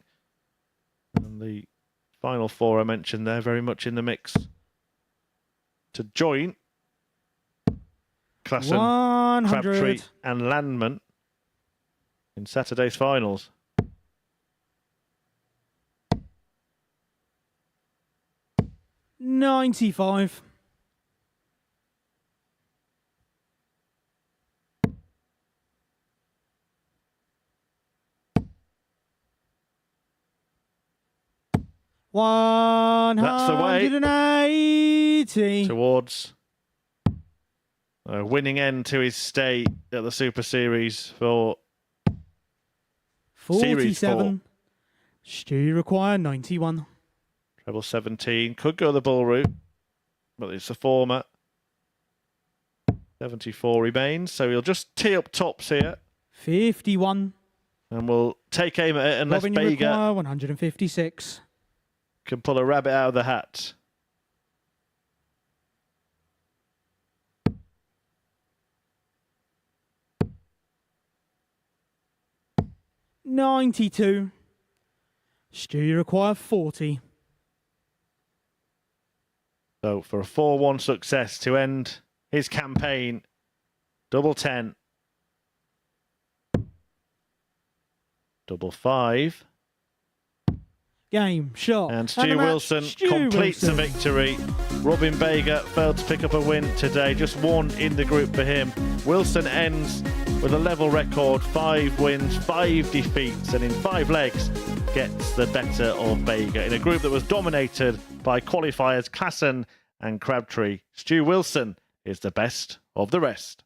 S3: And the final four I mentioned there very much in the mix to join Klassen,
S4: 100.
S3: Crabtree and Landman in Saturday's finals.
S4: $95.
S3: That's the way.
S4: 180.
S3: Towards a winning end to his stay at the Super Series for Series
S4: 47. Stu require 91.
S3: treble 17. Could go the bull route, but it's a former. 74 remains, so he'll just tee up tops here.
S4: 51.
S3: And we'll take aim at it unless
S4: Robin, you
S3: Bega
S4: require 156.
S3: can pull a rabbit out of the hat.
S4: $92. Stu, you require 40.
S3: So for a 4-1 success to end his campaign, double 10. Double 5.
S4: Game, shot.
S3: And
S4: And
S3: Stu
S4: the match,
S3: Wilson
S4: Stu
S3: completes the
S4: Wilson.
S3: victory Robin Bager failed to pick up a win today, just one in the group for him. Wilson ends with a level record, 5 wins, 5 defeats, and in 5 legs gets the better of Bager in a group that was dominated by qualifiers Klassen and Crabtree. Stu Wilson is the best of the rest.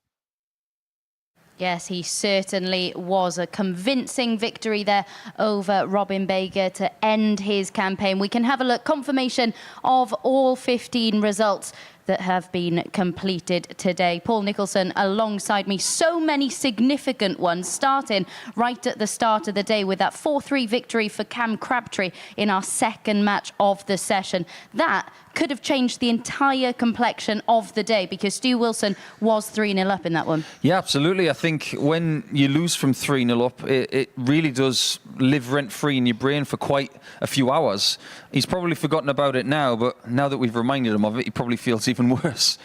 S1: Yes, he certainly was. A convincing victory there over Robin Bager to end his campaign. We can have a look. Confirmation of all 15 results that have been completed today. Paul Nicholson alongside me. So many significant ones, starting right at the start of the day with that 4-3 victory for Cam Crabtree in our second match of the session. That could have changed the entire complexion of the day because Stu Wilson was 3-0 up in that one.
S2: Yeah, absolutely. I think when you lose from 3-0 up, it really does live rent-free in your brain for quite a few hours. He's probably forgotten about it now, but now that we've reminded him of it, he probably feels even worse.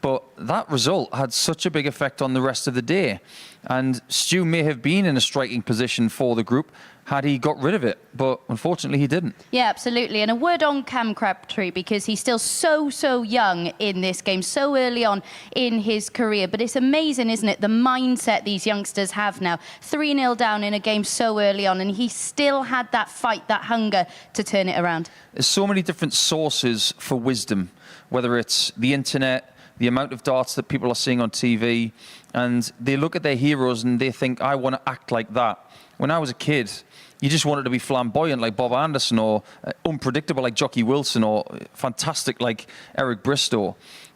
S2: But that result had such a big effect on the rest of the day. And Stu may have been in a striking position for the group had he got rid of it, but unfortunately he didn't.
S1: Yeah, absolutely. And a word on Cam Crabtree, because he's still so young in this game, so early on in his career. But it's amazing, isn't it, the mindset these youngsters have now. 3-0 down in a game so early on, and he still had that fight, that hunger to turn it around.
S2: There's so many different sources for wisdom, whether it's the internet, the amount of darts that people are seeing on TV, and they look at their heroes and they think, I want to act like that. When I was a kid, you just wanted to be flamboyant like Bob Anderson, or unpredictable like Jockey Wilson, or fantastic like Eric Bristow.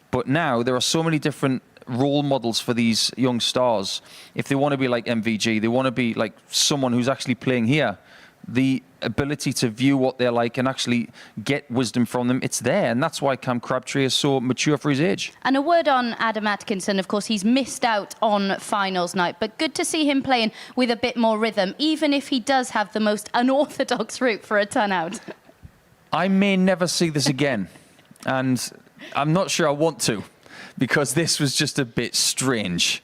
S2: But now there are so many different role models for these young stars. If they want to be like MVG, they want to be like someone who's actually playing here. The ability to view what they're like and actually get wisdom from them, it's there. And that's why Cam Crabtree is so mature for his age.
S1: And a word on Adam Atkinson. Of course, he's missed out on finals night, but good to see him playing with a bit more rhythm, even if he does have the most unorthodox route for a ton out.
S2: I may never see this again. And I'm not sure I want to, because this was just a bit strange.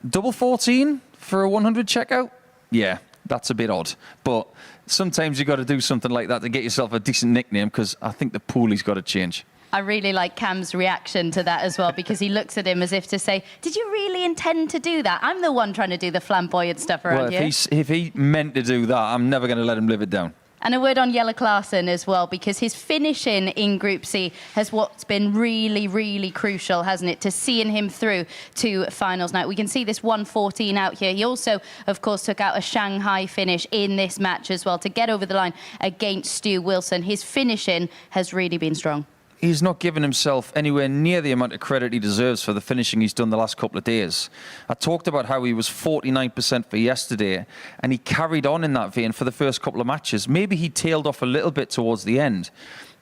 S2: Double 14 for a 100 checkout? Yeah. That's a bit odd, but sometimes you got to do something like that to get yourself a decent nickname, because I think the poolie's got to change.
S1: I really like Cam's reaction to that as well, because he looks at him as if to say, did you really intend to do that? I'm the one trying to do the flamboyant stuff around here.
S2: If he meant to do that, I'm never going to let him live it down.
S1: And a word on Jelle Klaassen as well, because his finishing in Group C has what's been really crucial, hasn't it, to seeing him through to finals night. We can see this 114 out here. He also, of course, took out a Shanghai finish in this match as well to get over the line against Stu Wilson. His finishing has really been strong.
S2: He's not given himself anywhere near the amount of credit he deserves for the finishing he's done the last couple of days. I talked about how he was 49% for yesterday, and he carried on in that vein for the first couple of matches. Maybe he tailed off a little bit towards the end.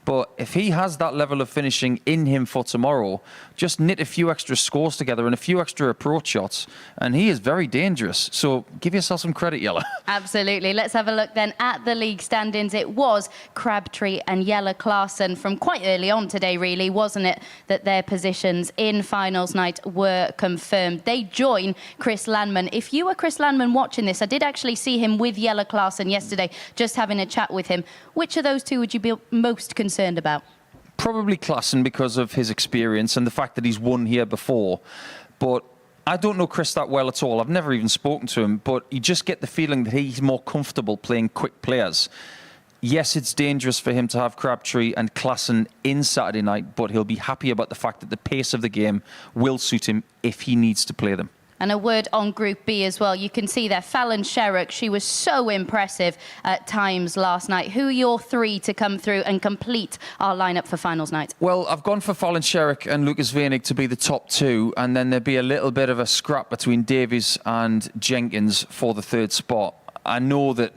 S2: But if he has that level of finishing in him for tomorrow, just knit a few extra scores together and a few extra approach shots, and he is very dangerous. So give yourself some credit, Jelle.
S1: Absolutely. Let's have a look then at the league standings. It was Crabtree and Jelle Klaassen from quite early on today, really, wasn't it, that their positions in finals night were confirmed. They join Chris Landman. If you were Chris Landman watching this, I did actually see him with Jelle Klaassen yesterday, just having a chat with him. Which of those two would you be most concerned about?
S2: Probably Klassen, because of his experience and the fact that he's won here before. But I don't know Chris that well at all. I've never even spoken to him, but you just get the feeling that he's more comfortable playing quick players. Yes, it's dangerous for him to have Crabtree and Klassen in Saturday night, but he'll be happy about the fact that the pace of the game will suit him if he needs to play them.
S1: And a word on Group B as well. You can see there, Fallon Sherrock, she was so impressive at times last night. Who are your three to come through and complete our lineup for finals night?
S2: Well, I've gone for Fallon Sherrock and Lucas Venig to be the top two, and then there'd be a little bit of a scrap between Davies and Jenkins for the third spot. I know that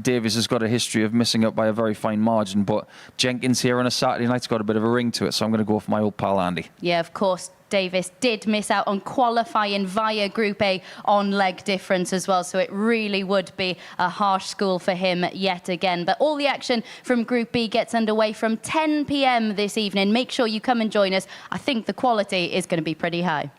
S2: Davies has got a history of missing out by a very fine margin, but Jenkins here on a Saturday night's got a bit of a ring to it, so I'm going to go for my old pal Andy.
S1: Yeah, of course. Davis did miss out on qualifying via Group A on leg difference as well, so it really would be a harsh school for him yet again. But all the action from Group B gets underway from 10 p.m. this evening. Make sure you come and join us. I think the quality is going to be pretty high.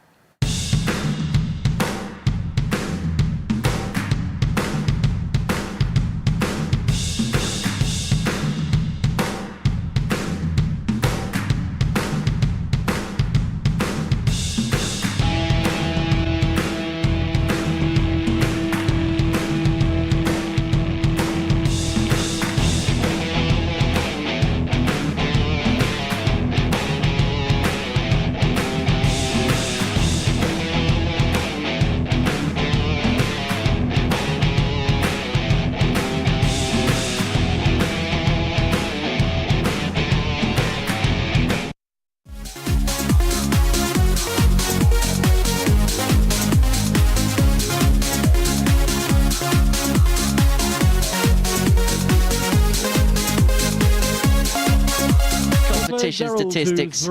S11: competition statistics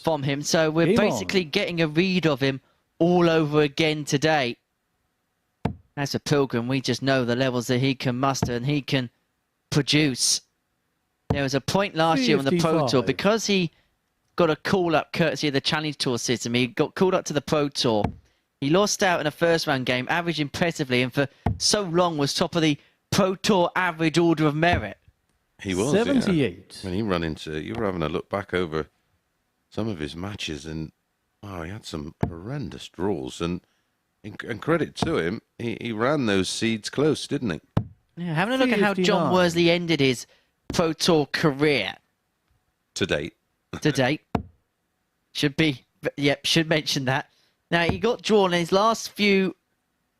S11: from him. So we're basically getting a read of him all over again today. As a Pilgrim, we just know the levels that he can muster and he can produce. There was a point last year on the Pro Tour, because he got a call-up courtesy of the Challenge Tour system. He got called up to the Pro Tour. He lost out in a first-round game, averaged impressively, and for so long was top of the Pro Tour average order of merit.
S12: He was,
S4: 78.
S12: When he ran into, you were having a look back over some of his matches, and he had some horrendous draws. And credit to him, he ran those seeds close, didn't he?
S11: Yeah, having a look at how John Worsley ended his Pro Tour career.
S12: To date.
S11: Should mention that. Now, he got drawn in his last few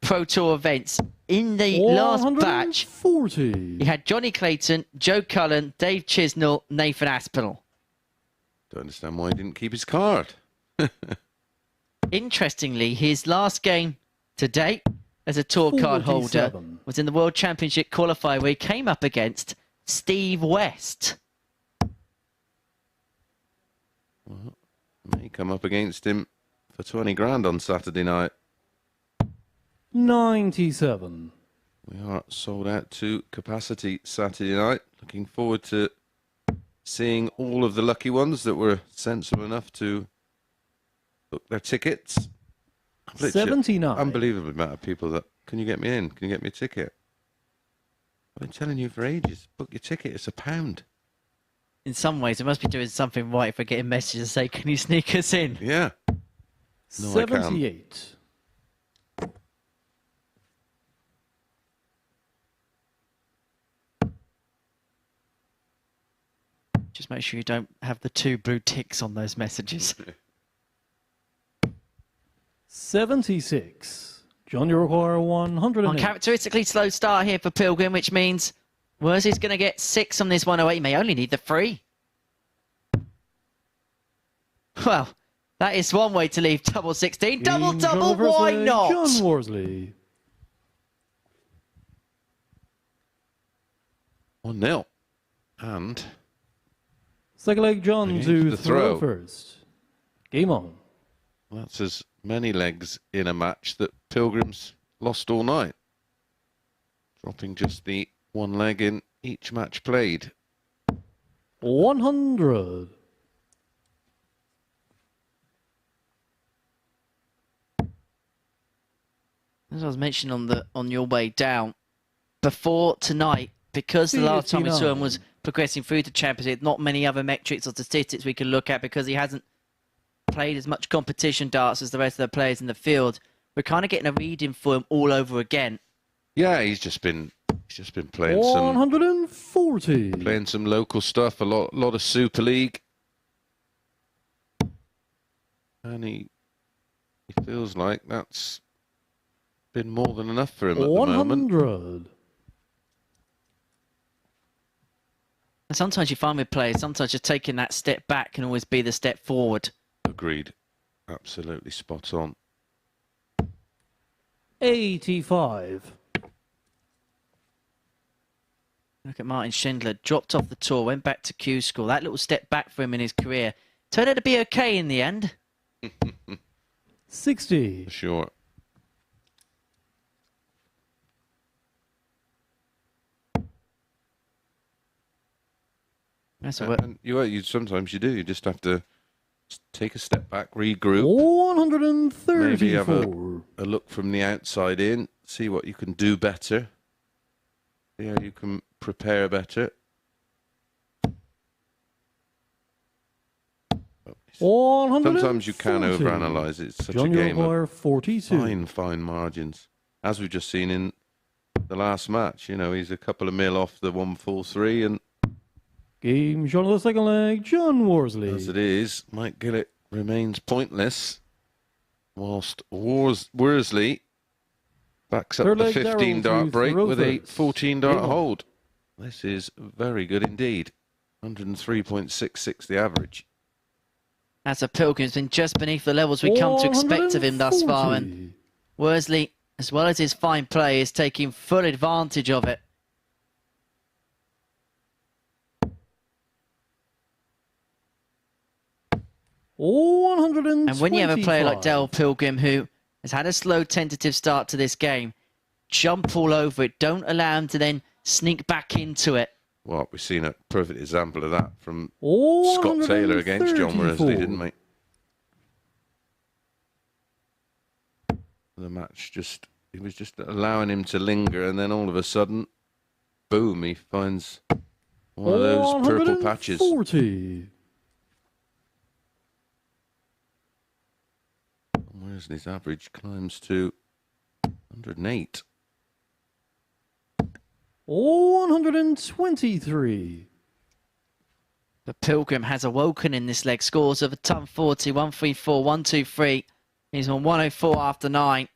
S11: Pro Tour events. In the last batch, he had Johnny Clayton, Joe Cullen, Dave Chisnell, Nathan Aspinall.
S12: Don't understand why he didn't keep his card.
S11: Interestingly, his last game to date as a tour card holder was in the World Championship qualifier, where he came up against Steve West.
S12: Well, may come up against him for 20 grand on Saturday night.
S4: 97.
S12: We are sold out to capacity Saturday night. Looking forward to seeing all of the lucky ones that were sensible enough to book their tickets.
S4: 79.
S12: Unbelievable amount of people that, can you get me in? Can you get me a ticket? I've been telling you for ages, book your ticket, it's £1.
S11: In some ways, it must be doing something right if we're getting messages that say, can you sneak us in?
S12: Yeah. No,
S4: 78.
S11: Just make sure you don't have the 2 blue ticks on those messages.
S4: 76. John, you require 100.
S11: Uncharacteristically slow start here for Pilgrim, which means Worsley's going to get 6 on this 108. He may only need the 3. Well, that is one way to leave double 16. Double, why not?
S4: John Worsley.
S12: 1-0. And
S4: second leg, John to throw first. Game on.
S12: Well, that's as many legs in a match that Pilgrims lost all night. Dropping just the 1 leg in each match played.
S4: 100.
S11: As I was mentioning on your way down, before tonight, because the last time we saw him was progressing through the championship, not many other metrics or statistics we can look at, because he hasn't played as much competition darts as the rest of the players in the field. We're kind of getting a reading for him all over again.
S12: Yeah, he's just been playing
S4: 140.
S12: Playing some local stuff, a lot of Super League. And he feels like that's been more than enough for him at the moment.
S4: 100.
S11: And sometimes you find with players, sometimes just taking that step back can always be the step forward.
S12: Agreed. Absolutely spot on.
S4: 85.
S11: Look at Martin Schindler, dropped off the tour, went back to Q School. That little step back for him in his career turned out to be okay in the end.
S4: 60.
S12: For sure.
S11: That's
S12: you sometimes you do. You just have to take a step back, regroup.
S4: 134.
S12: Maybe have a look from the outside in, see what you can do better. See how you can prepare better. Sometimes you can overanalyze it. It's such a game of
S4: 42.
S12: fine margins. As we've just seen in the last match, you know, he's a couple of mil off the 143, and
S4: game shot of the second leg, John Worsley.
S12: As it is, Mike Gillett remains pointless, whilst Worsley backs up the 15 dart break with a 14 dart hold. This is very good indeed. 103.66 the average.
S11: As a Pilgrim's been just beneath the levels we come to expect of him thus far, and Worsley, as well as his fine play, is taking full advantage of it.
S4: 125.
S11: And when you have a player like Daryl Pilgrim, who has had a slow tentative start to this game, jump all over it, don't allow him to then sneak back into it.
S12: Well, we've seen a perfect example of that from Scott Taylor against John Worsley, didn't we? The match he was just allowing him to linger, and then all of a sudden, boom, he finds one of those purple patches.
S13: 40.
S12: Worsley's average climbs to 108.
S13: 123.
S11: But Pilgrim has awoken in this leg. Scores of a ton 40, 134, 123. He's on 104 after 9.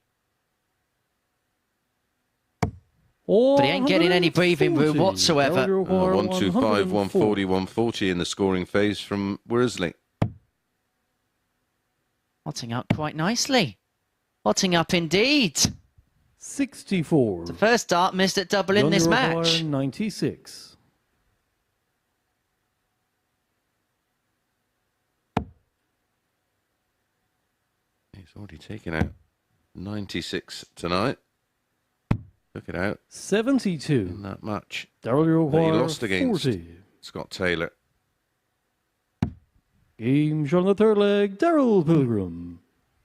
S11: But he ain't getting any breathing room whatsoever.
S12: 125, 140, 140 in the scoring phase from Worsley.
S11: Hotting up quite nicely. Hotting up indeed.
S13: 64.
S11: The first start missed at double in this match.
S13: 96.
S12: He's already taken out 96 tonight. Took it out
S13: 72
S12: in that match.
S13: Daryl
S12: He lost against
S13: 40.
S12: Scott Taylor.
S13: Game shot on the third leg, Daryl Pilgrim.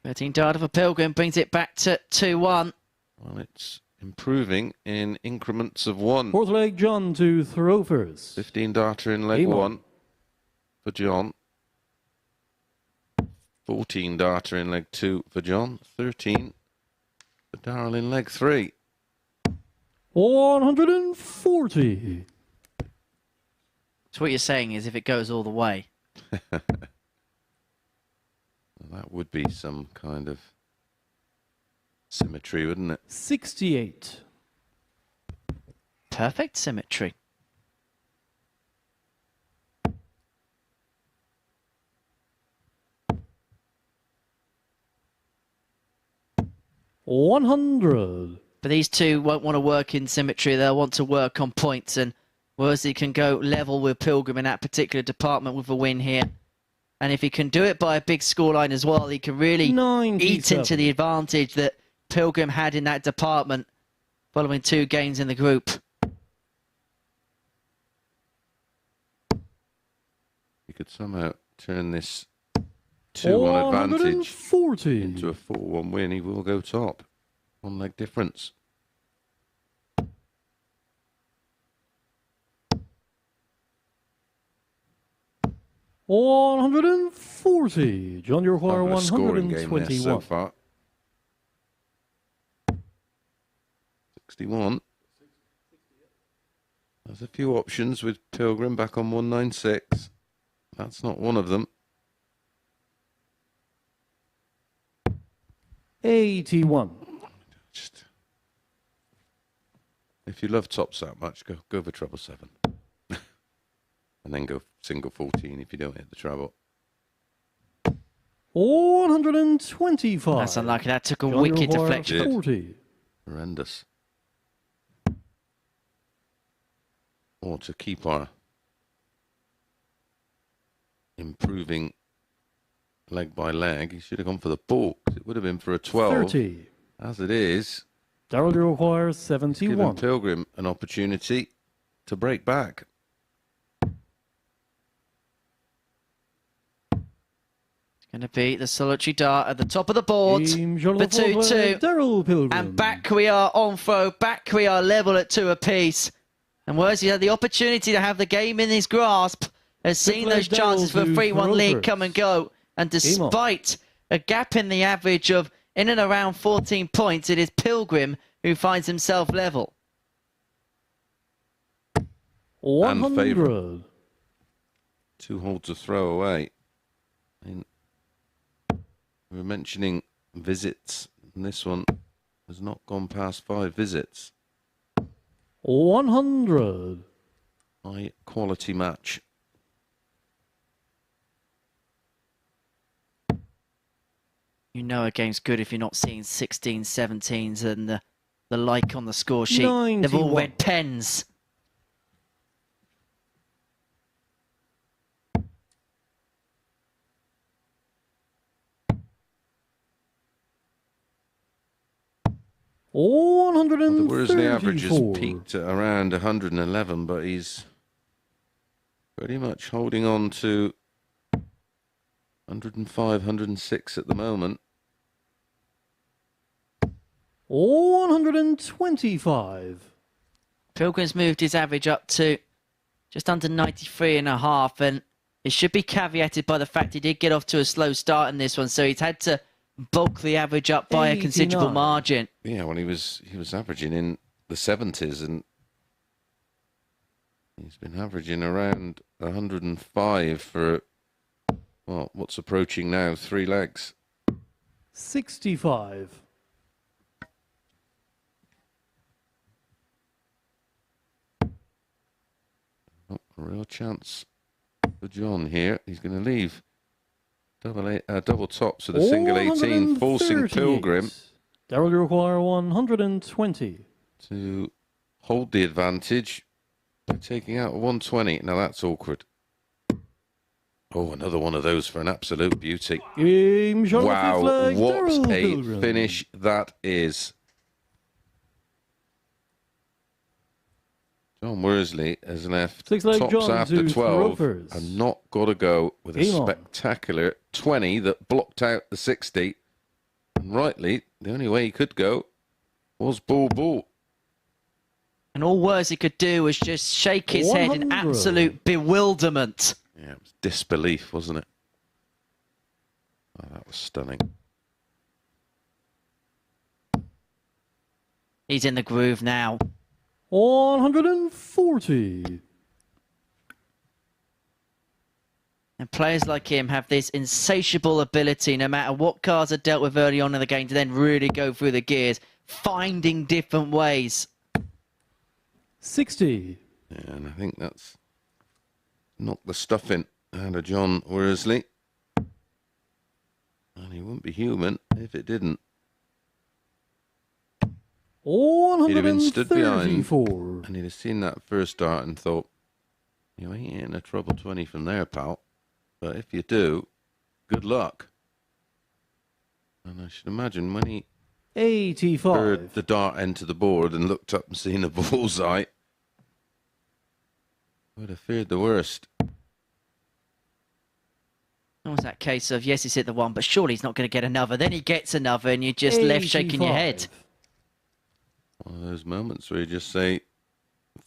S11: 13 data for Pilgrim brings it back to 2-1.
S12: Well, it's improving in increments of 1.
S13: Fourth leg, John to throw first.
S12: 15 data in leg 1 for John. 14 data in leg 2 for John. 13 for Daryl in leg 3.
S13: 140.
S11: So what you're saying is if it goes all the way.
S12: Well, that would be some kind of symmetry, wouldn't it?
S13: 68.
S11: Perfect symmetry.
S13: $100.
S11: But these two won't want to work in symmetry. They'll want to work on points. And Worsley can go level with Pilgrim in that particular department with a win here. And if he can do it by a big scoreline as well, he can really
S13: 97.
S11: eat into the advantage that Pilgrim had in that department following 2 games in the group.
S12: You could somehow turn this 2-1 advantage
S13: 40.
S12: into a 4-1 win. He will go top. 1 leg difference.
S13: $140. John, your choir,
S12: Fabulous scoring game there
S13: 121.
S12: so far. 61. There's a few options with Pilgrim back on 196. That's not one of them.
S13: 81.
S12: Just, if you love tops that much, go for treble 7. And then go single 14 if you don't hit the treble.
S13: 125.
S11: That's unlucky. That took a
S13: John,
S11: wicked
S13: your choir,
S11: deflection.
S13: 40.
S12: Horrendous. Or to keep our improving leg by leg, he should have gone for the ball, 'cause it would have been for a 12.
S13: 30.
S12: As it is,
S13: Daryl, your choir,
S12: giving
S13: 71.
S12: Pilgrim an opportunity to break back.
S11: Going to be the solitary dart at the top of the board
S13: Game
S11: for
S13: shot on the fourth
S11: 2-2.
S13: leg, Daryl Pilgrim.
S11: And back we are on throw. Back we are level at 2 apiece. And Worsley had the opportunity to have the game in his grasp. Has seen those chances for a 3-1 lead come and go. And despite a gap in the average of in and around 14 points, it is Pilgrim who finds himself level.
S13: 100.
S12: 2 holes to throw away. We were mentioning visits, and this one has not gone past 5 visits.
S13: 100.
S12: High quality match.
S11: You know a game's good if you're not seeing 16s, 17s and the like on the score sheet.
S13: 91.
S11: They've all red pens.
S13: 134.
S12: The Worsley average has peaked at around 111, but he's pretty much holding on to 105, 106 at the moment.
S13: 125.
S11: Pilgrim's moved his average up to just under 93.5, and it should be caveated by the fact he did get off to a slow start in this one, so he's had to bulk the average up by a considerable
S13: 89.
S11: margin.
S12: Yeah, well, he was averaging in the 70s, and he's been averaging around 105 for, well, what's approaching now 3 legs.
S13: 65.
S12: Oh, a real chance for John here. He's going to leave double tops with a single 18, forcing
S13: 138.
S12: Pilgrim
S13: Darrell, you require 120.
S12: to hold the advantage by taking out a 120. Now that's awkward. Oh, another one of those for an absolute beauty.
S13: Game shot
S12: Wow,
S13: fifth leg,
S12: what
S13: Darrell
S12: a
S13: Pilgrim.
S12: finish that is. John Worsley has left
S13: Six leg
S12: tops
S13: John
S12: after
S13: to
S12: 12
S13: Rovers.
S12: and not got to go with a
S13: Game on.
S12: spectacular 20 that blocked out the 60. And rightly, the only way he could go was ball.
S11: And all Worsley could do was just shake his head in
S13: 100.
S11: absolute bewilderment.
S12: Yeah, it was disbelief, wasn't it? Oh, that was stunning.
S11: He's in the groove now.
S13: 140.
S11: And players like him have this insatiable ability, no matter what cards are dealt with early on in the game, to then really go through the gears, finding different ways.
S13: 60.
S12: Yeah, and I think that's knocked the stuffing out of John Worsley. And he wouldn't be human if it didn't. He'd have been stood behind
S13: 134.
S12: and he'd have seen that first dart and thought, you ain't in a trouble 20 from there, pal. But if you do, good luck. And I should imagine when he
S13: 85.
S12: heard the dart enter the board and looked up and seen a bullseye, would have feared the worst.
S11: What was that case of, yes, he's hit the one, but surely he's not going to get another. Then he gets another and you're just left shaking your head.
S13: 85.
S12: One of those moments where you just say,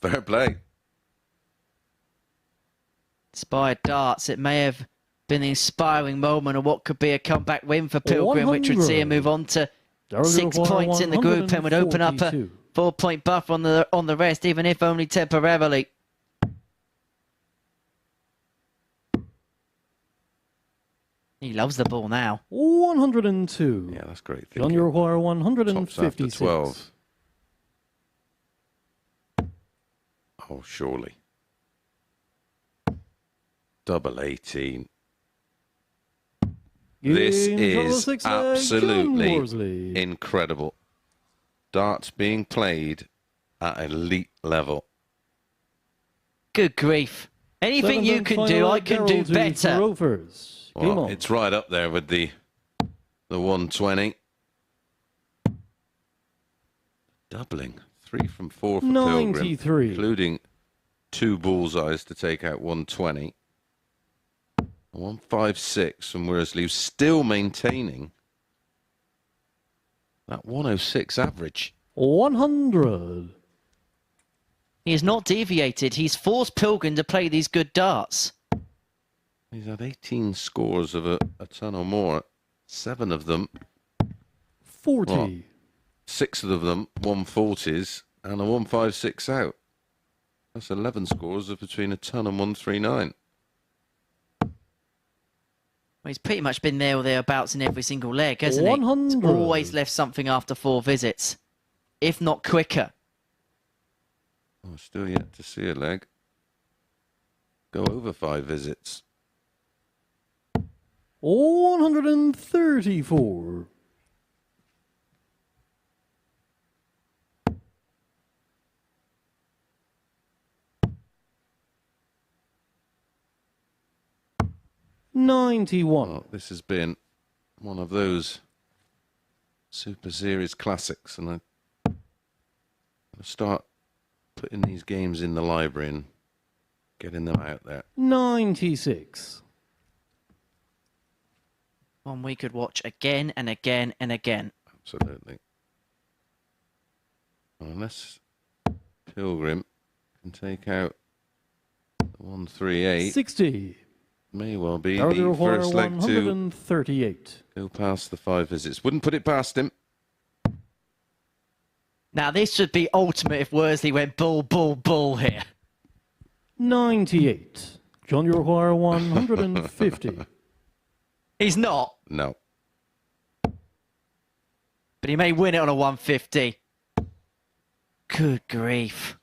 S12: fair play.
S11: Inspired darts. It may have been the inspiring moment of what could be a comeback win for Pilgrim, which would see him move on to 6 points in the group and would open up a 4-point buffer on the rest, even if only temporarily. He loves the ball now.
S13: 102.
S12: Yeah, that's great.
S13: John, you require
S12: Tops after
S13: 156.
S12: 12. Oh, surely. Double 18. This is absolutely incredible. Darts being played at elite level.
S11: Good grief. Anything you can do, I can do better.
S12: Well, it's right up there with the 120. Doubling. 3 from 4 for
S13: 93.
S12: Pilgrim, including 2 bullseyes to take out 120. 156 from Worsley, still maintaining that 106 average.
S13: 100.
S11: He has not deviated. He's forced Pilgrim to play these good darts.
S12: He's had 18 scores of a ton or more. 7 of them
S13: 40.
S12: Well, 6 of them 140s and a 156 out. That's 11 scores of between a ton and 139.
S11: Well, he's pretty much been there or thereabouts in every single leg, hasn't
S13: 100.
S11: he? He's always left something after 4 visits, if not quicker.
S12: Oh, still yet to see a leg go over 5 visits.
S13: 134. $91.
S12: Well, this has been one of those Super Series classics, and I Start putting these games in the library and getting them out there.
S13: 96.
S11: One we could watch again and again and again.
S12: Absolutely. Unless Pilgrim can take out 138.
S13: 60.
S12: May well be
S13: Now
S12: the
S13: require
S12: first leg to
S13: 138.
S12: go past the 5 visits. Wouldn't put it past him.
S11: Now this should be ultimate if Worsley went bull, bull, bull here.
S13: 98. John, you require 150.
S11: He's not.
S12: No.
S11: But he may win it on a 150. Good grief.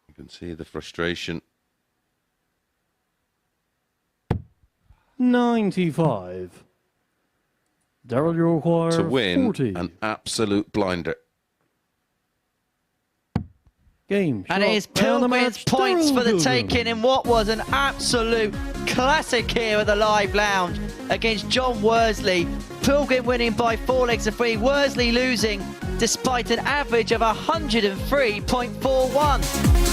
S12: You can see the frustration.
S13: 95. Daryl, you require
S12: To win
S13: 40.
S12: an absolute blinder.
S13: Game.
S11: And it is Pilgrim's points for the taking in what was an absolute classic here at the Live Lounge against John Worsley. Pilgrim winning by 4 legs to 3. Worsley losing despite an average of 103.41.